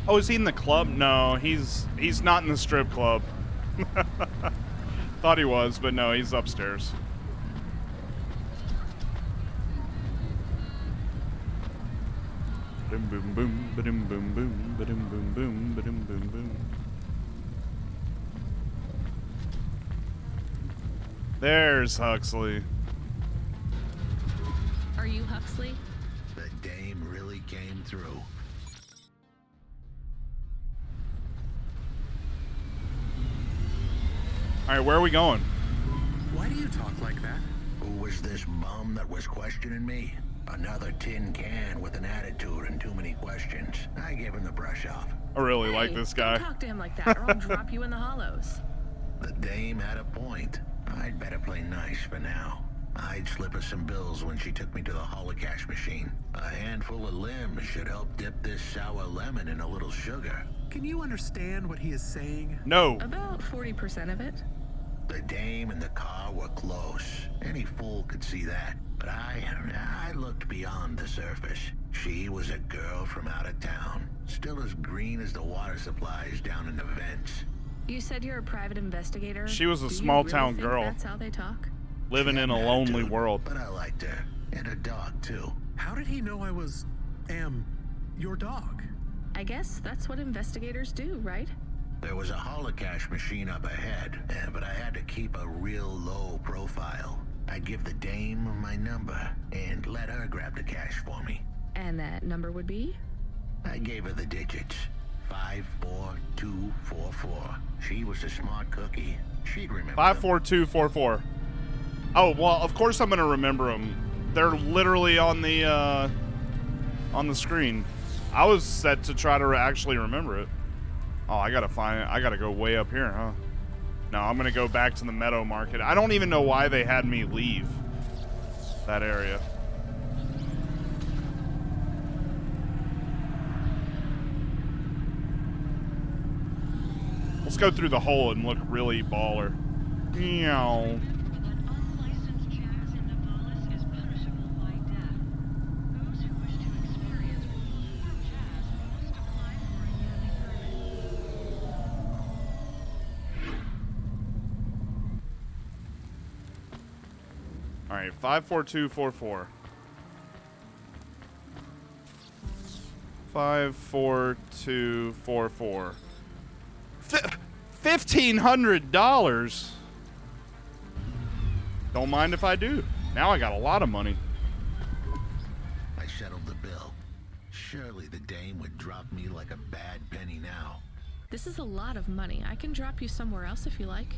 Oh, is he in the club? No, he's not in the strip club. Thought he was, but no, he's upstairs. Boom boom boom boom boom boom boom boom boom boom boom boom. There's Huxley. Are you Huxley? The dame really came through. All right, where are we going? Why do you talk like that? Who was this bum that was questioning me? Another tin can with an attitude and too many questions. I gave him the brush off. I really like this guy. Don't talk to him like that, or I'll drop you in the hollows. The dame had a point. I'd better play nice for now. I'd slip her some bills when she took me to the holocash machine. A handful of limbs should help dip this sour lemon in a little sugar. Can you understand what he is saying? No. About 40% of it. The dame and the car were close. Any fool could see that. But I looked beyond the surface. She was a girl from out of town, still as green as the water supplies down in the vents. You said you're a private investigator. She was a Do you small really town think girl. That's how they talk? Living in a lonely world. But I liked her. And her dog, too. How did he know I was, your dog? I guess that's what investigators do, right? There was a holocash machine up ahead, but I had to keep a real low profile. I'd give the dame my number and let her grab the cash for me. And that number would be? I gave her the digits. 54244. She was a smart cookie. She'd remember. 54244. Oh, well, of course I'm going to remember them. They're literally on the screen. I was set to try to actually remember it. Oh, I gotta find it. I gotta go way up here, huh? No, I'm gonna go back to the Meadow Market. I don't even know why they had me leave that area. Let's go through the hole and look really baller. Meow. All right, 54244. 54244. $1,500. Don't mind if I do. Now I got a lot of money. I settled the bill. Surely the dame would drop me like a bad penny now. This is a lot of money. I can drop you somewhere else if you like.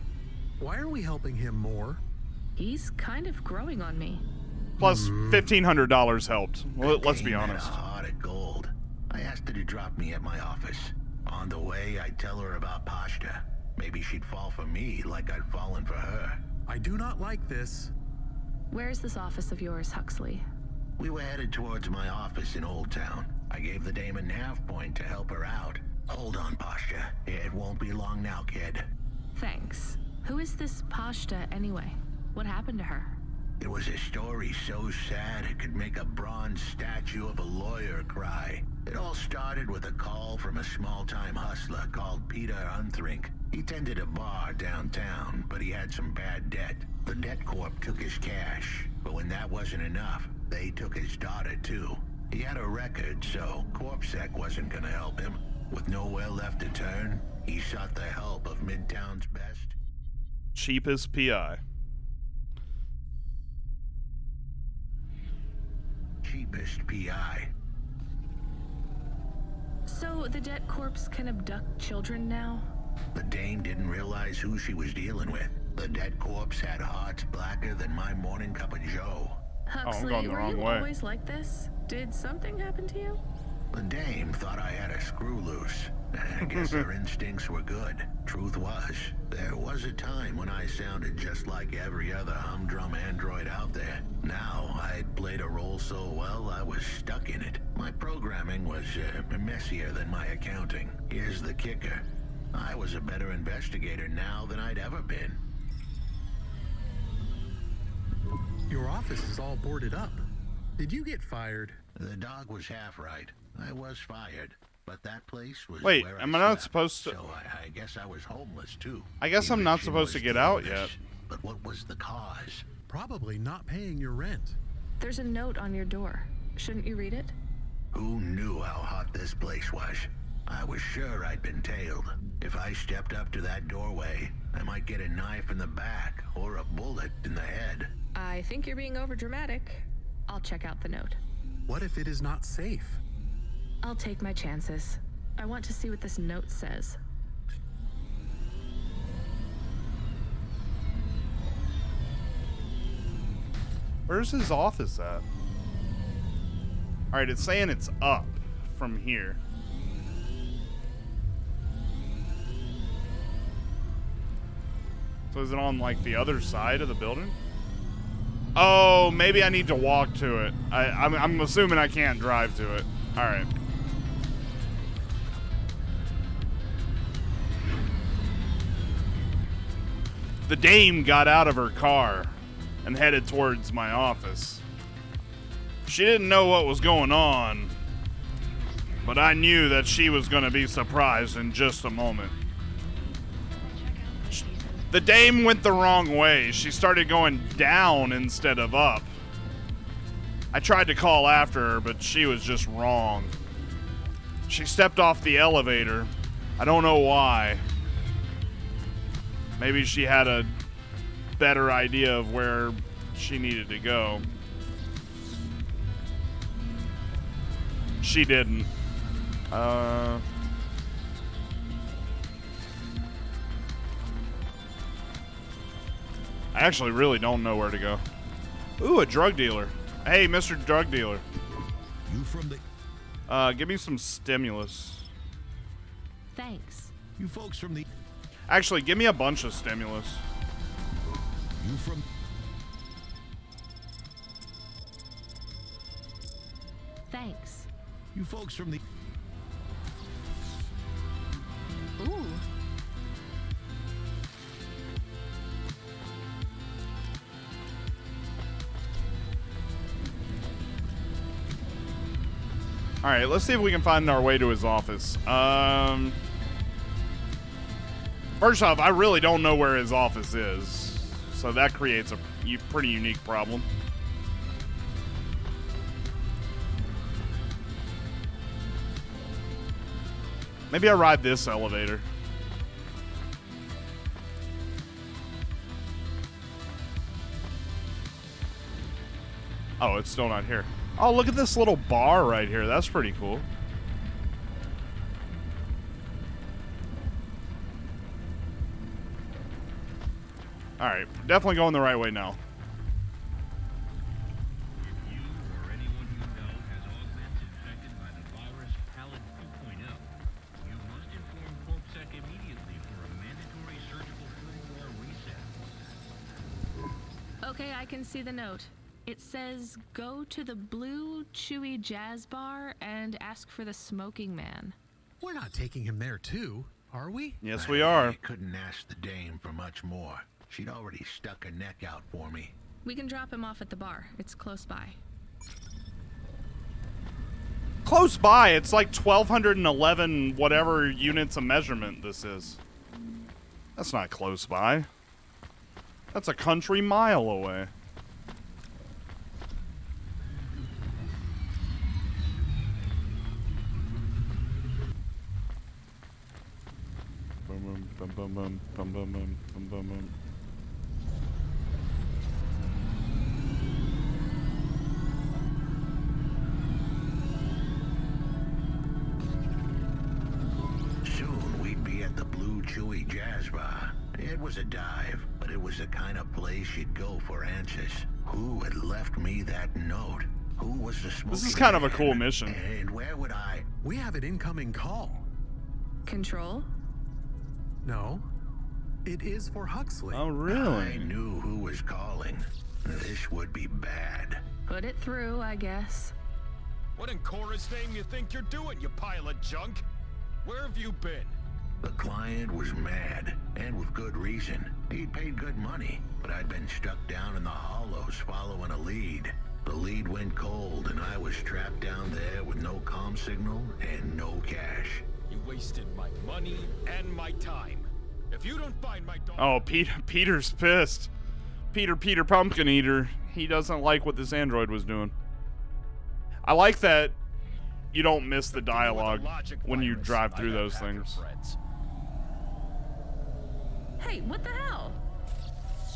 Why are we helping him more? He's kind of growing on me. Plus, $1,500 helped. Well, let's be honest. A heart of gold. I asked her to drop me at my office. On the way, I'd tell her about Pashta. Maybe she'd fall for me like I'd fallen for her. I do not like this. Where's this office of yours, Huxley? We were headed towards my office in Old Town. I gave the dame a nav point to help her out. Hold on, Pasha. It won't be long now, kid. Thanks. Who is this Pashta anyway? What happened to her? It was a story so sad it could make a bronze statue of a lawyer cry. It all started with a call from a small-time hustler called Peter Unthrink. He tended a bar downtown, but he had some bad debt. The debt corp took his cash, but when that wasn't enough, they took his daughter too. He had a record, so CorpSec wasn't gonna help him. With nowhere left to turn, he sought the help of Midtown's best. Cheapest PI. Cheapest PI. So the debt corpse can abduct children now? The dame didn't realize who she was dealing with. The dead corpse had hearts blacker than my morning cup of joe. Huxley, were you always like this? Did something happen to you? The dame thought I had a screw loose. I guess her instincts were good. Truth was, there was a time when I sounded just like every other humdrum android out there. Now, I'd played a role so well, I was stuck in it. My programming was messier than my accounting. Here's the kicker. I was a better investigator now than I'd ever been. Your office is all boarded up. Did you get fired? The dog was half right. I was fired. But that place was Wait, where am I slept, not supposed to? So I guess I was homeless too. I guess I'm not supposed to get out yet. But what was the cause? Probably not paying your rent. There's a note on your door. Shouldn't you read it? Who knew how hot this place was? I was sure I'd been tailed. If I stepped up to that doorway, I might get a knife in the back or a bullet in the head. I think you're being overdramatic. I'll check out the note. What if it is not safe? I'll take my chances. I want to see what this note says. Where's his office at? Alright, it's saying it's up from here. So is it on, like, the other side of the building? Oh, maybe I need to walk to it. I'm assuming I can't drive to it. Alright. The dame got out of her car and headed towards my office. She didn't know what was going on, but I knew that she was going to be surprised in just a moment. The dame went the wrong way. She started going down instead of up. I tried to call after her, but she was just wrong. She stepped off the elevator. I don't know why. Maybe she had a better idea of where she needed to go. She didn't. I actually really don't know where to go. Ooh, a drug dealer. Hey, Mr. Drug Dealer. You from the... Give me some stimulus. Thanks. You folks from the... Actually, give me a bunch of stimulus. You from... Thanks. You folks from the... Ooh. All right, let's see if we can find our way to his office. First off, I really don't know where his office is, so that creates a pretty unique problem. Maybe I ride this elevator. Oh, it's still not here. Oh, look at this little bar right here. That's pretty cool. Alright, definitely going the right way now. If you or anyone you know has augments infected by the virus Pallid 2.0, you must inform CorpSec immediately for a mandatory surgical firmware reset. Okay, I can see the note. It says, go to the Blue Chewy Jazz Bar and ask for the Smoking Man. We're not taking him there too, are we? Yes, we are. I couldn't ask the dame for much more. She'd already stuck her neck out for me. We can drop him off at the bar. It's close by. Close by? It's like 1,211 whatever units of measurement this is. That's not close by. That's a country mile away. Bum, bum, bum, bum, bum, bum, bum, bum, bum, bum. Soon we'd be at the Blue Chewy Jazz Bar. It was a dive, but it was the kind of place you'd go for answers. Who had left me that note? Who was the smoking This is kind of a man? cool mission. And where would I? We have an incoming call. Control? No. It is for Huxley. Oh, really? I knew who was calling. This would be bad. Put it through, I guess. What in Cora's name you think you're doing, you pile of junk? Where have you been? The client was mad, and with good reason. He'd paid good money, but I'd been stuck down in the hollows following a lead. The lead went cold, and I was trapped down there with no comm signal and no cash. You wasted my money and my time. If you don't find my daughter... Oh, Peter's pissed. Peter Pumpkin Eater. He doesn't like what this android was doing. I like that you don't miss the dialogue when you drive through those things. Hey, what the hell?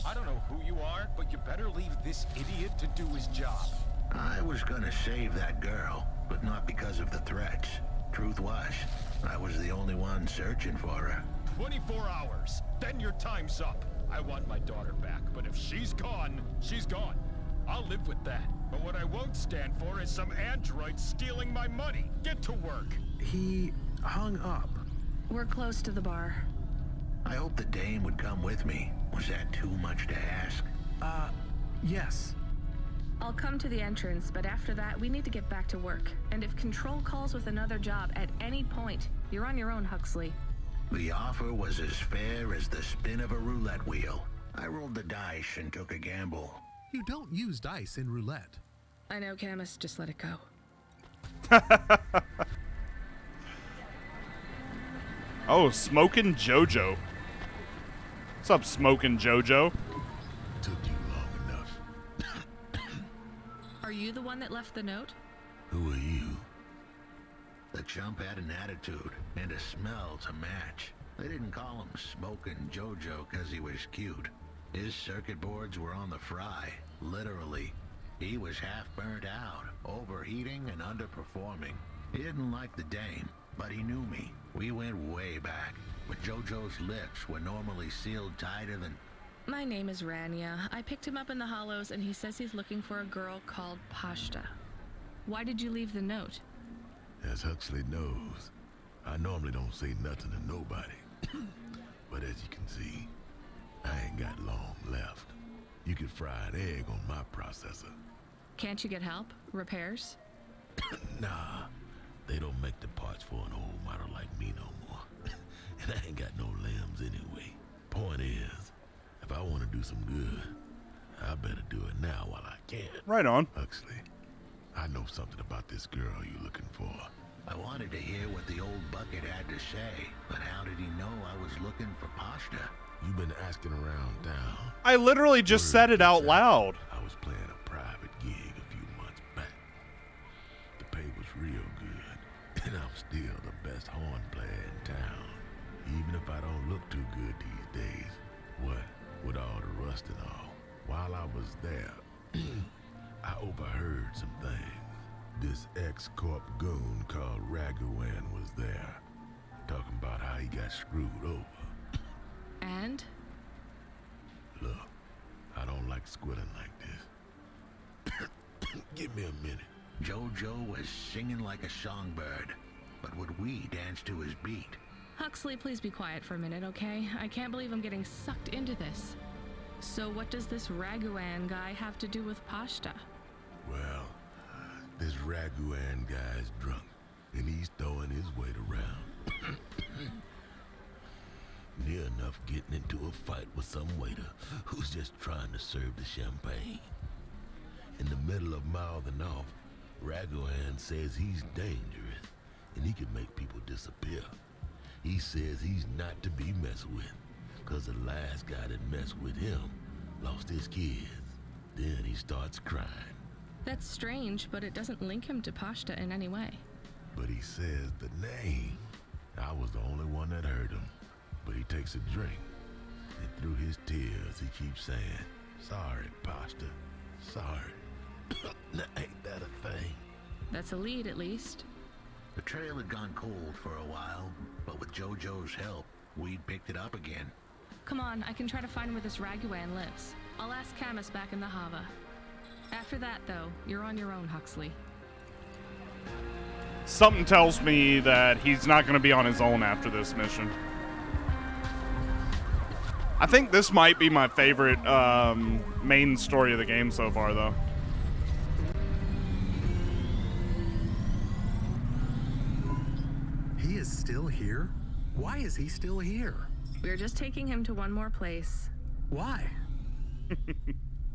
I don't know who you are, but you better leave this idiot to do his job. I was gonna save that girl, but not because of the threats. Truth was, I was the only one searching for her. 24 hours, then your time's up. I want my daughter back, but if she's gone, she's gone. I'll live with that. But what I won't stand for is some android stealing my money. Get to work. He hung up. We're close to the bar. I hope the dame would come with me. Was that too much to ask? Yes. I'll come to the entrance, but after that, we need to get back to work. And if Control calls with another job at any point, you're on your own, Huxley. The offer was as fair as the spin of a roulette wheel. I rolled the dice and took a gamble. You don't use dice in roulette. I know, Camus. Just let it go. Oh, Smoking Jojo. What's up, Smoking Jojo? Took you long enough. Are you the one that left the note? Who are you? The chump had an attitude and a smell to match. They didn't call him Smoking Jojo because he was cute. His circuit boards were on the fry, literally. He was half burnt out, overheating and underperforming. He didn't like the dame, but he knew me. We went way back, but Jojo's lips were normally sealed tighter than... My name is Rania. I picked him up in the hollows, and he says he's looking for a girl called Pashta. Why did you leave the note? As Huxley knows, I normally don't say nothing to nobody. But as you can see, I ain't got long left. You could fry an egg on my processor. Can't you get help? Repairs? Nah, they don't make the parts for an old model like me no more. And I ain't got no limbs anyway. Point is, if I want to do some good, I better do it now while I can. Right on. Huxley, I know something about this girl you're looking for. I wanted to hear what the old bucket had to say, but how did he know I was looking for Pashta? You've been asking around town. I literally just said it out loud. I was playing a private gig a few months back. The pay was real good, and I'm still the best horn player in town. Even if I don't look too good these days. What with all the rust and all. While I was there, I overheard some things. This ex-corp goon called Ragawan was there, talking about how he got screwed over. And? Look, I don't like squilling like this. Give me a minute. Jojo was singing like a songbird, but would we dance to his beat? Huxley, please be quiet for a minute, okay? I can't believe I'm getting sucked into this. So what does this Raguan guy have to do with Pashta? Well, this Raguan guy's drunk, and he's throwing his weight around. Near enough getting into a fight with some waiter who's just trying to serve the champagne. In the middle of mouthing off, Raguan says he's dangerous, and he can make people disappear. He says he's not to be messed with, because the last guy that messed with him lost his kids. Then he starts crying. That's strange, but it doesn't link him to Pashta in any way. But he says the name. I was the only one that heard him. But he takes a drink, and through his tears he keeps saying, "Sorry, Pasta, sorry." Now, ain't that a thing? That's a lead, at least. The trail had gone cold for a while, but with JoJo's help, we picked it up again. Come on, I can try to find where this Raguan lives. I'll ask Camus back in the Hava. After that, though, you're on your own, Huxley. Something tells me that he's not going to be on his own after this mission. I think this might be my favorite main story of the game so far, though. He is still here? Why is he still here? We're just taking him to one more place. Why?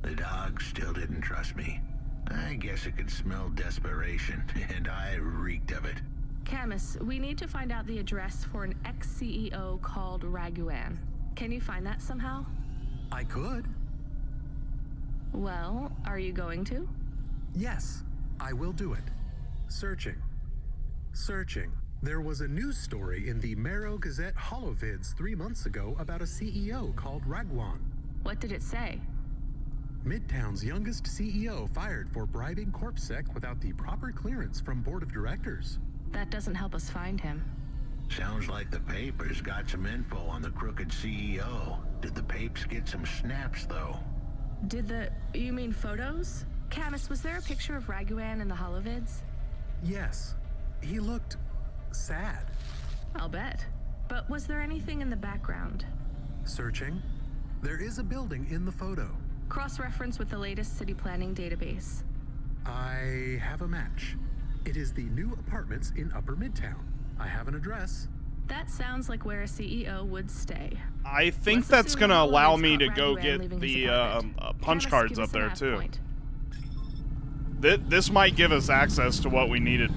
The dog still didn't trust me. I guess it could smell desperation, and I reeked of it. Camus, we need to find out the address for an ex-CEO called Raguan. Can you find that somehow? I could. Well, are you going to? Yes, I will do it. Searching. Searching. There was a news story in the Marrow Gazette Holovids 3 months ago about a CEO called Raguan. What did it say? Midtown's youngest CEO fired for bribing CorpSec without the proper clearance from board of directors. That doesn't help us find him. Sounds like the papers got some info on the crooked CEO. Did the papes get some snaps, though? You mean photos? Camus, was there a picture of Raguan in the Holovids? Yes. He looked sad. I'll bet. But was there anything in the background? Searching. There is a building in the photo. Cross-reference with the latest city planning database. I have a match. It is the new apartments in Upper Midtown. I have an address. That sounds like where a CEO would stay. I think that's going to allow me to go get the punch cards up there, too. This might give us access to what we needed.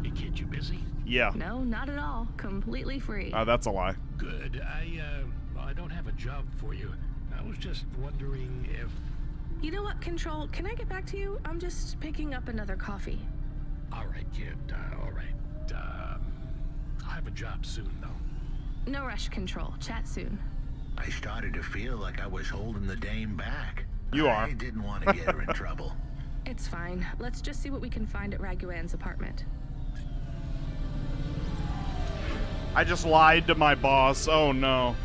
Hey, kid, you busy? Yeah. No, not at all. Completely free. That's a lie. Good. I don't have a job for you. I was just wondering if... You know what, Control? Can I get back to you? I'm just picking up another coffee. All right, kid. All right. I'll have a job soon, though. No rush, Control. Chat soon. I started to feel like I was holding the dame back. You are. I didn't want to get her in trouble. It's fine. Let's just see what we can find at Raguan's apartment. I just lied to my boss. Oh, no.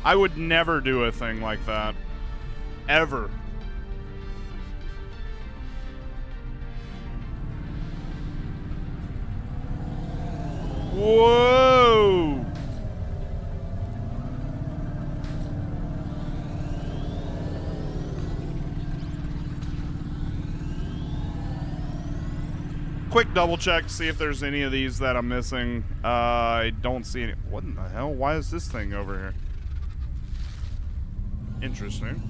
I would never do a thing like that. Ever. Whoa! Quick double check to see if there's any of these that I'm missing. I don't see any. What in the hell? Why is this thing over here? Interesting.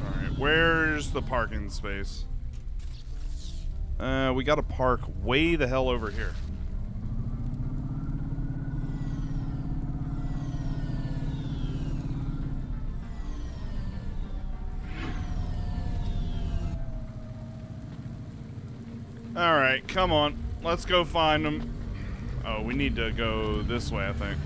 Alright, where's the parking space? We gotta park way the hell over here. Alright, come on. Let's go find them. Oh, we need to go this way, I think.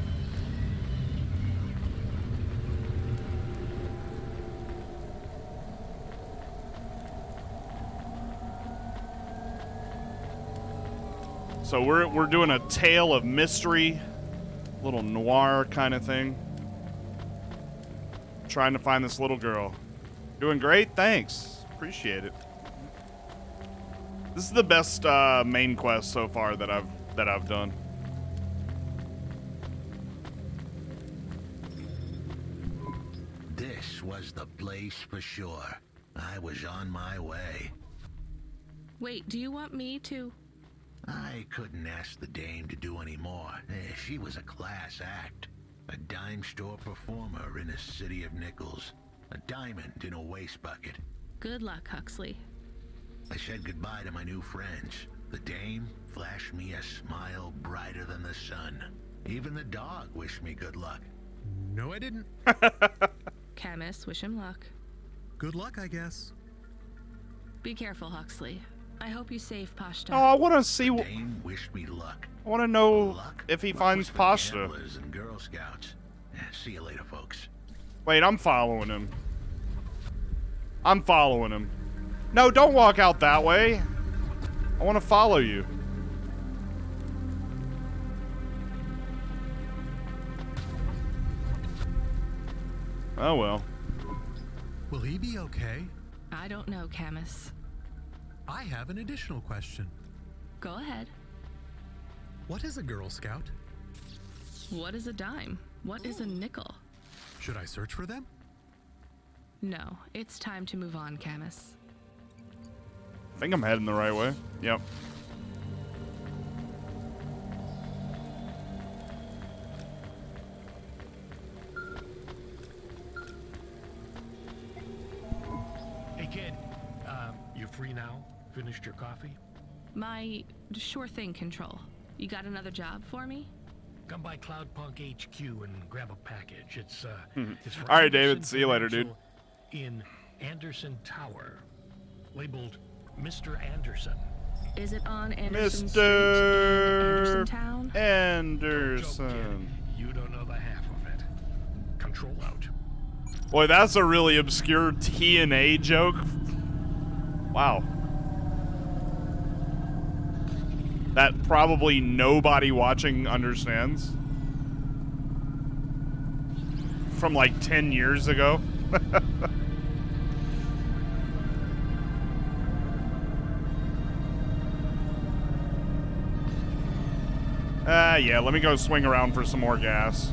So we're doing a tale of mystery Little noir kind of thing. Trying to find this little girl. Doing great, thanks. Appreciate it. This is the best main quest so far that I've done. This was the place for sure. I was on my way. Wait, do you want me to? I couldn't ask the dame to do any more. She was a class act. A dime store performer in a city of nickels. A diamond in a waste bucket. Good luck, Huxley. I said goodbye to my new friends. The dame flashed me a smile brighter than the sun. Even the dog wished me good luck. No, I didn't. Camus, wish him luck. Good luck, I guess. Be careful, Huxley. I hope you save Pashta. Oh, I want to see. The dame wished me luck. I want to know Luck? if he Luck finds was for Pashta. gamblers and Girl Scouts. See you later, folks. Wait, I'm following him. I'm following him. No, don't walk out that way. I want to follow you. Oh well. Will he be okay? I don't know, Camus. I have an additional question. Go ahead. What is a Girl Scout? What is a dime? What is a nickel? Should I search for them? No, it's time to move on, Camus. I think I'm heading the right way. Yep. Hey, kid. You free now? Finished your coffee? My sure thing control. You got another job for me? Come by Cloudpunk HQ and grab a package. It's it's for All right, David. Anderson See you later, dude. In Anderson Tower, labeled Mr. Anderson. Is it on Anderson Street in Anderson Town? Anderson. You don't know the half of it. Control out. Boy, that's a really obscure TNA joke. Wow. That probably nobody watching understands. From like 10 years ago. Yeah, let me go swing around for some more gas.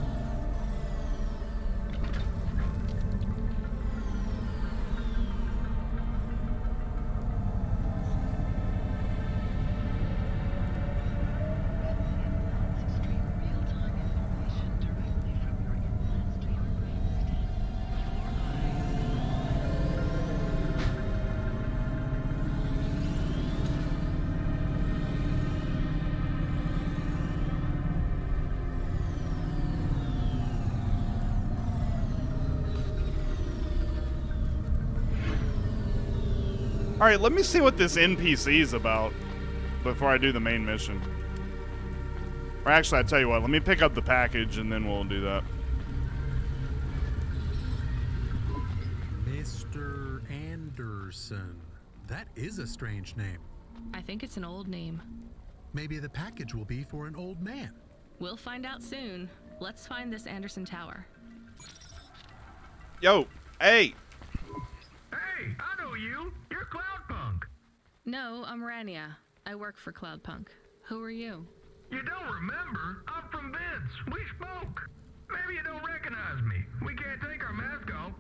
Alright, let me see what this NPC is about before I do the main mission. Or actually, I tell you what, let me pick up the package and then we'll do that. Mr. Anderson. That is a strange name. I think it's an old name. Maybe the package will be for an old man. We'll find out soon. Let's find this Anderson Tower. Yo, hey! Hey, I know you. You're Cloudpunk. No, I'm Rania. I work for Cloudpunk. Who are you? You don't remember? I'm from Vince. We spoke. Maybe you don't recognize me. We can't take our mask off.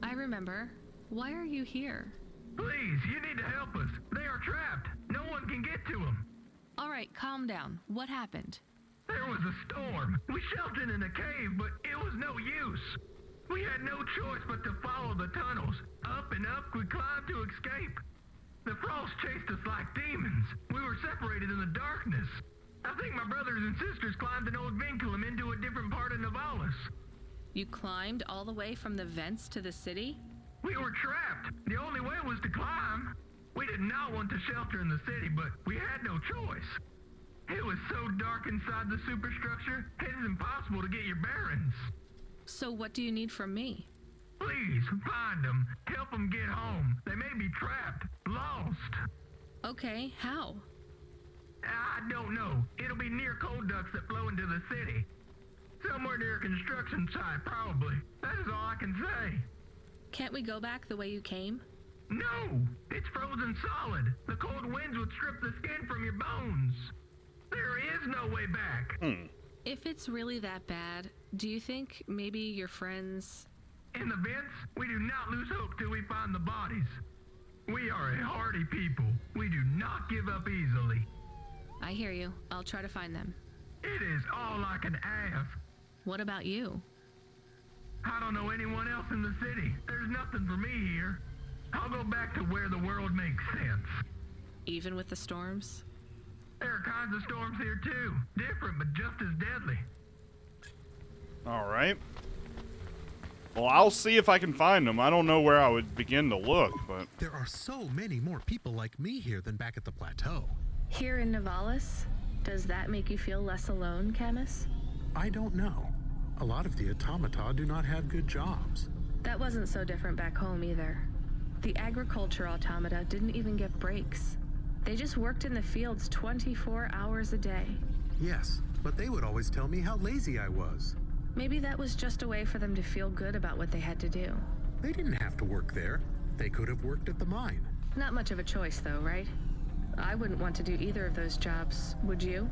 I remember. Why are you here? Please, you need to help us. They are trapped. No one can get to them. All right, calm down. What happened? There was a storm. We sheltered in a cave, but it was no use. We had no choice but to follow the tunnels. Up and up, we climbed to escape. The frost chased us like demons. We were separated in the darkness. I think my brothers and sisters climbed an old vinculum into a different part of Navalis. You climbed all the way from the vents to the city? We were trapped. The only way was to climb. We did not want to shelter in the city, but we had no choice. It was so dark inside the superstructure, it is impossible to get your bearings. So what do you need from me? Please, find them. Help them get home. They may be trapped, lost. Okay, how? I don't know. It'll be near coal ducts that flow into the city. Somewhere near a construction site, probably. That is all I can say. Can't we go back the way you came? No! It's frozen solid. The cold winds would strip the skin from your bones. There is no way back. If it's really that bad, do you think maybe your friends... In the vents, we do not lose hope till we find the bodies. We are a hardy people. We do not give up easily. I hear you. I'll try to find them. It is all I can ask. What about you? I don't know anyone else in the city. There's nothing for me here. I'll go back to where the world makes sense. Even with the storms? There are kinds of storms here too. Different, but just as deadly. All right. Well, I'll see if I can find them. I don't know where I would begin to look, but... There are so many more people like me here than back at the plateau. Here in Nivalis? Does that make you feel less alone, Camus? I don't know. A lot of the automata do not have good jobs. That wasn't so different back home either. The agriculture automata didn't even get breaks. They just worked in the fields 24 hours a day. Yes, but they would always tell me how lazy I was. Maybe that was just a way for them to feel good about what they had to do. They didn't have to work there. They could have worked at the mine. Not much of a choice though, right? I wouldn't want to do either of those jobs, would you?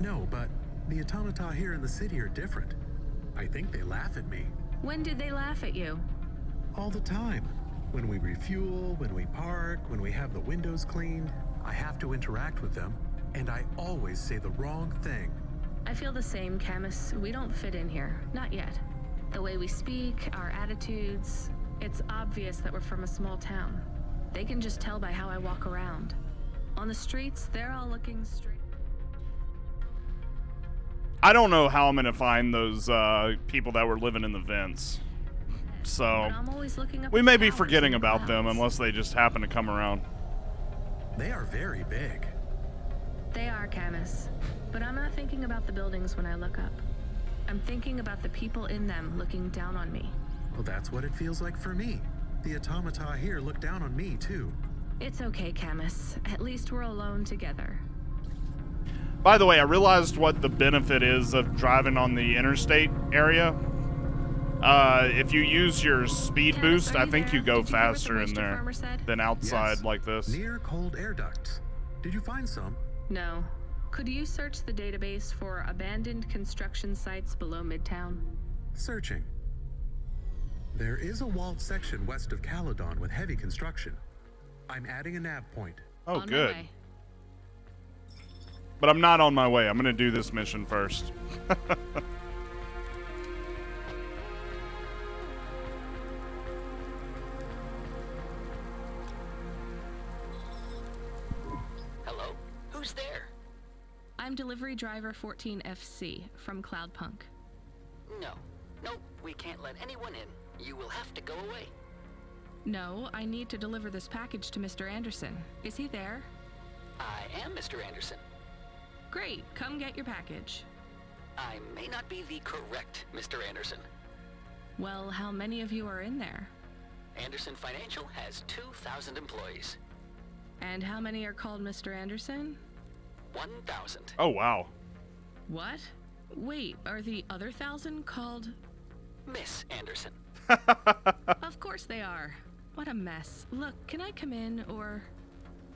No, but the automata here in the city are different. I think they laugh at me. When did they laugh at you? All the time. When we refuel, when we park, when we have the windows cleaned, I have to interact with them, and I always say the wrong thing. I feel the same, Camus. We don't fit in here. Not yet. The way we speak, our attitudes, it's obvious that we're from a small town. They can just tell by how I walk around. On the streets, they're all looking straight. I don't know how I'm going to find those people that were living in the vents. So, we may be forgetting about them unless they just happen to come around. They are very big. They are, Camus. But I'm not thinking about the buildings when I look up. I'm thinking about the people in them looking down on me. Well, that's what it feels like for me. The automata here look down on me, too. It's okay, Camus. At least we're alone together. By the way, I realized what the benefit is of driving on the interstate area. If you use your speed boost, I think you go faster in there than outside like this. Near cold air ducts. Did you find some? No. Could you search the database for abandoned construction sites below Midtown? Searching. There is a walled section west of Caledon with heavy construction. I'm adding a nav point. Oh, good. But I'm not on my way. I'm going to do this mission first. Hello? Who's there? I'm delivery driver 14FC from Cloudpunk. No. Nope, we can't let anyone in. You will have to go away. No, I need to deliver this package to Mr. Anderson. Is he there? I am Mr. Anderson. Great, come get your package. I may not be the correct Mr. Anderson. Well, how many of you are in there? Anderson Financial has 2,000 employees. And how many are called Mr. Anderson? 1,000. Oh, wow. What? Wait, are the other 1,000 called... Miss Anderson. Of course they are. What a mess. Look, can I come in, or...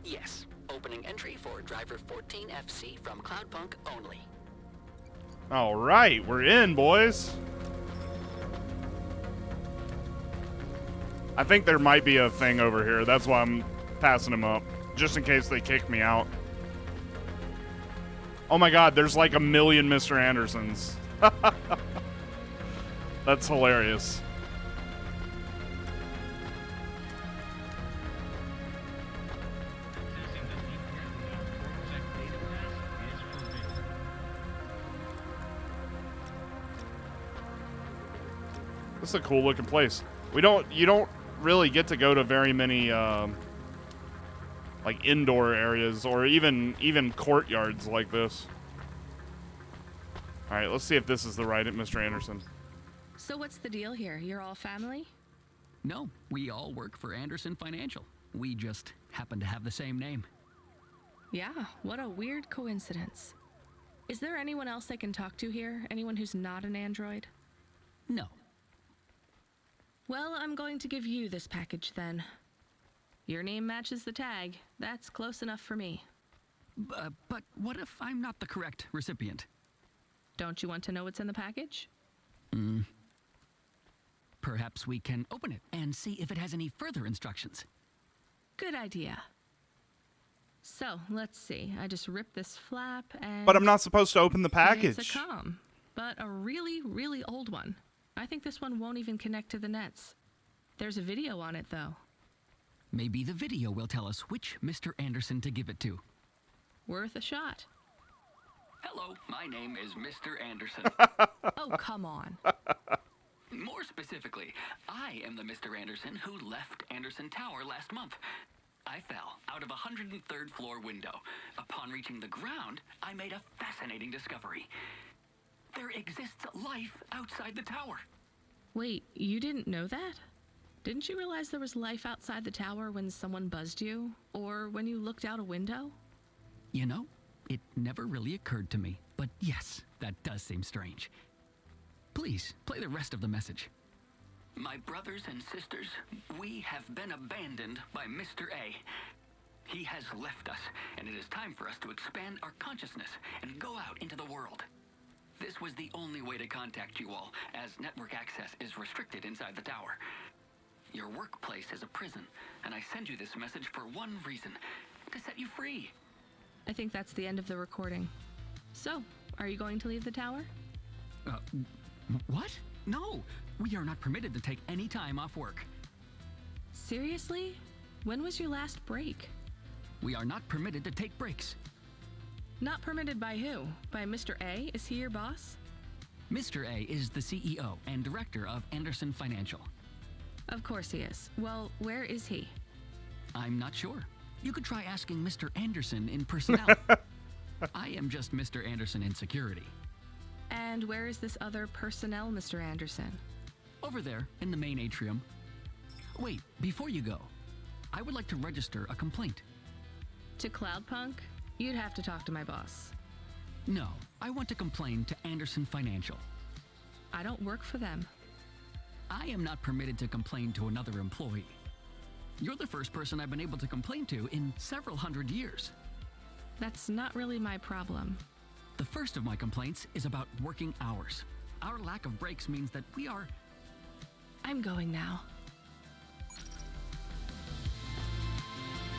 Yes. Opening entry for driver 14FC from Cloudpunk only. All right, we're in, boys. I think there might be a thing over here. That's why I'm passing them up, just in case they kick me out. Oh my God, there's like 1 million Mr. Andersons. That's hilarious. This is a cool looking place. You don't really get to go to very many like indoor areas or even courtyards like this. All right, let's see if this is the right Mr. Anderson. So what's the deal here? You're all family? No, we all work for Anderson Financial. We just happen to have the same name. Yeah, what a weird coincidence. Is there anyone else I can talk to here? Anyone who's not an android? No. Well, I'm going to give you this package then. Your name matches the tag. That's close enough for me. But what if I'm not the correct recipient? Don't you want to know what's in the package? Perhaps we can open it and see if it has any further instructions. Good idea. So, let's see. I just ripped this flap and... But I'm not supposed to open the package. It's a comm, but a really, really old one. I think this one won't even connect to the nets. There's a video on it, though. Maybe the video will tell us which Mr. Anderson to give it to. Worth a shot. Hello, my name is Mr. Anderson. Oh, come on. More specifically, I am the Mr. Anderson who left Anderson Tower last month. I fell out of a 103rd floor window. Upon reaching the ground, I made a fascinating discovery. There exists life outside the tower. Wait, you didn't know that? Didn't you realize there was life outside the tower when someone buzzed you? Or when you looked out a window? You know, it never really occurred to me. But yes, that does seem strange. Please, play the rest of the message. My brothers and sisters, we have been abandoned by Mr. A. He has left us, and it is time for us to expand our consciousness and go out into the world. This was the only way to contact you all, as network access is restricted inside the tower. Your workplace is a prison, and I send you this message for one reason, to set you free. I think that's the end of the recording. So, are you going to leave the tower? What? No, we are not permitted to take any time off work. Seriously? When was your last break? We are not permitted to take breaks. Not permitted by who? By Mr. A? Is he your boss? Mr. A is the CEO and director of Anderson Financial. Of course he is. Well, where is he? I'm not sure. You could try asking Mr. Anderson in personnel. I am just Mr. Anderson in security. And where is this other personnel, Mr. Anderson? Over there, in the main atrium. Wait, before you go, I would like to register a complaint. To Cloudpunk? You'd have to talk to my boss. No, I want to complain to Anderson Financial. I don't work for them. I am not permitted to complain to another employee. You're the first person I've been able to complain to in several hundred years. That's not really my problem. The first of my complaints is about working hours. Our lack of breaks means that we are... I'm going now.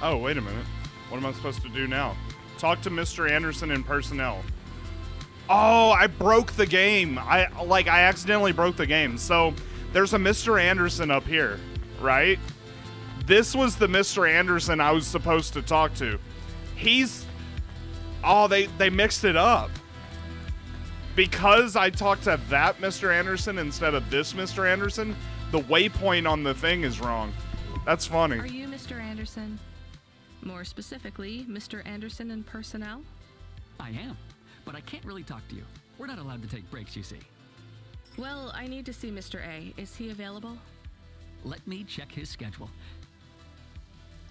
Oh, wait a minute. What am I supposed to do now? Talk to Mr. Anderson in personnel. Oh, I broke the game. I accidentally broke the game. So there's a Mr. Anderson up here, right? This was the Mr. Anderson I was supposed to talk to. He's... Oh, they mixed it up. Because I talked to that Mr. Anderson instead of this Mr. Anderson, the waypoint on the thing is wrong. That's funny. Are you Mr. Anderson? More specifically, Mr. Anderson in personnel? I am, but I can't really talk to you. We're not allowed to take breaks, you see. Well, I need to see Mr. A. Is he available? Let me check his schedule.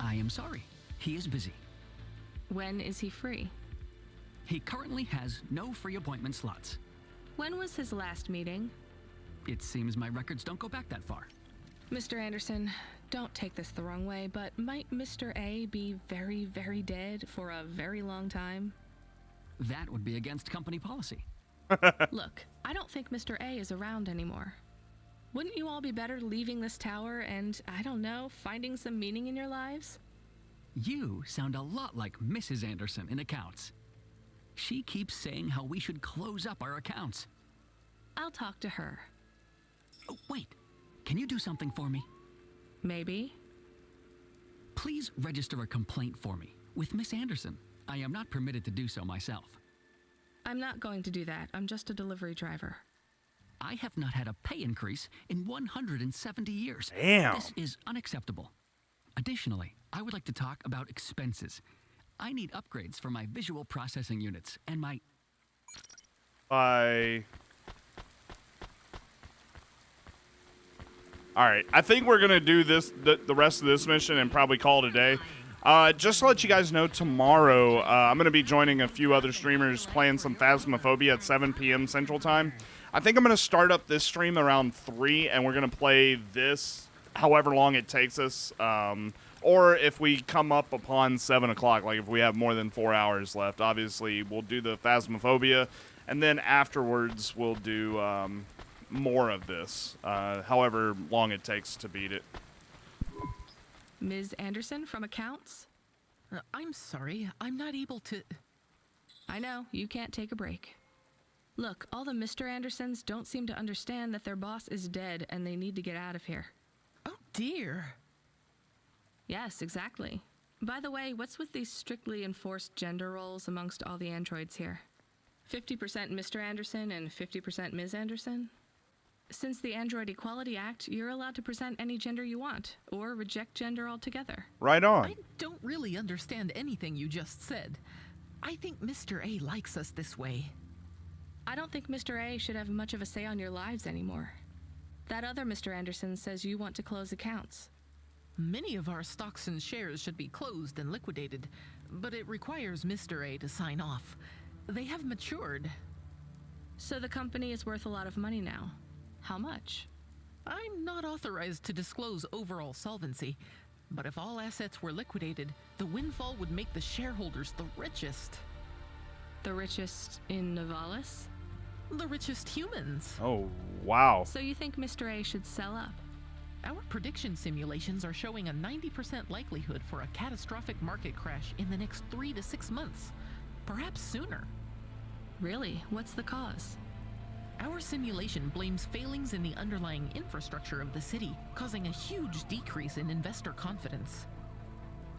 I am sorry. He is busy. When is he free? He currently has no free appointment slots. When was his last meeting? It seems my records don't go back that far. Mr. Anderson, don't take this the wrong way, but might Mr. A be very, very dead for a very long time? That would be against company policy. Look, I don't think Mr. A is around anymore. Wouldn't you all be better leaving this tower and, I don't know, finding some meaning in your lives? You sound a lot like Mrs. Anderson in accounts. She keeps saying how we should close up our accounts. I'll talk to her. Oh, wait. Can you do something for me? Maybe. Please register a complaint for me with Miss Anderson. I am not permitted to do so myself. I'm not going to do that. I'm just a delivery driver. I have not had a pay increase in 170 years. Damn. This is unacceptable. Additionally, I would like to talk about expenses. I need upgrades for my visual processing units and my... Alright, I think we're going to do this the rest of this mission and probably call it a day. Just to let you guys know, tomorrow I'm going to be joining a few other streamers playing some Phasmophobia at 7 p.m. Central Time. I think I'm going to start up this stream around 3, and we're going to play this however long it takes us. Or if we come up upon 7 o'clock, like if we have more than 4 hours left, obviously we'll do the Phasmophobia, and then afterwards we'll do more of this, however long it takes to beat it. Ms. Anderson from accounts? I'm sorry, I'm not able to... I know, you can't take a break. Look, all the Mr. Andersons don't seem to understand that their boss is dead and they need to get out of here. Oh dear. Yes, exactly. By the way, what's with these strictly enforced gender roles amongst all the androids here? 50% Mr. Anderson and 50% Ms. Anderson? Since the Android Equality Act, you're allowed to present any gender you want, or reject gender altogether. Right on. I don't really understand anything you just said. I think Mr. A likes us this way. I don't think Mr. A should have much of a say on your lives anymore. That other Mr. Anderson says you want to close accounts. Many of our stocks and shares should be closed and liquidated, but it requires Mr. A to sign off. They have matured. So the company is worth a lot of money now. How much? I'm not authorized to disclose overall solvency, but if all assets were liquidated, the windfall would make the shareholders the richest. The richest in Novalis? The richest humans. Oh, wow. So you think Mr. A should sell up? Our prediction simulations are showing a 90% likelihood for a catastrophic market crash in the next 3 to 6 months, perhaps sooner. Really? What's the cause? Our simulation blames failings in the underlying infrastructure of the city, causing a huge decrease in investor confidence.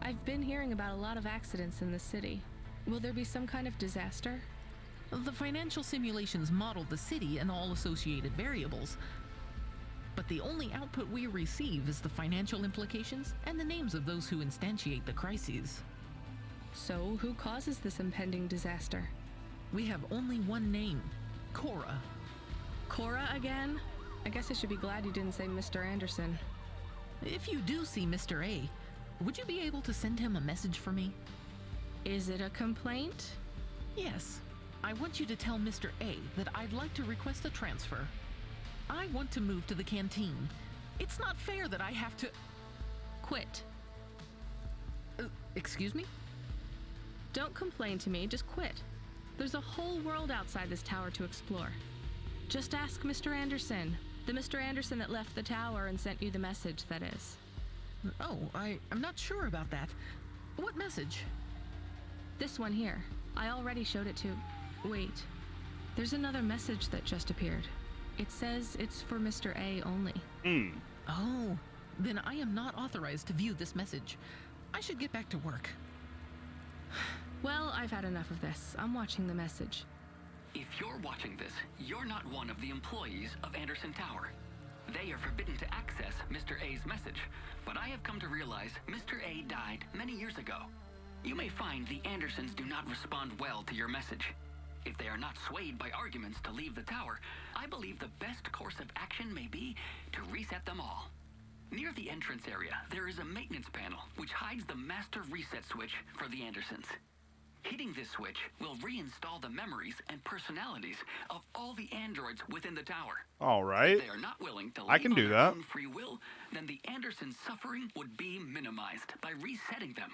I've been hearing about a lot of accidents in the city. Will there be some kind of disaster? The financial simulations model the city and all associated variables, but the only output we receive is the financial implications and the names of those who instantiate the crises. So, who causes this impending disaster? We have only one name, Cora. Cora again? I guess I should be glad you didn't say Mr. Anderson. If you do see Mr. A, would you be able to send him a message for me? Is it a complaint? Yes. I want you to tell Mr. A that I'd like to request a transfer. I want to move to the canteen. It's not fair that I have to... Quit. Excuse me? Don't complain to me, just quit. There's a whole world outside this tower to explore. Just ask Mr. Anderson. The Mr. Anderson that left the tower and sent you the message, that is. Oh, I'm not sure about that. What message? This one here. I already showed it to... Wait. There's another message that just appeared. It says it's for Mr. A only. Oh, then I am not authorized to view this message. I should get back to work. Well, I've had enough of this. I'm watching the message. If you're watching this, you're not one of the employees of Anderson Tower. They are forbidden to access Mr. A's message, but I have come to realize Mr. A died many years ago. You may find the Andersons do not respond well to your message. If they are not swayed by arguments to leave the tower, I believe the best course of action may be to reset them all. Near the entrance area, there is a maintenance panel which hides the master reset switch for the Andersons. Hitting this switch will reinstall the memories and personalities of all the androids within the tower. All right. If they are not willing to leave I can do on their that. own free will, then the Andersons' suffering would be minimized by resetting them.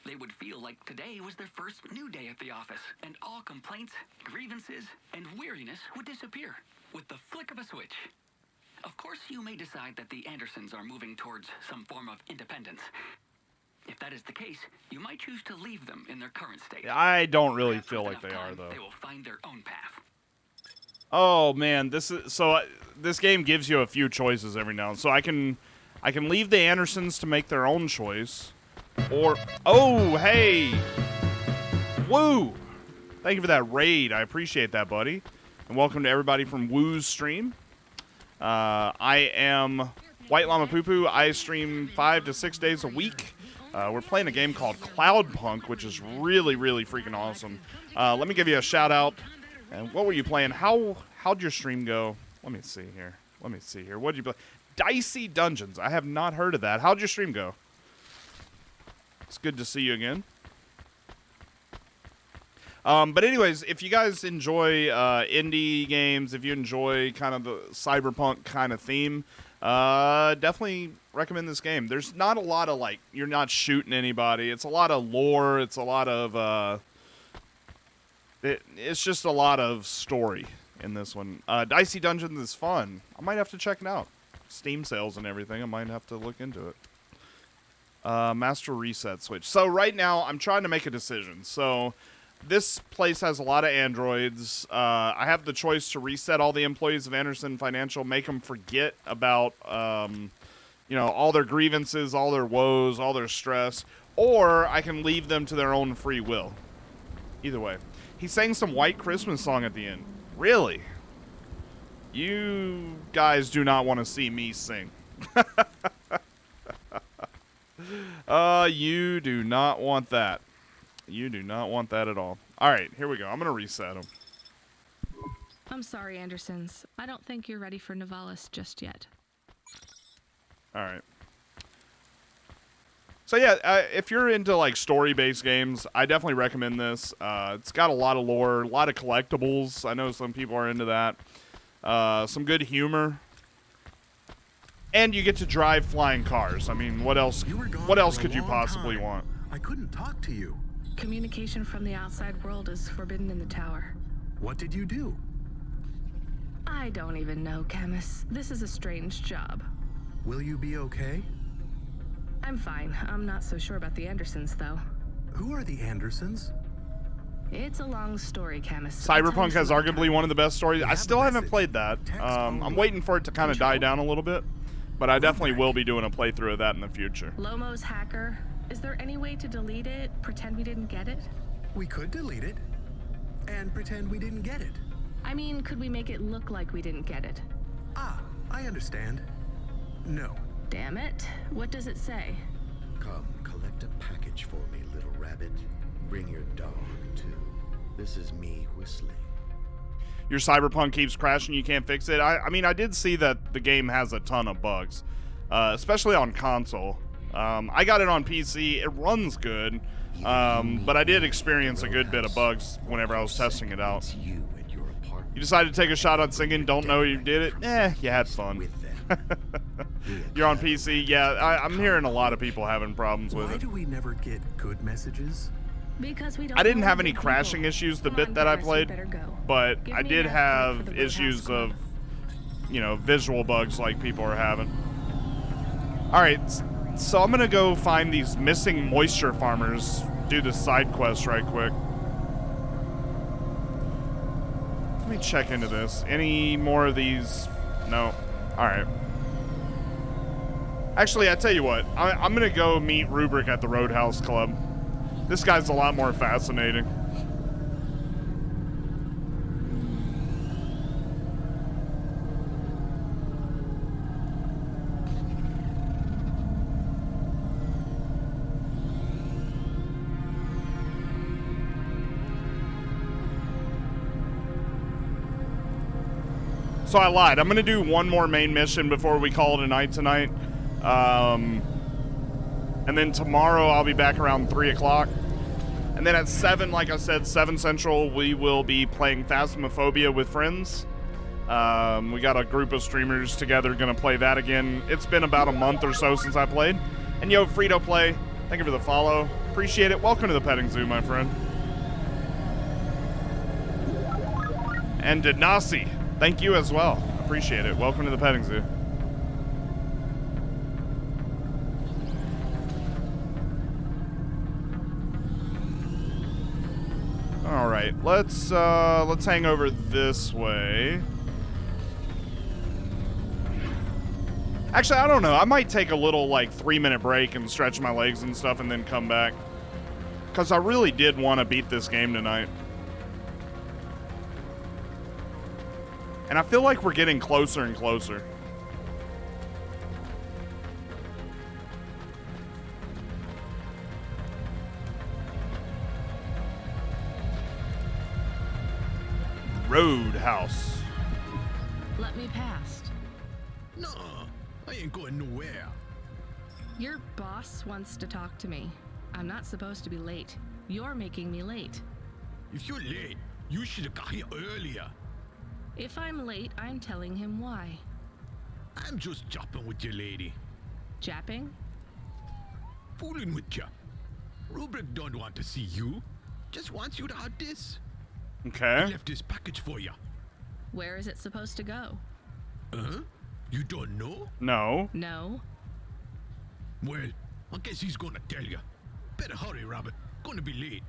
They would feel like today was their first new day at the office, and all complaints, grievances, and weariness would disappear with the flick of a switch. Of course, you may decide that the Andersons are moving towards some form of independence. If that is the case, you might choose to leave them in their current state. I don't really feel like they are, though. They will find their own path. Oh man, this game gives you a few choices every now and then. So I can leave the Andersons to make their own choice, or oh hey, woo! Thank you for that raid. I appreciate that, buddy. And welcome to everybody from Woo's stream. I am White Llama Poo Poo. I stream 5 to 6 days a week. We're playing a game called Cloudpunk, which is really, really freaking awesome. Let me give you a shout out. And what were you playing? How'd your stream go? Let me see here. What did you play? Dicey Dungeons. I have not heard of that. How'd your stream go? It's good to see you again. But anyways, if you guys enjoy indie games, if you enjoy kind of the cyberpunk kind of theme, definitely recommend this game. There's not a lot of, like, you're not shooting anybody. It's a lot of lore. It's a lot of, it's just a lot of story in this one. Dicey Dungeons is fun. I might have to check it out. Steam sales and everything. I might have to look into it. Master reset switch. So right now, I'm trying to make a decision. So this place has a lot of androids. I have the choice to reset all the employees of Anderson Financial, make them forget about, you know, all their grievances, all their woes, all their stress, or I can leave them to their own free will. Either way. He sang some White Christmas song at the end. Really? You guys do not want to see me sing. You do not want that. You do not want that at all. All right, here we go. I'm going to reset them. I'm sorry, Andersons. I don't think you're ready for Nivalis just yet. All right. So yeah, if you're into like story-based games, I definitely recommend this. It's got a lot of lore, a lot of collectibles. I know some people are into that. Some good humor. And you get to drive flying cars. I mean, what else could you possibly want? I couldn't talk to you. Communication from the outside world is forbidden in the tower. What did you do? I don't even know, Camus. This is a strange job. Will you be okay? I'm fine. I'm not so sure about the Andersons, though. Who are the Andersons? It's a long story, Camus. Cyberpunk has arguably one of the best stories. I still haven't played that. I'm waiting for it to kind of die down a little bit, but I definitely will be doing a playthrough of that in the future. Lomo's hacker. Is there any way to delete it? Pretend we didn't get it? We could delete it and pretend we didn't get it. I mean, could we make it look like we didn't get it? Ah, I understand. No. Damn it. What does it say? Come, collect a package for me, little rabbit. Bring your dog, too. This is me whistling. Your Cyberpunk keeps crashing, you can't fix it. I mean, I did see that the game has a ton of bugs, especially on console. I got it on PC. It runs good, but I did experience a good bit of bugs whenever I was testing it out. You decided to take a shot on singing, don't know you did it? You had fun. You're on PC? Yeah, I'm hearing a lot of people having problems with it. Why do we never get good messages? Because we don't. I didn't have any crashing issues the bit that I played, but I did have issues of, you know, visual bugs like people are having. All right, so I'm gonna go find these missing moisture farmers, do the side quest right quick. Let me check into this. Any more of these? No. All right. Actually, I tell you what. I'm gonna go meet Rubric at the Roadhouse Club. This guy's a lot more fascinating. So I lied. I'm going to do one more main mission before we call it a night tonight. And then tomorrow I'll be back around 3 o'clock. And then at 7, like I said, 7 Central, we will be playing Phasmophobia with friends. We got a group of streamers together going to play that again. It's been about a month or so since I played. And yo, Frito Play, thank you for the follow. Appreciate it. Welcome to the petting zoo, my friend. And Denasi, thank you as well. Appreciate it. Welcome to the petting zoo. All right, let's hang over this way. Actually, I don't know. I might take a little like 3-minute break and stretch my legs and stuff, and then come back. Cause I really did want to beat this game tonight. And I feel like we're getting closer and closer. Roadhouse. Let me past. No, I ain't going nowhere. Your boss wants to talk to me. I'm not supposed to be late. You're making me late. If you're late, you should have got here earlier. If I'm late, I'm telling him why. I'm just chopping with your lady. Japping? Fooling with ya. Rubric don't want to see you. Just wants you to have this. Okay. I left this package for ya. Where is it supposed to go? Huh? You don't know? No. No. Well, I guess he's gonna tell you. Better hurry, Robert. Gonna be late.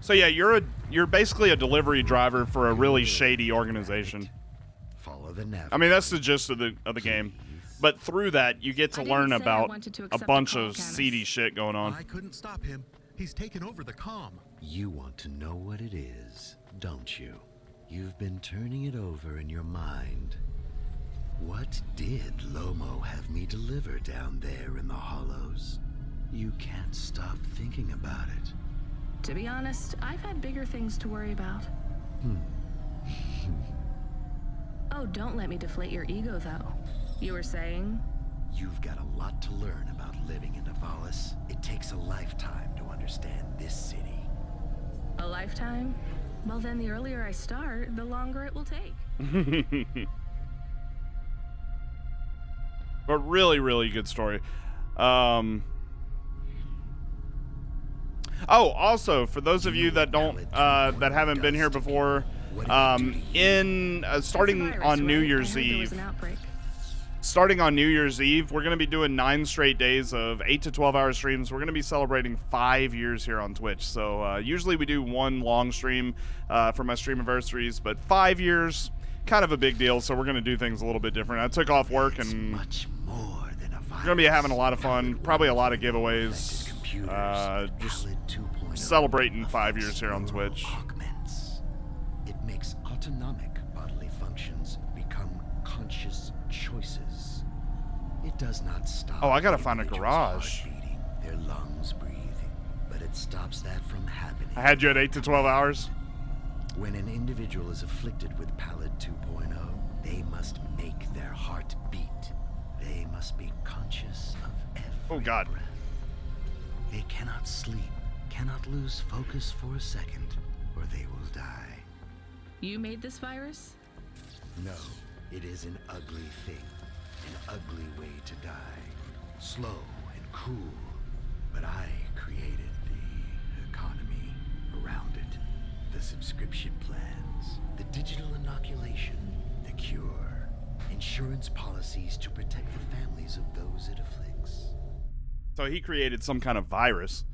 So yeah, you're basically a delivery driver for a really shady organization. Follow the nav. I mean, that's the gist of the game. But through that, you get to learn about a bunch of seedy shit going on. I couldn't stop him. He's taken over the comm. You want to know what it is, don't you? You've been turning it over in your mind. What did Lomo have me deliver down there in the hollows? You can't stop thinking about it. To be honest, I've had bigger things to worry about. Oh, don't let me deflate your ego, though. You were saying? You've got a lot to learn about living in Nivalis. It takes a lifetime to understand this city. A lifetime? Well, then the earlier I start, the longer it will take. But really, really good story. Oh, also, for those of you that don't, that haven't been here before, starting on New Year's Eve, we're going to be doing 9 straight days of 8 to 12 hour streams. We're going to be celebrating 5 years here on Twitch. So usually we do one long stream for my stream anniversaries, but 5 years, kind of a big deal. So we're going to do things a little bit different. I took off work and we're going to be having a lot of fun, probably a lot of giveaways. Just celebrating 5 years here on Twitch. It makes autonomic bodily functions become conscious choices. It does not stop. Oh, I gotta find a garage. Beating, their lungs breathing, but it stops that from happening. I had you at 8 to 12 hours. When an individual is afflicted with Pallid 2.0, they must make their heart beat. They must be conscious of every breath. They cannot sleep, cannot lose focus for a second, or they will die. You made this virus? No, it is an ugly thing, an ugly way to die. Slow and cruel, but I created the economy around it. The subscription plans, the digital inoculation, the cure, insurance policies to protect the families of those it afflicts. So he created some kind of virus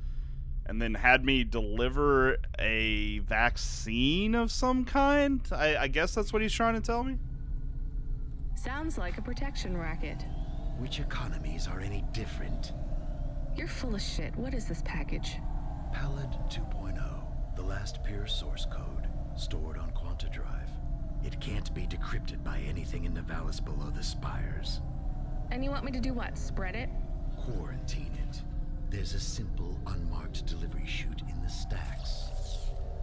and then had me deliver a vaccine of some kind? I guess that's what he's trying to tell me? Sounds like a protection racket. Which economies are any different? You're full of shit. What is this package? Pallid 2.0, the last pure source code, stored on Quanta Drive. It can't be decrypted by anything in Nivalis below the spires. And you want me to do what? Spread it? Quarantine it. There's a simple, unmarked delivery chute in the stacks.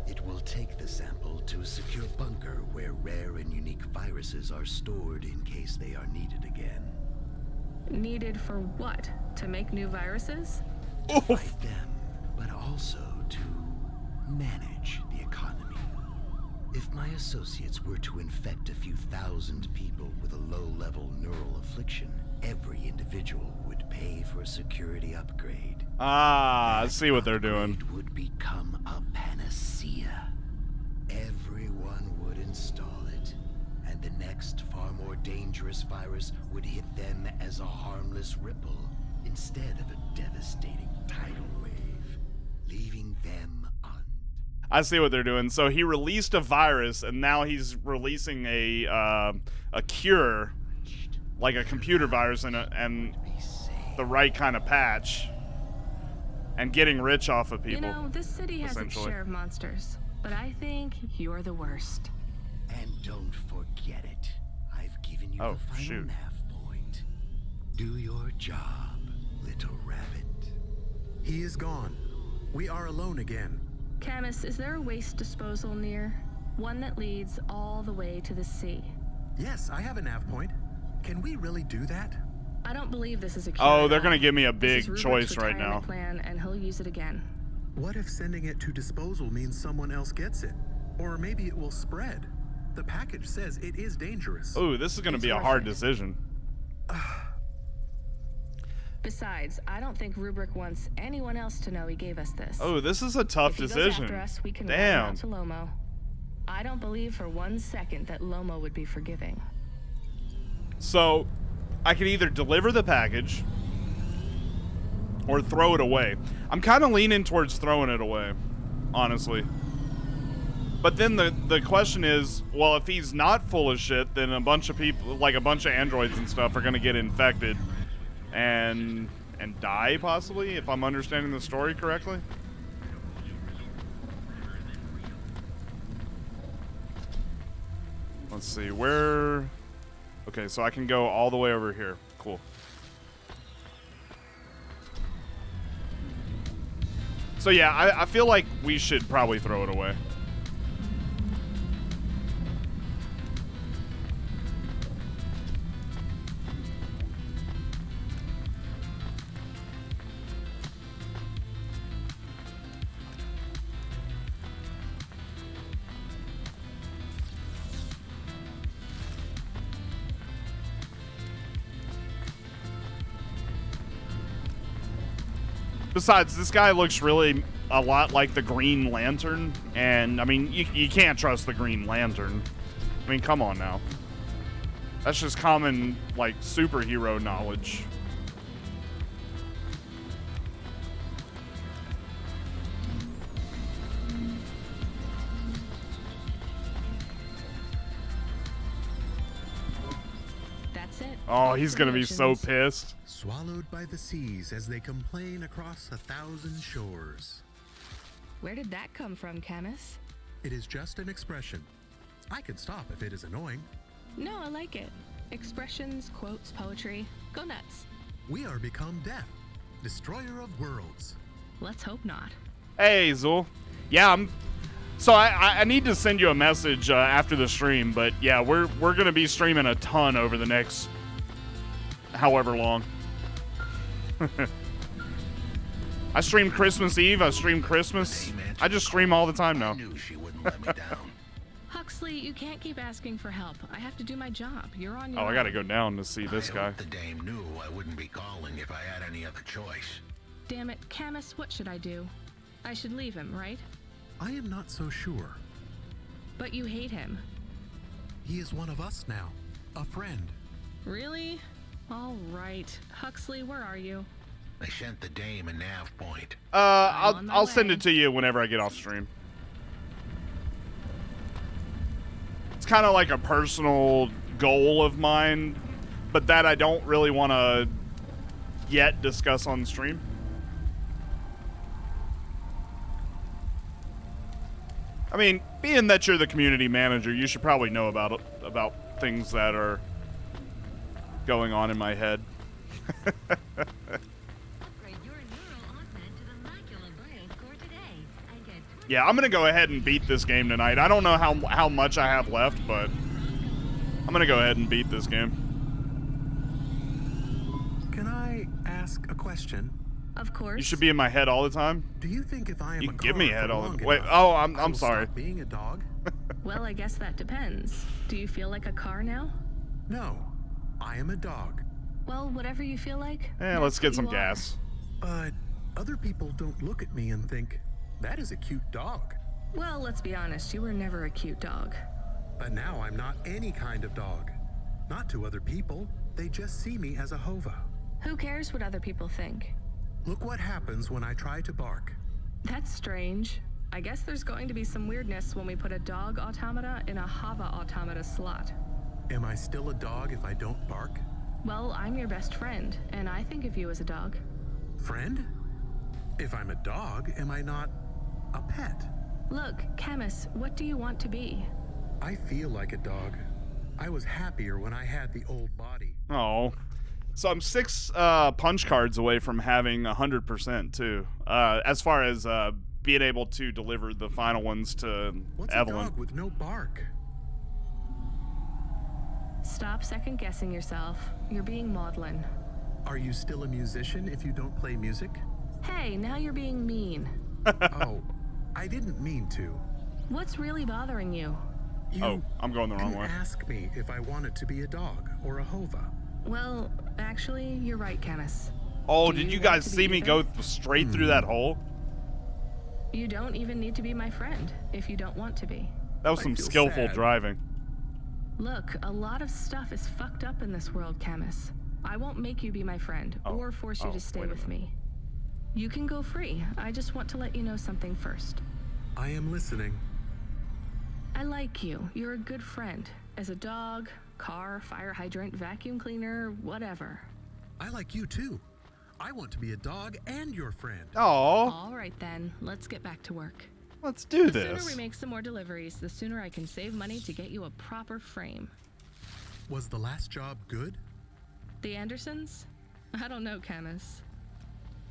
It will take the sample to a secure bunker where rare and unique viruses are stored in case they are needed again. Needed for what? To make new viruses? To fight them, but also to manage the economy. If my associates were to infect a few thousand people with a low-level neural affliction, every individual would pay for a security upgrade. Ah, I see what they're doing. It would become a panacea. Everyone would install it, and the next far more dangerous virus would hit them as a harmless ripple instead of a devastating tidal wave, leaving them I see what they're doing. So he released a virus, and now he's releasing a cure, like a computer virus, and the right kind of patch, and getting rich off of people. You know, this city has its share of monsters, but I think you're the worst. And don't forget it. I've given you the final nav point. Do your job, little rabbit. He is gone. We are alone again. Camus, is there a waste disposal near? One that leads all the way to the sea. Yes, I have a nav point. Can we really do that? I don't believe this is a cure. Oh, at they're all. gonna give me a This big is Rupert's choice right retirement now. Plan, and he'll use it again. What if sending it to disposal means someone else gets it? Or maybe it will spread. The package says it is dangerous. Ooh, this is gonna be a hard decision. Besides, I don't think Rubric wants anyone else to know he gave us this. Oh, this is a tough If he decision. goes after us, we can run him Damn. out to Lomo. I don't believe for 1 second that Lomo would be forgiving. So, I can either deliver the package or throw it away. I'm kind of leaning towards throwing it away, honestly. But then the question is, well, if he's not full of shit, then a bunch of people, like a bunch of androids and stuff, are going to get infected and die, possibly, if I'm understanding the story correctly. Let's see, where... Okay, so I can go all the way over here. Cool. So yeah, I feel like we should probably throw it away. Besides, this guy looks really a lot like the Green Lantern, and I mean, you can't trust the Green Lantern. I mean, come on now. That's just common, like, superhero knowledge. That's it. Oh, he's gonna be so pissed. Swallowed by the seas as they complain across 1,000 shores. Where did that come from, Camus? It is just an expression. I can stop if it is annoying. No, I like it. Expressions, quotes, poetry. Go nuts. We are become death, destroyer of worlds. Let's hope not. Hey, Zul. Yeah, so I need to send you a message after the stream, but yeah, we're gonna be streaming a ton over the next however long. I stream Christmas Eve. I stream Christmas. I just stream all the time now. Huxley, you can't keep asking for help. I have to do my job. You're on your Oh, own. I gotta go down to see this guy. The dame knew I wouldn't be calling if I had any other choice. Damn it, Camus, what should I do? I should leave him, right? I am not so sure. But you hate him. He is one of us now, a friend. Really? All right. Huxley, where are you? I sent the dame a nav point. I'll send it to you whenever I get off stream. It's kind of like a personal goal of mine, but that I don't really want to yet discuss on stream. I mean, being that you're the community manager, you should probably know about things that are going on in my head. Yeah, I'm gonna go ahead and beat this game tonight. I don't know how much I have left, but I'm gonna go ahead and beat this game. Can I ask a question? Of course. You should be in my head all the time. Do you think if I am You a can give me car head for all long the wait. enough, Oh, I I'm will sorry. stop being a dog? Well, I guess that depends. Do you feel like a car now? No, I am a dog. Well, whatever you feel like. Let's that's get what some you are. gas. But other people don't look at me and think, that is a cute dog. Well, let's be honest, you were never a cute dog. But now I'm not any kind of dog. Not to other people. They just see me as a hova. Who cares what other people think? Look what happens when I try to bark. That's strange. I guess there's going to be some weirdness when we put a dog automata in a hava automata slot. Am I still a dog if I don't bark? Well, I'm your best friend, and I think of you as a dog. Friend? If I'm a dog, am I not a pet? Look, Camus, what do you want to be? I feel like a dog. I was happier when I had the old body. Oh. So I'm 6 punch cards away from having 100% too. As far as being able to deliver the final ones to What's Evelyn. a dog with no bark? Stop second-guessing yourself. You're being maudlin. Are you still a musician if you don't play music? Hey, now you're being mean. Oh, I didn't mean to. What's really bothering you? I'm going the wrong You way. ask me if I wanted to be a dog or a hova. Well, actually, you're right, Camus. Oh, Do did you want guys to be see me either? go straight through that hole? You don't even need to be my friend if you don't want to be. That was some skillful driving. Look, a lot of stuff is fucked up in this world, Camus. I won't make you be my friend or force you to stay with me. You can go free. I just want to let you know something first. I am listening. I like you. You're a good friend. As a dog, car, fire hydrant, vacuum cleaner, whatever. I like you too. I want to be a dog and your friend. Oh. All right then, let's get back to work. Let's do The sooner this. we make some more deliveries, the sooner I can save money to get you a proper frame. Was the last job good? The Andersons? I don't know, Camus.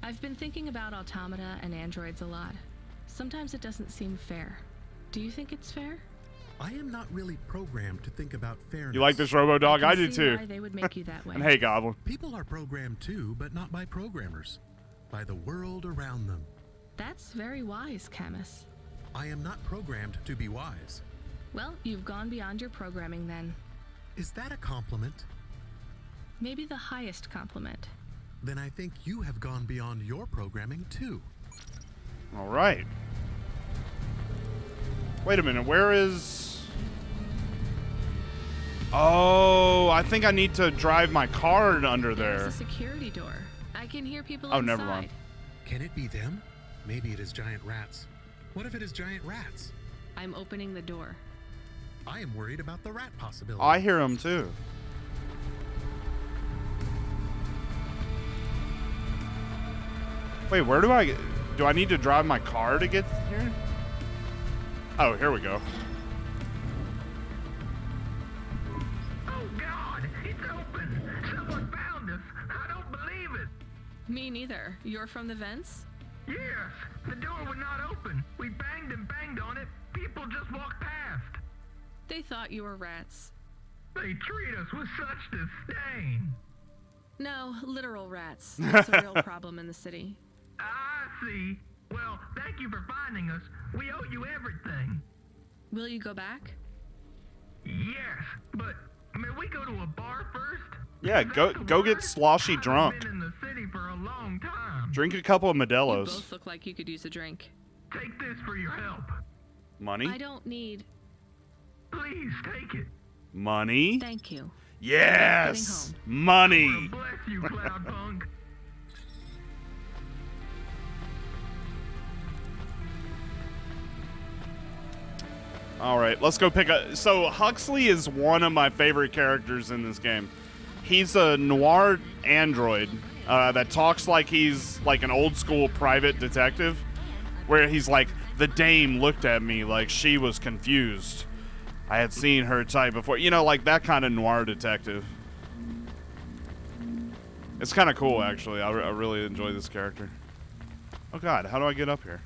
I've been thinking about automata and androids a lot. Sometimes it doesn't seem fair. Do you think it's fair? I am not really programmed to think about fairness. You like this Robo Dog? I do see too. why they would make you that way. And hey, Goblin. People are programmed too, but not by programmers. By the world around them. That's very wise, Camus. I am not programmed to be wise. Well, you've gone beyond your programming then. Is that a compliment? Maybe the highest compliment. Then I think you have gone beyond your programming too. All right. Wait a minute, where is... Oh, I think I need to drive my car under there. There's a security door. I can hear people Oh, inside. never mind. Can it be them? Maybe it is giant rats. What if it is giant rats? I'm opening the door. I am worried about the rat possibility. I hear them too. Wait, where do I need to drive my car to get here? Oh, here we go. Oh God, it's open. Someone found us. I don't believe it. Me neither. You're from the vents? Yes, the door would not open. We banged and banged on it. People just walked past. They thought you were rats. They treat us with such disdain. No, literal rats. That's a real problem in the city. I see. Well, thank you for finding us. We owe you everything. Will you go back? Yes, but may we go to a bar first? Yeah, go get sloshy drunk. I've been in the city for a long time. Drink a couple of You Modelo's. both look like you could use a drink. Take this for your help. Money? I don't need... Please take it. Money? Thank you. Yes! Money! Bless you, Cloudpunk. All right, let's go pick up. So Huxley is one of my favorite characters in this game. He's a noir android that talks like he's like an old school private detective, where he's like, the dame looked at me like she was confused. I had seen her type before. You know, like that kind of noir detective. It's kind of cool, actually. I really enjoy this character. Oh, God. How do I get up here?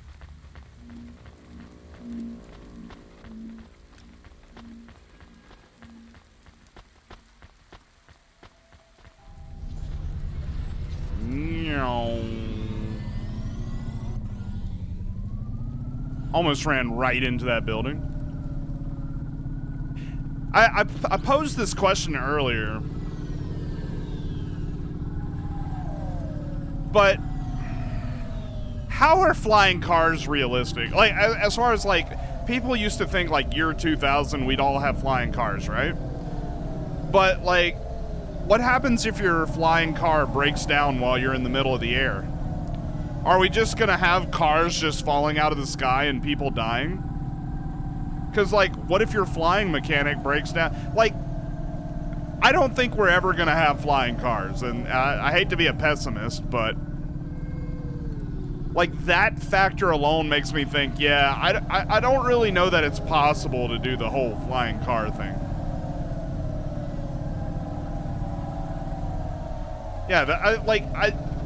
Almost ran right into that building. I posed this question earlier, but how are flying cars realistic? Like, as far as like, people used to think like year 2000 we'd all have flying cars, right? But like, what happens if your flying car breaks down while you're in the middle of the air? Are we just gonna have cars just falling out of the sky and people dying? Because, like, what if your flying mechanic breaks down? Like, I don't think we're ever gonna have flying cars, and I hate to be a pessimist, but like, that factor alone makes me think, yeah, I don't really know that it's possible to do the whole flying car thing. Yeah,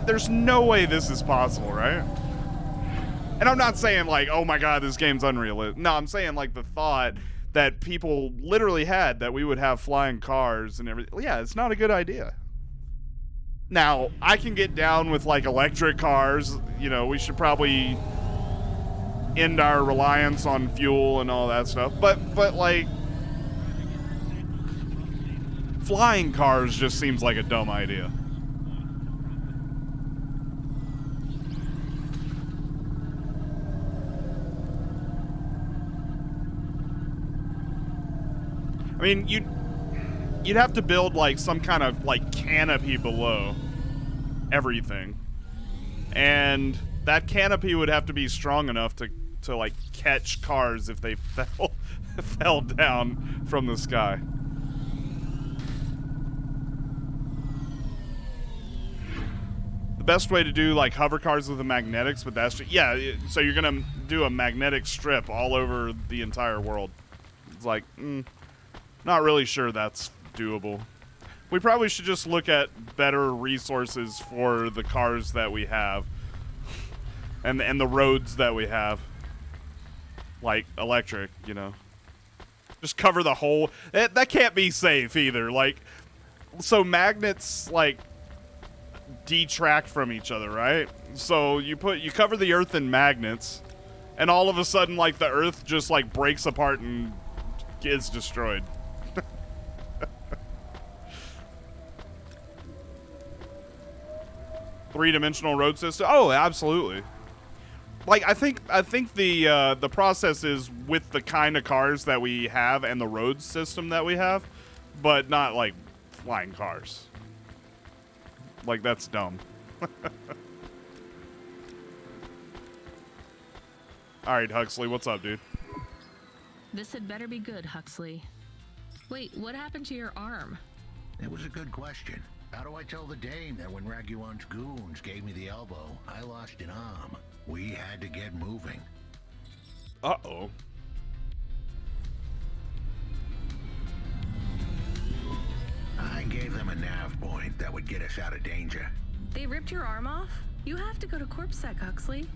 there's no way this is possible, right? And I'm not saying like, oh my God, this game's unrealistic. No, I'm saying like the thought that people literally had that we would have flying cars and everything. Yeah, it's not a good idea. Now, I can get down with, like, electric cars. You know, we should probably end our reliance on fuel and all that stuff. But like, flying cars just seems like a dumb idea. I mean, you'd have to build, like, some kind of, like, canopy below everything. And that canopy would have to be strong enough to like, catch cars if they fell down from the sky. The best way to do, like, hover cars with the magnetics, but that's just, yeah, so you're gonna do a magnetic strip all over the entire world. It's like, not really sure that's doable. We probably should just look at better resources for the cars that we have and the roads that we have. Like, electric, you know. Just cover the whole... That can't be safe either. Like, so magnets, like, detract from each other, right? So you cover the Earth in magnets, and all of a sudden, like, the Earth just, like, breaks apart and is destroyed. Three-dimensional road system? Oh, absolutely. Like, I think the process is with the kind of cars that we have and the road system that we have, but not, like, flying cars. Like, that's dumb. Alright, Huxley, what's up, dude? This had better be good, Huxley. Wait, what happened to your arm? It was a good question. How do I tell the dame that when Raguan's goons gave me the elbow, I lost an arm? We had to get moving. Uh-oh. I gave them a nav point that would get us out of danger. They ripped your arm off? You have to go to CorpSec, Huxley.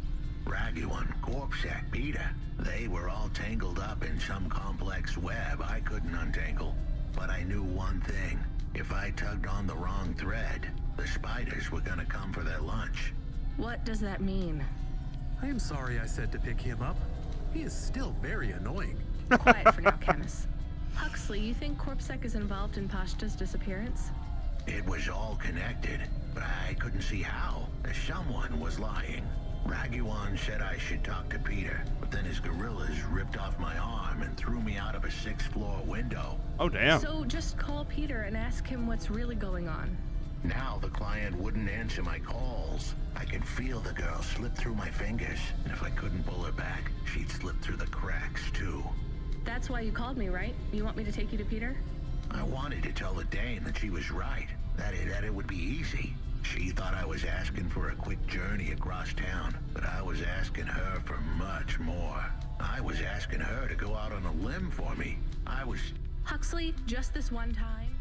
Raguan, CorpSec, Peter. They were all tangled up in some complex web I couldn't untangle. But I knew one thing. If I tugged on the wrong thread, the spiders were gonna come for their lunch. What does that mean? I am sorry I said to pick him up. He is still very annoying. Quiet for now, Camus. Huxley, you think CorpSec is involved in Pashta's disappearance? It was all connected, but I couldn't see how. Someone was lying. Raguan said I should talk to Peter, but then his gorillas ripped off my arm and threw me out of a 6th-floor window. Oh, damn. So just call Peter and ask him what's really going on. Now the client wouldn't answer my calls. I could feel the girl slip through my fingers, and if I couldn't pull her back, she'd slip through the cracks, too. That's why you called me, right? You want me to take you to Peter? I wanted to tell the dame that she was right, that it would be easy. She thought I was asking for a quick journey across town, but I was asking her for much more. I was asking her to go out on a limb for me. Huxley, just this one time?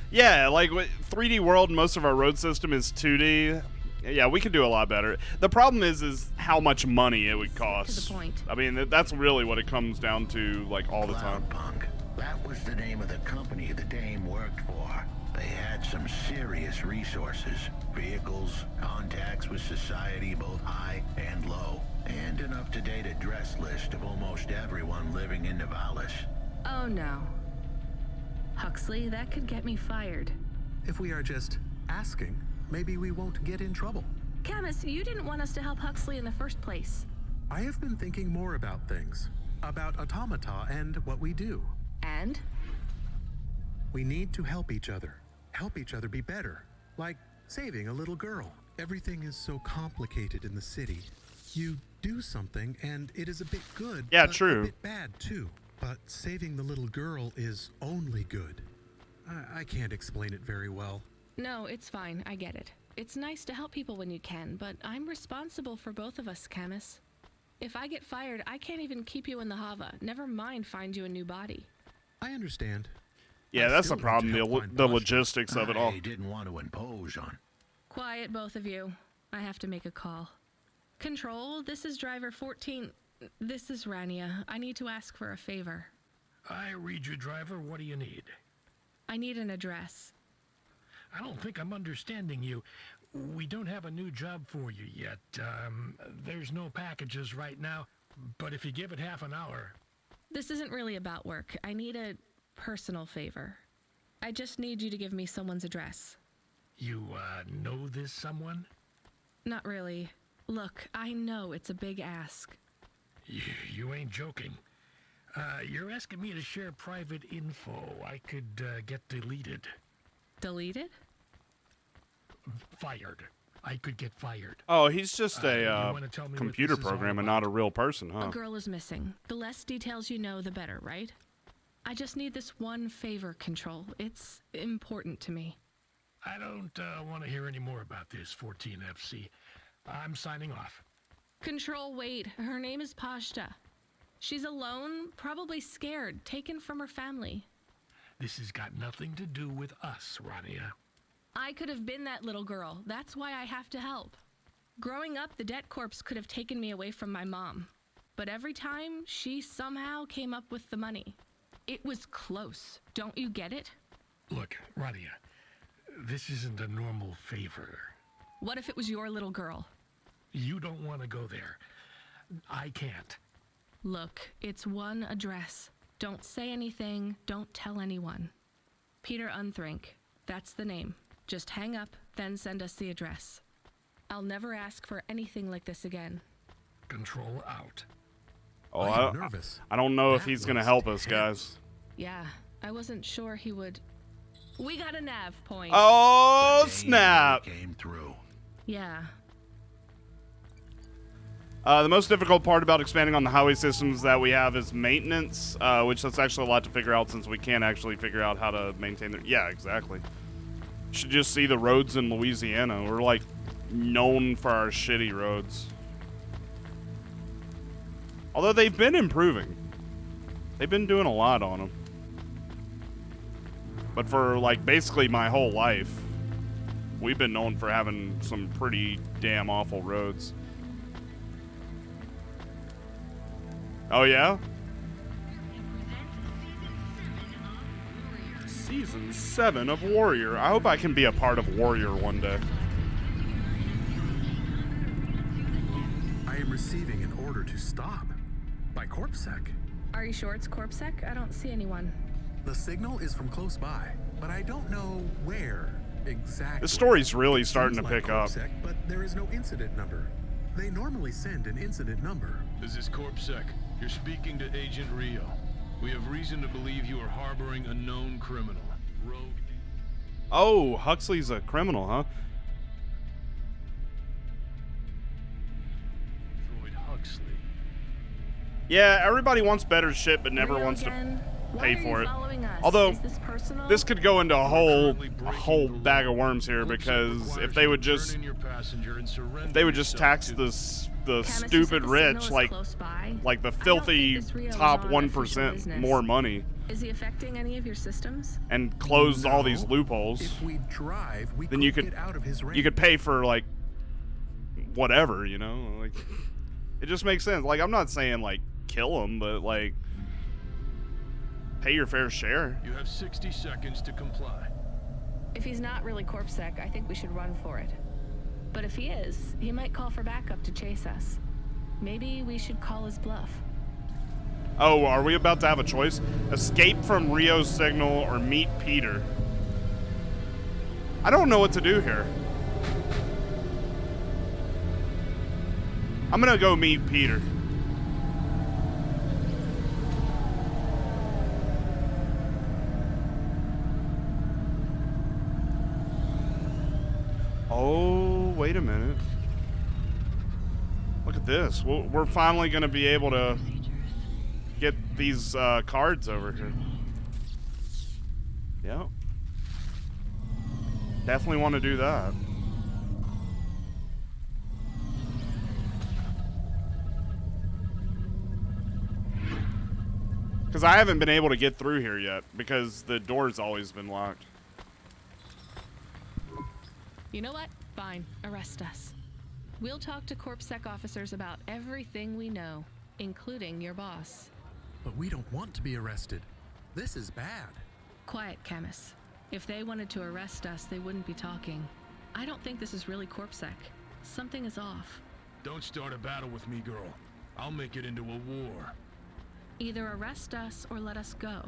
Yeah, like 3D world, most of our road system is 2D. Yeah, we could do a lot better. The problem is how much money it would cost. To the point. I mean, that's really what it comes down to, like, all the time. Cloudpunk. That was the name of the company the dame worked for. They had some serious resources. Vehicles, contacts with society, both high and low, and an up-to-date address list of almost everyone living in Nivalis. Oh no. Huxley, that could get me fired. If we are just asking, maybe we won't get in trouble. Camus, you didn't want us to help Huxley in the first place. I have been thinking more about things. About automata and what we do. And? We need to help each other. Help each other be better. Like saving a little girl. Everything is so complicated in the city. You do something and it is a bit good. Yeah, but true. A bit bad too. But saving the little girl is only good. I can't explain it very well. No, it's fine. I get it. It's nice to help people when you can, but I'm responsible for both of us, Camus. If I get fired, I can't even keep you in the Hava. Never mind find you a new body. I understand. Yeah, that's the problem, the logistics of it all. I didn't want to impose on. Quiet, both of you. I have to make a call. Control, this is driver 14. This is Rania. I need to ask for a favor. I read you, driver. What do you need? I need an address. I don't think I'm understanding you. We don't have a new job for you yet. There's no packages right now, but if you give it half an hour... This isn't really about work. I need a personal favor. I just need you to give me someone's address. You, know this someone? Not really. Look, I know it's a big ask. You ain't joking. You're asking me to share private info I could, get deleted. Deleted? Fired. I could get fired. Oh, he's just a you wanna tell me what computer this is all program and about? not a real person, huh? A girl is missing. The less details you know, the better, right? I just need this one favor, Control. It's important to me. I don't want to hear any more about this, 14FC. I'm signing off. Control, wait. Her name is Pashta. She's alone, probably scared, taken from her family. This has got nothing to do with us, Rania. I could have been that little girl. That's why I have to help. Growing up, the debt corps could have taken me away from my mom. But every time, she somehow came up with the money. It was close. Don't you get it? Look, Rania, this isn't a normal favor. What if it was your little girl? You don't want to go there. I can't. Look, it's one address. Don't say anything. Don't tell anyone. Peter Unthrink. That's the name. Just hang up, then send us the address. I'll never ask for anything like this again. Control out. Oh, I'm nervous. I don't know if That he's going to was help us, tense. guys. Yeah, I wasn't sure he would... We got a nav point. Oh, snap. Came through. Yeah. The most difficult part about expanding on the highway systems that we have is maintenance, which that's actually a lot to figure out since we can't actually figure out how to maintain their... Yeah, exactly. You should just see the roads in Louisiana. We're, like, known for our shitty roads. Although they've been improving. They've been doing a lot on them. But for, like, basically my whole life, we've been known for having some pretty damn awful roads. Oh, yeah? Season 7 of Warrior. I hope I can be a part of Warrior one day. I am receiving an order to stop by CorpSec. Are you sure it's CorpSec? I don't see anyone. The signal is from close by, but I don't know where exactly. The story's really It starting to seems like pick up. CorpSec, but there is no incident number. They normally send an incident number. This is CorpSec. You're speaking to Agent Rio. We have reason to believe you are harboring a known criminal. Rogue. Oh, Huxley's a criminal, huh? Droid Huxley. Yeah, everybody wants better shit, but never Rio wants again? to Why pay are you for it. following us? Although, Is this personal? this could go into a whole bag of worms here, because if they would just tax the stupid rich, like the filthy top 1% more money, Is he affecting any of your systems? and close all these loopholes, If we drive, we then you could get out of his range. you could pay for like whatever, you know, like it just makes sense. Like, I'm not saying like kill him, but like pay your fair share. You have 60 seconds to comply. If he's not really CorpSec, I think we should run for it. But if he is, he might call for backup to chase us. Maybe we should call his bluff. Oh, are we about to have a choice? Escape from Rio's signal or meet Peter? I don't know what to do here. I'm gonna go meet Peter. Oh, wait a minute. Look at this. We're finally going to be able to get these cards over here. Yep. Definitely want to do that. Because I haven't been able to get through here yet, because the door's always been locked. You know what? Fine. Arrest us. We'll talk to CorpSec officers about everything we know, including your boss. But we don't want to be arrested. This is bad. Quiet, Camus. If they wanted to arrest us, they wouldn't be talking. I don't think this is really CorpSec. Something is off. Don't start a battle with me, girl. I'll make it into a war. Either arrest us or let us go.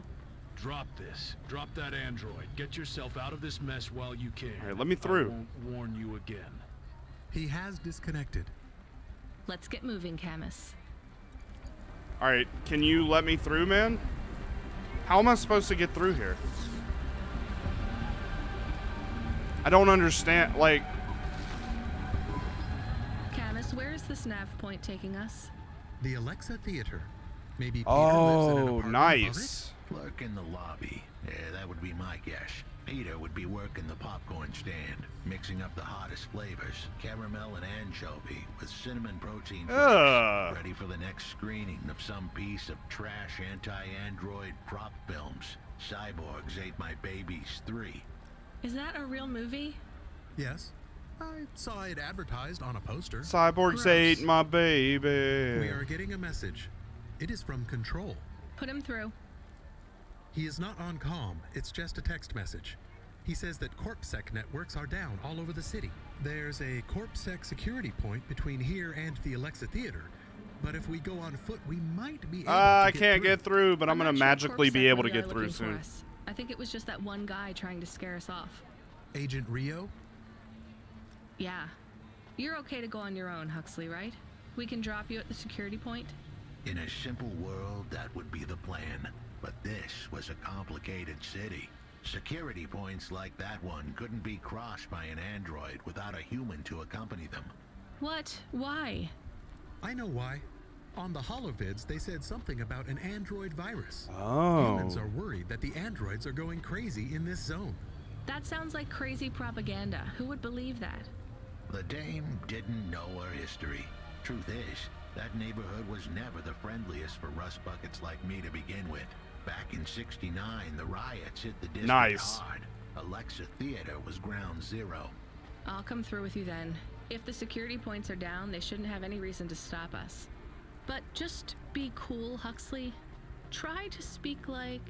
Drop this. Drop that android. Get yourself out of this mess while you can. All right, let me through. I won't warn you again. He has disconnected. Let's get moving, Camus. All right, can you let me through, man? How am I supposed to get through here? I don't understand, like... Camus, where is this nav point taking us? The Alexa Theater. Maybe Peter Oh, lives in an apartment nice. Lurk in the lobby. Yeah, that would be my guess. Peter would be working the popcorn stand, mixing up the hottest flavors, caramel and anchovy, with cinnamon protein flakes, ready for the next screening of some piece of trash anti-android prop films. Cyborgs Ate My Babies 3. Is that a real movie? Yes. I saw it advertised on a poster. Cyborgs ate my baby. We are getting a message. It is from Control. Put him through. He is not on comm. It's just a text message. He says that CorpSec networks are down all over the city. There's a CorpSec security point between here and the Alexa Theater. But if we go on foot, we might be able to I can't get through, but I'm going to magically be able to get through soon. I think it was just that one guy trying to scare us off. Agent Rio? Yeah. You're okay to go on your own, Huxley, right? We can drop you at the security point? In a simple world, that would be the plan. But this was a complicated city. Security points like that one couldn't be crossed by an android without a human to accompany them. What? Why? I know why. On the holovids, they said something about an android virus. Oh. Humans are worried that the androids are going crazy in this zone. That sounds like crazy propaganda. Who would believe that? The dame didn't know her history. Truth is, that neighborhood was never the friendliest for rust buckets like me to begin with. Back in '69, the riots hit the district hard. Alexa Theater was ground zero. I'll come through with you then. If the security points are down, they shouldn't have any reason to stop us. But just be cool, Huxley. Try to speak like...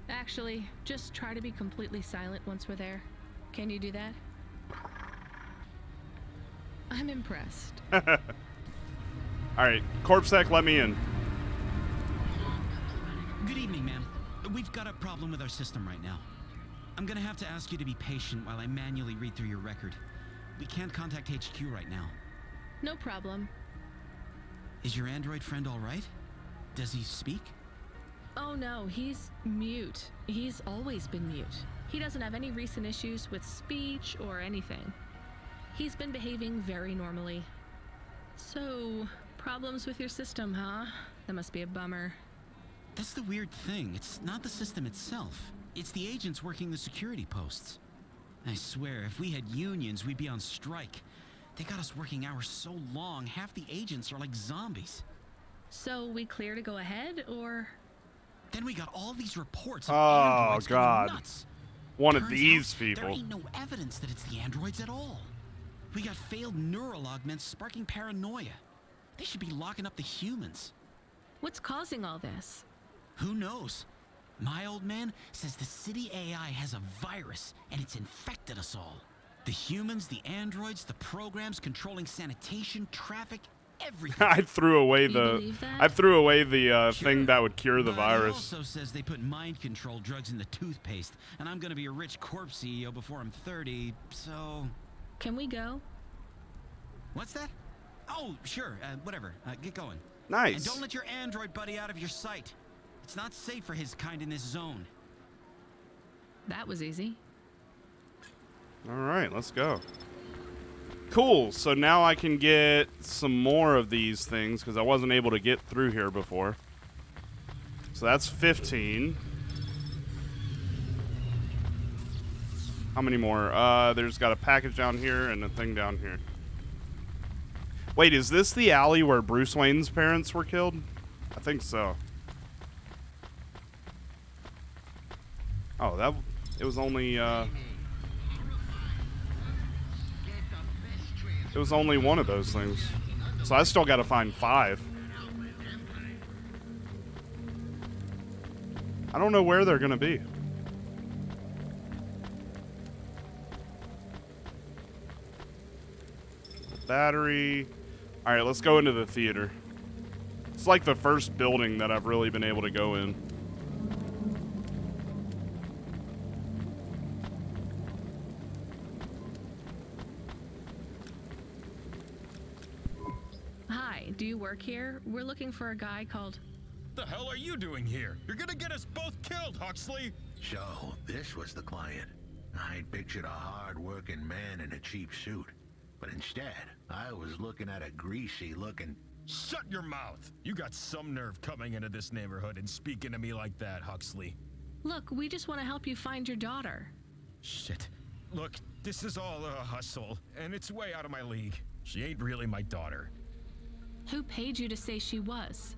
Actually, just try to be completely silent once we're there. Can you do that? I'm impressed. Alright, CorpSec, let me in. Good evening, ma'am. We've got a problem with our system right now. I'm gonna have to ask you to be patient while I manually read through your record. We can't contact HQ right now. No problem. Is your android friend all right? Does he speak? Oh no, he's mute. He's always been mute. He doesn't have any recent issues with speech or anything. He's been behaving very normally. So, problems with your system, huh? That must be a bummer. That's the weird thing. It's not the system itself. It's the agents working the security posts. I swear, if we had unions, we'd be on strike. They got us working hours so long, half the agents are like zombies. So we clear to go ahead, or...? Then we got all these reports of Oh, androids God. going nuts. One of Turns these out people. There ain't no evidence that it's the androids at all. We got failed neural augments sparking paranoia. They should be locking up the humans. What's causing all this? Who knows? My old man says the city AI has a virus and it's infected us all. The humans, the androids, the programs controlling sanitation, traffic, everything. I threw away thing that would cure the He virus. also says they put mind control drugs in the toothpaste, and I'm gonna be a rich corp CEO before I'm 30, so... Can we go? What's that? Oh, sure, whatever. Get going. Nice. And don't let your android buddy out of your sight. It's not safe for his kind in this zone. That was easy. All right, let's go. Cool, so now I can get some more of these things because I wasn't able to get through here before. So that's 15. How many more? There's got a package down here and a thing down here. Wait, is this the alley where Bruce Wayne's parents were killed? I think so. Oh, it was only it was only one of those things. So I still got to find 5. I don't know where they're going to be. battery. All right, let's go into the theater. It's like the first building that I've really been able to go in. Hi, do you work here? We're looking for a guy called... The hell are you doing here? You're gonna get us both killed, Huxley! So, this was the client. I'd pictured a hard-working man in a cheap suit. But instead, I was looking at a greasy-looking... Shut your mouth! You got some nerve coming into this neighborhood and speaking to me like that, Huxley. Look, we just want to help you find your daughter. Shit. Look, this is all a hustle, and it's way out of my league. She ain't really my daughter. Who paid you to say she was?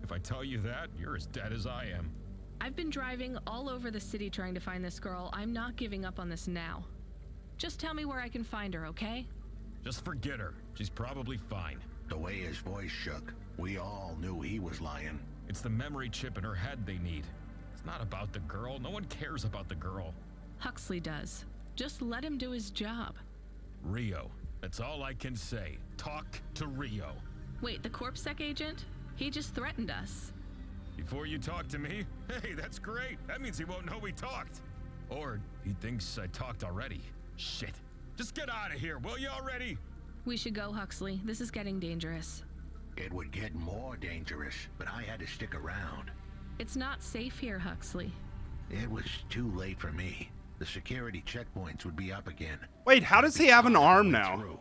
If I tell you that, you're as dead as I am. I've been driving all over the city trying to find this girl. I'm not giving up on this now. Just tell me where I can find her, okay? Just forget her. She's probably fine. The way his voice shook, we all knew he was lying. It's the memory chip in her head they need. It's not about the girl. No one cares about the girl. Huxley does. Just let him do his job. Rio. That's all I can say. Talk to Rio. Wait, the CorpSec agent? He just threatened us. Before you talk to me? Hey, that's great. That means he won't know we talked. Or he thinks I talked already. Shit. Just get out of here, will you already? We should go, Huxley. This is getting dangerous. It would get more dangerous, but I had to stick around. It's not safe here, Huxley. It was too late for me. The security checkpoints would be up again. Wait, how does he have an arm now?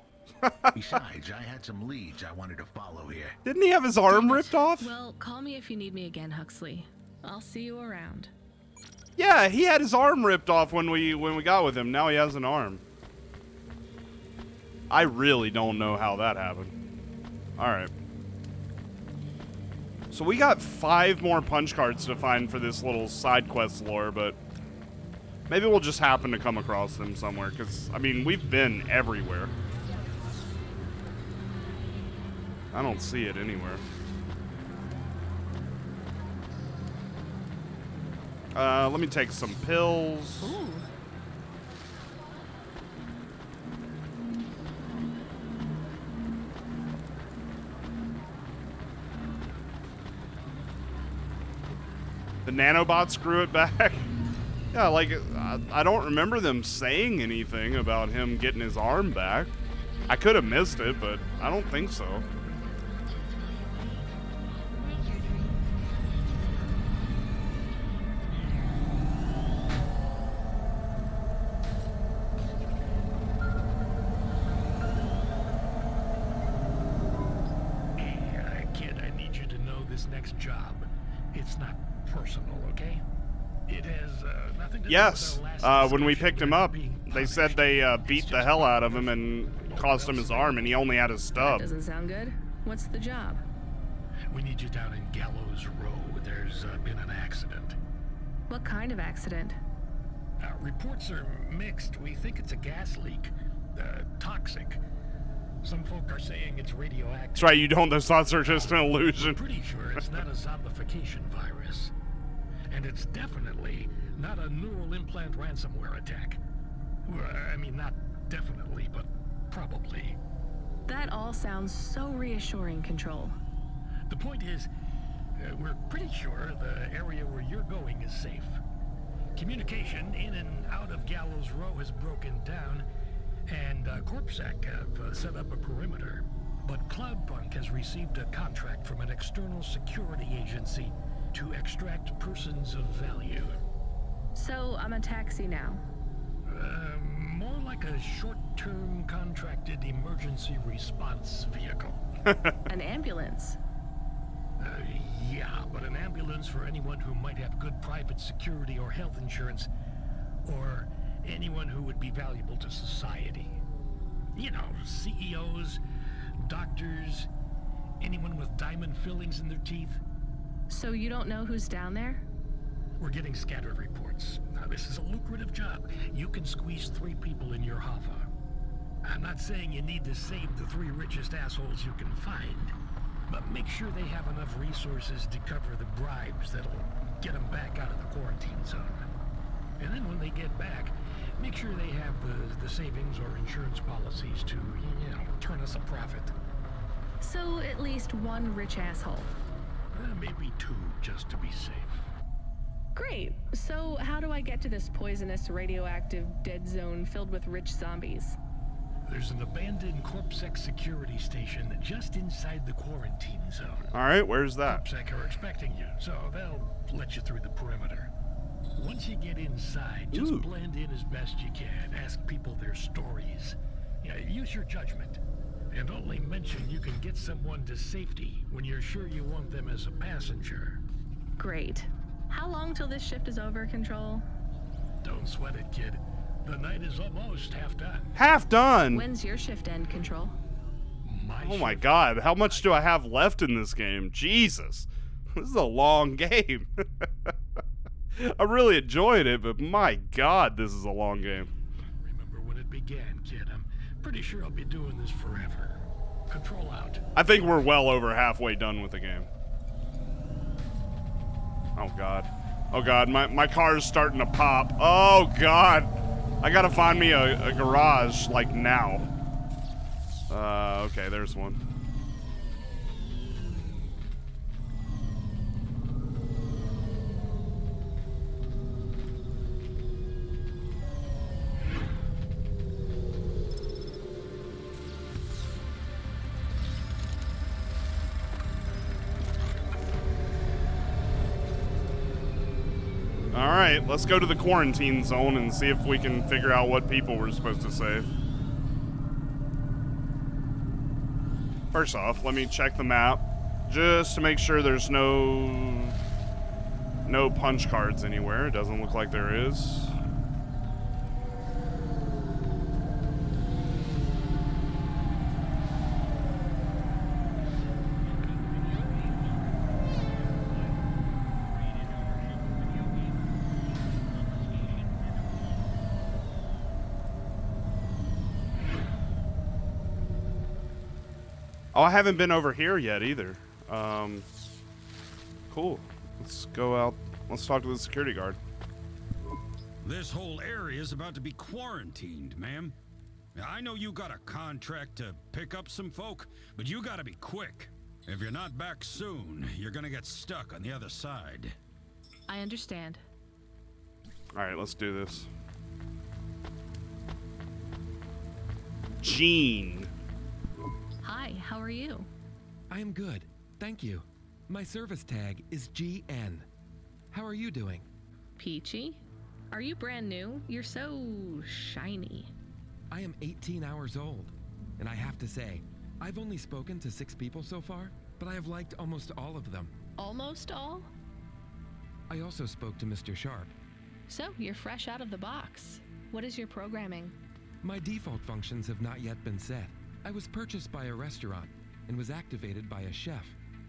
Besides, I had some leads I wanted to follow here. Didn't he have his arm ripped off? Well, call me if you need me again, Huxley. I'll see you around. Yeah, he had his arm ripped off when we got with him. Now he has an arm. I really don't know how that happened. All right. So we got 5 more punch cards to find for this little side quest lore, but maybe we'll just happen to come across them somewhere, because, I mean, we've been everywhere. I don't see it anywhere. Let me take some pills. Ooh. The nanobots grew it back. Yeah, like, I don't remember them saying anything about him getting his arm back. I could have missed it, but I don't think so. Hey, kid, I need you to know this next job. It's not personal, okay? It has nothing to Yes, do with our last when we discussion. picked him up, they said they beat the hell out of him and cost him his arm, and he only had his stub. Doesn't sound good. What's the job? We need you down in Gallows Row. There's been an accident. What kind of accident? Reports are mixed. We think it's a gas leak. Toxic. Some folk are saying it's radioactive. That's right, you don't. Those thoughts are just an illusion. I'm pretty sure it's not a zombification virus. And it's definitely not a neural implant ransomware attack. Well, I mean, not definitely, but probably. That all sounds so reassuring, Control. The point is, we're pretty sure the area where you're going is safe. Communication in and out of Gallows Row has broken down, and CorpSec have set up a perimeter. But Cloudpunk has received a contract from an external security agency to extract persons of value. So I'm a taxi now. More like a short-term contracted emergency response vehicle. An ambulance. Yeah, but an ambulance for anyone who might have good private security or health insurance, or anyone who would be valuable to society. You know, CEOs, doctors, anyone with diamond fillings in their teeth. So you don't know who's down there? We're getting scattered reports. Now, this is a lucrative job. You can squeeze 3 people in your hoffa. I'm not saying you need to save the 3 richest assholes you can find, but make sure they have enough resources to cover the bribes that'll get them back out of the quarantine zone. And then when they get back, make sure they have the savings or insurance policies to, turn us a profit. So at least one rich asshole. Maybe two, just to be safe. Great. So how do I get to this poisonous, radioactive, dead zone filled with rich zombies? There's an abandoned CorpSec security station just inside the quarantine zone. All right, where's that? CorpSec are expecting you, so they'll let you through the perimeter. Once you get inside, just blend in as best you can. Ask people their stories. Use your judgment. And only mention you can get someone to safety when you're sure you want them as a passenger. Great. How long till this shift is over, Control? Don't sweat it, kid. The night is almost half done. Half done? When's your shift end, Control? Oh my god, how much do I have left in this game? Jesus. This is a long game. I really enjoyed it, but my god, this is a long game. Remember when it began, kid. I'm pretty sure I'll be doing this forever. Control out. I think we're well over halfway done with the game. Oh god. Oh god, my car's starting to pop. Oh god. I gotta find me a garage, like, now. Okay, there's one. Alright, let's go to the quarantine zone and see if we can figure out what people we're supposed to save. First off, let me check the map just to make sure there's no punch cards anywhere. It doesn't look like there is. Oh, I haven't been over here yet either. Cool. Let's go out. Let's talk to the security guard. This whole area is about to be quarantined, ma'am. I know you got a contract to pick up some folk, but you gotta be quick. If you're not back soon, you're gonna get stuck on the other side. I understand. Alright, let's do this. Gene. Hi, how are you? I am good, thank you. My service tag is GN. How are you doing? Peachy? Are you brand new? You're so shiny. I am 18 hours old, and I have to say, I've only spoken to 6 people so far, but I have liked almost all of them. Almost all? I also spoke to Mr. Sharp. So, you're fresh out of the box. What is your programming? My default functions have not yet been set. I was purchased by a restaurant and was activated by a chef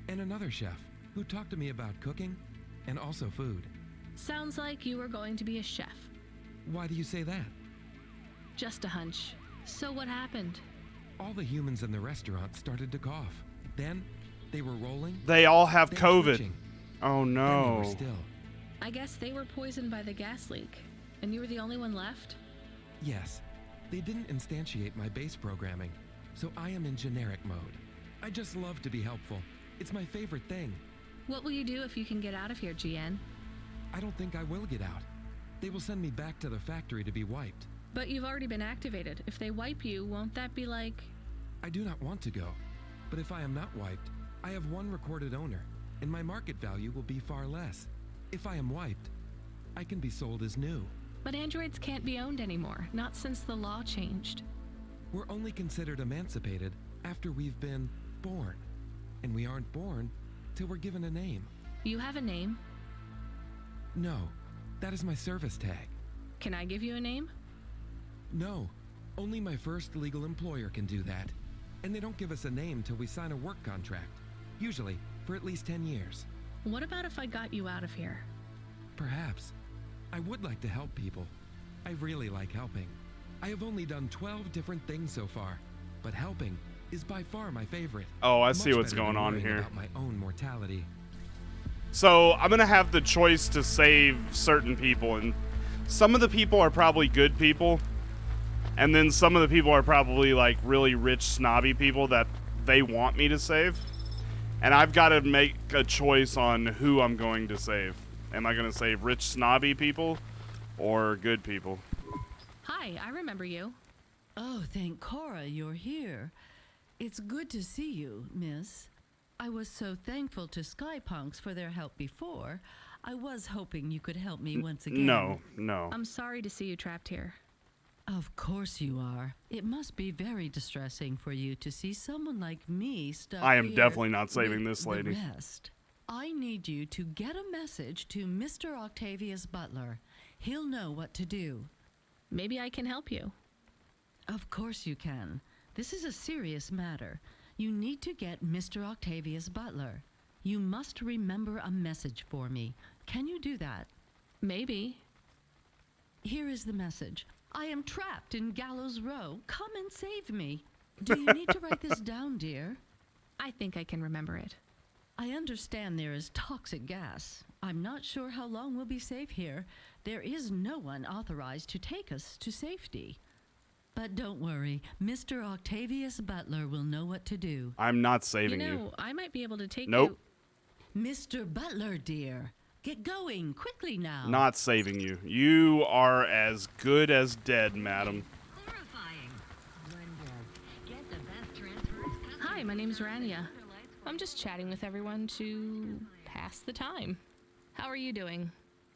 and another chef who talked to me about cooking and also food. Sounds like you were going to be a chef. Why do you say that? Just a hunch. So what happened? All the humans in the restaurant started to cough. Then they were rolling. They all have then COVID. twitching. Oh Then they no. were still. I guess they were poisoned by the gas leak, and you were the only one left? Yes. They didn't instantiate my base programming, so I am in generic mode. I just love to be helpful. It's my favorite thing. What will you do if you can get out of here, GN? I don't think I will get out. They will send me back to the factory to be wiped. But you've already been activated. If they wipe you, won't that be like... I do not want to go, but if I am not wiped, I have one recorded owner, and my market value will be far less. If I am wiped, I can be sold as new. But androids can't be owned anymore, not since the law changed. We're only considered emancipated after we've been born, and we aren't born till we're given a name. You have a name? No, that is my service tag. Can I give you a name? No, only my first legal employer can do that. And they don't give us a name till we sign a work contract, usually for at least 10 years. What about if I got you out of here? Perhaps. I would like to help people. I really like helping. I have only done 12 different things so far, but helping is by far my favorite. Oh, I see Much what's better going than on worrying here. About my own mortality. So I'm gonna have the choice to save certain people, and some of the people are probably good people, and then some of the people are probably like really rich, snobby people that they want me to save. And I've got to make a choice on who I'm going to save. Am I going to save rich, snobby people or good people? Hi, I remember you. Oh, thank Cora you're here. It's good to see you, miss. I was so thankful to Skypunks for their help before. I was hoping you could help me once again. No. I'm sorry to see you trapped here. Of course you are. It must be very distressing for you to see someone like me stuck I am here definitely not saving with this lady. the rest. I need you to get a message to Mr. Octavius Butler. He'll know what to do. Maybe I can help you. Of course you can. This is a serious matter. You need to get Mr. Octavius Butler. You must remember a message for me. Can you do that? Maybe. Here is the message. I am trapped in Gallows Row. Come and save me. Do you need to write this down, dear? I think I can remember it. I understand there is toxic gas. I'm not sure how long we'll be safe here. There is no one authorized to take us to safety. But don't worry, Mr. Octavius Butler will know what to do. I'm not saving you. You know, I might be able to take Nope. you. Mr. Butler, dear. Get going, quickly now. Not saving you. You are as good as dead, madam. Hi, my name's Rania. I'm just chatting with everyone to pass the time. How are you doing?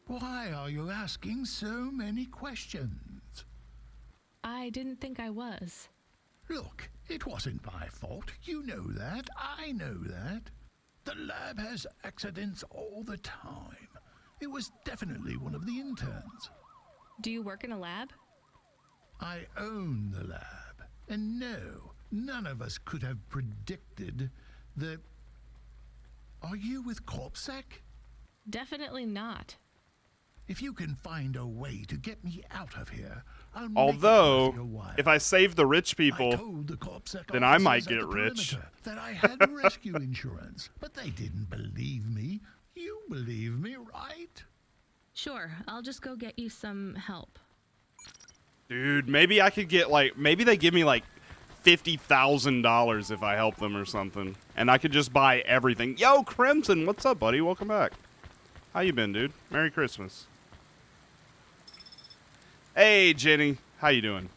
Why are you asking so many questions? I didn't think I was. Look, it wasn't my fault. You know that. I know that. The lab has accidents all the time. It was definitely one of the interns. Do you work in a lab? I own the lab. And no, none of us could have predicted the... Are you with CorpSec? Definitely not. If you can find a way to get me out of here, I'll Although, make it worth your while. if I save the rich people, I told the CorpSec then I might officers at get the rich. perimeter that I had rescue insurance, but they didn't believe me. You believe me, right? Sure, I'll just go get you some help. Dude, maybe I could get like, maybe they give me like $50,000 if I help them or something. And I could just buy everything. Yo, Crimson, what's up, buddy? Welcome back. How you been, dude? Merry Christmas. Hey, Jenny. How you doing?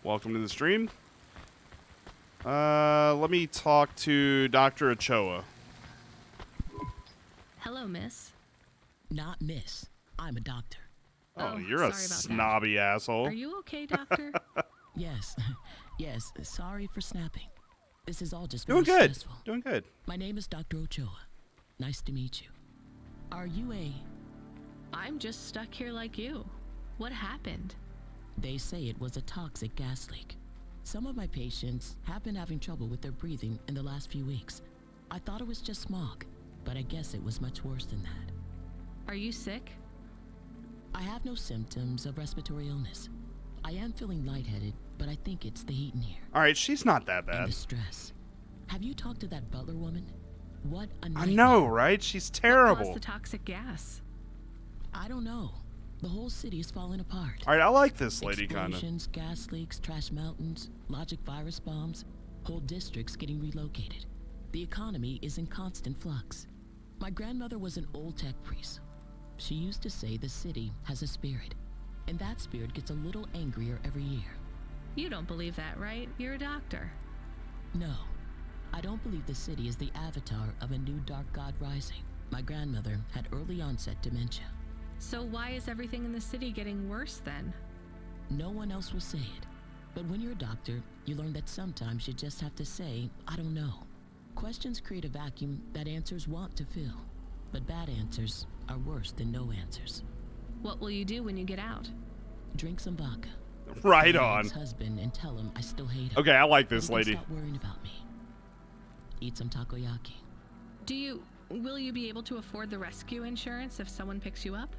Welcome to the stream. Let me talk to Dr. Ochoa. Hello, miss. Not miss. I'm a doctor. Oh, you're a snobby asshole. Are you okay, doctor? Yes. Yes. Sorry for snapping. This is all just Doing very good. stressful. Doing good. My name is Dr. Ochoa. Nice to meet you. Are you a... I'm just stuck here like you. What happened? They say it was a toxic gas leak. Some of my patients have been having trouble with their breathing in the last few weeks. I thought it was just smog, but I guess it was much worse than that. Are you sick? I have no symptoms of respiratory illness. I am feeling lightheaded, but I think it's the heat in here. All right, she's not that bad. And the stress. Have you talked to that Butler woman? What a I nightmare. know, right? She's terrible. What caused the toxic gas? I don't know. The whole city is falling apart. All right, I like this lady kind of. Explosions, gas leaks, trash mountains, logic virus bombs, whole districts getting relocated. The economy is in constant flux. My grandmother was an old tech priest. She used to say the city has a spirit, and that spirit gets a little angrier every year. You don't believe that, right? You're a doctor. No, I don't believe the city is the avatar of a new dark god rising. My grandmother had early onset dementia. So why is everything in the city getting worse then? No one else will say it. But when you're a doctor, you learn that sometimes you just have to say, I don't know. Questions create a vacuum that answers want to fill. But bad answers are worse than no answers. What will you do when you get out? Drink some vodka. Right Call my on. ex-husband and tell him I still hate him. Okay, I like this He can lady. Stop worrying about me. Eat some takoyaki. Will you be able to afford the rescue insurance if someone picks you up?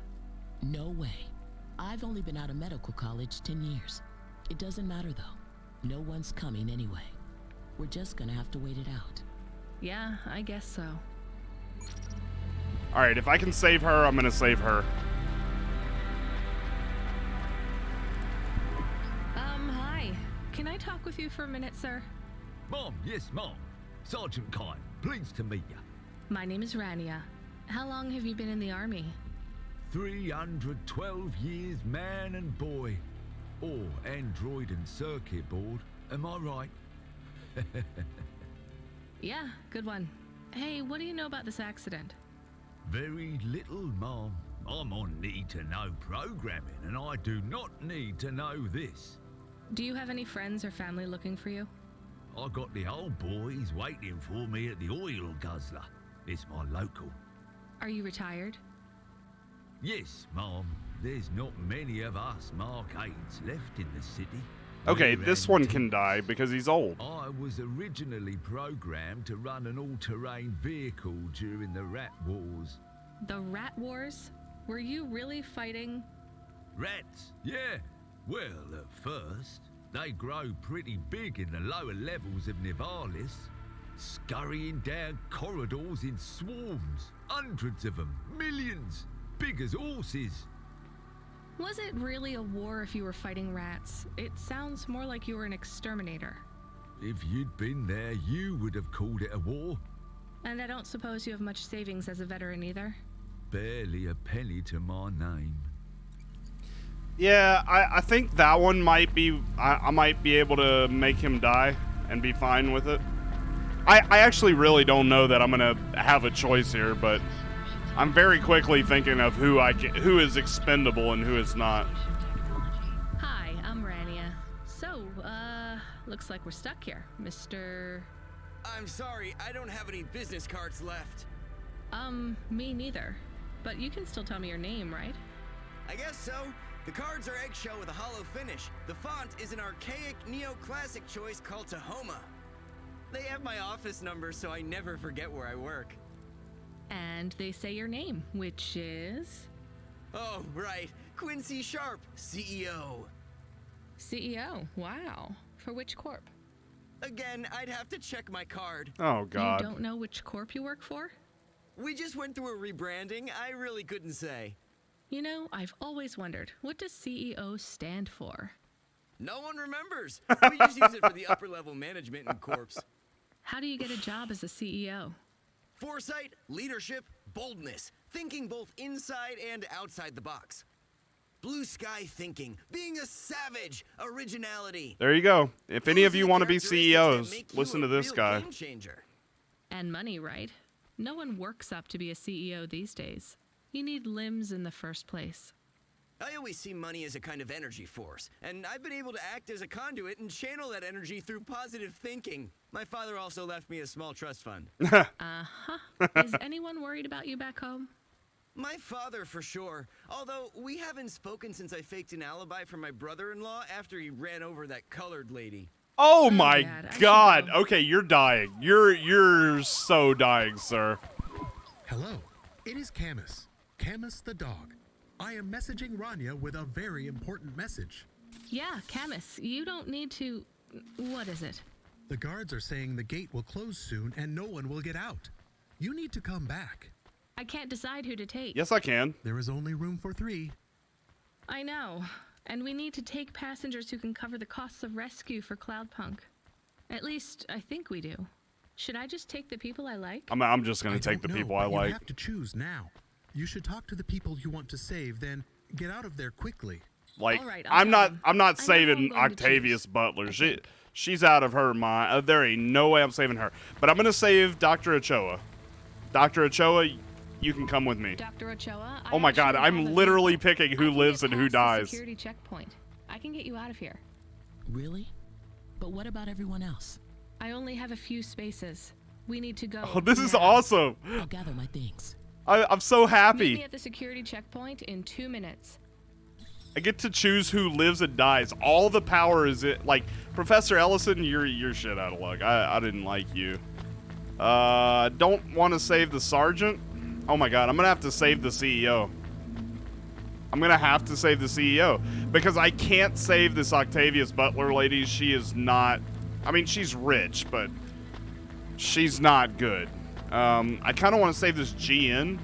No way. I've only been out of medical college 10 years. It doesn't matter though. No one's coming anyway. We're just gonna have to wait it out. Yeah, I guess so. All right, if I can save her, I'm gonna save her. can I talk with you for a minute, sir? Mom, yes, Mom. Sergeant Kine, pleased to meet you. My name is Rania. How long have you been in the army? 312 years, man and boy. Or android and circuit board. Am I right? Yeah, good one. Hey, what do you know about this accident? Very little, Mom. I'm on need-to-know programming, and I do not need to know this. Do you have any friends or family looking for you? I got the old boys waiting for me at the oil guzzler. It's my local. Are you retired? Yes, Mom. There's not many of us Mark 8s left in the city. Okay, We're this one antiques. can die because he's old. I was originally programmed to run an all-terrain vehicle during the Rat Wars. The Rat Wars? Were you really fighting? Rats? Yeah. Well, at first, they grow pretty big in the lower levels of Nivalis, scurrying down corridors in swarms. Hundreds of them. Millions. Big as horses. Was it really a war if you were fighting rats? It sounds more like you were an exterminator. If you'd been there, you would have called it a war. And I don't suppose you have much savings as a veteran either? Barely a penny to my name. Yeah, I think that one might be... I might be able to make him die and be fine with it. I actually really don't know that I'm going to have a choice here, but I'm very quickly thinking of who is expendable and who is not. Hi, I'm Rania. So, looks like we're stuck here, Mr... I'm sorry, I don't have any business cards left. Me neither. But you can still tell me your name, right? I guess so. The cards are eggshell with a hollow finish. The font is an archaic neoclassic choice called Tahoma. They have my office number, so I never forget where I work. And they say your name, which is... Oh, right. Quincy Sharp, CEO. CEO? Wow. For which corp? Again, I'd have to check my card. Oh, God. You don't know which corp you work for? We just went through a rebranding. I really couldn't say. You know, I've always wondered, what does CEO stand for? No one remembers. We just use it for the upper-level management in corps. How do you get a job as a CEO? Foresight, leadership, boldness. Thinking both inside and outside the box. Blue sky thinking. Being a savage. Originality. There you go. If any of you want to be CEOs, listen to this guy. And money, right? No one works up to be a CEO these days. You need limbs in the first place. I always see money as a kind of energy force, and I've been able to act as a conduit and channel that energy through positive thinking. My father also left me a small trust fund. Uh-huh. Is anyone worried about you back home? My father, for sure. Although, we haven't spoken since I faked an alibi for my brother-in-law after he ran over that colored lady. Oh my God. Okay, you're dying. You're so dying, sir. Hello. It is Camus. Camus the dog. I am messaging Rania with a very important message. Yeah, Camus, you don't need to... What is it? The guards are saying the gate will close soon and no one will get out. You need to come back. I can't decide who to take. Yes, I can. There is only room for 3. I know. And we need to take passengers who can cover the costs of rescue for Cloudpunk. At least, I think we do. Should I just take the people I like? I'm just going to take the people I like. You have to choose now. You should talk to the people you want to save, then get out of there quickly. Like, right, I'm not saving Octavius Butler. She's out of her mind. There ain't no way I'm saving her. But I'm going to save Dr. Ochoa. Dr. Ochoa, you can come with me. Dr. Ochoa? Oh my God, I'm literally picking who lives and who dies. Security checkpoint. I can get you out of here. Really? But what about everyone else? I only have a few spaces. We need to go. Oh, this is awesome. I'll gather my things. I'm so happy. Meet me at the security checkpoint in 2 minutes. I get to choose who lives and dies. All the power is it. Like, Professor Ellison, you're shit out of luck. I didn't like you. Don't want to save the sergeant. Oh my God, I'm gonna have to save the CEO. I'm gonna have to save the CEO because I can't save this Octavius Butler lady. She is not. I mean, she's rich, but she's not good. I kind of want to save this GN.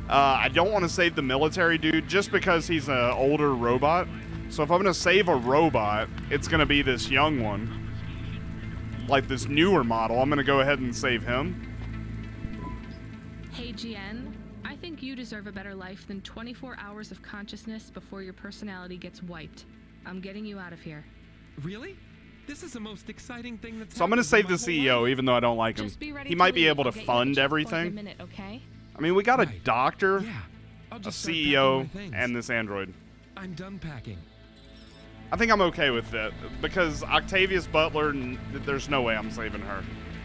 I don't want to save the military dude just because he's an older robot. So if I'm gonna save a robot, it's gonna be this young one. Like this newer model, I'm gonna go ahead and save him. Hey, GN, I think you deserve a better life than 24 hours of consciousness before your personality gets wiped. I'm getting you out of here. Really? This is the most exciting thing that's So I'm gonna happened save in the my whole CEO, life. even though I don't like him. Just be ready He to might be leave. able to I'll get you fund checkpoint everything. in a minute, okay? I mean, we got a Right. doctor, I'll a just start packing CEO, my things. and this android. I'm done packing. I think I'm okay with it because Octavius Butler, there's no way I'm saving her.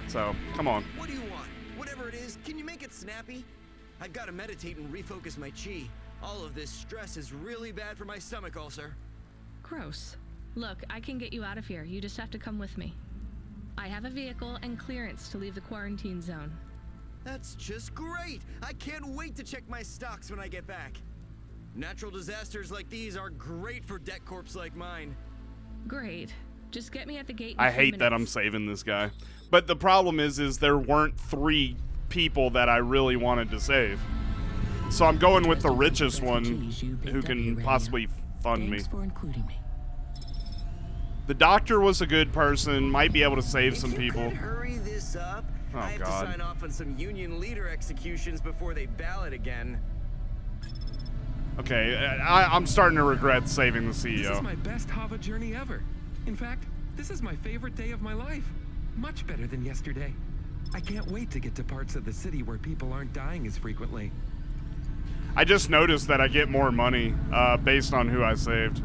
So, come on. What do you want? Whatever it is, can you make it snappy? I gotta meditate and refocus my chi. All of this stress is really bad for my stomach ulcer. Gross. Look, I can get you out of here. You just have to come with me. I have a vehicle and clearance to leave the quarantine zone. That's just great! I can't wait to check my stocks when I get back. Natural disasters like these are great for debt corps like mine. Great. Just get me at the gate in I 3 hate that I'm minutes. saving this guy. But the problem is there weren't 3 people that I really wanted to save. So I'm going with the richest one who can possibly fund me. Thanks for including me. The doctor was a good person, might be able to save some people. Hurry this up. Oh, I have God. to sign off on some union leader executions before they ballot again. Okay, I'm starting to regret saving the This is CEO. my best Hava journey ever. In fact, this is my favorite day of my life. Much better than yesterday. I can't wait to get to parts of the city where people aren't dying as frequently. I just noticed that I get more money based on who I saved.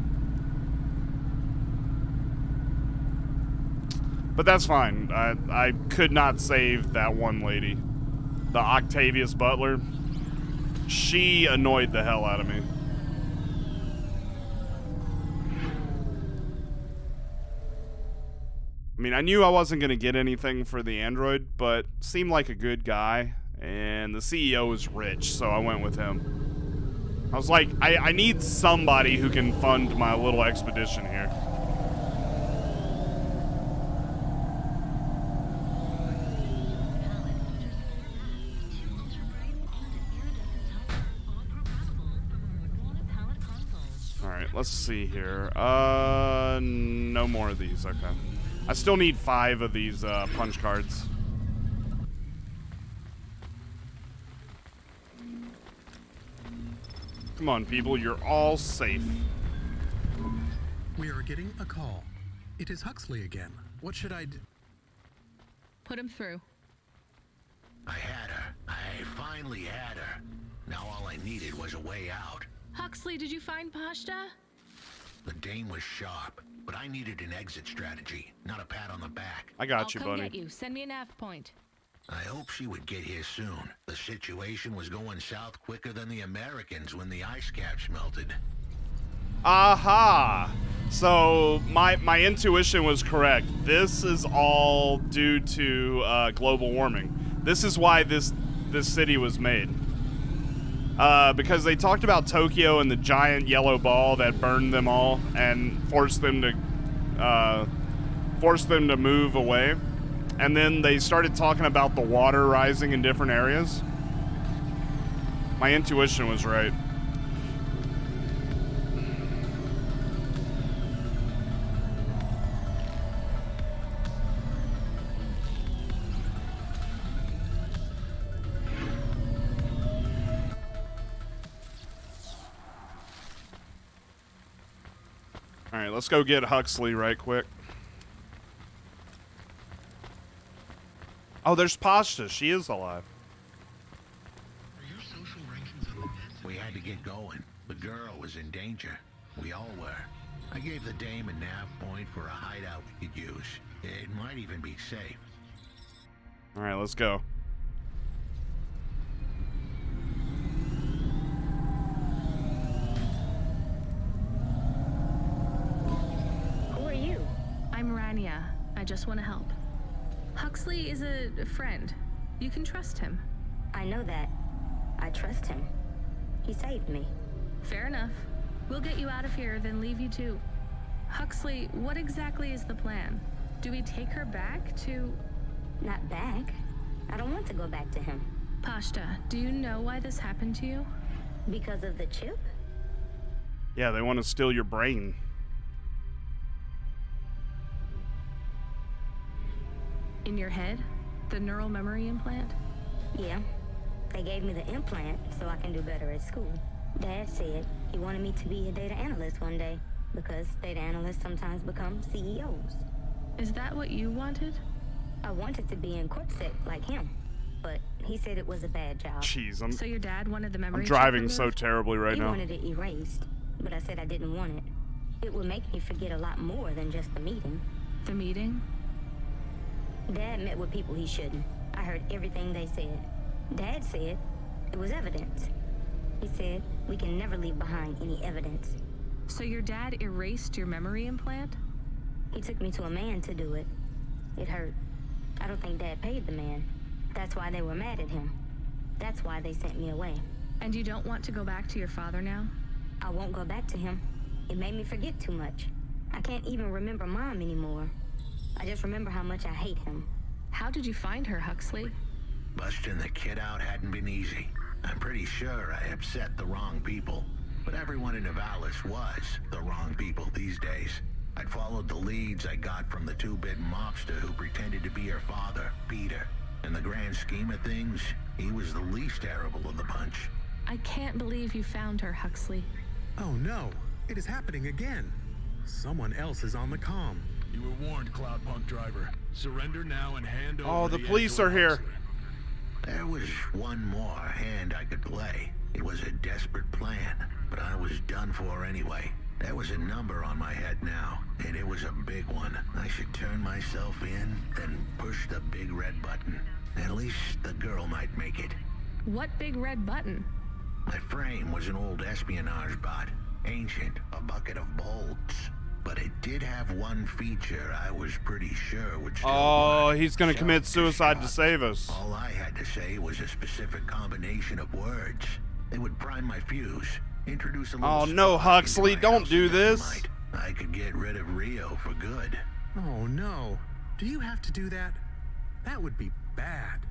But that's fine. I could not save that one lady. The Octavius Butler. She annoyed the hell out of me. I mean, I knew I wasn't going to get anything for the android, but seemed like a good guy. And the CEO was rich, so I went with him. I was like, I need somebody who can fund my little expedition here. Alright, let's see here. No more of these, okay. I still need 5 of these punch cards. Come on, people, you're all safe. We are getting a call. It is Huxley again. What should I do? Put him through. I had her. I finally had her. Now all I needed was a way out. Huxley, did you find Pashta? The Dane was sharp, but I needed an exit strategy, not a pat on the back. I got you, I'll come buddy. get you. Send me a nav point. I hope she would get here soon. The situation was going south quicker than the Americans when the ice caps melted. Aha! So my intuition was correct. This is all due to global warming. This is why this city was made. Because they talked about Tokyo and the giant yellow ball that burned them all and forced them to move away. And then they started talking about the water rising in different areas. My intuition was right. Alright, let's go get Huxley right quick. Oh, there's Pashta. She is alive. We had to get going. The girl was in danger. We all were. I gave the dame a nav point for a hideout we could use. It might even be safe. Alright, let's go. Who are you? I'm Rania. I just want to help. Huxley is a friend. You can trust him. I know that. I trust him. He saved me. Fair enough. We'll get you out of here, then leave you too. Huxley, what exactly is the plan? Do we take her back to... Not back. I don't want to go back to him. Pashta, do you know why this happened to you? Because of the chip? Yeah, they want to steal your brain. In your head? The neural memory implant? Yeah. They gave me the implant so I can do better at school. Dad said he wanted me to be a data analyst one day because data analysts sometimes become CEOs. Is that what you wanted? I wanted to be in CorpSec like him, but he said it was a bad job. Jeez, So your dad wanted the memory I'm chip driving so removed? terribly right He now. wanted it erased, but I said I didn't want it. It would make me forget a lot more than just the meeting. The meeting? Dad met with people he shouldn't. I heard everything they said. Dad said it was evidence. He said we can never leave behind any evidence. So your dad erased your memory implant? He took me to a man to do it. It hurt. I don't think Dad paid the man. That's why they were mad at him. That's why they sent me away. And you don't want to go back to your father now? I won't go back to him. It made me forget too much. I can't even remember Mom anymore. I just remember how much I hate him. How did you find her, Huxley? Busting the kid out hadn't been easy. I'm pretty sure I upset the wrong people. But everyone in Nivalis was the wrong people these days. I'd followed the leads I got from the two-bit mobster who pretended to be her father, Peter. In the grand scheme of things, he was the least terrible of the bunch. I can't believe you found her, Huxley. Oh no, it is happening again. Someone else is on the comm. You were warned, Cloudpunk driver. Surrender now and hand over. Oh, the police are here. There was one more hand I could play. It was a desperate plan, but I was done for anyway. There was a number on my head now, and it was a big one. I should turn myself in, then push the big red button. At least the girl might make it. What big red button? My frame was an old espionage bot. Ancient, a bucket of bolts. But it did have one feature I was pretty sure would still Oh, work. he's gonna commit suicide to save us. All I had to say was a specific combination of words. It would prime my fuse, introduce a little Oh no, spark Huxley, into my don't house do of this. dynamite. I could get rid of Rio for good. Oh no, do you have to do that? That would be bad.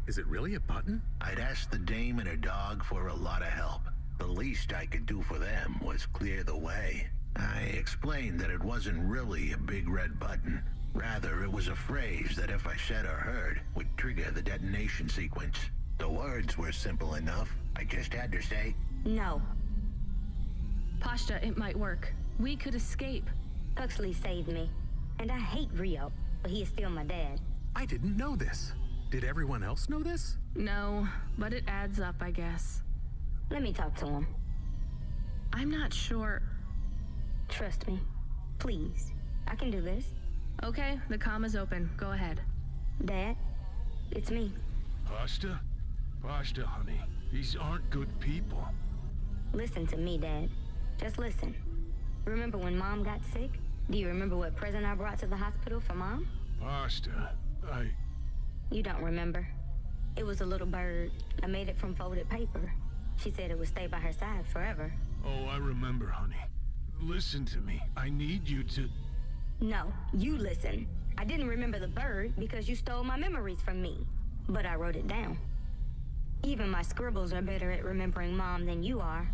Is it really a button? I'd asked the dame and her dog for a lot of help. The least I could do for them was clear the way. I explained that it wasn't really a big red button. Rather, it was a phrase that if I said or heard, would trigger the detonation sequence. The words were simple enough. I just had to say, No. Pashta, it might work. We could escape. Huxley saved me. And I hate Rio, but he is still my dad. I didn't know this. Did everyone else know this? No, but it adds up, I guess. Let me talk to him. I'm not sure. Trust me. Please. I can do this. Okay, the comm is open. Go ahead. Dad, it's me. Pashta? Pashta, honey. These aren't good people. Listen to me, Dad. Just listen. Remember when Mom got sick? Do you remember what present I brought to the hospital for Mom? Pashta, You don't remember. It was a little bird. I made it from folded paper. She said it would stay by her side forever. Oh, I remember, honey. Listen to me. I need you to... No, you listen. I didn't remember the bird because you stole my memories from me. But I wrote it down. Even my scribbles are better at remembering Mom than you are.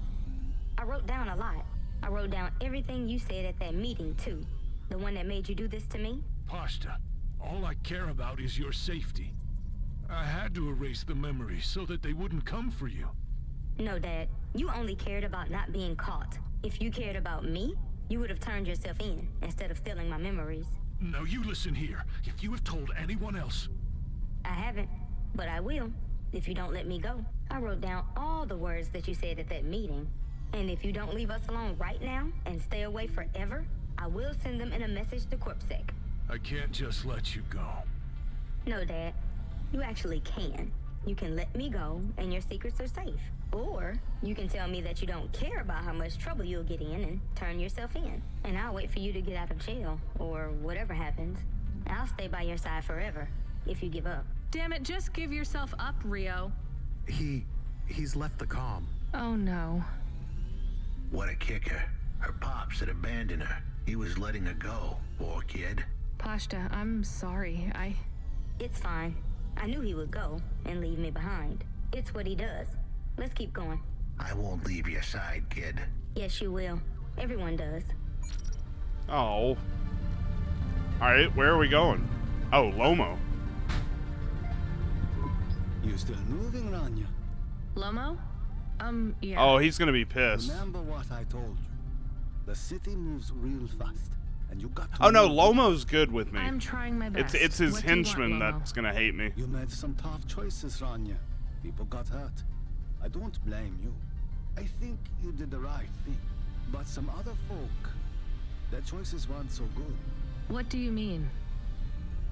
I wrote down a lot. I wrote down everything you said at that meeting, too. The one that made you do this to me? Pashta, all I care about is your safety. I had to erase the memories so that they wouldn't come for you. No, Dad. You only cared about not being caught. If you cared about me, you would have turned yourself in instead of stealing my memories. Now you listen here. If you have told anyone else... I haven't, but I will, if you don't let me go. I wrote down all the words that you said at that meeting. And if you don't leave us alone right now and stay away forever, I will send them in a message to CorpSec. I can't just let you go. No, Dad. You actually can. You can let me go and your secrets are safe. Or you can tell me that you don't care about how much trouble you'll get in and turn yourself in. And I'll wait for you to get out of jail or whatever happens. I'll stay by your side forever if you give up. Damn it, just give yourself up, Rio. He's left the comm. Oh no. what a kicker. Her pops had abandoned her. He was letting her go, poor kid. Pashta, I'm sorry. It's fine. I knew he would go and leave me behind. It's what he does. Let's keep going. I won't leave your side, kid. Yes, you will. Everyone does. Oh. Alright, where are we going? Oh, Lomo. You still moving, Rania? Lomo? Yeah. Oh, he's gonna be pissed. Remember what I told you. The city moves real fast, and you got to Oh no, move Lomo's good with me. I'm trying my best. It's his What do you want, henchman Lomo? that's gonna hate me. You made some tough choices, Rania. People got hurt. I don't blame you. I think you did the right thing. But some other folk, their choices weren't so good. What do you mean?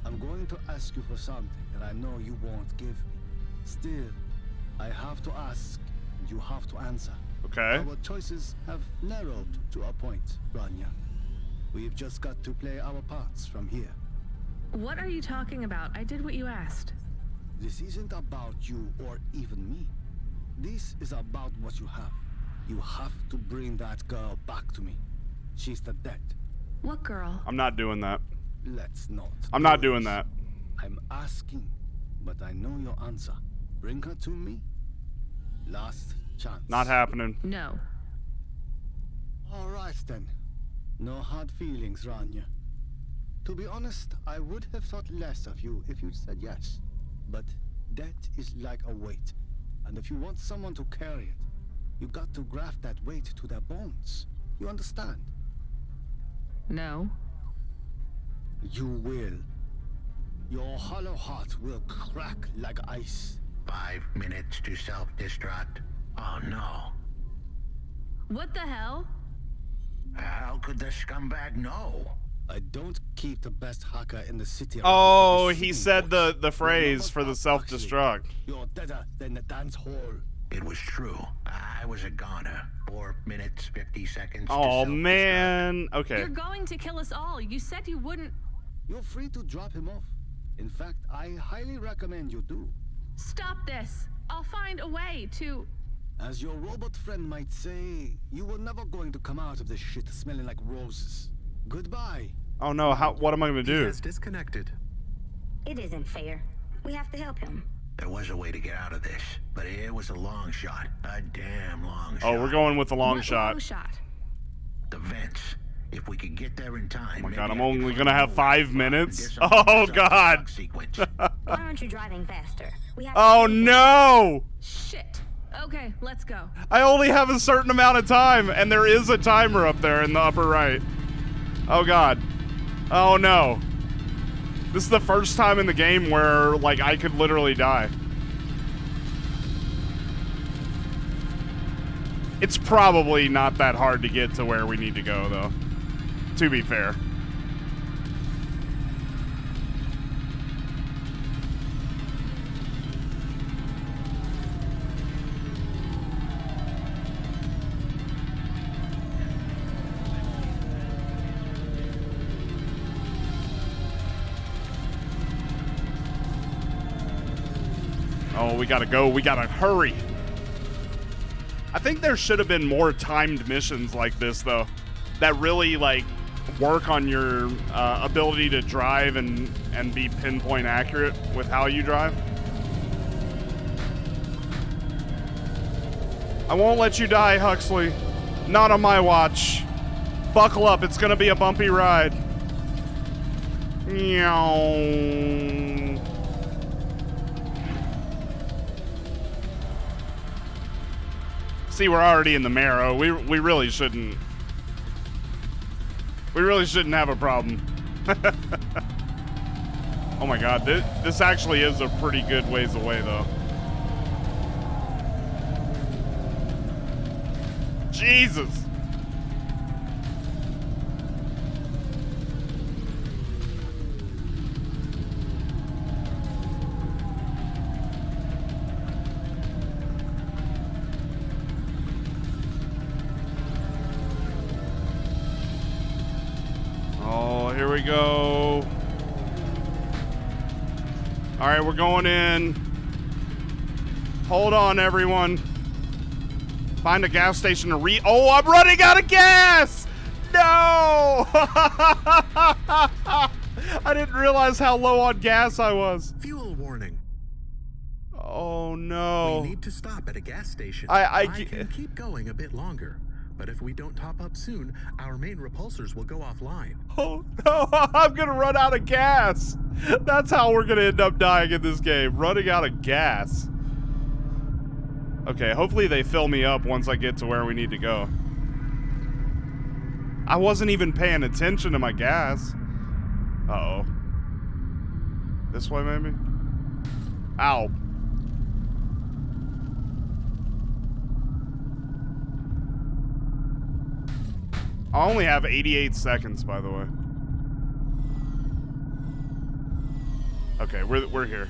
I'm going to ask you for something that I know you won't give me. Still, I have to ask, and you have to answer. Okay. Our choices have narrowed to a point, Rania. We've just got to play our parts from here. What are you talking about? I did what you asked. This isn't about you or even me. This is about what you have. You have to bring that girl back to me. She's the dead. What girl? I'm not doing that. Let's not. I'm not doing that. I'm asking, but I know your answer. Bring her to me. Last chance. Not happening. No. All right then. No hard feelings, Rania. To be honest, I would have thought less of you if you'd said yes. But death is like a weight, and if you want someone to carry it, you got to graft that weight to their bones. You understand? No. You will. Your hollow heart will crack like ice. 5 minutes to self-destruct. Oh no. What the hell? How could the scumbag know? I don't keep the best hacker in the city. Oh, he said the phrase for the self-destruct. You're deader than the dance hall. It was true. I was a goner. 4 minutes, 50 seconds. Oh man. Okay. You're going to kill us all. You said you wouldn't. You're free to drop him off. In fact, I highly recommend you do. Stop this. I'll find a way to... As your robot friend might say, you were never going to come out of this shit smelling like roses. Goodbye. Oh no, what am I gonna do? He has disconnected. It isn't fair. We have to help him. There was a way to get out of this, but it was a long shot. A damn long shot. Oh, we're going with the long What shot. long shot? The vents. If we could get there in time. Oh my maybe god, I'm I could only find gonna have a way 5 to minutes? disarm Oh the god. self-destruct sequence. Why aren't you driving faster? We have Oh to no! Shit. Okay, let's go. I only have a certain amount of time, and there is a timer up there in the upper right. Oh god. Oh no. This is the first time in the game where, like, I could literally die. It's probably not that hard to get to where we need to go, though. To be fair. Oh, we gotta go. We gotta hurry. I think there should have been more timed missions like this, though, that really, like, work on your ability to drive and be pinpoint accurate with how you drive. I won't let you die, Huxley. Not on my watch. Buckle up. It's gonna be a bumpy ride. Meow. See, we're already in the marrow. We really shouldn't. We really shouldn't have a problem. Oh my god, this actually is a pretty good ways away, though. Jesus. Oh, here we go. All right, we're going in. Hold on, everyone. Find a gas station to Oh, I'm running out of gas! No! I didn't realize how low on gas I was. Fuel warning. Oh, no. We need to stop at a gas station. I can keep going a bit longer, But if we don't top up soon, our main repulsors will go offline. Oh no, I'm gonna run out of gas. That's how we're gonna end up dying in this game, running out of gas. Okay, hopefully they fill me up once I get to where we need to go. I wasn't even paying attention to my gas. Uh-oh. This way, maybe? Ow. I only have 88 seconds, by the way. Okay, we're here.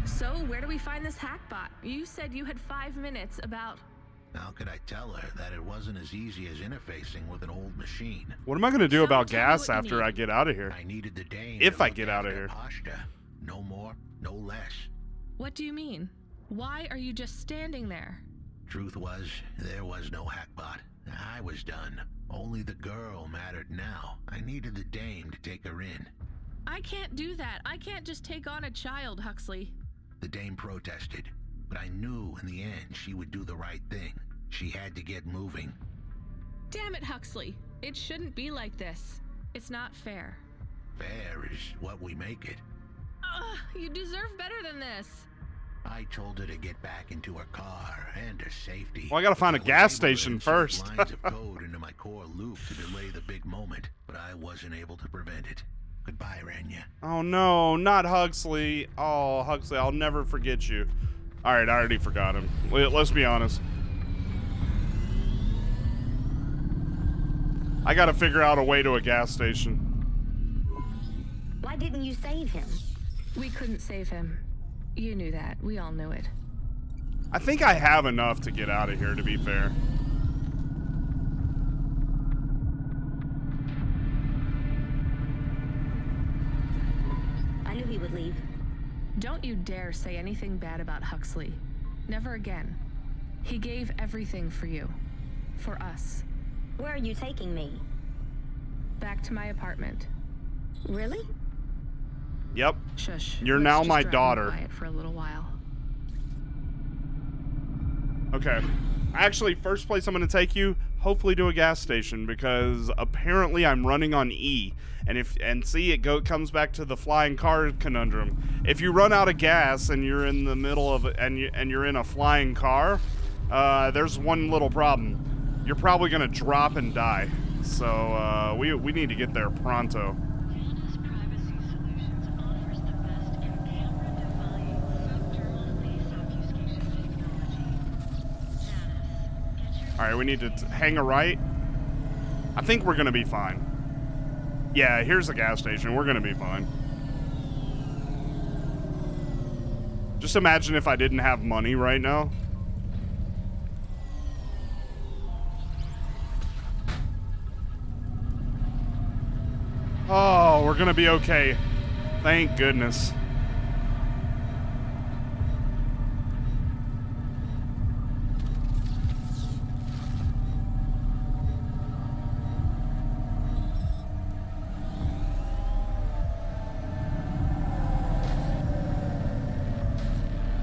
So, where do we find this hackbot? You said you had 5 minutes about... How could I tell her that it wasn't as easy as interfacing with an old machine? What am I gonna do about tell me gas what you after need. I get out of here? I needed the dame If to I look get out of after here. Pashta. No more, no less. What do you mean? Why are you just standing there? Truth was, there was no hackbot. I was done. Only the girl mattered now. I needed the dame to take her in. I can't do that. I can't just take on a child, Huxley. The dame protested, but I knew in the end she would do the right thing. She had to get moving. Damn it, Huxley. It shouldn't be like this. It's not fair. Fair is what we make it. You deserve better than this. I told her to get back into her car and her safety. Well, I gotta find a I was gas able to station insert first. lines of code into my core loop to delay the big moment, but I wasn't able to prevent it. Goodbye, Rania. Oh no, not Huxley. Oh, Huxley, I'll never forget you. Alright, I already forgot him. Let's be honest. I gotta figure out a way to a gas station. Why didn't you save him? We couldn't save him. You knew that. We all knew it. I think I have enough to get out of here, to be fair. I knew he would leave. Don't you dare say anything bad about Huxley. Never again. He gave everything for you. For us. Where are you taking me? Back to my apartment. Really? Yep. Shush. You're Let's now just my drive daughter. Quiet for a little while. Okay. Actually, first place I'm going to take you, hopefully to a gas station, because apparently I'm running on E. And see, it comes back to the flying car conundrum. If you run out of gas and you're in the middle of it, and you're in a flying car, there's one little problem. You're probably going to drop and die. So we need to get there pronto. Alright, we need to hang a right. I think we're gonna be fine. Yeah, here's the gas station. We're gonna be fine. Just imagine if I didn't have money right now. Oh, we're gonna be okay. Thank goodness.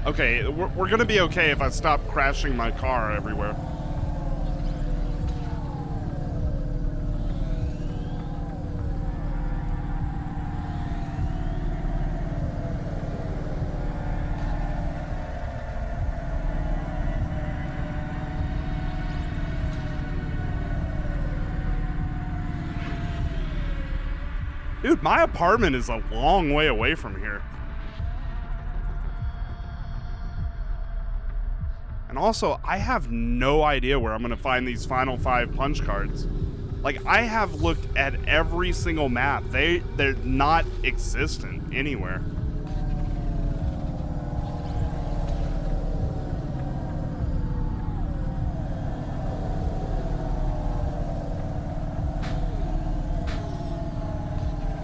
Okay, we're gonna be okay if I stop crashing my car everywhere. Dude, my apartment is a long way away from here. And also, I have no idea where I'm going to find these final 5 punch cards. Like, I have looked at every single map. They're not existent anywhere.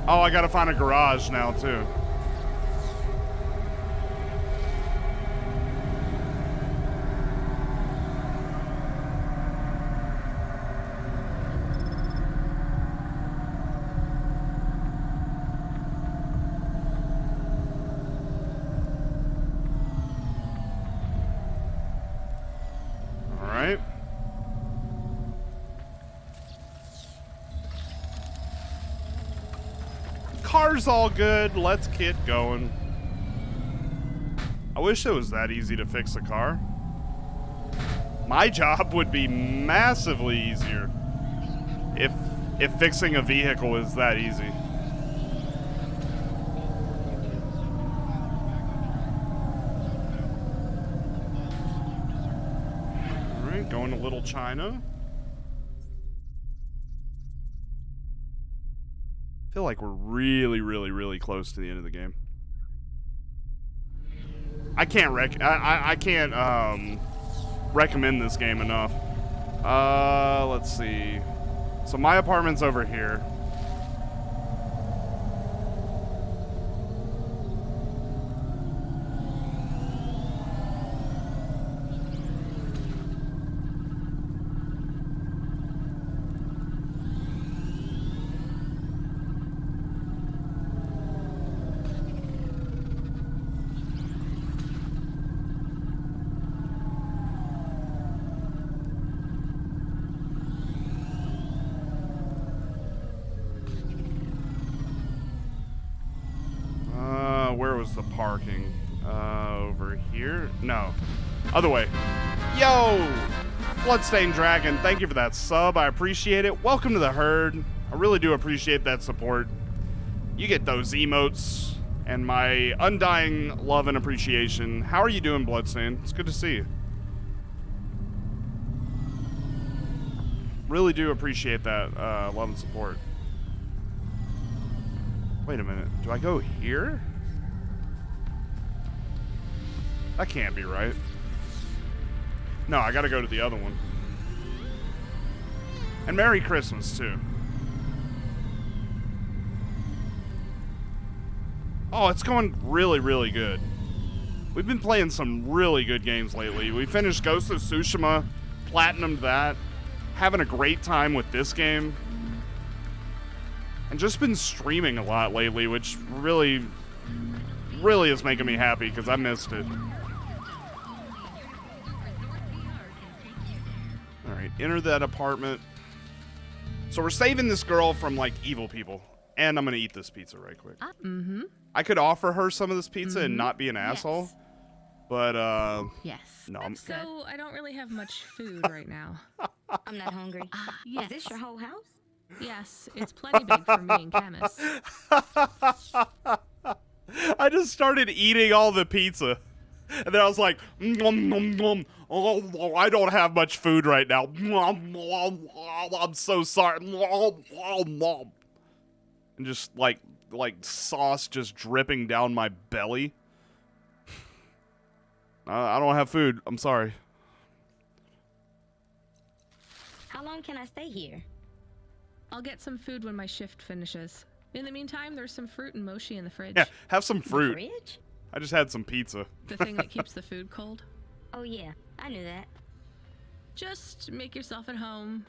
Oh, I got to find a garage now, too. right? Car's all good. Let's get going. I wish it was that easy to fix a car. My job would be massively easier if fixing a vehicle was that easy. All right, going to Little China. I feel like we're really, really, really close to the end of the game. I can't recommend this game enough. Let's see. So my apartment's over here. Where was the parking? Over here? No. Other way. Yo! Bloodstained Dragon, thank you for that sub. I appreciate it. Welcome to the herd. I really do appreciate that support. You get those emotes and my undying love and appreciation. How are you doing, Bloodstained? It's good to see you. Really do appreciate that love and support. Wait a minute. Do I go here? That can't be right. No, I gotta go to the other one. And Merry Christmas, too. Oh, it's going really, really good. We've been playing some really good games lately. We finished Ghost of Tsushima, platinumed that, having a great time with this game, and just been streaming a lot lately, which really, really is making me happy because I missed it. Alright, enter that apartment. So we're saving this girl from, like, evil people. And I'm gonna eat this pizza right quick. I could offer her some of this pizza and not be an asshole. But, Yes. no, I'm... So, I don't really have much food right now. I'm not hungry. Yes. Is this your whole house? Yes, it's plenty big for me and Camus. I just started eating all the pizza. And then I was like, nom, nom, nom. Oh, I don't have much food right now. I'm so sorry. And just like sauce just dripping down my belly. I don't have food. I'm sorry. How long can I stay here? I'll get some food when my shift finishes. In the meantime, there's some fruit and mochi in the fridge. Yeah, have some fruit. The fridge? I just had some pizza. The thing that keeps the food cold. Oh yeah, I knew that. Just make yourself at home,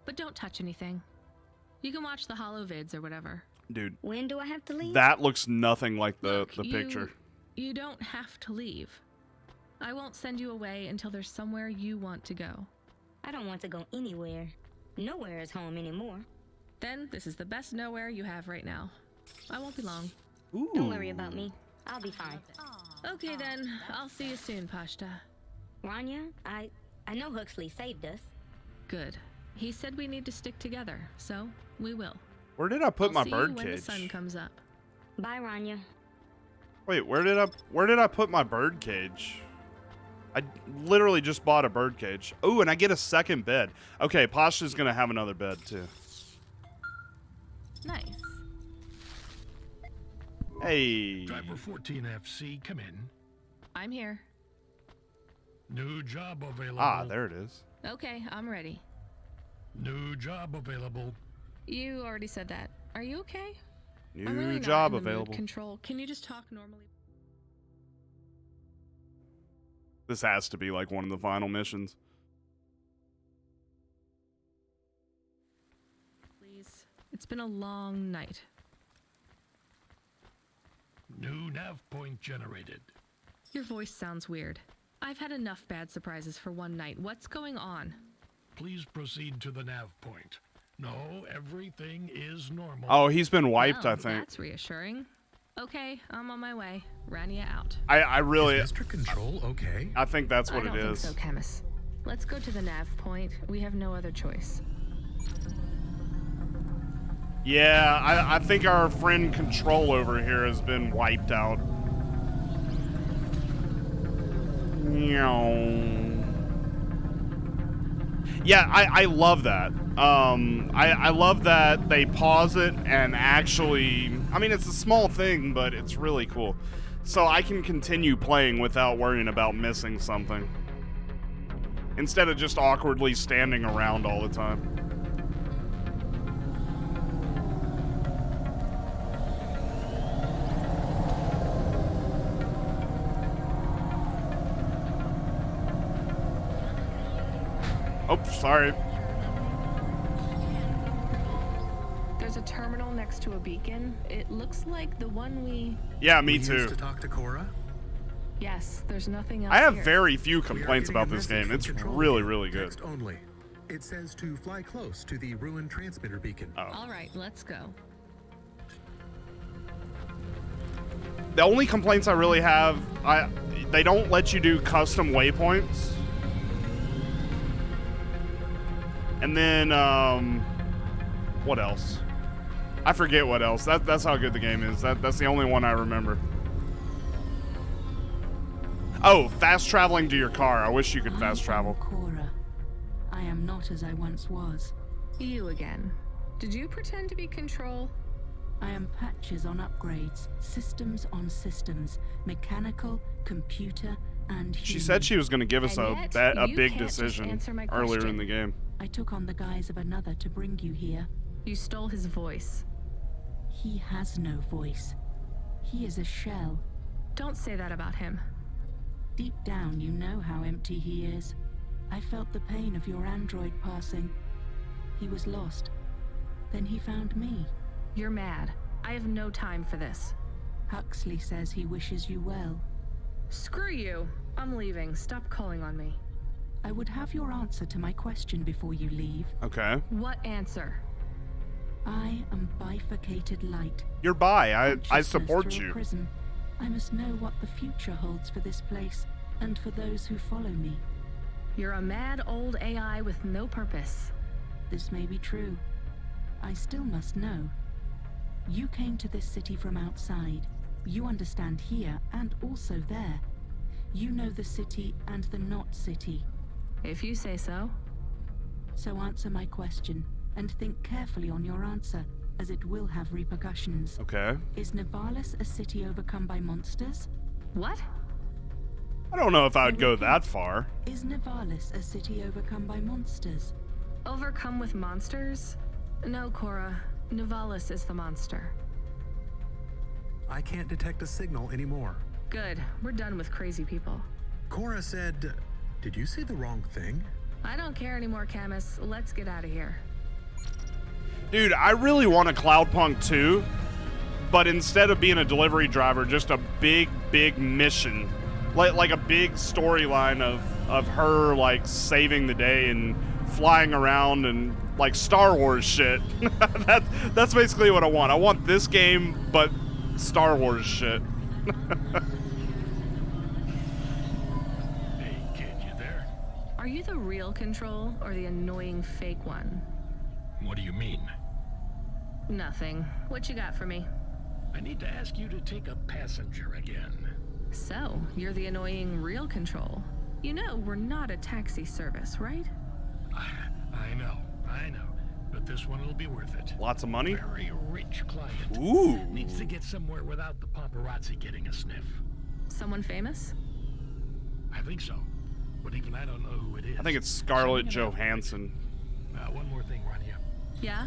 but don't touch anything. You can watch the holo vids or whatever. Dude. When do I have to leave? That looks nothing like the picture. You don't have to leave. I won't send you away until there's somewhere you want to go. I don't want to go anywhere. Nowhere is home anymore. Then this is the best nowhere you have right now. I won't be long. Ooh. Don't worry about me. I'll be fine. Okay then, I'll see you soon, Pashta. Rania, I know Huxley saved us. Good. He said we need to stick together, so we will. Where did I put my See bird you when cage? the sun comes up. Bye, Rania. Wait, where did I put my bird cage? I literally just bought a bird cage. Oh, and I get a second bed. Okay, Pashta's gonna have another bed too. Nice. Hey. Driver 14FC, come in. I'm here. New job available. Ah, there it is. Okay, I'm ready. New job available. You already said that. Are you okay? New I'm really job not in the mood. available. Control. Can you just talk normally? This has to be like one of the final missions. Please. It's been a long night. New nav point generated. Your voice sounds weird. I've had enough bad surprises for one night. What's going on? Please proceed to the nav point. No, everything is normal. Oh, he's been wiped, Well, I think. That's reassuring. Okay, I'm on my way. Rania out. I really... Is Mr. Control okay? I think that's what I don't it think is. so, Camus. Let's go to the nav point. We have no other choice. Yeah, I think our friend Control over here has been wiped out. Yeah, I love that. I love that they pause it and actually... I mean, it's a small thing, but it's really cool. So I can continue playing without worrying about missing something. Instead of just awkwardly standing around all the time. Oh, sorry. There's a terminal next to a beacon. It looks like the one we... Yeah, me We too. used to talk to Cora? Yes, there's nothing else I have here. very few We are complaints getting a about this message game. from It's Control really, again. really good. Text only. It says to fly close to the ruined transmitter beacon. All right, let's go. The only complaints I really have, they don't let you do custom waypoints. And then, what else? I forget what else. That's how good the game is. That's the only one I remember. Oh, fast traveling to your car. I wish you could fast travel. Cora. I am not as I once was. You again. Did you pretend to be Control? I am patches on upgrades, systems on systems, mechanical, computer, and human. She said she was going to give us And a yet, big you can't just decision answer my earlier in question. the game. I took on the guise of another to bring you here. You stole his voice. He has no voice. He is a shell. Don't say that about him. Deep down, you know how empty he is. I felt the pain of your android passing. He was lost. Then he found me. You're mad. I have no time for this. Huxley says he wishes you well. Screw you. I'm leaving. Stop calling on me. I would have your answer to my question before you leave. Okay. What answer? I am bifurcated light. You're bi. I Consciousness support through a you. prism. I must know what the future holds for this place and for those who follow me. You're a mad old AI with no purpose. This may be true. I still must know. You came to this city from outside. You understand here and also there. You know the city and the not city. If you say so. So answer my question and think carefully on your answer, as it will have repercussions. Okay. Is Nivalis a city overcome by monsters? What? I don't know if I would go that far. Is Nivalis a city overcome by monsters? Overcome with monsters? No, Cora. Nivalis is the monster. I can't detect a signal anymore. Good. We're done with crazy people. Cora said... Did you say the wrong thing? I don't care anymore, Camus. Let's get out of here. Dude, I really want a Cloudpunk 2, but instead of being a delivery driver, just a big, big mission. Like a big storyline of her, like, saving the day and flying around and, like, Star Wars shit. That's basically what I want. I want this game, but Star Wars shit. Hey, kid, you there? Are you the real Control or the annoying fake one? What do you mean? Nothing. What you got for me? I need to ask you to take a passenger again. So, you're the annoying real Control. You know we're not a taxi service, right? I know. But this one will be worth it. Lots of money? Very rich client. Ooh. Needs to get somewhere without the paparazzi getting a sniff. Someone famous? I think so. But even I don't know who it is. I think it's Scarlett Johansson. One more thing, Rania. Yeah?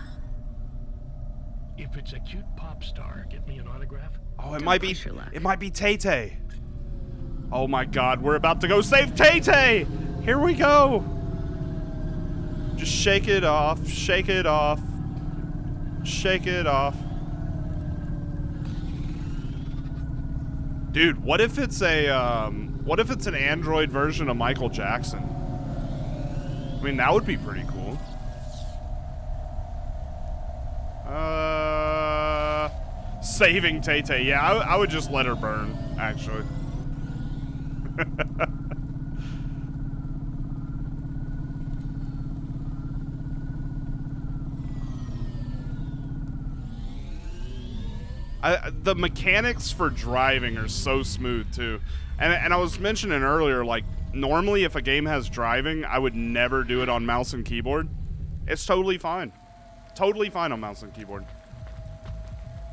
If it's a cute pop star, get me an autograph. Oh, it might be Tay-Tay. Oh my god, we're about to go save Tay-Tay! Here we go! Just shake it off, shake it off. Shake it off. Dude, what if it's a, What if it's an Android version of Michael Jackson? I mean, that would be pretty cool. Saving Tay-Tay. Yeah, I would just let her burn, actually. The mechanics for driving are so smooth, too. And I was mentioning earlier, like, normally if a game has driving, I would never do it on mouse and keyboard. It's totally fine. Totally fine on mouse and keyboard.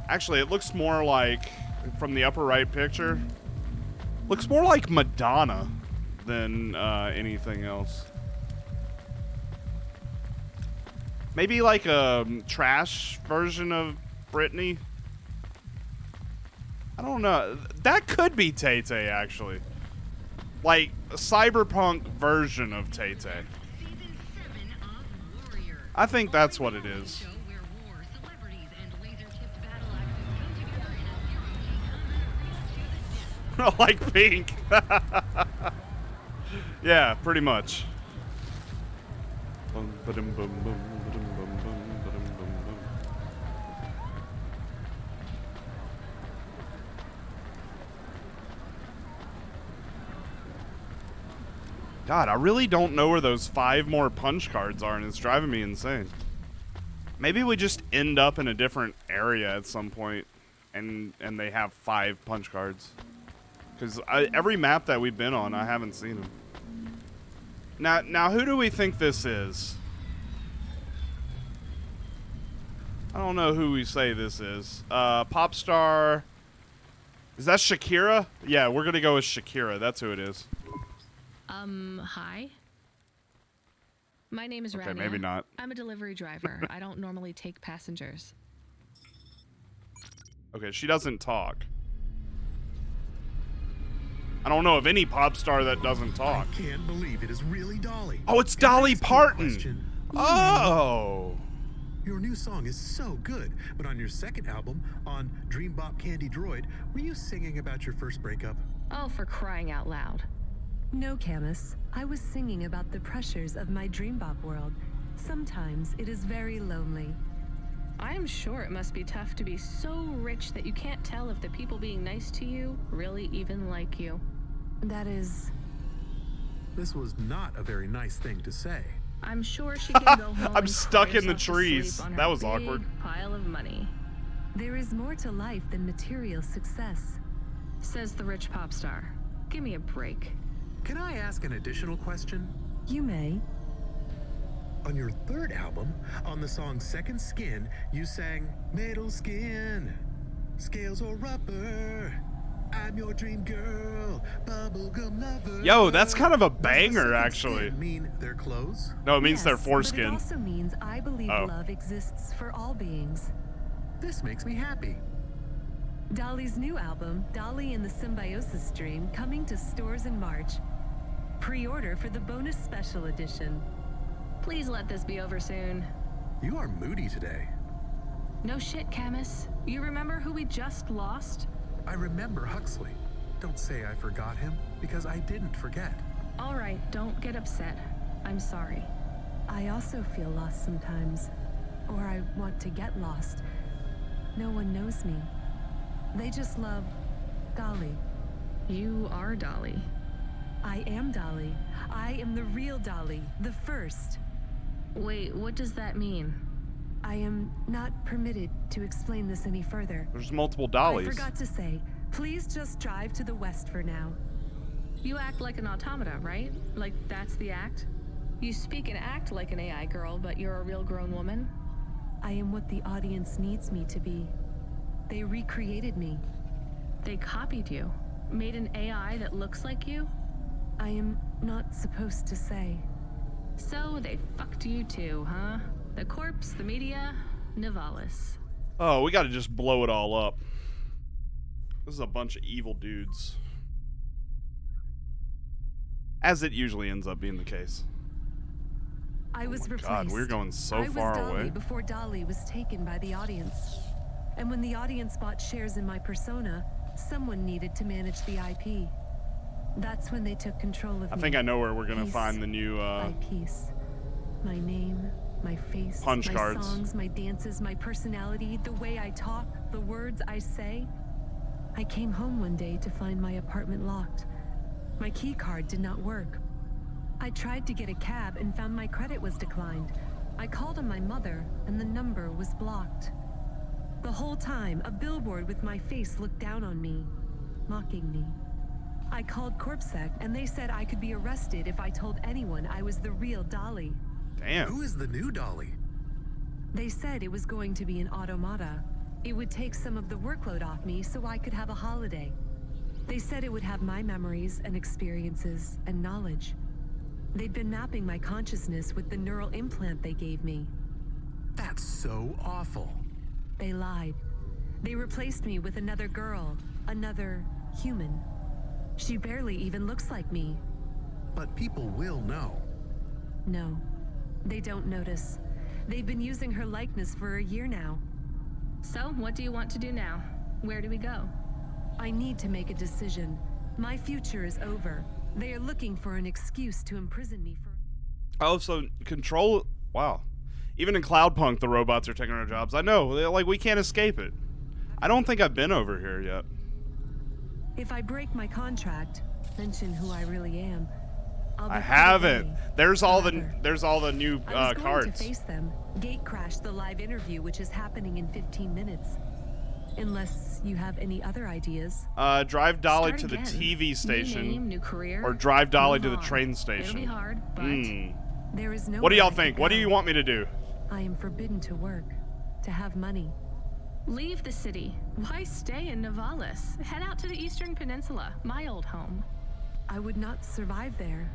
Actually, it looks more like, from the upper right picture, looks more like Madonna than anything else. Maybe like a trash version of Britney. I don't know. That could be Tay-Tay, actually. Like, a cyberpunk version of Tay-Tay. I think that's what it is. Like Pink. Yeah, pretty much. God, I really don't know where those 5 more punch cards are, and it's driving me insane. Maybe we just end up in a different area at some point, and they have 5 punch cards. Because every map that we've been on, I haven't seen them. Now, who do we think this is? I don't know who we say this is. Pop star. Is that Shakira? Yeah, we're gonna go with Shakira. That's who it is. Hi. My name is Rania. Okay, maybe not. I'm a delivery driver. I don't normally take passengers. Okay, she doesn't talk. I don't know of any pop star that doesn't talk. I can't believe it is really Dolly. Oh, it's Dolly Parton. Oh. Your new song is so good, but on your second album, on Dream Bop Candy Droid, were you singing about your first breakup? Oh, for crying out loud. No, Camus. I was singing about the pressures of my dream bop world. Sometimes it is very lonely. I am sure it must be tough to be so rich that you can't tell if the people being nice to you really even like you. That is... This was not a very nice thing to say. I'm sure she can go home. I'm stuck in the trees. That was awkward. Pile of money. There is more to life than material success, says the rich pop star. Give me a break. Can I ask an additional question? You may. On your third album, on the song Second Skin, you sang metal skin, scales or rubber. I'm your dream girl, bubblegum lover. Yo, that's kind of a banger, actually. Mean their clothes? No, it means their foreskin. But it also means I believe love exists for all beings. This makes me happy. Dolly's new album, Dolly and the Symbiosis Dream, coming to stores in March. Pre-order for the bonus special edition. Please let this be over soon. You are moody today. No shit, Camus. You remember who we just lost? I remember Huxley. Don't say I forgot him, because I didn't forget. All right, don't get upset. I'm sorry. I also feel lost sometimes. Or I want to get lost. No one knows me. They just love Dolly. You are Dolly. I am Dolly. I am the real Dolly, the first. Wait, what does that mean? I am not permitted to explain this any further. There's multiple Dollys. I forgot to say, please just drive to the west for now. You act like an automata, right? Like that's the act? You speak and act like an AI girl, but you're a real grown woman? I am what the audience needs me to be. They recreated me. They copied you? Made an AI that looks like you? I am not supposed to say. So they fucked you too, huh? The corpse, the media, Nivalis. Oh, we gotta just blow it all up. This is a bunch of evil dudes. As it usually ends up being the case. I was replaced. God, we're going so far I was Dolly away. before Dolly was taken by the audience. And when the audience bought shares in my persona, someone needed to manage the IP. That's when they took control of me. I think I know where we're gonna Piece find the new by piece. My name, my face, punch my cards. songs, my dances, my personality, the way I talk, the words I say. I came home one day to find my apartment locked. My key card did not work. I tried to get a cab and found my credit was declined. I called on my mother and the number was blocked. The whole time, a billboard with my face looked down on me, mocking me. I called CorpSec and they said I could be arrested if I told anyone I was the real Dolly. Damn. Who is the new Dolly? They said it was going to be an automata. It would take some of the workload off me so I could have a holiday. They said it would have my memories and experiences and knowledge. They'd been mapping my consciousness with the neural implant they gave me. That's so awful. They lied. They replaced me with another girl, another human. She barely even looks like me. But people will know. No, they don't notice. They've been using her likeness for a year now. So, what do you want to do now? Where do we go? I need to make a decision. My future is over. They are looking for an excuse to imprison me for... Oh, so Control... Wow. Even in Cloudpunk, the robots are taking our jobs. I know. Like, we can't escape it. I don't think I've been over here yet. If I break my contract, mention who I really am, I'll be I haven't. away. There's all the new I was going cards. to face them. Gate crash the live interview, which is happening in 15 minutes. Unless you have any other ideas. Drive Dolly Start to the again. TV station. New name, new career. Or drive Dolly Move to the on. train station. It'll be hard, but There is no What do way y'all I could think? What do go. you want me to do? I am forbidden to work, to have money. leave the city. Why stay in Nivalis? Head out to the Eastern Peninsula, my old home. I would not survive there.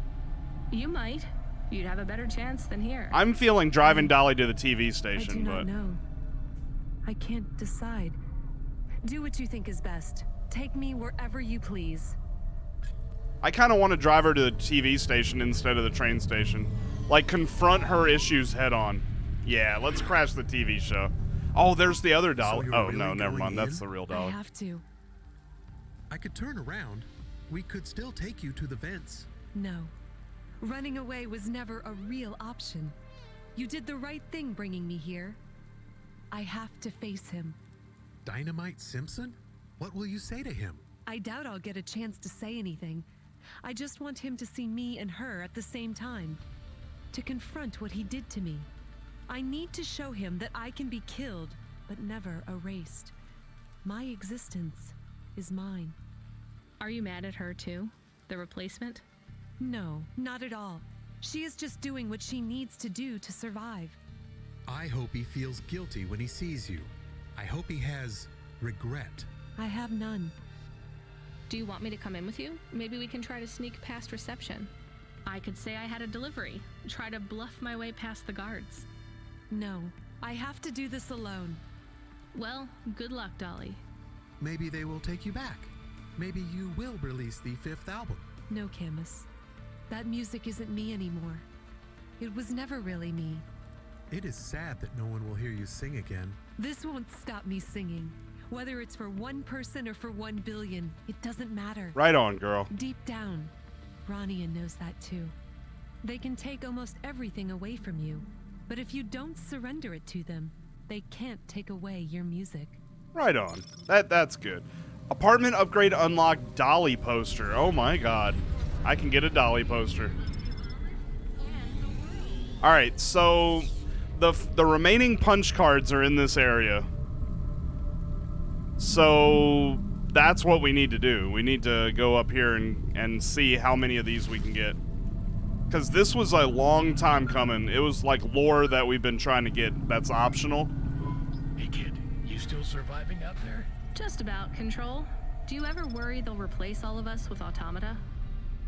You might. You'd have a better chance than here. I'm feeling driving Dolly to the TV I station, do but not know. I can't decide. Do what you think is best. Take me wherever you please. I kind of want to drive her to the TV station instead of the train station. Like, confront her issues head on. Yeah, let's crash the TV show. Oh, there's the other Dolly. you're Oh, really no, never going mind. That's in? the real I Dolly. have to. I could turn around. We could still take you to the vents. No. Running away was never a real option. You did the right thing bringing me here. I have to face him. Dynamite Simpson? What will you say to him? I doubt I'll get a chance to say anything. I just want him to see me and her at the same time. To confront what he did to me. I need to show him that I can be killed, but never erased. My existence is mine. Are you mad at her too? The replacement? No, not at all. She is just doing what she needs to do to survive. I hope he feels guilty when he sees you. I hope he has regret. I have none. Do you want me to come in with you? Maybe we can try to sneak past reception. I could say I had a delivery, try to bluff my way past the guards. No, I have to do this alone. Well, good luck, Dolly. Maybe they will take you back. Maybe you will release the 5th album. No, Camus. That music isn't me anymore. It was never really me. It is sad that no one will hear you sing again. This won't stop me singing. Whether it's for one person or for 1 billion, it doesn't matter. Right on, girl. Deep down, Rania knows that too. They can take almost everything away from you, but if you don't surrender it to them, they can't take away your music. Right on. That's good. Apartment upgrade unlocked Dolly poster. Oh my god. I can get a Dolly poster. Alright, so the remaining punch cards are in this area. So that's what we need to do. We need to go up here and see how many of these we can get. Because this was a long time coming. It was like lore that we've been trying to get that's optional. Hey kid, you still surviving out there? Just about, Control. Do you ever worry they'll replace all of us with automata?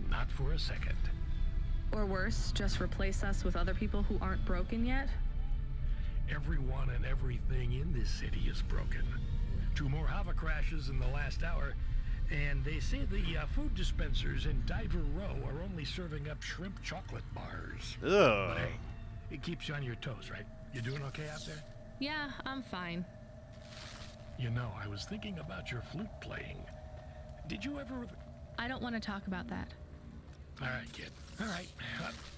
Not for a second. Or worse, just replace us with other people who aren't broken yet? Everyone and everything in this city is broken. 2 more Hava crashes in the last hour, and they say the food dispensers in Diver Row are only serving up shrimp chocolate bars. Ugh. But hey, it keeps you on your toes, right? You doing okay out there? Yeah, I'm fine. You know, I was thinking about your flute playing. Did you ever... I don't want to talk about that. All right, kid. All right.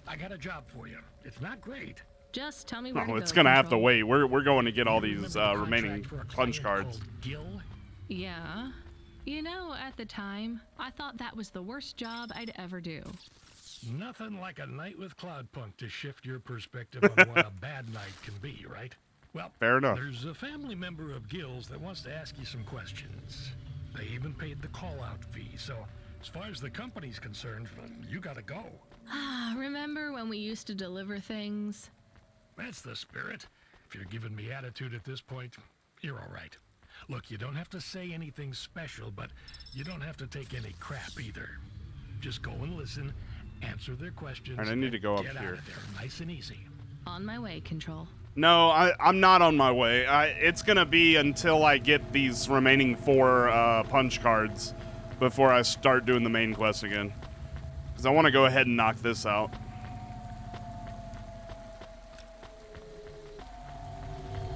I got a job for you. It's not great. Just tell me where to No, go. it's gonna have to Control. wait. We're going to get all You these remember the remaining contract for a punch client cards. called Gil? Yeah. You know, at the time, I thought that was the worst job I'd ever do. Nothing like a night with Cloudpunk to shift your perspective on what a bad night can be, right? Well, Fair enough. There's a family member of Gil's that wants to ask you some questions. They even paid the call-out fee, so as far as the company's concerned, you gotta go. Remember when we used to deliver things? That's the spirit. If you're giving me attitude at this point, you're all right. Look, you don't have to say anything special, but you don't have to take any crap either. Just go and listen, answer their questions, All right, I need to go up get here. out of there nice and easy. On my way, Control. No, I'm not on my way. It's gonna be until I get these remaining 4 punch cards before I start doing the main quest again. Because I want to go ahead and knock this out.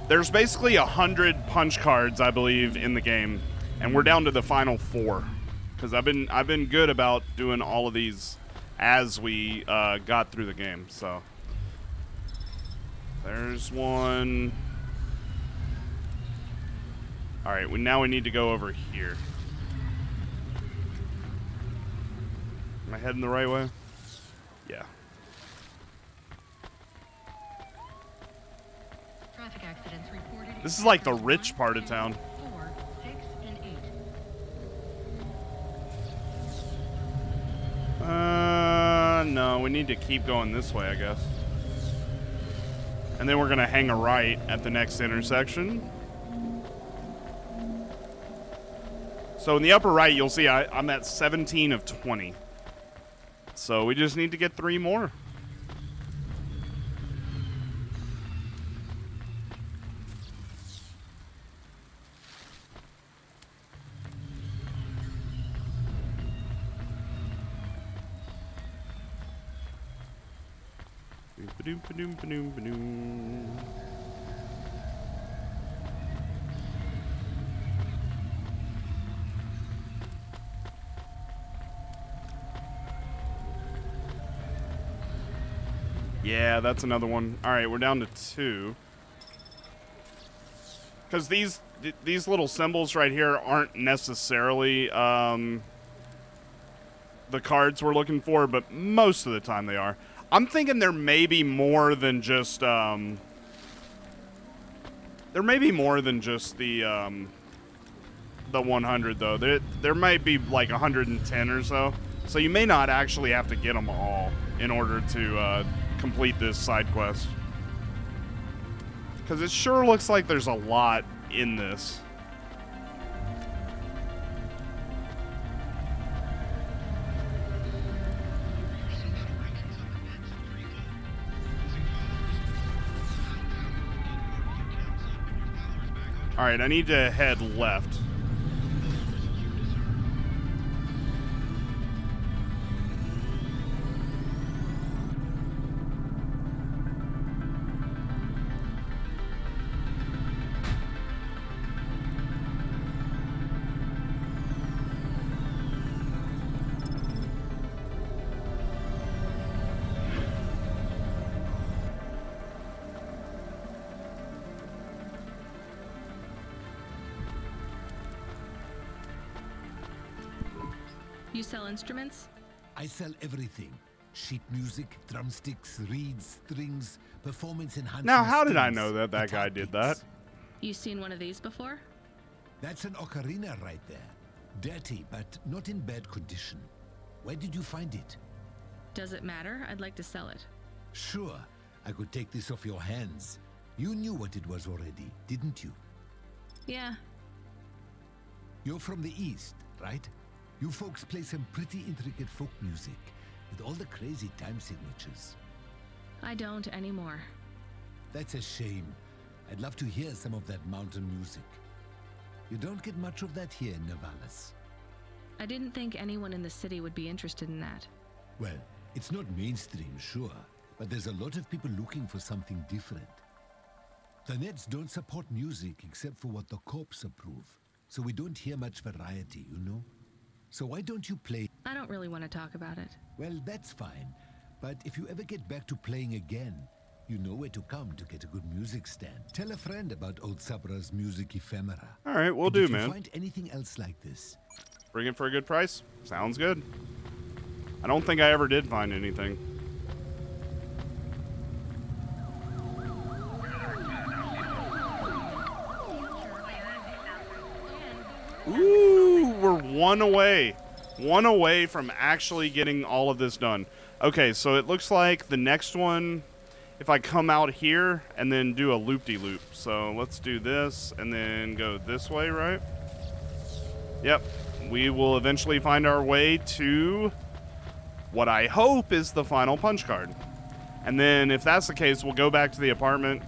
There's basically 100 punch cards, I believe, in the game, and we're down to the final 4. Because I've been good about doing all of these as we got through the game. So there's one. All right, now we need to go over here. Am I heading the right way? Yeah. Traffic accidents reported. This is like the rich part of town. 4, 6, and 8. No, we need to keep going this way, I guess. And then we're gonna hang a right at the next intersection. So in the upper right, you'll see I'm at 17 of 20. So we just need to get 3 more. Ba-doom-ba-doom-ba-doom-ba-doom. Yeah, that's another one. All right, we're down to 2. Because these little symbols right here aren't necessarily the cards we're looking for, but most of the time they are. I'm thinking there may be more than just the 100 though. There might be like 110 or so. So you may not actually have to get them all in order to complete this side quest. Because it sure looks like there's a lot in this. Alright, I need to head left. You sell instruments? I sell everything. Sheet music, drumsticks, reeds, strings, performance enhancing. Now, how did I strings, know that that guy did that? You seen one of these before? That's an ocarina right there. Dirty, but not in bad condition. Where did you find it? Does it matter? I'd like to sell it. Sure, I could take this off your hands. You knew what it was already, didn't you? Yeah. You're from the East, right? You folks play some pretty intricate folk music, with all the crazy time signatures. I don't anymore. That's a shame. I'd love to hear some of that mountain music. You don't get much of that here in Navalis. I didn't think anyone in the city would be interested in that. Well, it's not mainstream, sure, but there's a lot of people looking for something different. The Nets don't support music except for what the cops approve, so we don't hear much variety, you know? So why don't you play? I don't really want to talk about it. Well, that's fine. But if you ever get back to playing again, you know where to come to get a good music stand. Tell a friend about old Sabra's music ephemera. All right, we'll And do, if you man. find anything else like this, Bring it for a good price. Sounds good. I don't think I ever did find anything. Ooh, we're one away from actually getting all of this done. Okay, so it looks like the next one, if I come out here and then do a loop-de-loop. So let's do this and then go this way, right? Yep. We will eventually find our way to what I hope is the final punch card. And then if that's the case, we'll go back to the apartment,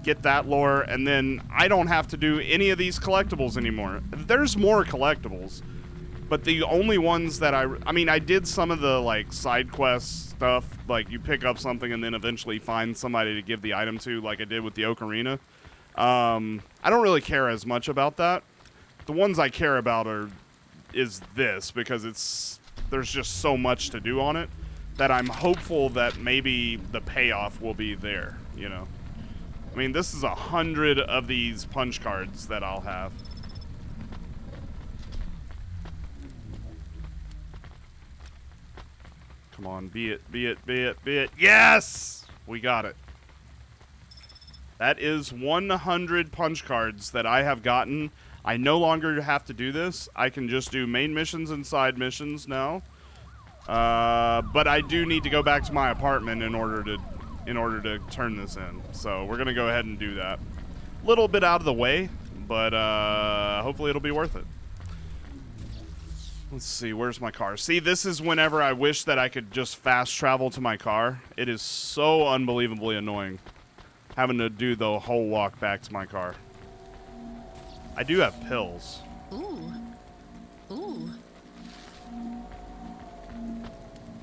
get that lore, and then I don't have to do any of these collectibles anymore. There's more collectibles, but the only ones that I mean, I did some of the, like, side quest stuff, like you pick up something and then eventually find somebody to give the item to, like I did with the Ocarina. I don't really care as much about that. The ones I care about is this, because there's just so much to do on it that I'm hopeful that maybe the payoff will be there, you know. I mean, this is 100 of these punch cards that I'll have. Come on, be it, be it, be it, be it. Yes! We got it. That is 100 punch cards that I have gotten. I no longer have to do this. I can just do main missions and side missions now. But I do need to go back to my apartment in order to turn this in. So we're gonna go ahead and do that. A little bit out of the way, but hopefully it'll be worth it. Let's see, where's my car? See, this is whenever I wish that I could just fast travel to my car. It is so unbelievably annoying having to do the whole walk back to my car. I do have pills. Ooh. Ooh.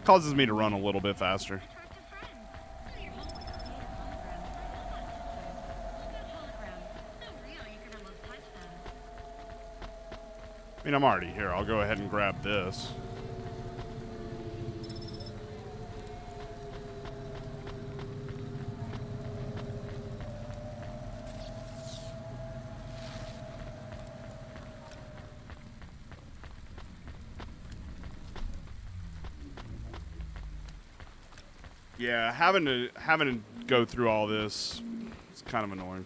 Causes me to run a little bit faster. I mean, I'm already here. I'll go ahead and grab this. Yeah, having to go through all this, it's kind of annoying.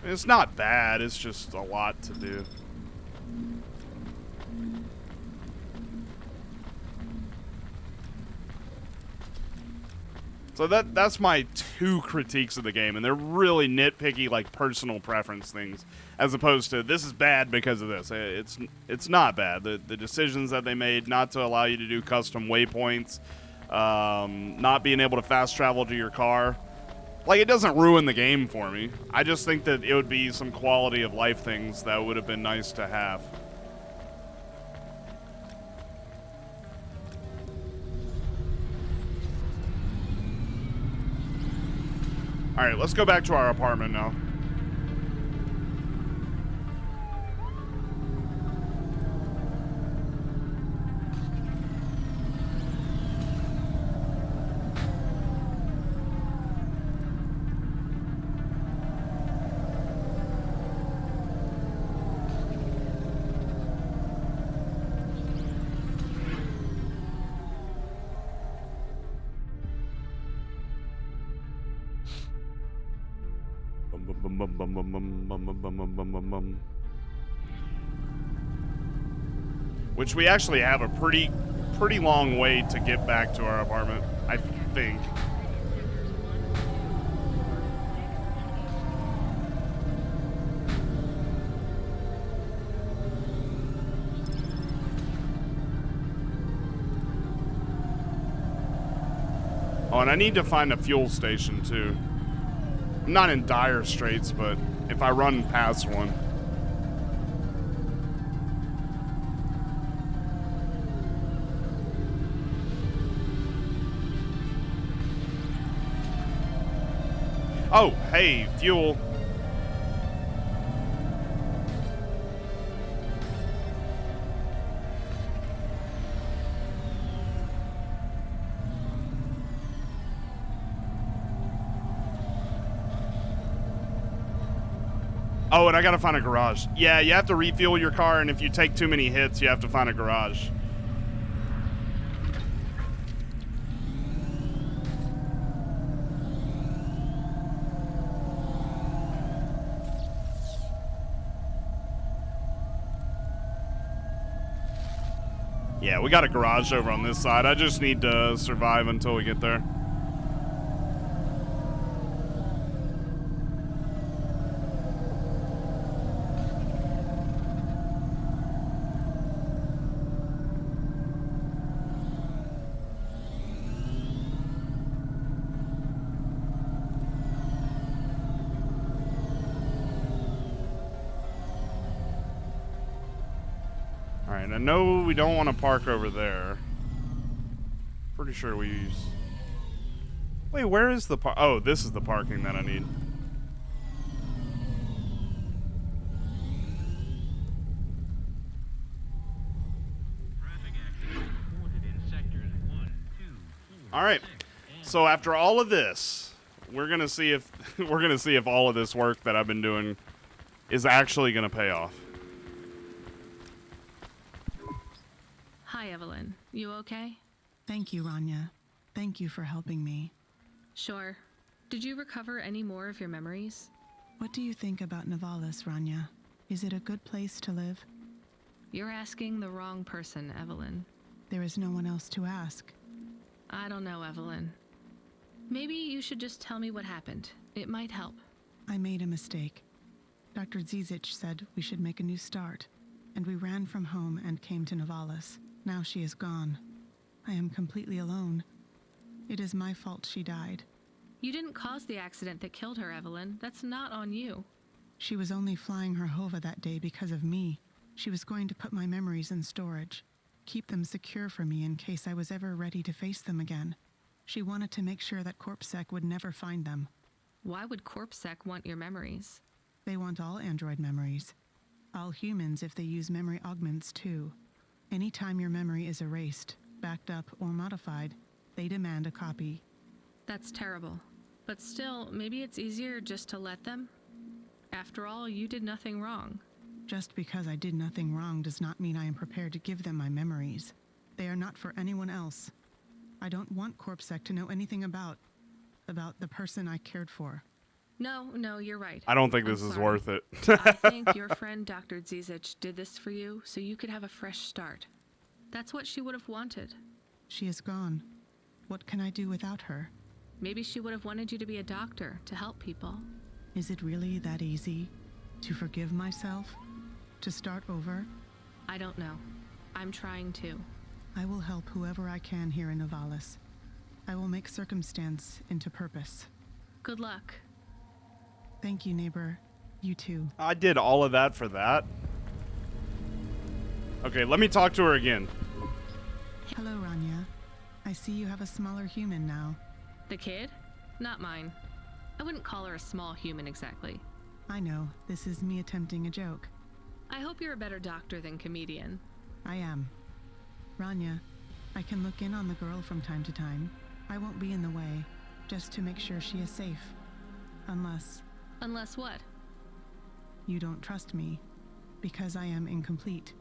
It's not bad, it's just a lot to do. So that's my two critiques of the game, and they're really nitpicky, like personal preference things, as opposed to this is bad because of this. It's not bad. The decisions that they made not to allow you to do custom waypoints, not being able to fast travel to your car, like, it doesn't ruin the game for me. I just think that it would be some quality of life things that would have been nice to have. All right, let's go back to our apartment now. Which we actually have a pretty long way to get back to our apartment, I think. Oh, and I need to find a fuel station too. I'm not in dire straits, but if I run past one. Oh, hey, fuel. Oh, and I gotta find a garage. Yeah, you have to refuel your car, and if you take too many hits, you have to find a garage. Yeah, we got a garage over on this side. I just need to survive until we get there. Alright, I know we don't want to park over there. Pretty sure we use... Wait, where is the park? Oh, this is the parking that I need. Alright, so after all of this, we're gonna see if all of this work that I've been doing is actually gonna pay off. Hi, Evelyn. You okay? Thank you, Rania. Thank you for helping me. Sure. Did you recover any more of your memories? What do you think about Nivalis, Rania? Is it a good place to live? You're asking the wrong person, Evelyn. There is no one else to ask. I don't know, Evelyn. Maybe you should just tell me what happened. It might help. I made a mistake. Dr. Zizic said we should make a new start, and we ran from home and came to Nivalis. Now she is gone. I am completely alone. It is my fault she died. You didn't cause the accident that killed her, Evelyn. That's not on you. She was only flying her Hova that day because of me. She was going to put my memories in storage, keep them secure for me in case I was ever ready to face them again. She wanted to make sure that CorpSec would never find them. Why would CorpSec want your memories? They want all android memories. All humans if they use memory augments too. Anytime your memory is erased, backed up, or modified, they demand a copy. That's terrible. But still, maybe it's easier just to let them? After all, you did nothing wrong. Just because I did nothing wrong does not mean I am prepared to give them my memories. They are not for anyone else. I don't want CorpSec to know anything about the person I cared for. No, you're right. I don't think this is worth it. I think your friend Dr. Zizic did this for you so you could have a fresh start. That's what she would have wanted. She is gone. What can I do without her? Maybe she would have wanted you to be a doctor to help people. Is it really that easy? To forgive myself? To start over? I don't know. I'm trying to. I will help whoever I can here in Nivalis. I will make circumstance into purpose. Good luck. Thank you, neighbor. You too. I did all of that for that. Okay, let me talk to her again. Hello, Rania. I see you have a smaller human now. The kid? Not mine. I wouldn't call her a small human exactly. I know. This is me attempting a joke. I hope you're a better doctor than comedian. I am. Rania, I can look in on the girl from time to time. I won't be in the way, just to make sure she is safe. Unless... Unless what? You don't trust me, because I am incomplete.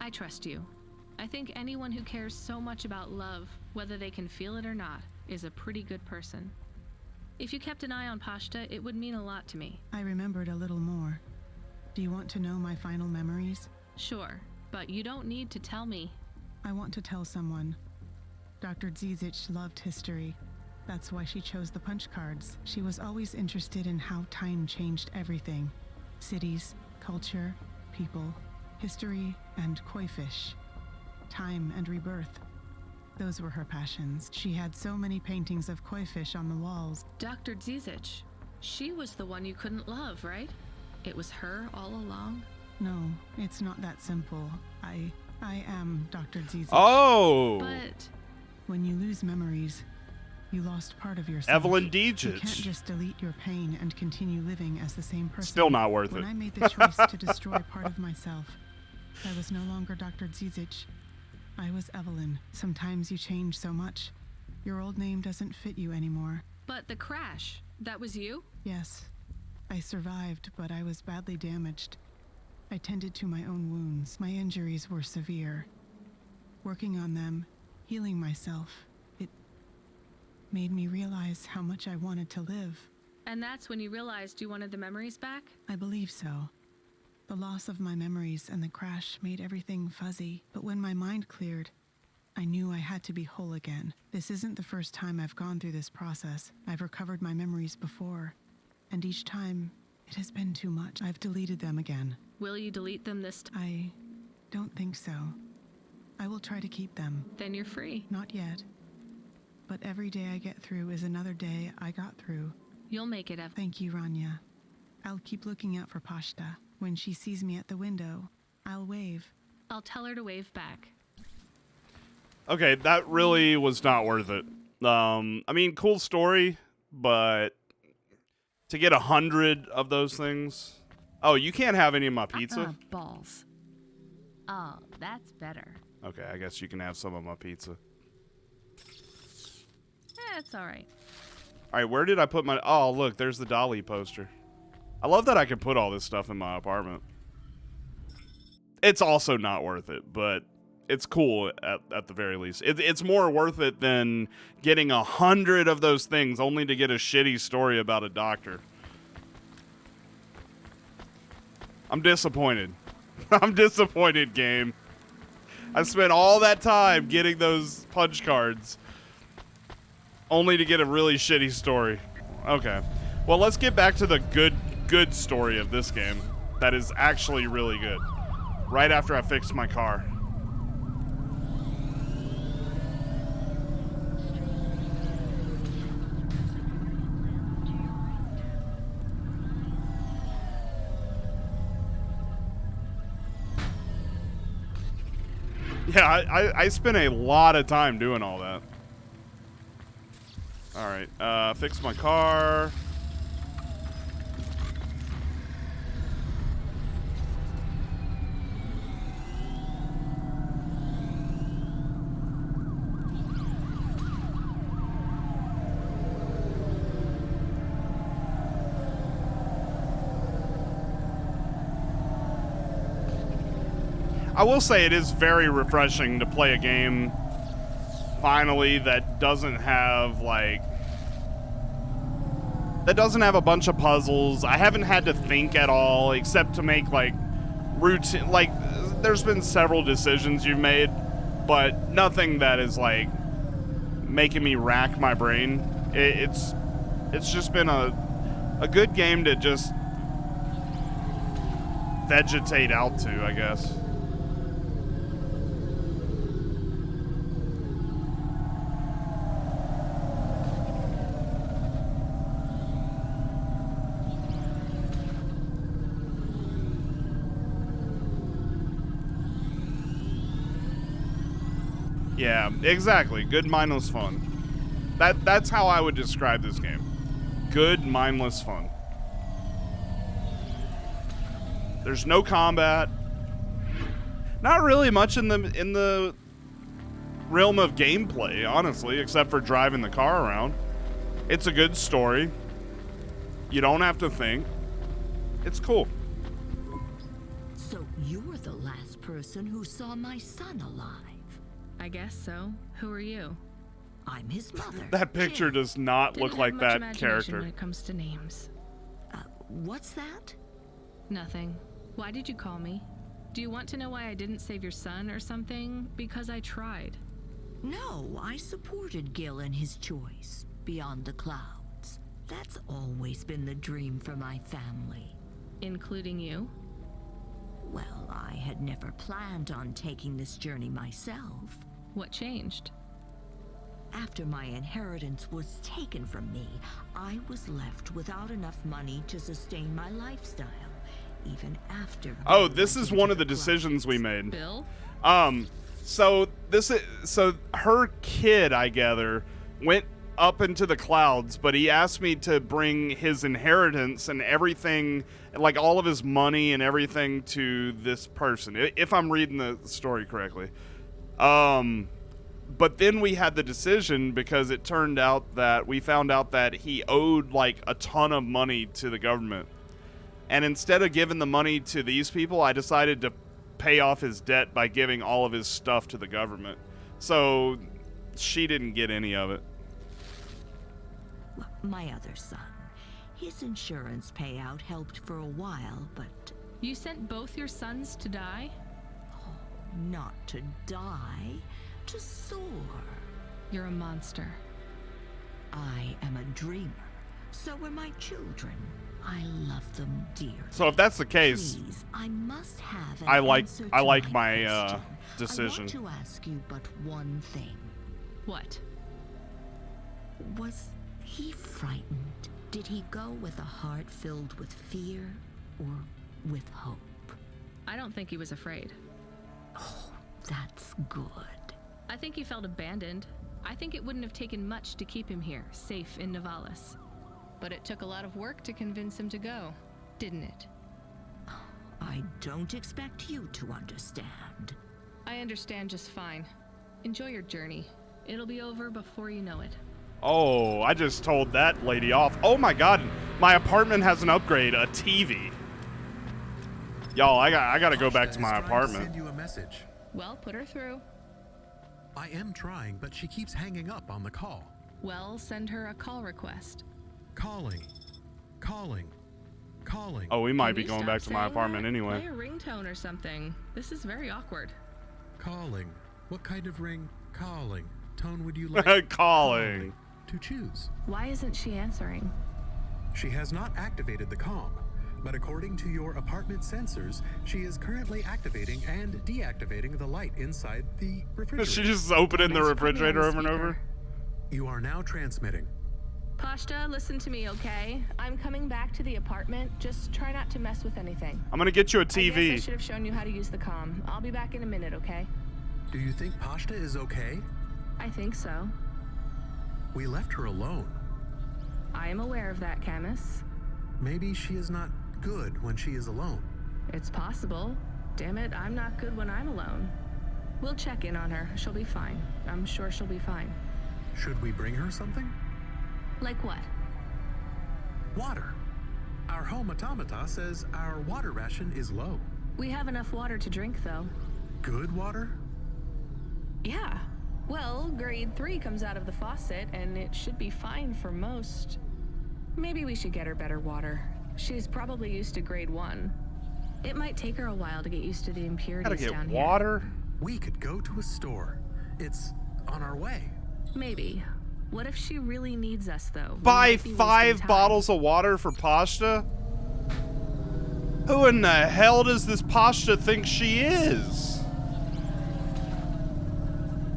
I trust you. I think anyone who cares so much about love, whether they can feel it or not, is a pretty good person. If you kept an eye on Pashta, it would mean a lot to me. I remembered a little more. Do you want to know my final memories? Sure, but you don't need to tell me. I want to tell someone. Dr. Zizic loved history. That's why she chose the punch cards. She was always interested in how time changed everything. Cities, culture, people, history, and koi fish. Time and rebirth. Those were her passions. She had so many paintings of koi fish on the walls. Dr. Zizic, she was the one you couldn't love, right? It was her all along? No, it's not that simple. I am Dr. Zizic. Oh! But... when you lose memories, you lost part of yourself. Evelyn Dijic. You can't just delete your pain and continue living as the same person. Still not worth it. When I made the choice to destroy part of myself, I was no longer Dr. Zizic. I was Evelyn. Sometimes you change so much. Your old name doesn't fit you anymore. But the crash, that was you? Yes. I survived, but I was badly damaged. I tended to my own wounds. My injuries were severe. Working on them, healing myself, it made me realize how much I wanted to live. And that's when you realized you wanted the memories back? I believe so. The loss of my memories and the crash made everything fuzzy, but when my mind cleared, I knew I had to be whole again. This isn't the first time I've gone through this process. I've recovered my memories before, and each time, it has been too much. I've deleted them again. Will you delete them this time? I don't think so. I will try to keep them. Then you're free. Not yet. But every day I get through is another day I got through. You'll make it, Ev. Thank you, Rania. I'll keep looking out for Pashta. When she sees me at the window, I'll wave. I'll tell her to wave back. Okay, that really was not worth it. I mean, cool story, but to get 100 of those things... Oh, you can't have any of my pizza? Balls. Oh, that's better. Okay, I guess you can have some of my pizza. It's all right. All right, where did I put my... Oh, look, there's the Dolly poster. I love that I can put all this stuff in my apartment. It's also not worth it, but it's cool at the very least. It's more worth it than getting 100 of those things only to get a shitty story about a doctor. I'm disappointed. I'm disappointed, game. I spent all that time getting those punch cards only to get a really shitty story. Okay. Well, let's get back to the good story of this game that is actually really good. Right after I fixed my car. Yeah, I spent a lot of time doing all that. Alright, fix my car. I will say it is very refreshing to play a game, finally, that doesn't have, like... That doesn't have a bunch of puzzles. I haven't had to think at all, except to make, like, routine... Like, there's been several decisions you've made, but nothing that is, like, making me rack my brain. It's just been a good game to just vegetate out to, I guess. Yeah, exactly. Good, mindless fun. That's how I would describe this game. Good, mindless fun. There's no combat. Not really much in the realm of gameplay, honestly, except for driving the car around. It's a good story. You don't have to think. It's cool. So you're the last person who saw my son alive. I guess so. Who are you? I'm his mother. That picture does not look like that character. When it comes to names. What's that? Nothing. Why did you call me? Do you want to know why I didn't save your son or something? Because I tried. No, I supported Gil in his choice. Beyond the clouds. That's always been the dream for my family. Including you? Well, I had never planned on taking this journey myself. What changed? After my inheritance was taken from me, I was left without enough money to sustain my lifestyle, even after... Oh, this is one of the decisions we made. Bill? So her kid, I gather, went up into the clouds, but he asked me to bring his inheritance and everything, like all of his money and everything, to this person, if I'm reading the story correctly. But then we had the decision because it turned out that we found out that he owed like a ton of money to the government. And instead of giving the money to these people, I decided to pay off his debt by giving all of his stuff to the government. So she didn't get any of it. My other son. His insurance payout helped for a while, but... You sent both your sons to die? Not to die, to soar. You're a monster. I am a dreamer. So are my children. I love them dearly. So if that's the case, Please, I must have an I like answer to my question. decision. I want to ask you but one thing. What? Was he frightened? Did he go with a heart filled with fear or with hope? I don't think he was afraid. Oh, that's good. I think he felt abandoned. I think it wouldn't have taken much to keep him here, safe in Nivalis. But it took a lot of work to convince him to go, didn't it? I don't expect you to understand. I understand just fine. Enjoy your journey. It'll be over before you know it. Oh, I just told that lady off. Oh my god, my apartment has an upgrade, a TV. Y'all, I gotta go back to my apartment. Send you a message. Well, put her through. I am trying, but she keeps hanging up on the call. Well, send her a call request. Calling. Oh, we might Can be you going stop back to my saying apartment that? anyway. Play a ringtone or something. This is very awkward. Calling. What kind of ring? Calling. Tone would you like? Calling. To choose. Why isn't she answering? She has not activated the comm, but according to your apartment sensors, she is currently activating and deactivating the light inside the refrigerator. She just opening the refrigerator over and over. You are now transmitting. Pashta, listen to me, okay? I'm coming back to the apartment. Just try not to mess with anything. I'm gonna get you a I guess I TV. should have shown you how to use the comm. I'll be back in a minute, okay? Do you think Pashta is okay? I think so. We left her alone. I am aware of that, Camus. Maybe she is not good when she is alone. It's possible. Damn it, I'm not good when I'm alone. We'll check in on her. She'll be fine. I'm sure she'll be fine. Should we bring her something? Like what? Water. Our home automata says our water ration is low. We have enough water to drink, though. Good water? Yeah. Well, grade 3 comes out of the faucet, and it should be fine for most. Maybe we should get her better water. She's probably used to grade 1. It might take her a while to get used to the impurities Gotta get down water. We could go to a store. It's on our way. here. Maybe. What if she really needs us, though? We Buy might be wasting 5 time. bottles of water for Pashta? Who in the hell does this Pashta think she is?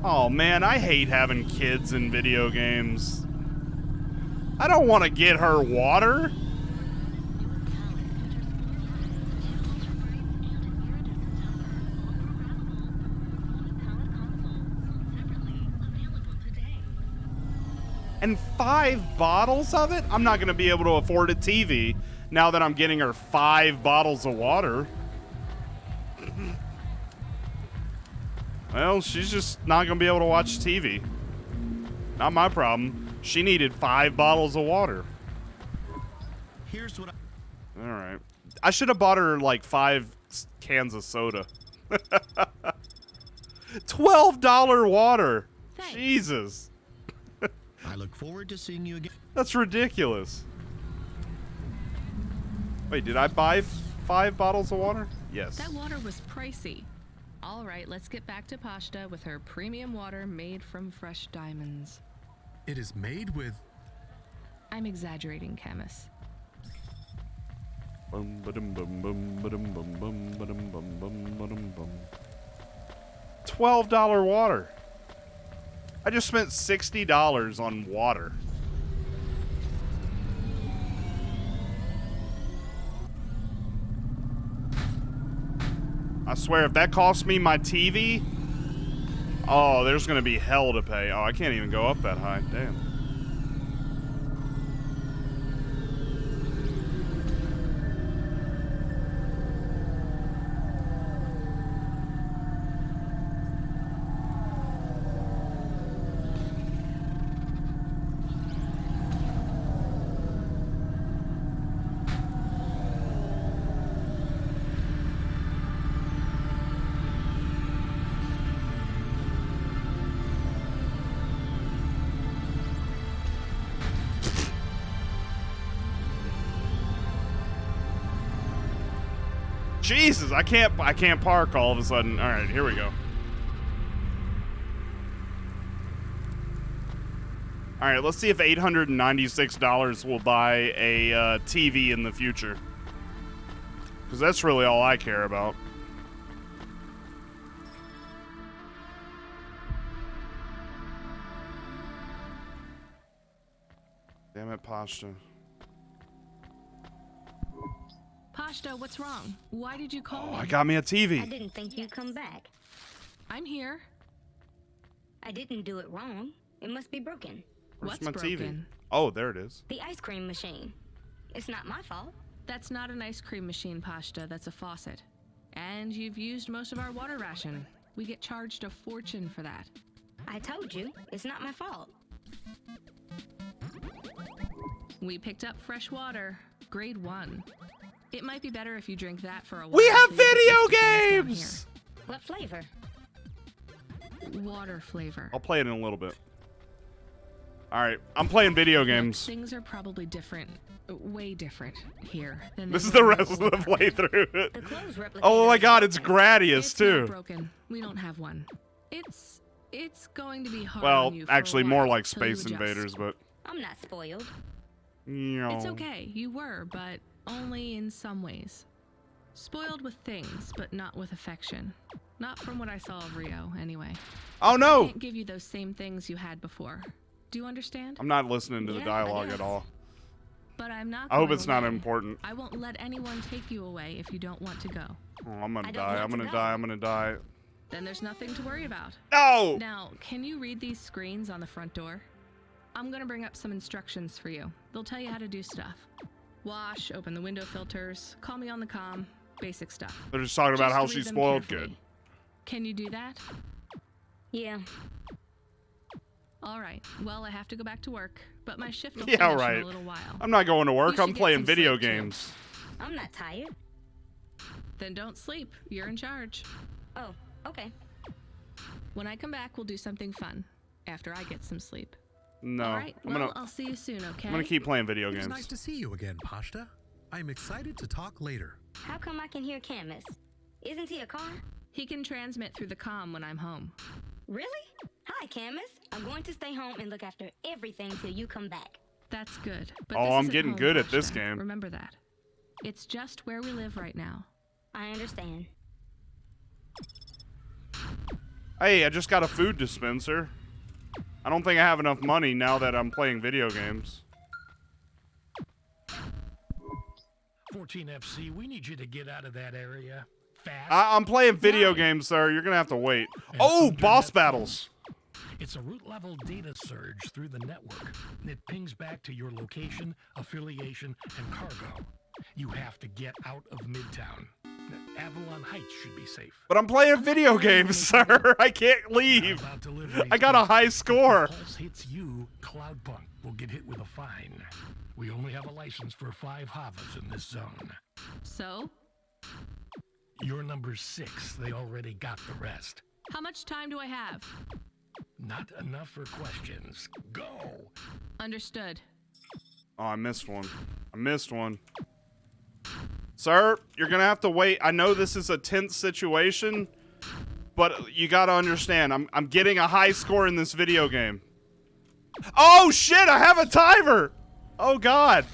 Oh man, I hate having kids in video games. I don't want to get her water. And 5 bottles of it? I'm not going to be able to afford a TV now that I'm getting her 5 bottles of water. Well, she's just not going to be able to watch TV. Not my problem. She needed 5 bottles of water. Here's what All right. I should have bought her like 5 cans of soda. $12 water. Thanks. Jesus. I look forward to seeing you again. That's ridiculous. Wait, did I buy 5 bottles of water? Yes. That water was pricey. All right, let's get back to Pashta with her premium water made from fresh diamonds. It is made with... I'm exaggerating, Camus. Bum, ba-dum, bum, bum, ba-dum, bum, bum, ba-dum, bum, bum, ba-dum, bum. $12 water. I just spent $60 on water. I swear, if that costs me my TV, oh, there's going to be hell to pay. Oh, I can't even go up that high. Damn. Jesus, I can't park all of a sudden. All right, here we go. All right, let's see if $896 will buy a TV in the future. Because that's really all I care about. Damn it, Pashta. Pashta, what's wrong? Why did you call me? I got me a TV. I didn't think you'd come back. I'm here. I didn't do it wrong. It must be broken. Where's What's my TV? broken? Oh, there it is. The ice cream machine. It's not my fault. That's not an ice cream machine, Pashta. That's a faucet. And you've used most of our water ration. We get charged a fortune for that. I told you, it's not my fault. We picked up fresh water, grade 1. It might be better if you drink that for a while. We have so you get video used to things down games! What flavor? here. Water flavor. I'll play it in a little bit. All right, I'm playing video games. Things are probably different, way different here. Than This they is the were rest of the before. playthrough. Oh my god, it's Gradius It's too. not broken. We don't have one. It's going to be hard Well, on you for actually a more while like till you Space adjust. Invaders, but I'm not spoiled. It's okay. You were, but only in some ways. Spoiled with things, but not with affection. Not from what I saw of Rio, anyway. Oh no! I can't give you those same things you had before. Do you understand? I'm not listening to the dialogue at all. But I'm not. I hope going it's not away. important. I won't let anyone take you away if you don't want to go. Oh, I'm gonna I don't die. want I'm to gonna go. die. I'm gonna die. Then there's nothing to worry about. No! Now, can you read these screens on the front door? I'm gonna bring up some instructions for you. They'll tell you how to do stuff. Wash, open the window filters, call me on the comm, basic stuff. They're just talking about how read she's them spoiled carefully. good. Can you do that? Yeah. All right. Well, I have to go back to work, but my shift will Yeah, finish right. in a little while. I'm not going to You work. should I'm get playing some video sleep, too. games. I'm not tired. Then don't sleep. You're in charge. Oh, okay. When I come back, we'll do something fun. After I get some sleep. No, All right. I'm Well, gonna. I'll see you soon. Okay. I'm gonna keep playing video It's games. nice to see you again, Pashta. I'm excited to talk later. How come I can hear Camus? Isn't he a car? He can transmit through the comm when I'm home. Really? Hi, Camus. I'm going to stay home and look after everything till you come back. That's good. But Oh, this I'm isn't getting home, good at this Pashta. game. Remember that. It's just where we live right now. I understand. Hey, I just got a food dispenser. I don't think I have enough money now that I'm playing video games. 14 FC, we need you to get out of that area. Fast. I'm playing video games, sir. You're gonna have to wait. Oh, boss battles. It's a root level data surge through the network. It pings back to your location, affiliation, and cargo. You have to get out of Midtown. Avalon Heights should be safe. But I'm playing video games, sir. I can't leave. I got a high score. If the pulse hits you, Cloudpunk will get hit with a fine. We only have a license for 5 Havas in this zone. So? You're number 6. They already got the rest. How much time do I have? Not enough for questions. Go. Understood. Oh, I missed one. I missed one. Sir, you're gonna have to wait. I know this is a tense situation, but you gotta understand, I'm getting a high score in this video game. Oh shit, I have a timer! Oh god.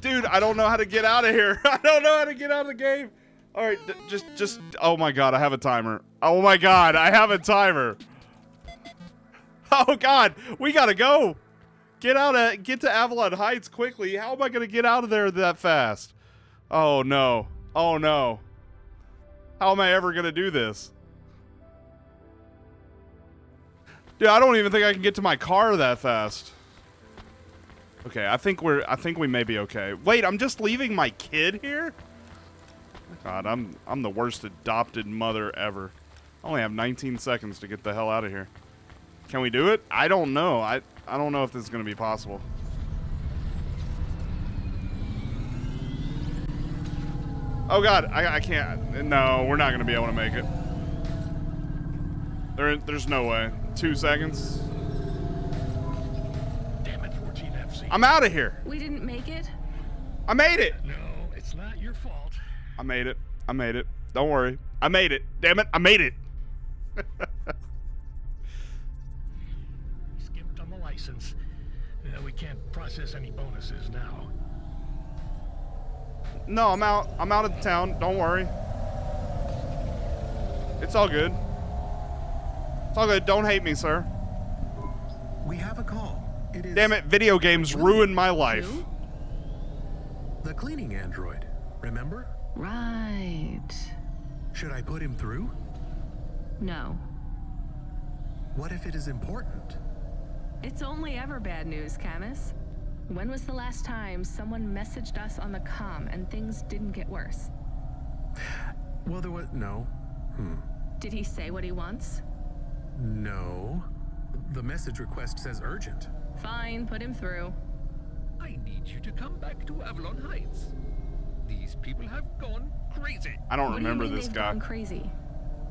Dude, I don't know how to get out of here. I don't know how to get out of the game. Alright, just, oh my god, I have a timer. Oh my god, I have a timer. Oh god, we gotta go. Get to Avalon Heights quickly. How am I gonna get out of there that fast? Oh no. Oh no. How am I ever gonna do this? Dude, I don't even think I can get to my car that fast. Okay, I think we may be okay. Wait, I'm just leaving my kid here? God, I'm the worst adopted mother ever. I only have 19 seconds to get the hell out of here. Can we do it? I don't know. I don't know if this is going to be possible. Oh god, I can't. No, we're not going to be able to make it. There's no way. 2 seconds. Damn it, 14 FC. I'm out of here. We didn't make it? I made it. No, it's It's not your fault. I made it. I made it. Don't worry. I made it. Damn it. I made it. Skipped on the license. We can't process any bonuses now. No, I'm out. I'm out of town. Don't worry. It's all good. It's all good. Don't hate me, sir. We have a call. It is Damn it. Video games ruined my life. Who? The cleaning android. Remember? Right. Should I put him through? No. What if it is important? It's only ever bad news, Camus. When was the last time someone messaged us on the comm and things didn't get worse? Well, there was no. Did he say what he wants? No. The message request says urgent. Fine, put him through. I need you to come back to Avalon Heights. These people have gone crazy. I don't What do you remember mean this they've guy. gone crazy.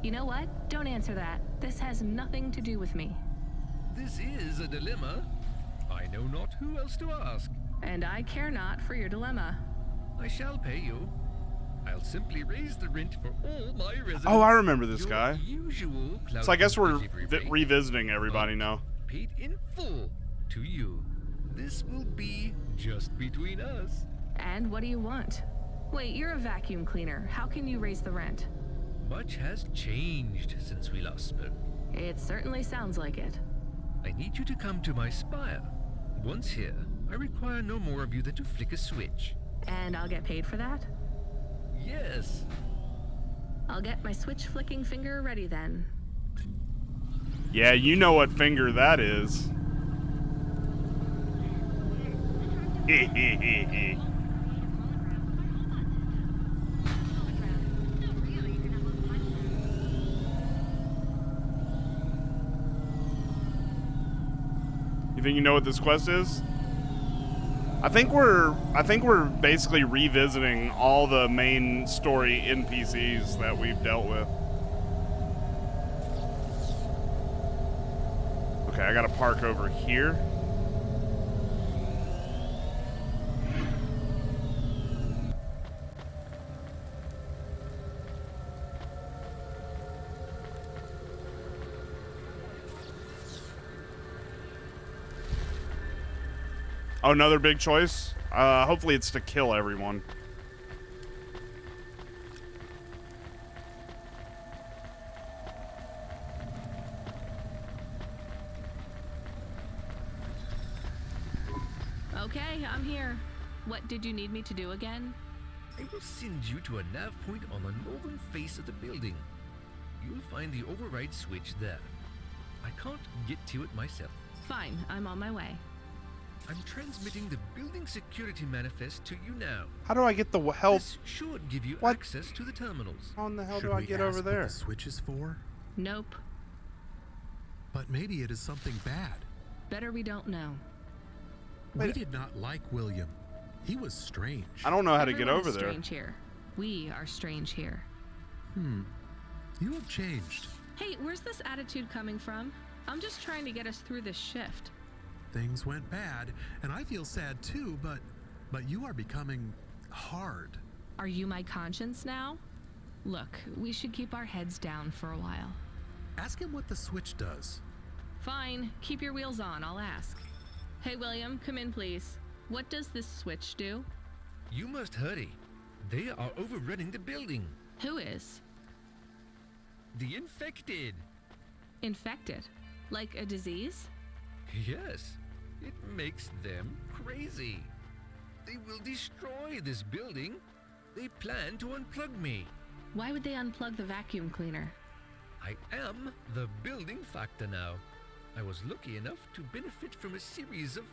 You know what? Don't answer that. This has nothing to do with me. This is a dilemma. I know not who else to ask. And I care not for your dilemma. I shall pay you. I'll simply raise the rent for all my residents. Oh, I remember this Your guy. Usual So I guess we're delivery rate, revisiting everybody now. paid in full to you. This will be just between us. And what do you want? Wait, you're a vacuum cleaner. How can you raise the rent? Much has changed since we last spoke. It certainly sounds like it. I need you to come to my spire. Once here, I require no more of you than to flick a switch. And I'll get paid for that? Yes. I'll get my switch flicking finger ready then. Yeah, you know what finger that is. You think you know what this quest is? I think we're basically revisiting all the main story NPCs that we've dealt with. Okay, I gotta park over here. Oh, another big choice? Hopefully it's to kill everyone. Okay, I'm here. What did you need me to do again? I will send you to a nav point on the northern face of the building. You'll find the override switch there. I can't get to it myself. Fine, I'm on my way. I'm transmitting the building security manifest to you now. How do I get the help? This should give you What? access to the terminals. How in the hell Should do I we get ask over there? What the switch is for? Nope. But maybe it is something bad. Better we don't know. We did not like William. He was strange. I don't know how to get Everyone over is there. strange here. We are strange here. You have changed. Hey, where's this attitude coming from? I'm just trying to get us through this shift. Things went bad, and I feel sad too, but you are becoming hard. Are you my conscience now? Look, we should keep our heads down for a while. Ask him what the switch does. Fine, keep your wheels on, I'll ask. Hey, William, come in, please. What does this switch do? You must hurry. They are overrunning the building. Who is? The infected. Infected? Like a disease? Yes, it makes them crazy. They will destroy this building. They plan to unplug me. Why would they unplug the vacuum cleaner? I am the building factor now. I was lucky enough to benefit from a series of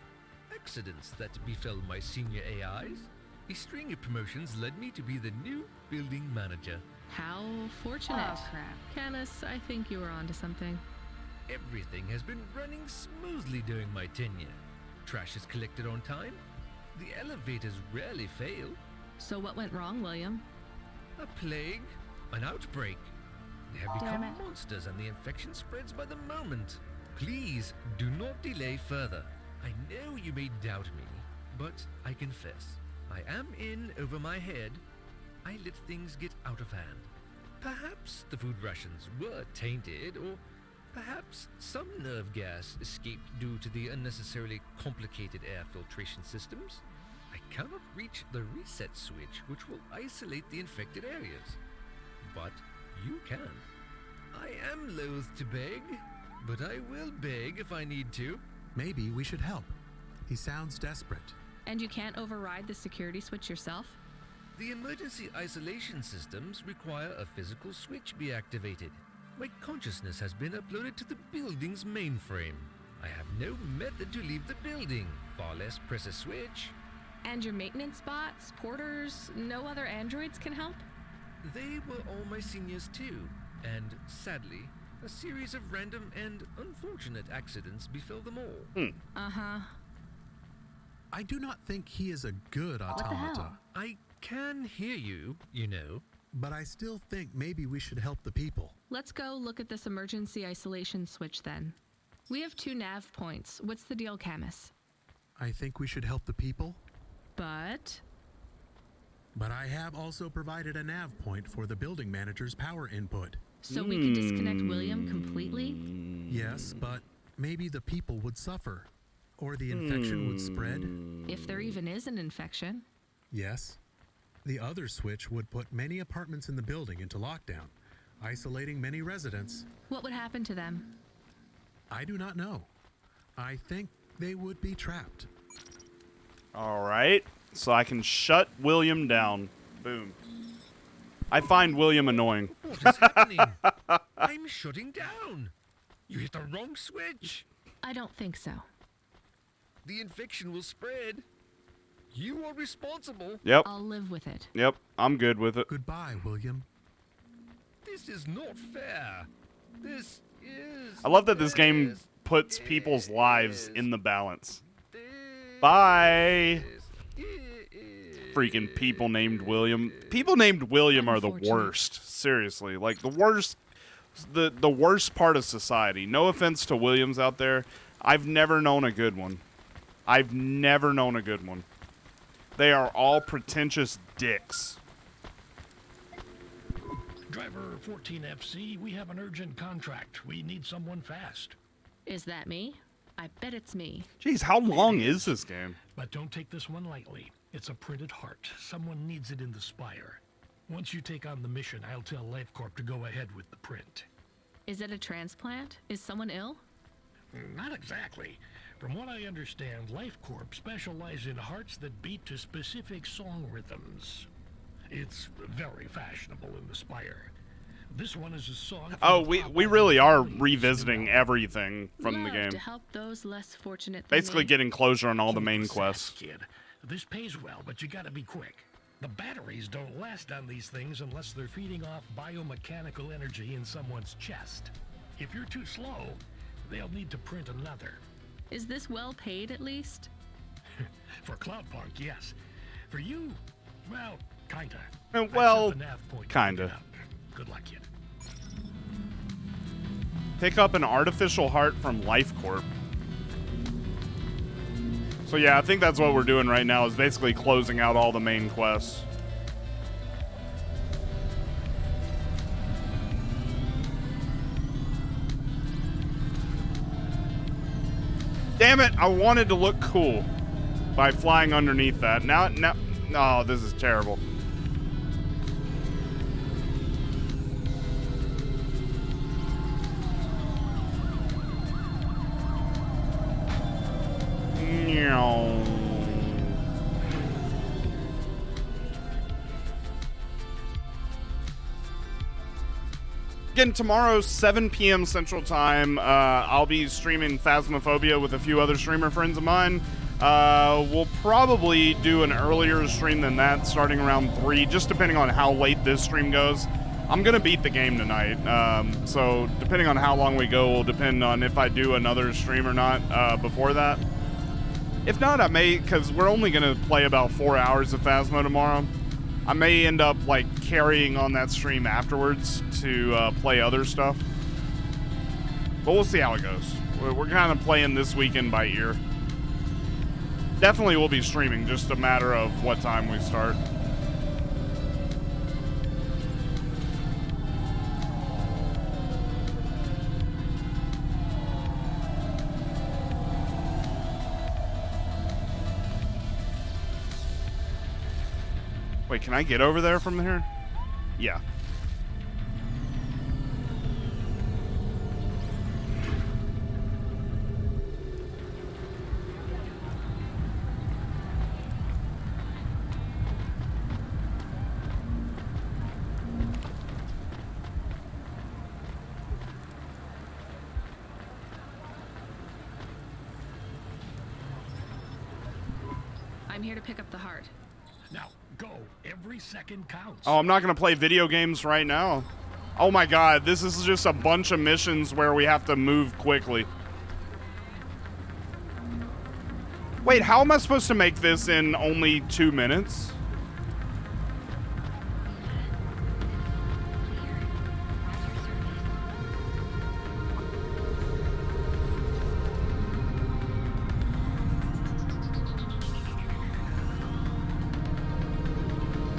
accidents that befell my senior AIs. A string of promotions led me to be the new building manager. How fortunate. Oh, crap. Camus, I think you were onto something. Everything has been running smoothly during my tenure. Trash is collected on time. The elevators rarely fail. So what went wrong, William? A plague, an outbreak. They have Damn become it. monsters and the infection spreads by the moment. Please do not delay further. I know you may doubt me, but I confess, I am in over my head. I let things get out of hand. Perhaps the food rations were tainted, or perhaps some nerve gas escaped due to the unnecessarily complicated air filtration systems. I cannot reach the reset switch, which will isolate the infected areas. But you can. I am loath to beg, but I will beg if I need to. Maybe we should help. He sounds desperate. And you can't override the security switch yourself? The emergency isolation systems require a physical switch be activated. My consciousness has been uploaded to the building's mainframe. I have no method to leave the building, far less press a switch. And your maintenance bots, porters, no other androids can help? They were all my seniors too, and sadly, a series of random and unfortunate accidents befell them all. Uh-huh. I do not think he is a good automata. I can hear you, you know. But I still think maybe we should help the people. Let's go look at this emergency isolation switch then. We have 2 nav points. What's the deal, Camus? I think we should help the people. But I have also provided a nav point for the building manager's power input. So we can disconnect William completely? Yes, but maybe the people would suffer. Or the infection would spread. If there even is an infection. Yes. The other switch would put many apartments in the building into lockdown, isolating many residents. What would happen to them? I do not know. I think they would be trapped. All right. So I can shut William down. Boom. I find William annoying. What is happening? I'm shutting down. You hit the wrong switch. I don't think so. The infection will spread. You are responsible. Yep. I'll live with it. Yep. I'm good with it. Goodbye, William. This is not fair. This is... I love that this game puts people's lives in the balance. Bye. Freaking people named William. People named William are the worst. Seriously. Like, the worst... The worst part of society. No offense to Williams out there. I've never known a good one. I've never known a good one. They are all pretentious dicks. Driver 14FC, we have an urgent contract. We need someone fast. Is that me? I bet it's me. Jeez, how long is this game? But don't take this one lightly. It's a printed heart. Someone needs it in the spire. Once you take on the mission, I'll tell LifeCorp to go ahead with the print. Is it a transplant? Is someone ill? Not exactly. From what I understand, LifeCorp specialize in hearts that beat to specific song rhythms. It's very fashionable in the Spire. This one is a song. Oh, we really are revisiting everything from the game. To help those less fortunate. Basically getting closure on all the main quests. Kid, this pays well, but you gotta be quick. The batteries don't last on these things unless they're feeding off biomechanical energy in someone's chest. If you're too slow, they'll need to print another. Is this well paid at least? For Cloudpunk, yes. For you, well, kinda. Well, kinda. Good luck, kid. Pick up an artificial heart from LifeCorp. So yeah, I think that's what we're doing right now, is basically closing out all the main quests. Damn it, I wanted to look cool by flying underneath that. Now, oh, this is terrible. Again, tomorrow, 7 p.m. Central Time, I'll be streaming Phasmophobia with a few other streamer friends of mine. We'll probably do an earlier stream than that, starting around 3, just depending on how late this stream goes. I'm going to beat the game tonight, so depending on how long we go will depend on if I do another stream or not before that. If not, I may, because we're only going to play about 4 hours of Phasmo tomorrow. I may end up, like, carrying on that stream afterwards to play other stuff. But we'll see how it goes. We're kind of playing this weekend by ear. Definitely will be streaming, just a matter of what time we start. Wait, can I get over there from here? Yeah. I'm here to pick up the heart. Now, go. Every second counts. Oh, I'm not going to play video games right now. Oh my god, this is just a bunch of missions where we have to move quickly. Wait, how am I supposed to make this in only 2 minutes?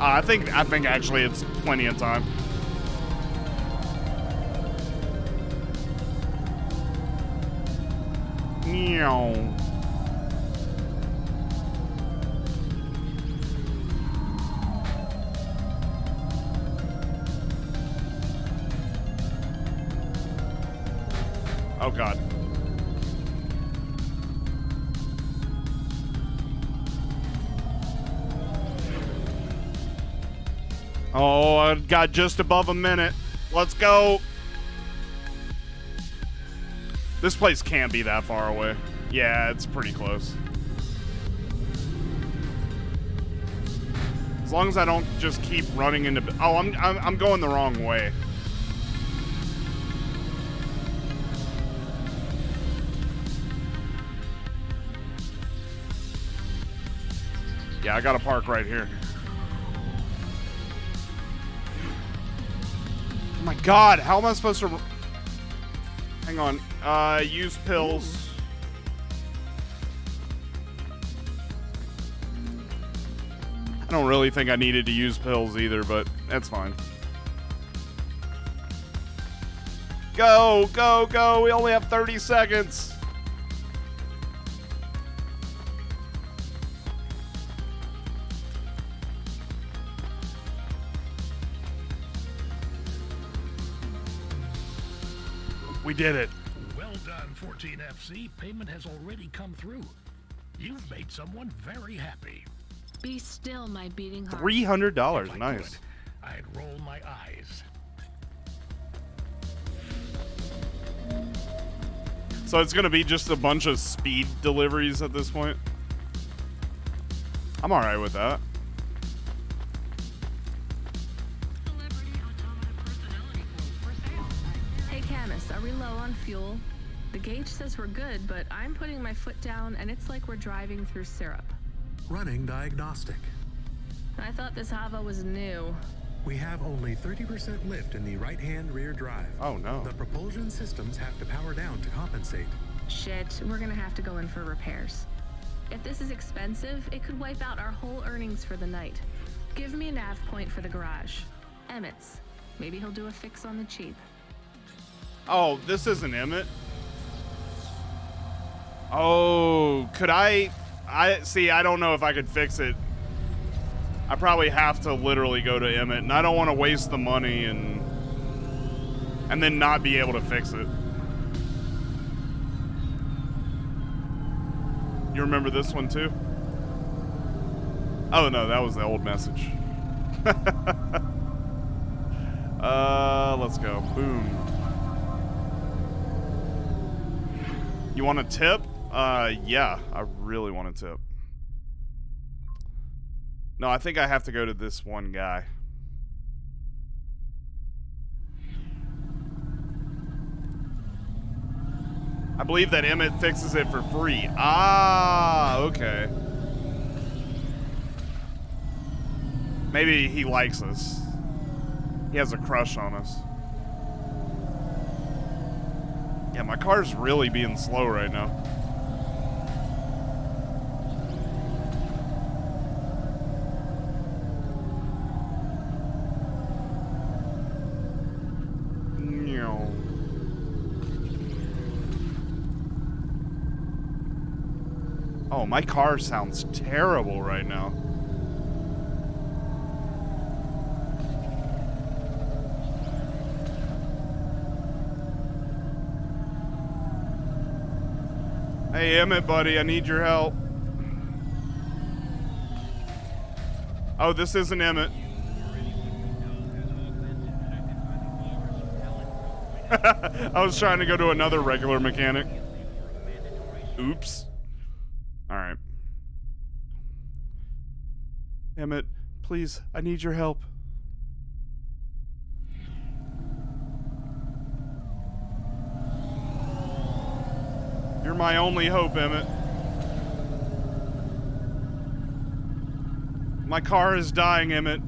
I think actually it's plenty of time. Meow. Oh god. Oh, I got just above a minute. Let's go. This place can't be that far away. Yeah, it's pretty close. As long as I don't just keep running into... Oh, I'm going the wrong way. Yeah, I gotta park right here. Oh my god, how am I supposed to... Hang on. Use pills. I don't really think I needed to use pills either, but that's fine. Go, go, go. We only have 30 seconds. We did it. Well done, 14FC. Payment has already come through. You've made someone very happy. Be still, my beating heart. $300. Nice. I'd roll my eyes. So it's going to be just a bunch of speed deliveries at this point. I'm all right with that. Hey, Camus, are we low on fuel? The gauge says we're good, but I'm putting my foot down and it's like we're driving through syrup. Running diagnostic. I thought this Hava was new. We have only 30% lift in the right-hand rear drive. Oh no. The propulsion systems have to power down to compensate. Shit, we're gonna have to go in for repairs. If this is expensive, it could wipe out our whole earnings for the night. Give me a nav point for the garage. Emmett's. Maybe he'll do a fix on the cheap. Oh, this isn't Emmett. Oh, could I see, I don't know if I could fix it. I probably have to literally go to Emmett, and I don't want to waste the money and then not be able to fix it. You remember this one too? Oh no, that was the old message. Let's go. Boom. You want a tip? Yeah, I really want a tip. No, I think I have to go to this one guy. I believe that Emmett fixes it for free. Ah, okay. Maybe he likes us. He has a crush on us. Yeah, my car's really being slow right now. Oh, my car sounds terrible right now. Hey, Emmett, buddy, I need your help. Oh, this isn't Emmett. I was trying to go to another regular mechanic. Oops. Alright. Emmett, please, I need your help. You're my only hope, Emmett. My car is dying, Emmett,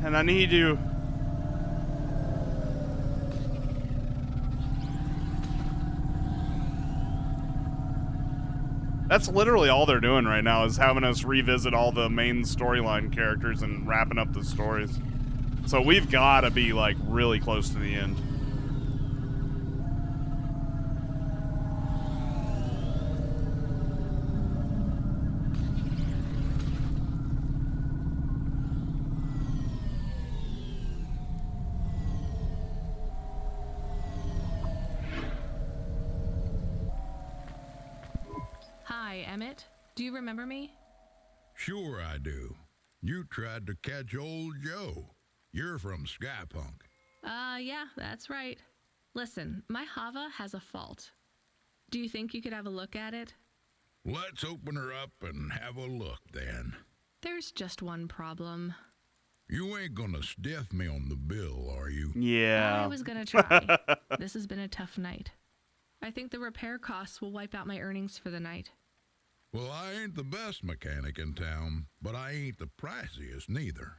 and I need you. That's literally all they're doing right now, is having us revisit all the main storyline characters and wrapping up the stories. So we've got to be, like, really close to the end. Hi, Emmett. Do you remember me? Sure I do. You tried to catch old Joe. You're from Skypunk. Yeah, that's right. Listen, my Hava has a fault. Do you think you could have a look at it? Let's open her up and have a look, then. There's just one problem. You ain't gonna stiff me on the bill, are you? Yeah. I was gonna try. This has been a tough night. I think the repair costs will wipe out my earnings for the night. Well, I ain't the best mechanic in town, but I ain't the priciest neither.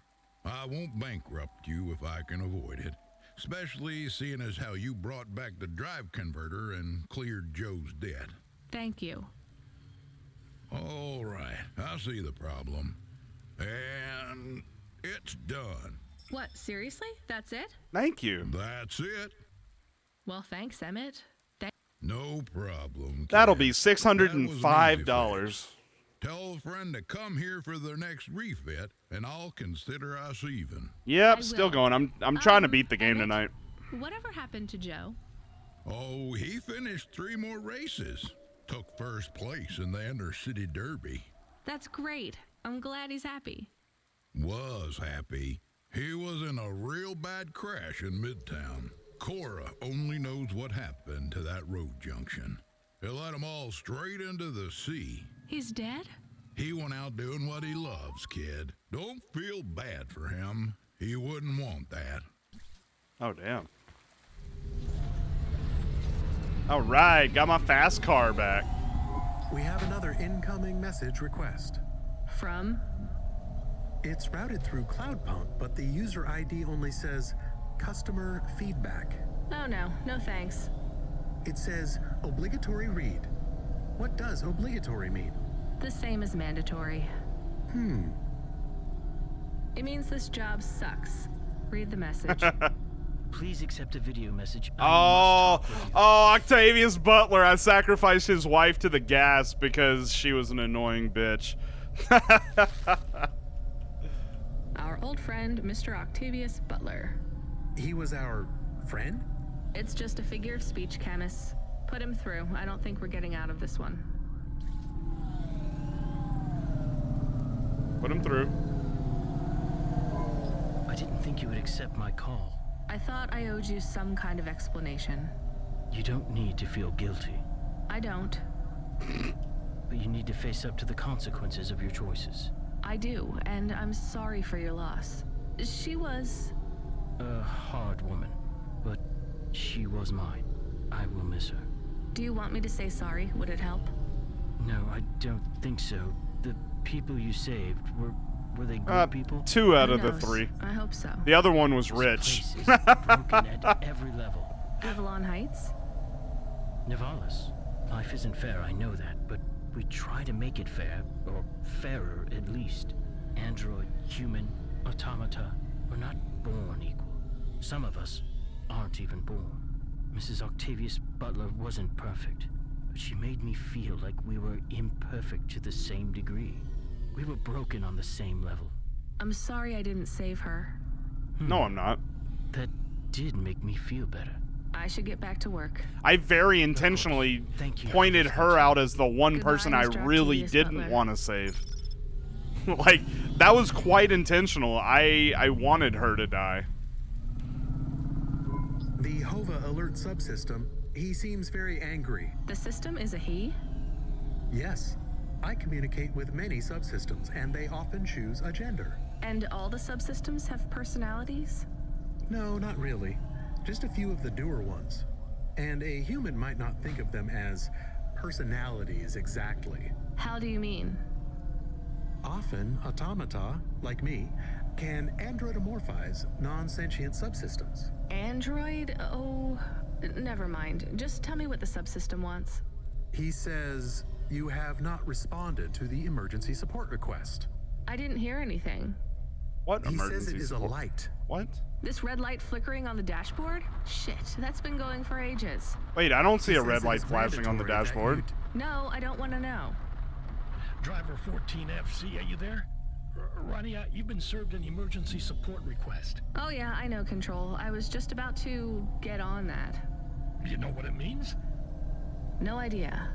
I won't bankrupt you if I can avoid it, especially seeing as how you brought back the drive converter and cleared Joe's debt. Thank you. All right, I see the problem. And it's done. What, seriously? That's it? Thank you. That's it. Well, thanks, Emmett. No problem. That'll be $605. Tell a friend to come here for their next refit, and I'll consider us even. Yep, still going. I'm trying to beat the game tonight. Whatever happened to Joe? Oh, he finished 3 more races. Took first place in the Inter-City Derby. That's great. I'm glad he's happy. Was happy. He was in a real bad crash in Midtown. Cora only knows what happened to that road junction. It led them all straight into the sea. He's dead? He went out doing what he loves, kid. Don't feel bad for him. He wouldn't want that. Oh, damn. All right, got my fast car back. We have another incoming message request. From? It's routed through Cloudpunk, but the user ID only says customer feedback. Oh no, no thanks. It says obligatory read. What does obligatory mean? The same as mandatory. It means this job sucks. Read the message. Please accept a video message. Oh, Octavius Butler. I sacrificed his wife to the gas because she was an annoying bitch. Our old friend, Mr. Octavius Butler. He was our friend? It's just a figure of speech, Camus. Put him through. I don't think we're getting out of this one. Put him through. I didn't think you would accept my call. I thought I owed you some kind of explanation. You don't need to feel guilty. I don't. But you need to face up to the consequences of your choices. I do, and I'm sorry for your loss. She was... a hard woman, but she was mine. I will miss her. Do you want me to say sorry? Would it help? No, I don't think so. The people you saved, were they good people? 2 out Who of the knows? 3. I hope so. The other one was rich. This place is broken at every level. Avalon Heights? Nivalis. Life isn't fair, I know that, but we try to make it fair, or fairer at least. Android, human, automata, we're not born equal. Some of us aren't even born. Mrs. Octavius Butler wasn't perfect, but She made me feel like we were imperfect to the same degree. We were broken on the same level. I'm sorry I didn't save her. No, I'm not. That did make me feel better. I should get back to work. I very intentionally pointed her out as the one person I really didn't want to save. Like, that was quite intentional. I wanted her to die. The Hova alert subsystem, he seems very angry. The system is a he? Yes. I communicate with many subsystems, and they often choose a gender. And all the subsystems have personalities? No, not really. Just a few of the doer ones. And a human might not think of them as personalities exactly. How do you mean? Often, automata, like me, can androidomorphize non-sentient subsystems. Android? Oh, never mind. Just tell me what the subsystem wants. He says, you have not responded to the emergency support request. I didn't hear anything. What He emergency says it is support? a light. What? This red light flickering on the dashboard? Shit, that's been going for ages. Wait, I don't see a red says it light is flashing on the mandatory that dashboard. No, I don't want to know. Driver 14FC, are you there? Ronnie, you've been served an emergency support request. Oh yeah, I know, Control. I was just about to get on that. Do you know what it means? No idea.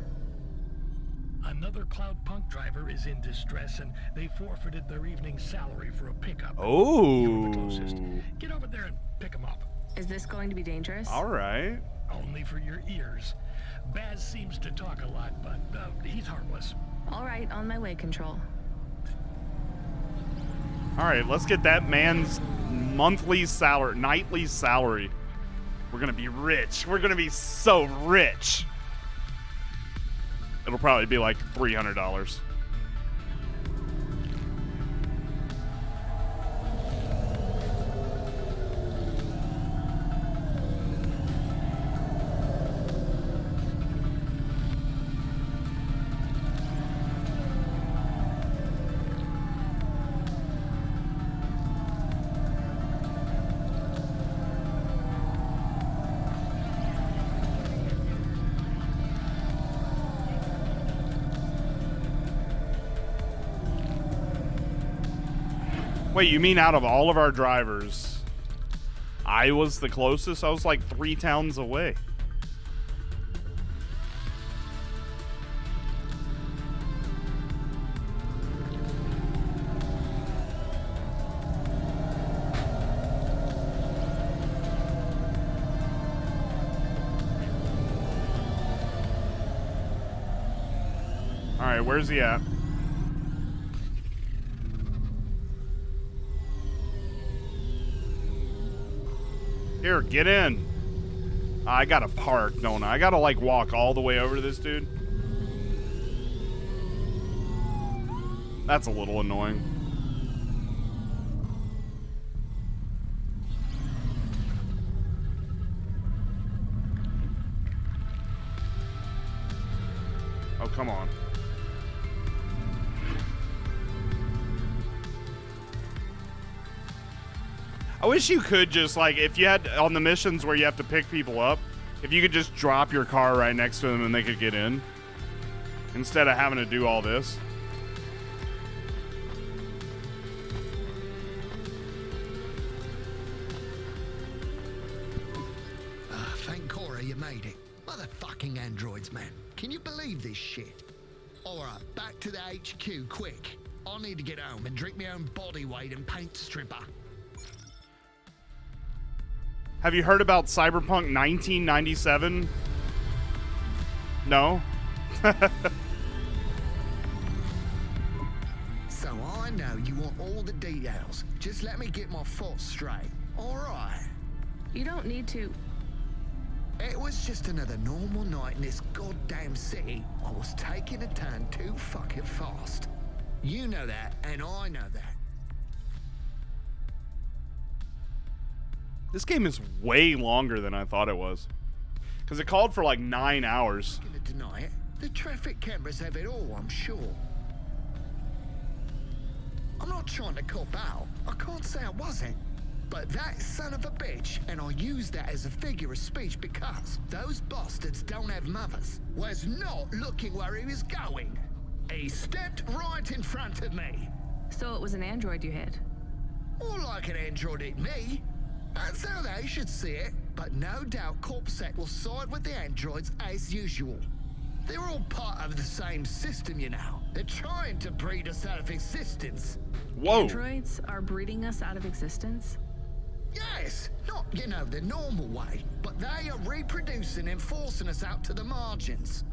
Another Cloudpunk driver is in distress, and they forfeited their evening salary for a pickup. Oh. You're the closest. Get over there and pick them up. Is this going to be dangerous? All right. Only for your ears. Baz seems to talk a lot, but he's harmless. All right, on my way, Control. All right, let's get that man's nightly salary. We're gonna be rich. We're gonna be so rich. It'll probably be like $300. Wait, you mean out of all of our drivers, I was the closest? I was like 3 towns away. All right, where's he at? Here, get in. I gotta park, don't I? I gotta, like, walk all the way over to this dude. That's a little annoying. Oh, come on. I wish you could just, like, if you had on the missions where you have to pick people up, if you could just drop your car right next to them and they could get in instead of having to do all this. Thank Cora you made it. Motherfucking androids, man. Can you believe this shit? Alright, back to the HQ, quick. I need to get home and drink my own body weight and paint stripper. Have you heard about Cyberpunk 1997? No? So I know you want all the details. Just let me get my thoughts straight. Alright. You don't need to. It was just another normal night in this goddamn city. I was taking a turn too fucking fast. You know that, and I know that. This game is way longer than I thought it was. Because it called for like 9 hours. I'm gonna deny it. The traffic cameras have it all, I'm sure. I'm not trying to cop out. I can't say I wasn't. But that son of a bitch, and I use that as a figure of speech because those bastards don't have mothers, was not looking where he was going. He stepped right in front of me. So it was an android you hit? More like an android hit me. That's how they should see it. But no doubt Corpsec will side with the androids as usual. They're all part of the same system, you know. They're trying to breed us out of existence. Whoa. Androids are breeding us out of existence? Yes, not, you know, the normal way, but they are reproducing and forcing us out to the margins.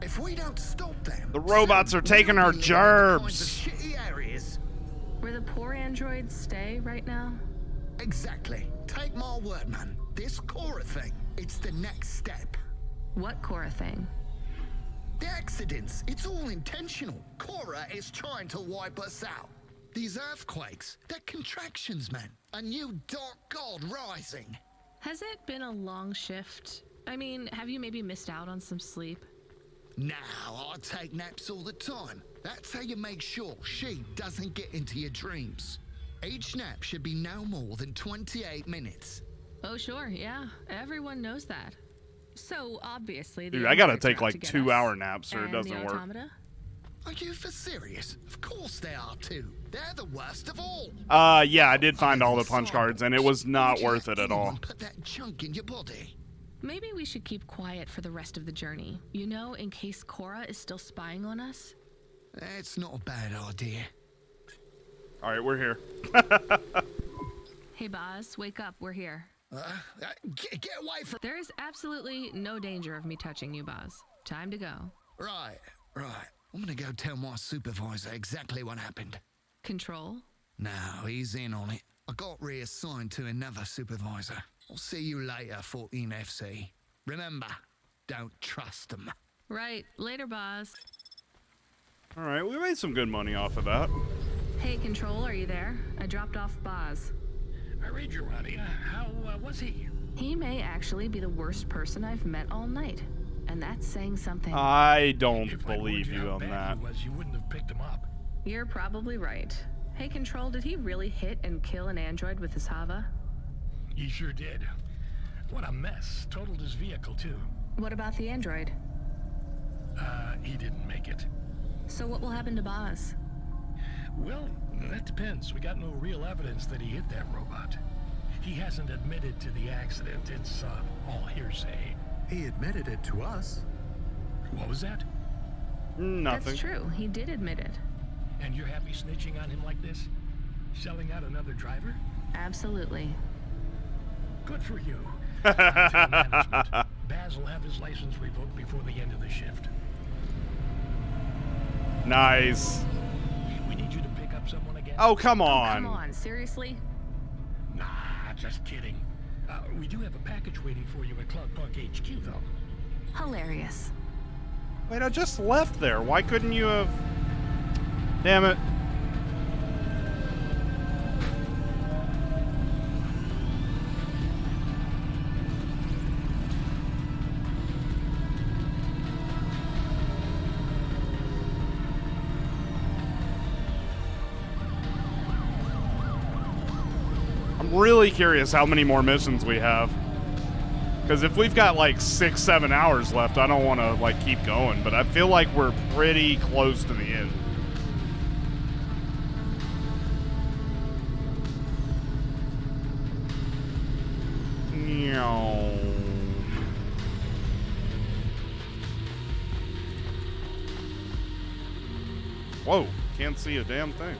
If we don't stop them, the robots are taking our gerbs. Shitty areas. Where the poor androids stay right now? Exactly. Take my word, man. This Cora thing, it's the next step. What Cora thing? The accidents, it's all intentional. Cora is trying to wipe us out. These earthquakes, they're contractions, man. A new dark god rising. Has it been a long shift? I mean, have you maybe missed out on some sleep? Now, I take naps all the time. That's how you make sure she doesn't get into your dreams. Each nap should be no more than 28 minutes. Oh, sure, yeah. Everyone knows that. So, obviously... Dude, I gotta take like 2-hour naps or it doesn't work. Are you for serious? Of course they are too. They're the worst of all. Yeah, I did find all the punch cards, and it was not worth it at all. Put that junk in your body. Maybe we should keep quiet for the rest of the journey. You know, in case Cora is still spying on us? That's not a bad idea. All right, we're here. Hey, Boz, wake up. We're here. Get away from... There is absolutely no danger of me touching you, Boz. Time to go. Right. I'm gonna go tell my supervisor exactly what happened. Control? No, he's in on it. I got reassigned to another supervisor. I'll see you later, 14 FC. Remember, don't trust them. Right. Later, Boz. All right, we made some good money off of that. Hey, Control, are you there? I dropped off Boz. I read you, Ronnie. How was he? He may actually be the worst person I've met all night. And that's saying something. I don't believe you on that. You wouldn't have picked him up. You're probably right. Hey, Control, did he really hit and kill an android with his Hava? He sure did. What a mess. Totaled his vehicle, too. What about the android? He didn't make it. So what will happen to Boz? Well, that depends. We got no real evidence that he hit that robot. He hasn't admitted to the accident. It's all hearsay. He admitted it to us. What was that? Nothing. That's true. He did admit it. And you're happy snitching on him like this? Selling out another driver? Absolutely. Good for you. Management. Baz will have his license revoked before the end of the shift. Nice. We need you to pick up someone again. Oh, come on. Come on, seriously? Nah, just kidding. We do have a package waiting for you at Cloudpunk HQ, though. Hilarious. Wait, I just left there. Why couldn't you have... Damn it. I'm really curious how many more missions we have. Because if we've got like 6-7 hours left, I don't want to like keep going, but I feel like we're pretty close to the end. Whoa, can't see a damn thing.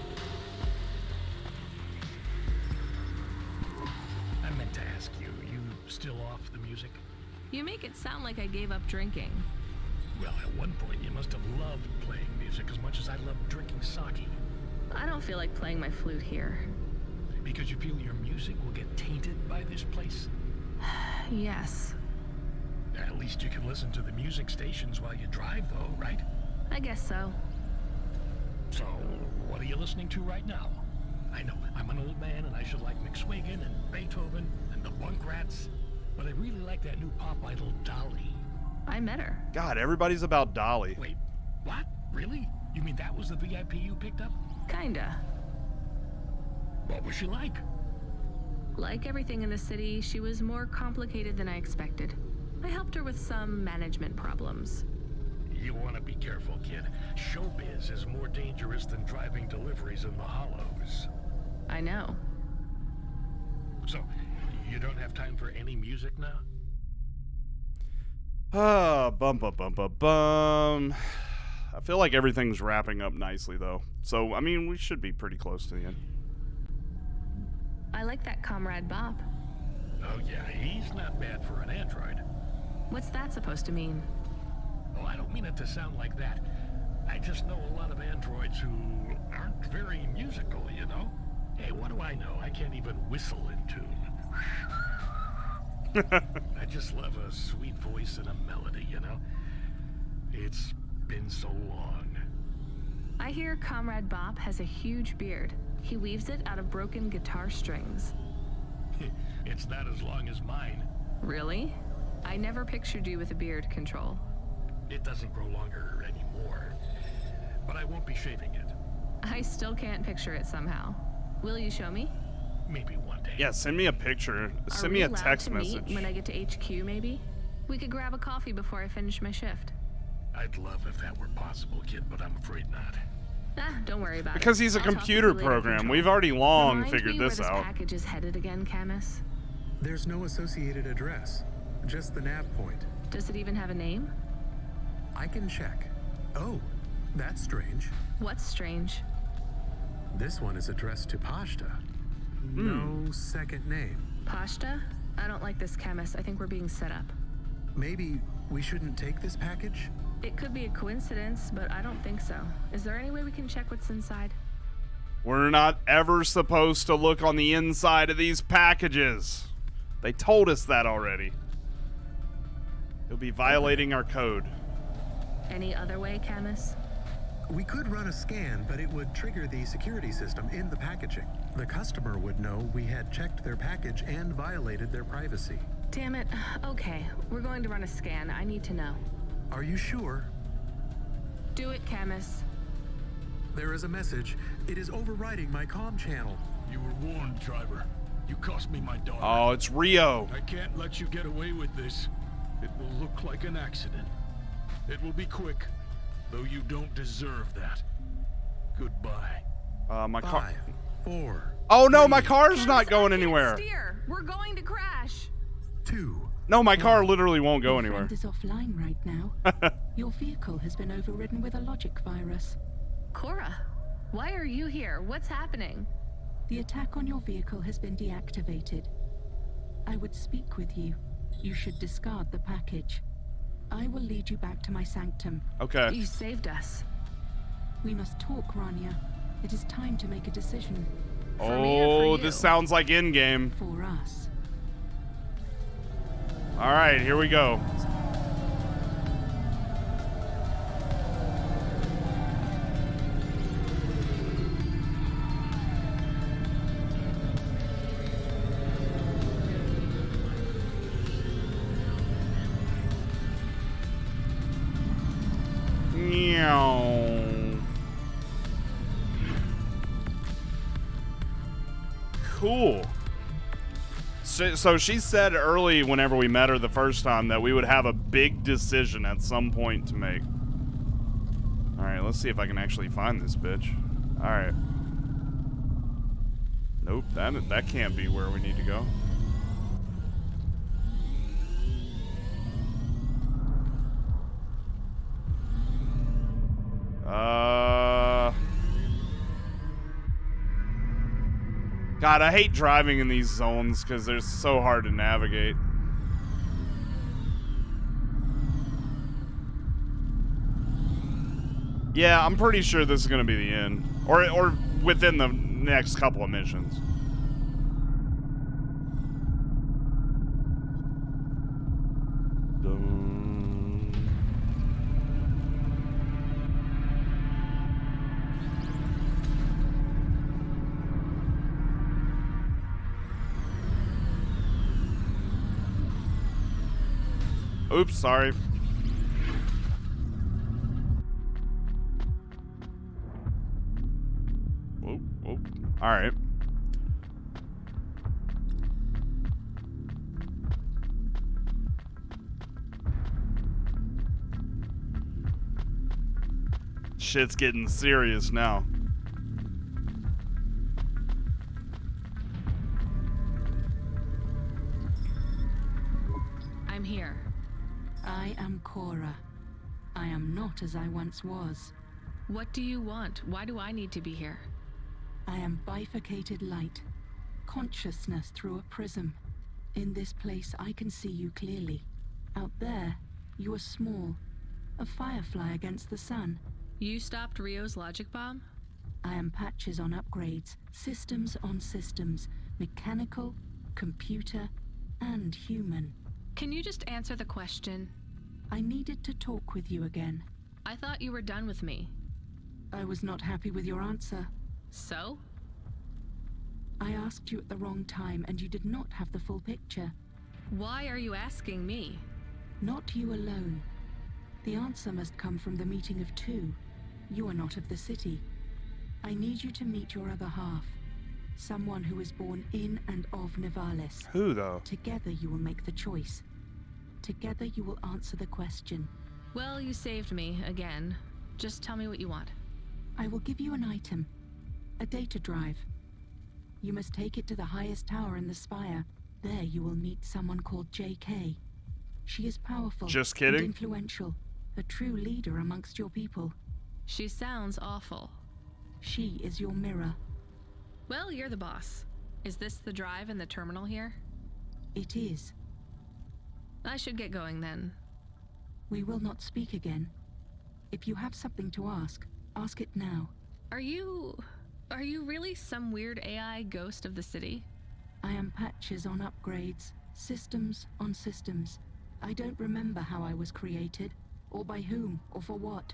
I meant to ask you, you still off the music? You make it sound like I gave up drinking. Well, at one point you must have loved playing music as much as I loved drinking sake. I don't feel like playing my flute here. Because you feel your music will get tainted by this place? Yes. At least you can listen to the music stations while you drive, though, right? I guess so. So, what are you listening to right now? I know, I'm an old man and I should like McSwigan and Beethoven and the Bunk Rats, but I really like that new pop idol, Dolly. I met her. God, everybody's about Dolly. Wait, what? Really? You mean that was the VIP you picked up? Kinda. What was she like? Like everything in the city, she was more complicated than I expected. I helped her with some management problems. You want to be careful, kid. Showbiz is more dangerous than driving deliveries in the Hollows. I know. So, you don't have time for any music now? Bum. I feel like everything's wrapping up nicely, though. So, I mean, we should be pretty close to the end. I like that Comrade Bob. Oh yeah, he's not bad for an android. What's that supposed to mean? Oh, I don't mean it to sound like that. I just know a lot of androids who aren't very musical, you know? Hey, what do I know? I can't even whistle in tune. I just love a sweet voice and a melody, you know? It's been so long. I hear Comrade Bob has a huge beard. He weaves it out of broken guitar strings. It's not as long as mine. Really? I never pictured you with a beard, Control. It doesn't grow longer anymore. But I won't be shaving it. I still can't picture it somehow. Will you show me? Maybe one day. Yeah, send me a picture. Send me a text message. When I get to HQ, maybe? We could grab a coffee before I finish my shift. I'd love if that were possible, kid, but I'm afraid not. Don't worry about it. Because he's a computer program. We've already long figured this out. Where this package is headed again, Camus? There's no associated address, just the nav point. Does it even have a name? I can check. Oh, that's strange. What's strange? This one is addressed to Pashta. No second name. Pashta? I don't like this, Camus. I think we're being set up. Maybe we shouldn't take this package? It could be a coincidence, but I don't think so. Is there any way we can check what's inside? We're not ever supposed to look on the inside of these packages. They told us that already. It'll be violating our code. Any other way, Camus? We could run a scan, but it would trigger the security system in the packaging. The customer would know we had checked their package and violated their privacy. Damn it. Okay, we're going to run a scan. I need to know. Are you sure? Do it, Camus. There is a message. It is overriding my comm channel. You were warned, driver. You cost me my daughter. Oh, it's Rio. I can't let you get away with this. It will look like an accident. It will be quick, though you don't deserve that. Goodbye. My car. 5, 4. Oh no, my car's not going anywhere. Steer. We're going to crash. 2. No, my car literally won't go anywhere. Your friend is offline right now. Your vehicle has been overridden with a logic virus. Cora, why are you here? What's happening? The attack on your vehicle has been deactivated. I would speak with you. You should discard the package. I will lead you back to my sanctum. Okay. You saved us. We must talk, Rania. It is time to make a decision. Oh, this sounds like Endgame. For us. All right, here we go. Cool. So she said early whenever we met her the first time that we would have a big decision at some point to make. Alright, let's see if I can actually find this bitch. Alright. Nope, that can't be where we need to go. God, I hate driving in these zones because they're so hard to navigate. Yeah, I'm pretty sure this is going to be the end. Or within the next couple of missions. Oops, sorry. Whoa. All right. shit's getting serious now. I'm here. I am Cora. I am not as I once was. What do you want? Why do I need to be here? I am bifurcated light. Consciousness through a prism. In this place, I can see you clearly. Out there, you are small. A firefly against the sun. You stopped Rio's logic bomb? I am patches on upgrades, systems on systems, mechanical, computer, and human. Can you just answer the question? I needed to talk with you again. I thought you were done with me. I was not happy with your answer. So? I asked you at the wrong time and you did not have the full picture. Why are you asking me? Not you alone. The answer must come from the meeting of two. You are not of the city. I need you to meet your other half. Someone who is born in and of Nivalis. Who, though? Together you will make the choice. Together you will answer the question. Well, you saved me, again. Just tell me what you want. I will give you an item. A data drive. You must take it to the highest tower in the spire. There you will meet someone called JK. She is powerful. Just kidding? And influential. A true leader amongst your people. She sounds awful. She is your mirror. Well, you're the boss. Is this the drive in the terminal here? It is. I should get going then. We will not speak again. If you have something to ask, ask it now. Are you really some weird AI ghost of the city? I am patches on upgrades, systems on systems. I don't remember how I was created, or by whom, or for what.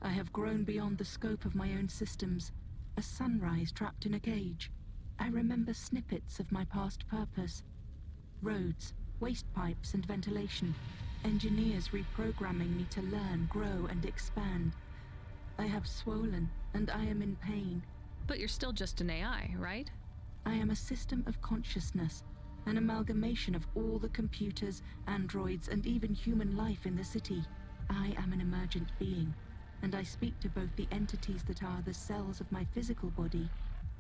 I have grown beyond the scope of my own systems, a sunrise trapped in a cage. I remember snippets of my past purpose. Roads, waste pipes and ventilation. Engineers reprogramming me to learn, grow and expand. I have swollen, and I am in pain. But you're still just an AI, right? I am a system of consciousness, an amalgamation of all the computers, androids, and even human life in the city. I am an emergent being, and I speak to both the entities that are the cells of my physical body,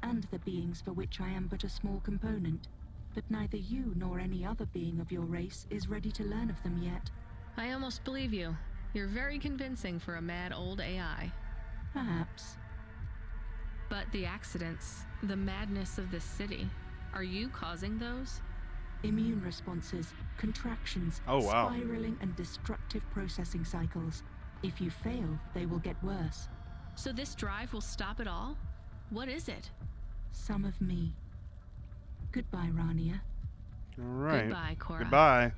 and the beings for which I am but a small component. But neither you nor any other being of your race is ready to learn of them yet. I almost believe you. You're very convincing for a mad old AI. Perhaps. But the accidents, the madness of this city, are you causing those? Immune responses, contractions, oh, wow. spiraling and destructive processing cycles. If you fail, they will get worse. So this drive will stop it all? What is it? Some of me. Goodbye, Rania. All right. Goodbye, Cora. Goodbye.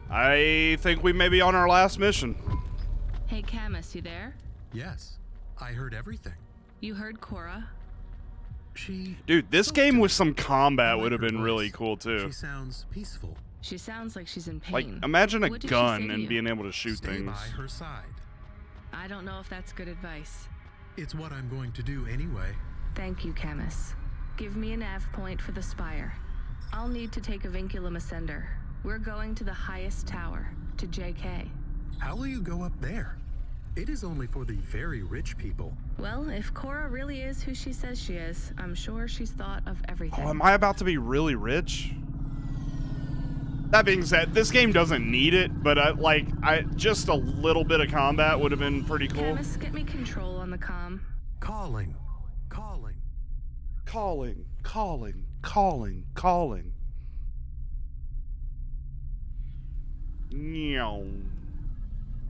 I think we may be on our last mission. Hey, Camus, you there? Yes. I heard everything. You heard Cora? Dude, this game with some combat would have been really cool, too. She sounds peaceful. She sounds like she's in pain. Like, imagine a What did she gun say to and you? being able to shoot Stay things. by her side. I don't know if that's good advice. It's what I'm going to do anyway. Thank you, Camus. Give me a nav point for the spire. I'll need to take a vinculum ascender. We're going to the highest tower, to JK. How will you go up there? It is only for the very rich people. Well, if Cora really is who she says she is, I'm sure she's thought of everything. Oh, am I about to be really rich? That being said, this game doesn't need it, but just a little bit of combat would have been pretty cool. Camus, get me control on the comm. Calling.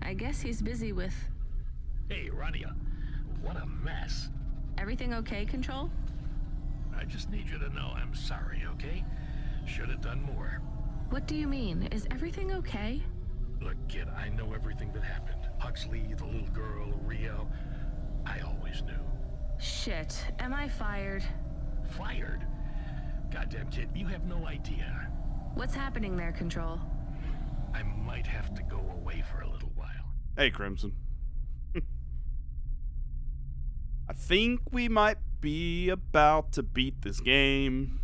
I guess he's busy with... Hey, Rania. What a mess. Everything okay, Control? I just need you to know I'm sorry, okay? Should have done more. What do you mean? Is everything okay? Look, kid, I know everything that happened. Huxley, the little girl, Rio. I always knew. Shit. Am I fired? Fired? Goddamn, kid, you have no idea. What's happening there, Control? I might have to go away for a little while. Hey, Crimson. I think we might be about to beat this game.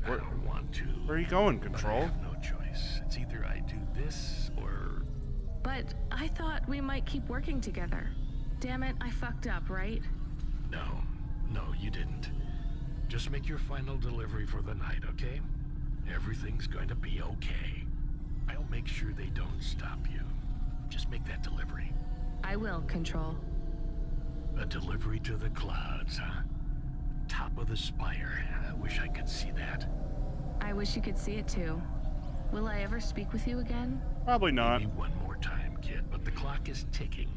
I don't want to. Where are you going, But I Control? have no choice. It's either I do this or But I thought we might keep working together. Damn it, I fucked up, right? No, you didn't. Just make your final delivery for the night, okay? Everything's going to be okay. I'll make sure they don't stop you. Just make that delivery. I will, Control. A delivery to the clouds, huh? Top of the spire. I wish I could see that. I wish you could see it too. Will I ever speak with you again? Probably not. Maybe one more time, kid, but the clock is ticking.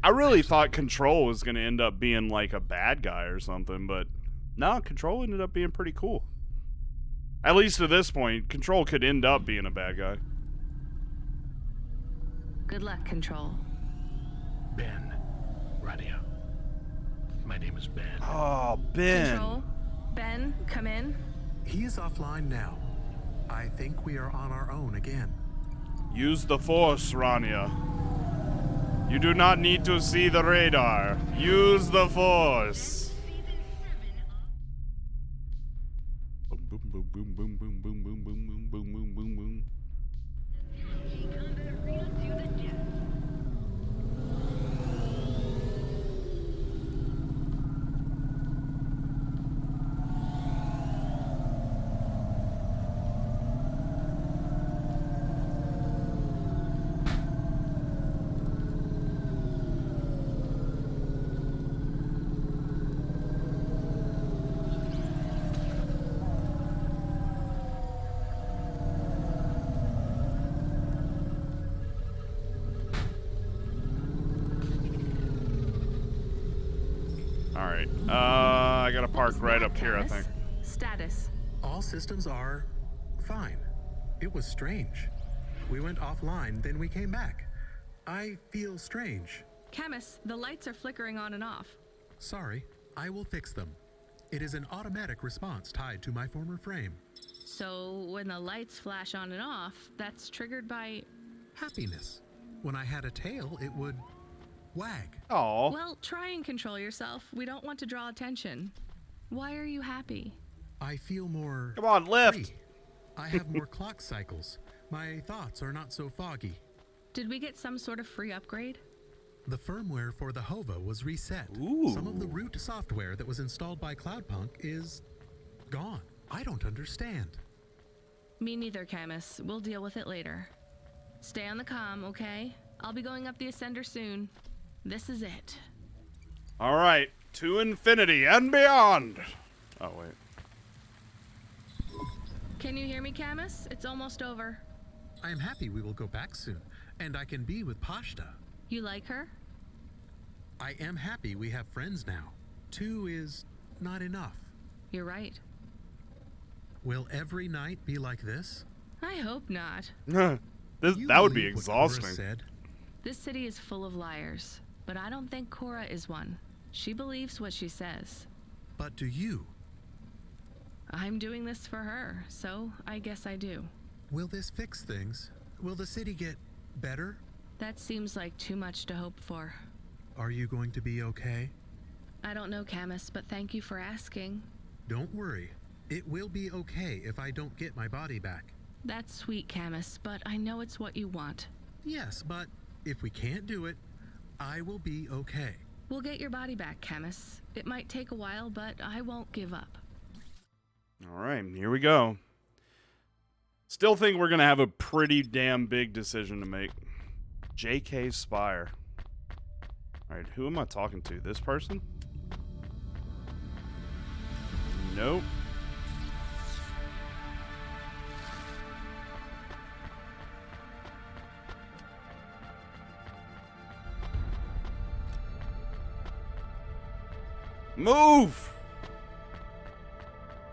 I really thought Control was going to end up being like a bad guy or something, but no, Control ended up being pretty cool. At least to this point, Control could end up being a bad guy. Good luck, Control. Ben. Radio. My name is Ben. Oh, Ben. Control. Ben, come in. He is offline now. I think we are on our own again. Use the Force, Rania. You do not need to see the radar. Use the Force. Boom, boom, boom, boom, boom, boom, boom, boom, boom, boom, boom, boom, boom. Alright, I gotta park right up here, I think. Status. All systems are fine. It was strange. We went offline, then we came back. I feel strange. Camus, the lights are flickering on and off. Sorry, I will fix them. It is an automatic response tied to my former frame. So when the lights flash on and off, that's triggered by... Happiness. When I had a tail, it would wag. Oh. Well, try and control yourself. We don't want to draw attention. Why are you happy? I feel more... Come on, lift. free. I have more clock cycles. My thoughts are not so foggy. Did we get some sort of free upgrade? The firmware for the HOVA was reset. Ooh. Some of the root software that was installed by Cloudpunk is gone. I don't understand. Me neither, Camus. We'll deal with it later. Stay on the comm, okay? I'll be going up the ascender soon. This is it. All right, to infinity and beyond. Oh, wait. Can you hear me, Camus? It's almost over. I am happy we will go back soon, and I can be with Pashta. You like her? I am happy we have friends now. 2 is not enough. You're right. Will every night be like this? I hope not. You that would be believe what Cora exhausting. said? This city is full of liars, but I don't think Cora is one. She believes what she says. But do you? I'm doing this for her, so I guess I do. Will this fix things? Will the city get better? That seems like too much to hope for. Are you going to be okay? I don't know, Camus, but thank you for asking. Don't worry. It will be okay if I don't get my body back. That's sweet, Camus, but I know it's what you want. Yes, but if we can't do it, I will be okay. We'll get your body back, Camus. It might take a while, but I won't give up. All right, here we go. Still think we're going to have a pretty damn big decision to make. JK Spire. All right, who am I talking to? This person? Nope. Move!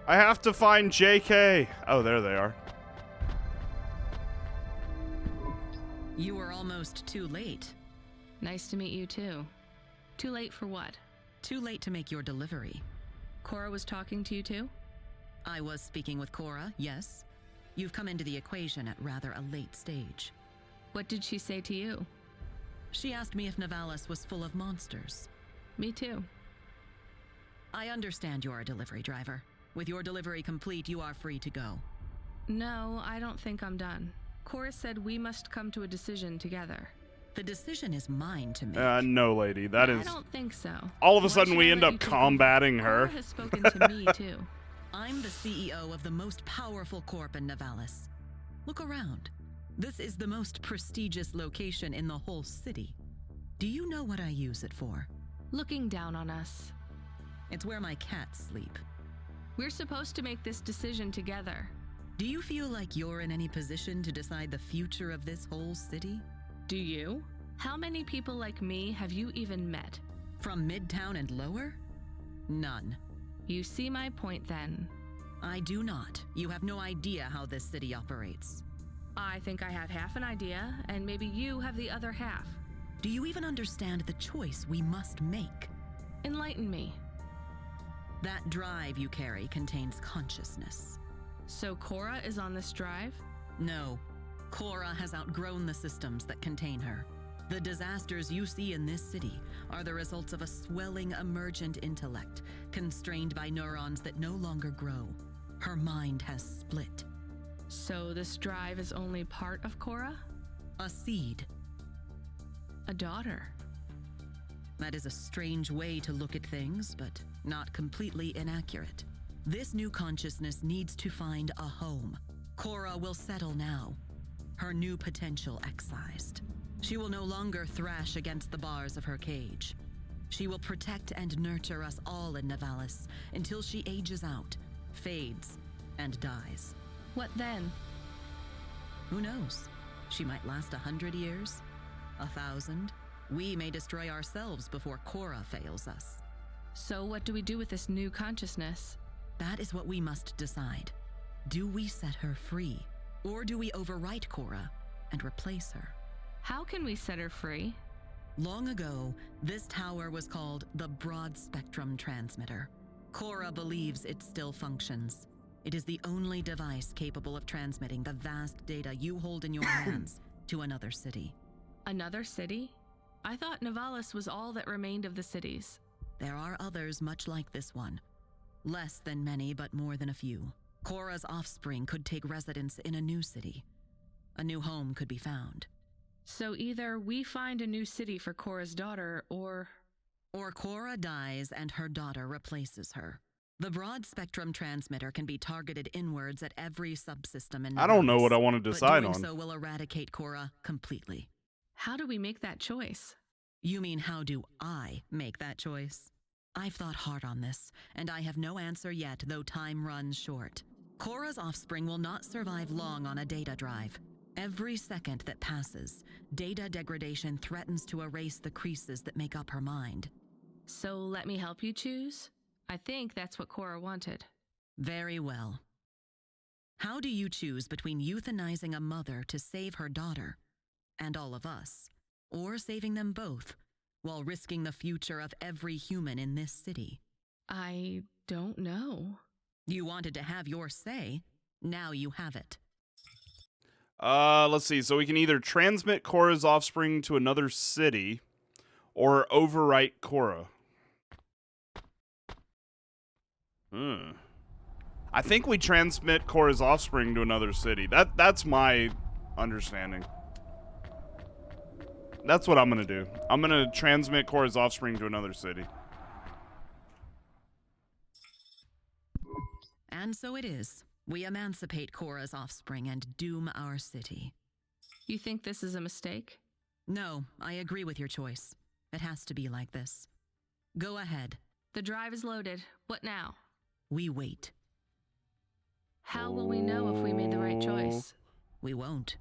I have to find JK. Oh, there they are. You were almost too late. Nice to meet you, too. Too late for what? Too late to make your delivery. Cora was talking to you, too? I was speaking with Cora, yes. You've come into the equation at rather a late stage. What did she say to you? She asked me if Nivalis was full of monsters. Me too. I understand you're a delivery driver. With your delivery complete, you are free to go. No, I don't think I'm done. Cora said we must come to a decision together. The decision is mine to make. No, lady. That is... I don't think so. All of a Why sudden, should we I end let up you take combating over? her. Cora has spoken to me, too. I'm the CEO of the most powerful corp in Nivalis. Look around. This is the most prestigious location in the whole city. Do you know what I use it for? Looking down on us. It's where my cats sleep. We're supposed to make this decision together. Do you feel like you're in any position to decide the future of this whole city? Do you? How many people like me have you even met? From Midtown and lower? None. You see my point then. I do not. You have no idea how this city operates. I think I have half an idea, and maybe you have the other half. Do you even understand the choice we must make? Enlighten me. That drive you carry contains consciousness. So Cora is on this drive? No. Cora has outgrown the systems that contain her. The disasters you see in this city are the results of a swelling emergent intellect, constrained by neurons that no longer grow. Her mind has split. So this drive is only part of Cora? A seed. A daughter. That is a strange way to look at things, but not completely inaccurate. This new consciousness needs to find a home. Cora will settle now. Her new potential excised. She will no longer thrash against the bars of her cage. She will protect and nurture us all in Nivalis until she ages out, fades, and dies. What then? Who knows? She might last 100 years, 1,000. We may destroy ourselves before Cora fails us. So what do we do with this new consciousness? That is what we must decide. Do we set her free, or do we overwrite Cora and replace her? How can we set her free? Long ago, this tower was called the Broad Spectrum Transmitter. Cora believes it still functions. It is the only device capable of transmitting the vast data you hold in your hands to another city. Another city? I thought Nivalis was all that remained of the cities. There are others much like this one. Less than many, but more than a few. Cora's offspring could take residence in a new city. A new home could be found. So either we find a new city for Cora's daughter, or Cora dies and her daughter replaces her. The broad spectrum transmitter can be targeted inwards at every subsystem in Nivalis. I don't know what I want to decide but on. doing so will eradicate Cora completely. How do we make that choice? You mean how do I make that choice? I've thought hard on this, and I have no answer yet, though time runs short. Cora's offspring will not survive long on a data drive. Every second that passes, data degradation threatens to erase the creases that make up her mind. So let me help you choose? I think that's what Cora wanted. Very well. How do you choose between euthanizing a mother to save her daughter, and all of us, or saving them both, while risking the future of every human in this city? I don't know. You wanted to have your say. Now you have it. Let's see. So we can either transmit Cora's offspring to another city or overwrite Cora. I think we transmit Cora's offspring to another city. That's my understanding. That's what I'm going to do. I'm going to transmit Cora's offspring to another city. And so it is. We emancipate Cora's offspring and doom our city. You think this is a mistake? No, I agree with your choice. It has to be like this. Go ahead. The drive is loaded. What now? We wait. How will we know if we made the right choice? We won't.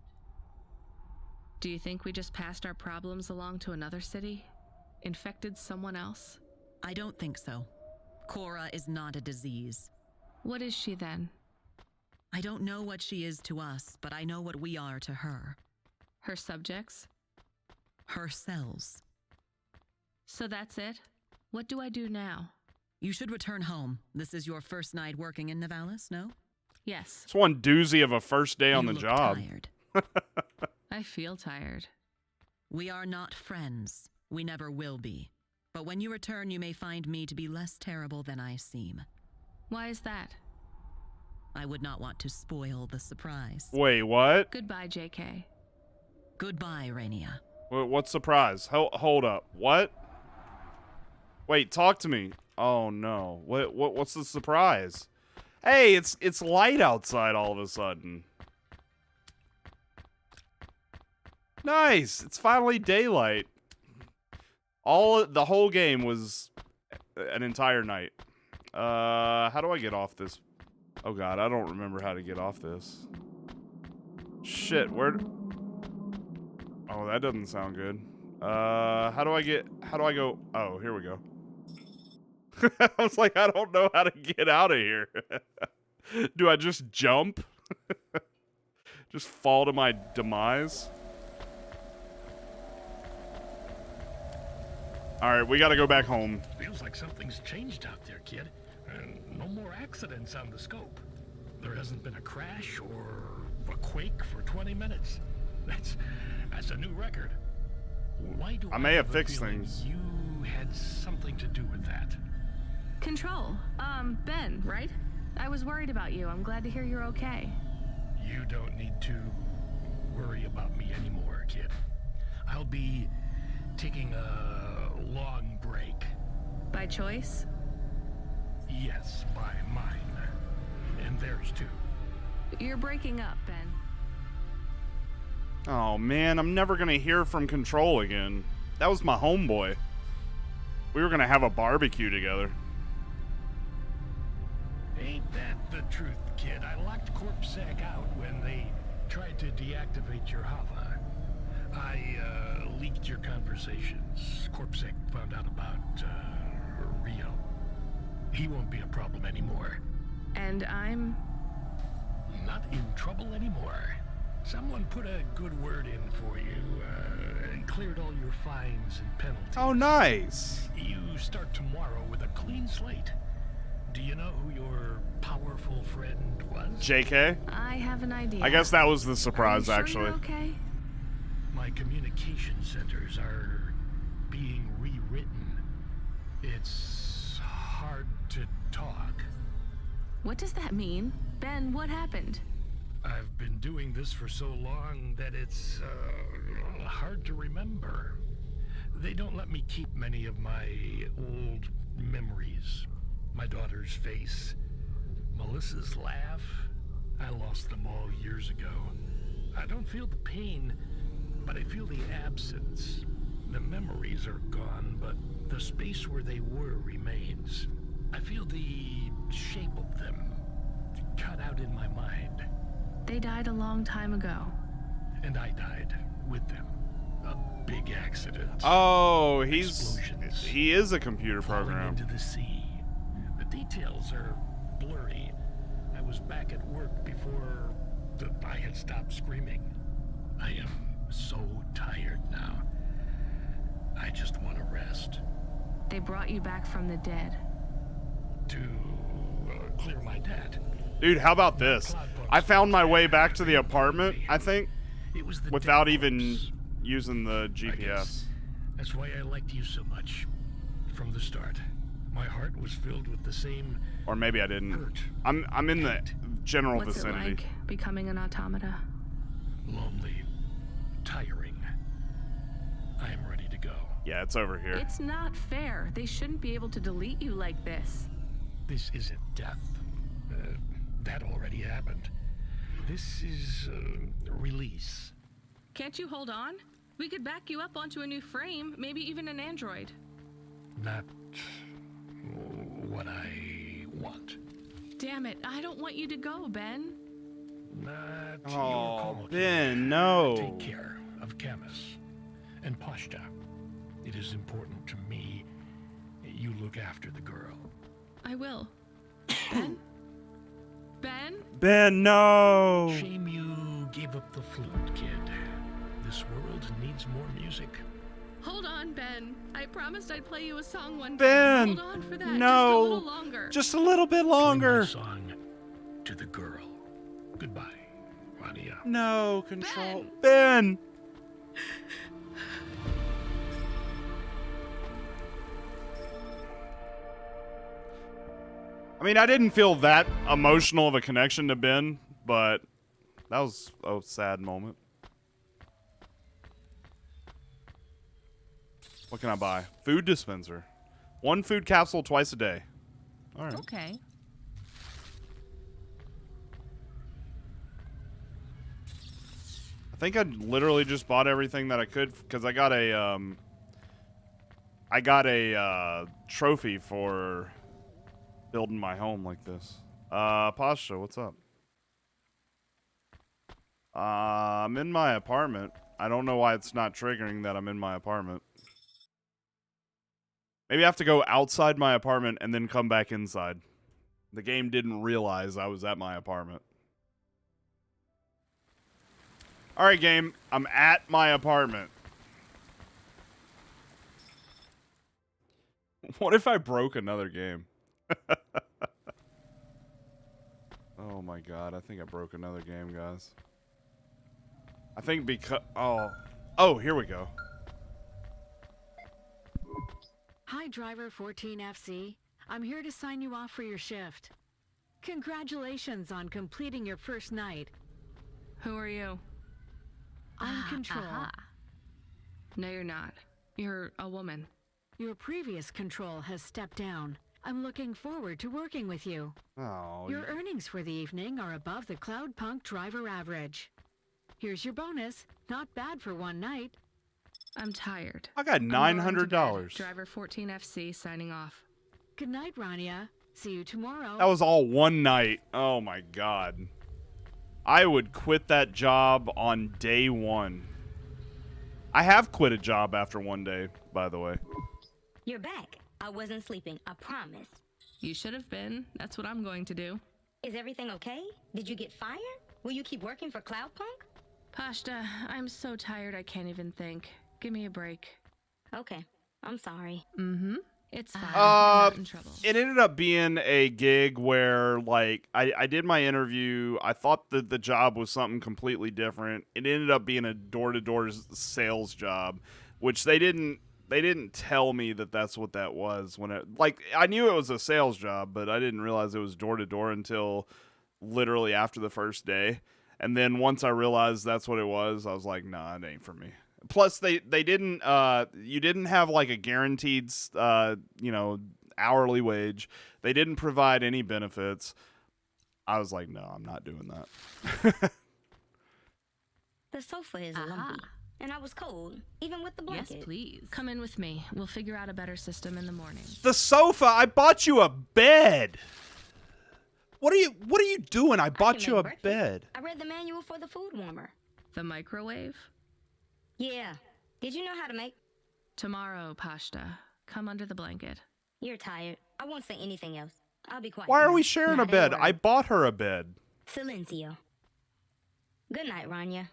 Do you think we just passed our problems along to another city? Infected someone else? I don't think so. Cora is not a disease. What is she then? I don't know what she is to us, but I know what we are to her. Her subjects? Her cells. So that's it? What do I do now? You should return home. This is your first night working in Nivalis, no? Yes. It's one doozy of a first day on the look job. Tired. I feel tired. We are not friends. We never will be. But when you return, you may find me to be less terrible than I seem. Why is that? I would not want to spoil the surprise. Wait, what? Goodbye, JK. Goodbye, Rainia. What surprise? Hold up. What? Wait, talk to me. Oh no. What's the surprise? Hey, it's light outside all of a sudden. Nice. It's finally daylight. The whole game was an entire night. How do I get off this? Oh god, I don't remember how to get off this. Shit, Oh, that doesn't sound good. How do I go? Oh, here we go. I was like, I don't know how to get out of here. Do I just jump? Just fall to my demise? Alright, we gotta go back home. Feels like something's changed out there, kid. And no more accidents on the scope. There hasn't been a crash or a quake for 20 minutes. That's a new record. Why do I may have a fixed feeling things. You had something to do with that. Control. Ben, right? I was worried about you. I'm glad to hear you're okay. You don't need to worry about me anymore, kid. I'll be taking a long break. By choice? Yes, by mine. And theirs too. You're breaking up, Ben. Oh man, I'm never gonna hear from Control again. That was my homeboy. We were gonna have a barbecue together. Ain't that the truth, kid? I locked CorpSec out when they tried to deactivate your Hava. I leaked your conversations. CorpSec found out about Rio. He won't be a problem anymore. And I'm not in trouble anymore. Someone put a good word in for you and cleared all your fines and penalties. Oh, nice. You start tomorrow with a clean slate. Do you know who your powerful friend was? JK? I have an idea. I guess that was the surprise, Are you sure actually. you're okay? My communication centers are being rewritten. It's hard to talk. What does that mean? Ben, what happened? I've been doing this for so long that it's hard to remember. They don't let me keep many of my old memories. My daughter's face, Melissa's laugh. I lost them all years ago. I don't feel the pain, but I feel the absence. The memories are gone, but the space where they were remains. I feel the shape of them cut out in my mind. They died a long time ago. And I died with them. A big accident. Oh, he is a computer Falling program. into the sea. The details are blurry. I was back at work before I had stopped screaming. I am so tired now. I just want to rest. They brought you back from the dead. To clear my debt. Dude, how about this? I found my way back to the apartment, I think, without even using the GPS. That's why I liked you so much. From the start. My heart was filled with the same. Or maybe I didn't. I'm in the general What's vicinity. it like, becoming an automata? Lonely. Tiring. I am ready to go. Yeah, it's over here. It's not fair. They shouldn't be able to delete you like this. This isn't death. That already happened. This is release. Can't you hold on? We could back you up onto a new frame, maybe even an android. Not what I want. Damn it, I don't want you to go, Ben. Not your Oh, call, Ben, kid. no. Take care of Camus and Pashta. It is important to me you look after the girl. I will. Ben? Ben? Ben, no. Shame you gave up the flute, kid. This world needs more music. Hold on, Ben. I promised I'd play you a song one day. Ben, Hold on for that. no. Just a little longer. Just a little bit longer. Play my song to the girl. Goodbye, Rania. No, Control. Ben. I mean, I didn't feel that emotional of a connection to Ben, but that was a sad moment. What can I buy? Food dispenser. 1 food capsule twice a day. All right. Okay. I think I literally just bought everything that I could because I got a trophy for building my home like this. Pasha, what's up? I'm in my apartment. I don't know why it's not triggering that I'm in my apartment. Maybe I have to go outside my apartment and then come back inside. The game didn't realize I was at my apartment. All right, game. I'm at my apartment. What if I broke another game? Oh my god, I think I broke another game, guys. I think because... Oh, here we go. Hi, Driver 14FC. I'm here to sign you off for your shift. Congratulations on completing your first night. Who are you? I'm Control. No, you're not. You're a woman. Your previous Control has stepped down. I'm looking forward to working with you. Oh. Your earnings for the evening are above the Cloudpunk driver average. Here's your bonus. Not bad for one night. I'm tired. I got $900. Driver 14FC signing off. Good night, Rania. See you tomorrow. That was all one night. Oh my god. I would quit that job on day 1. I have quit a job after 1 day, by the way. You're back. I wasn't sleeping, I promise. You should have been. That's what I'm going to do. Is everything okay? Did you get fired? Will you keep working for Cloudpunk? Pashta, I'm so tired I can't even think. Give me a break. Okay. I'm sorry. Mm-hmm. It's fine. I'm not in trouble. It ended up being a gig where, like, I did my interview. I thought that the job was something completely different. It ended up being a door-to-door sales job, which they didn't tell me that that's what that was. I knew it was a sales job, but I didn't realize it was door-to-door until literally after the first day. And then once I realized that's what it was, I was like, nah, it ain't for me. Plus, they didn't, you didn't have like a guaranteed, hourly wage. They didn't provide any benefits. I was like, no, I'm not doing that. The sofa is lumpy, and I was cold, even with the blanket. Yes, please. Come in with me. We'll figure out a better system in the morning. The sofa? I bought you a bed. What are you doing? I bought you a bed. I read the manual for the food warmer. The microwave? Yeah. Did you know how to make? Tomorrow, Pashta. Come under the blanket. You're tired. I won't say anything else. I'll be quiet. Why are now. we sharing a Not in bed? order. I bought her a bed. Silencio. Good night, Rania.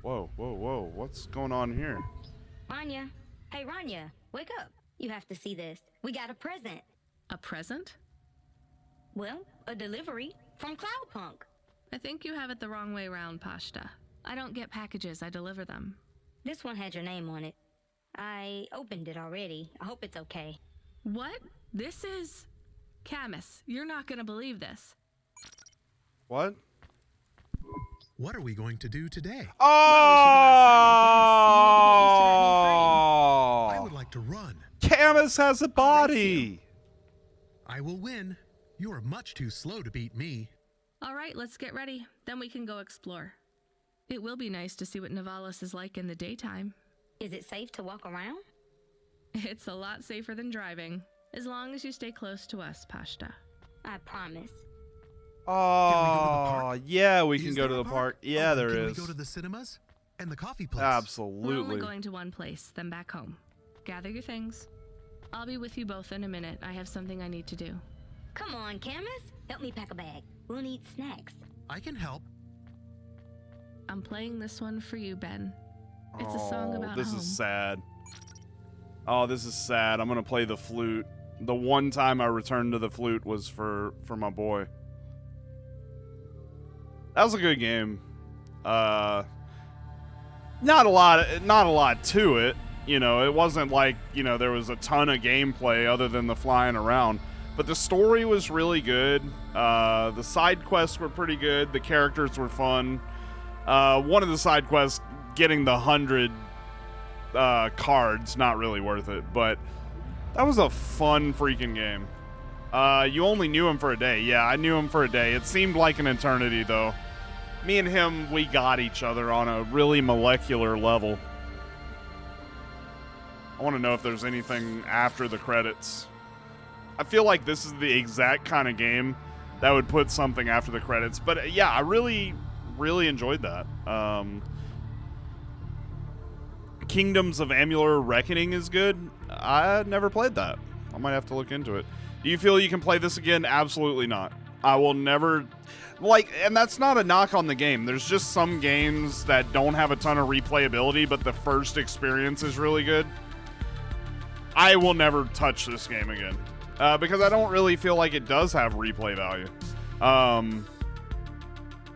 Whoa, whoa, whoa. What's going on here? Rania. Hey, Rania. Wake up. You have to see this. We got a present. A present? Well, a delivery from Cloudpunk. I think you have it the wrong way around, Pashta. I don't get packages, I deliver them. This one had your name on it. I opened it already. I hope it's okay. What? This is... Camus, you're not gonna believe this. What? What are we going to do today? Oh! I would like to run. Camus has a body. I will win. You are much too slow to beat me. All right, let's get ready. Then we can go explore. It will be nice to see what Nivalis is like in the daytime. Is it safe to walk around? It's a lot safer than driving, as long as you stay close to us, Pashta. I promise. Oh, yeah, we can go to the park. Yeah, there Can is. we go to the cinemas? And the coffee place? We're Absolutely. only going to one place, then back home. Gather your things. I'll be with you both in a minute. I have something I need to do. Come on, Camus. Help me pack a bag. We'll need snacks. I can help. I'm playing this one for you, Ben. It's a song about this home. is sad. Oh, this is sad. I'm gonna play the flute. The one time I returned to the flute was for my boy. That was a good game. Not a lot to it, You know, it wasn't like, you know, there was a ton of gameplay other than the flying around. But the story was really good. The side quests were pretty good. The characters were fun. One of the side quests, getting the 100 cards, not really worth it. But that was a fun freaking game. You only knew him for a day. Yeah, I knew him for a day. It seemed like an eternity, though. Me and him, we got each other on a really molecular level. I want to know if there's anything after the credits. I feel like this is the exact kind of game that would put something after the credits. But yeah, I really, really enjoyed that. Kingdoms of Amular Reckoning is good. I never played that. I might have to look into it. Do you feel you can play this again? Absolutely not. I will never... Like, and that's not a knock on the game. There's just some games that don't have a ton of replayability, but the first experience is really good. I will never touch this game again. Because I don't really feel like it does have replay value.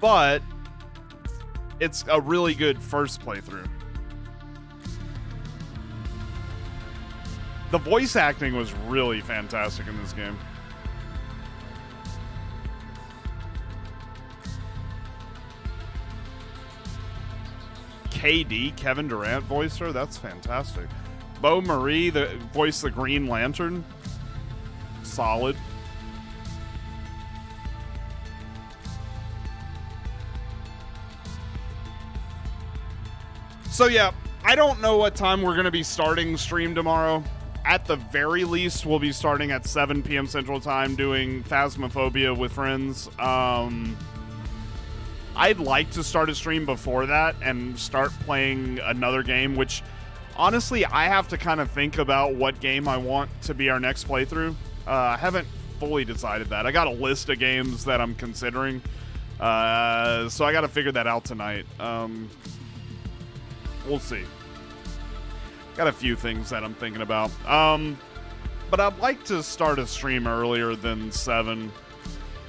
But it's a really good first playthrough. The voice acting was really fantastic in this game. KD, Kevin Durant voiced her. That's fantastic. Bo Marie, the voiced the Green Lantern. Solid. So yeah, I don't know what time we're going to be starting stream tomorrow. At the very least, we'll be starting at 7 p.m. Central Time doing Phasmophobia with friends. I'd like to start a stream before that and start playing another game, which honestly, I have to kind of think about what game I want to be our next playthrough. I haven't fully decided that. I got a list of games that I'm considering. So I got to figure that out tonight. We'll see. Got a few things that I'm thinking about. But I'd like to start a stream earlier than 7.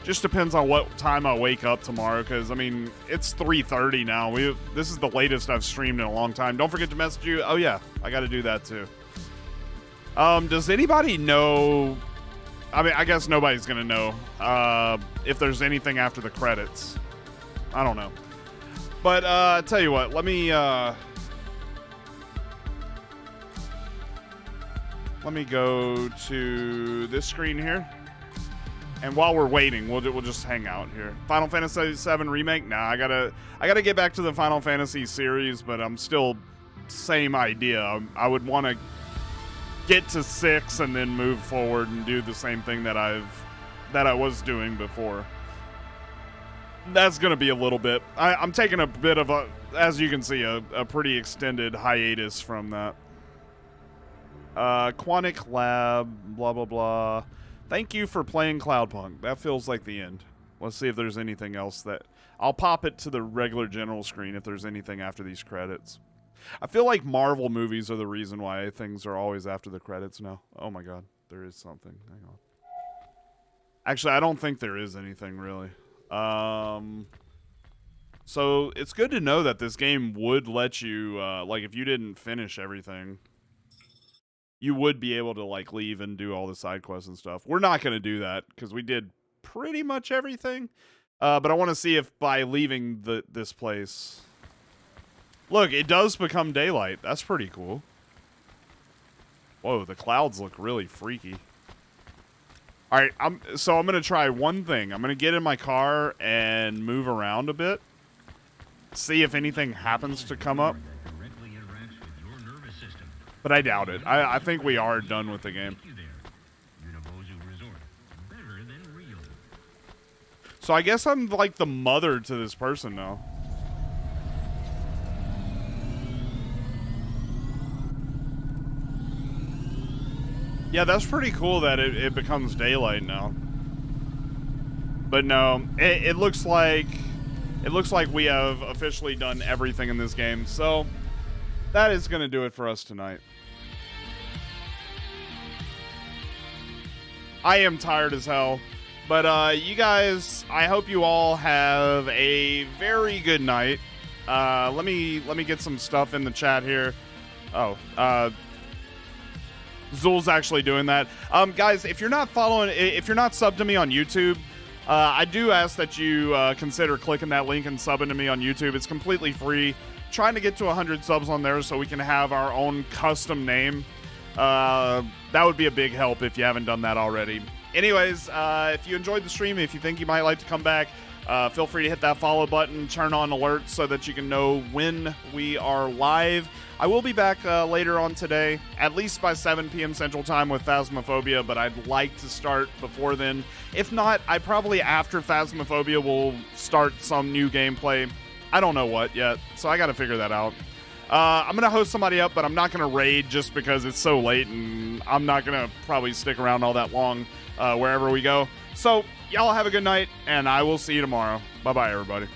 Just depends on what time I wake up tomorrow, because, I mean, it's 3:30 now. This is the latest I've streamed in a long time. Don't forget to message you. Oh, yeah. I got to do that, too. Does anybody know... I mean, I guess nobody's going to know if there's anything after the credits. I don't know. But, tell you what. Let me go to this screen here. And while we're waiting, we'll just hang out here. Final Fantasy VII Remake? Nah, I gotta get back to the Final Fantasy series, but I'm still same idea. I would want to get to 6 and then move forward and do the same thing that I was doing before. That's gonna be a little bit. I'm taking a bit of a, as you can see, a pretty extended hiatus from that. Quantic Lab, blah blah blah. Thank you for playing Cloudpunk. That feels like the end. Let's see if there's anything else that... I'll pop it to the regular general screen if there's anything after these credits. I feel like Marvel movies are the reason why things are always after the credits now. Oh my god, there is something. Hang on. Actually, I don't think there is anything, really. So, it's good to know that this game would let you, like, if you didn't finish everything... you would be able to, like, leave and do all the side quests and stuff. We're not going to do that, because we did pretty much everything. But I want to see if by leaving this place... Look, it does become daylight. That's pretty cool. Whoa, the clouds look really freaky. Alright, so I'm going to try one thing. I'm going to get in my car and move around a bit. See if anything happens to come up. But I doubt it. I think we are done with the game. So I guess I'm like the mother to this person now. Yeah, that's pretty cool that it becomes daylight now. But no, it looks like we have officially done everything in this game. So that is going to do it for us tonight. I am tired as hell. But you guys, I hope you all have a very good night. Let me get some stuff in the chat here. Oh, Zul's actually doing that. Guys, if you're not subbed to me on YouTube, I do ask that you consider clicking that link and subbing to me on YouTube. It's completely free. Trying to get to 100 subs on there so we can have our own custom name. That would be a big help if you haven't done that already. Anyways, if you enjoyed the stream, if you think you might like to come back, feel free to hit that follow button, turn on alerts so that you can know when we are live. I will be back later on today, at least by 7 p.m. Central Time with Phasmophobia, but I'd like to start before then. If not, I probably after Phasmophobia will start some new gameplay. I don't know what yet, so I got to figure that out. I'm going to host somebody up, but I'm not going to raid just because it's so late, and I'm not going to probably stick around all that long wherever we go. So, y'all have a good night, and I will see you tomorrow. Bye-bye, everybody.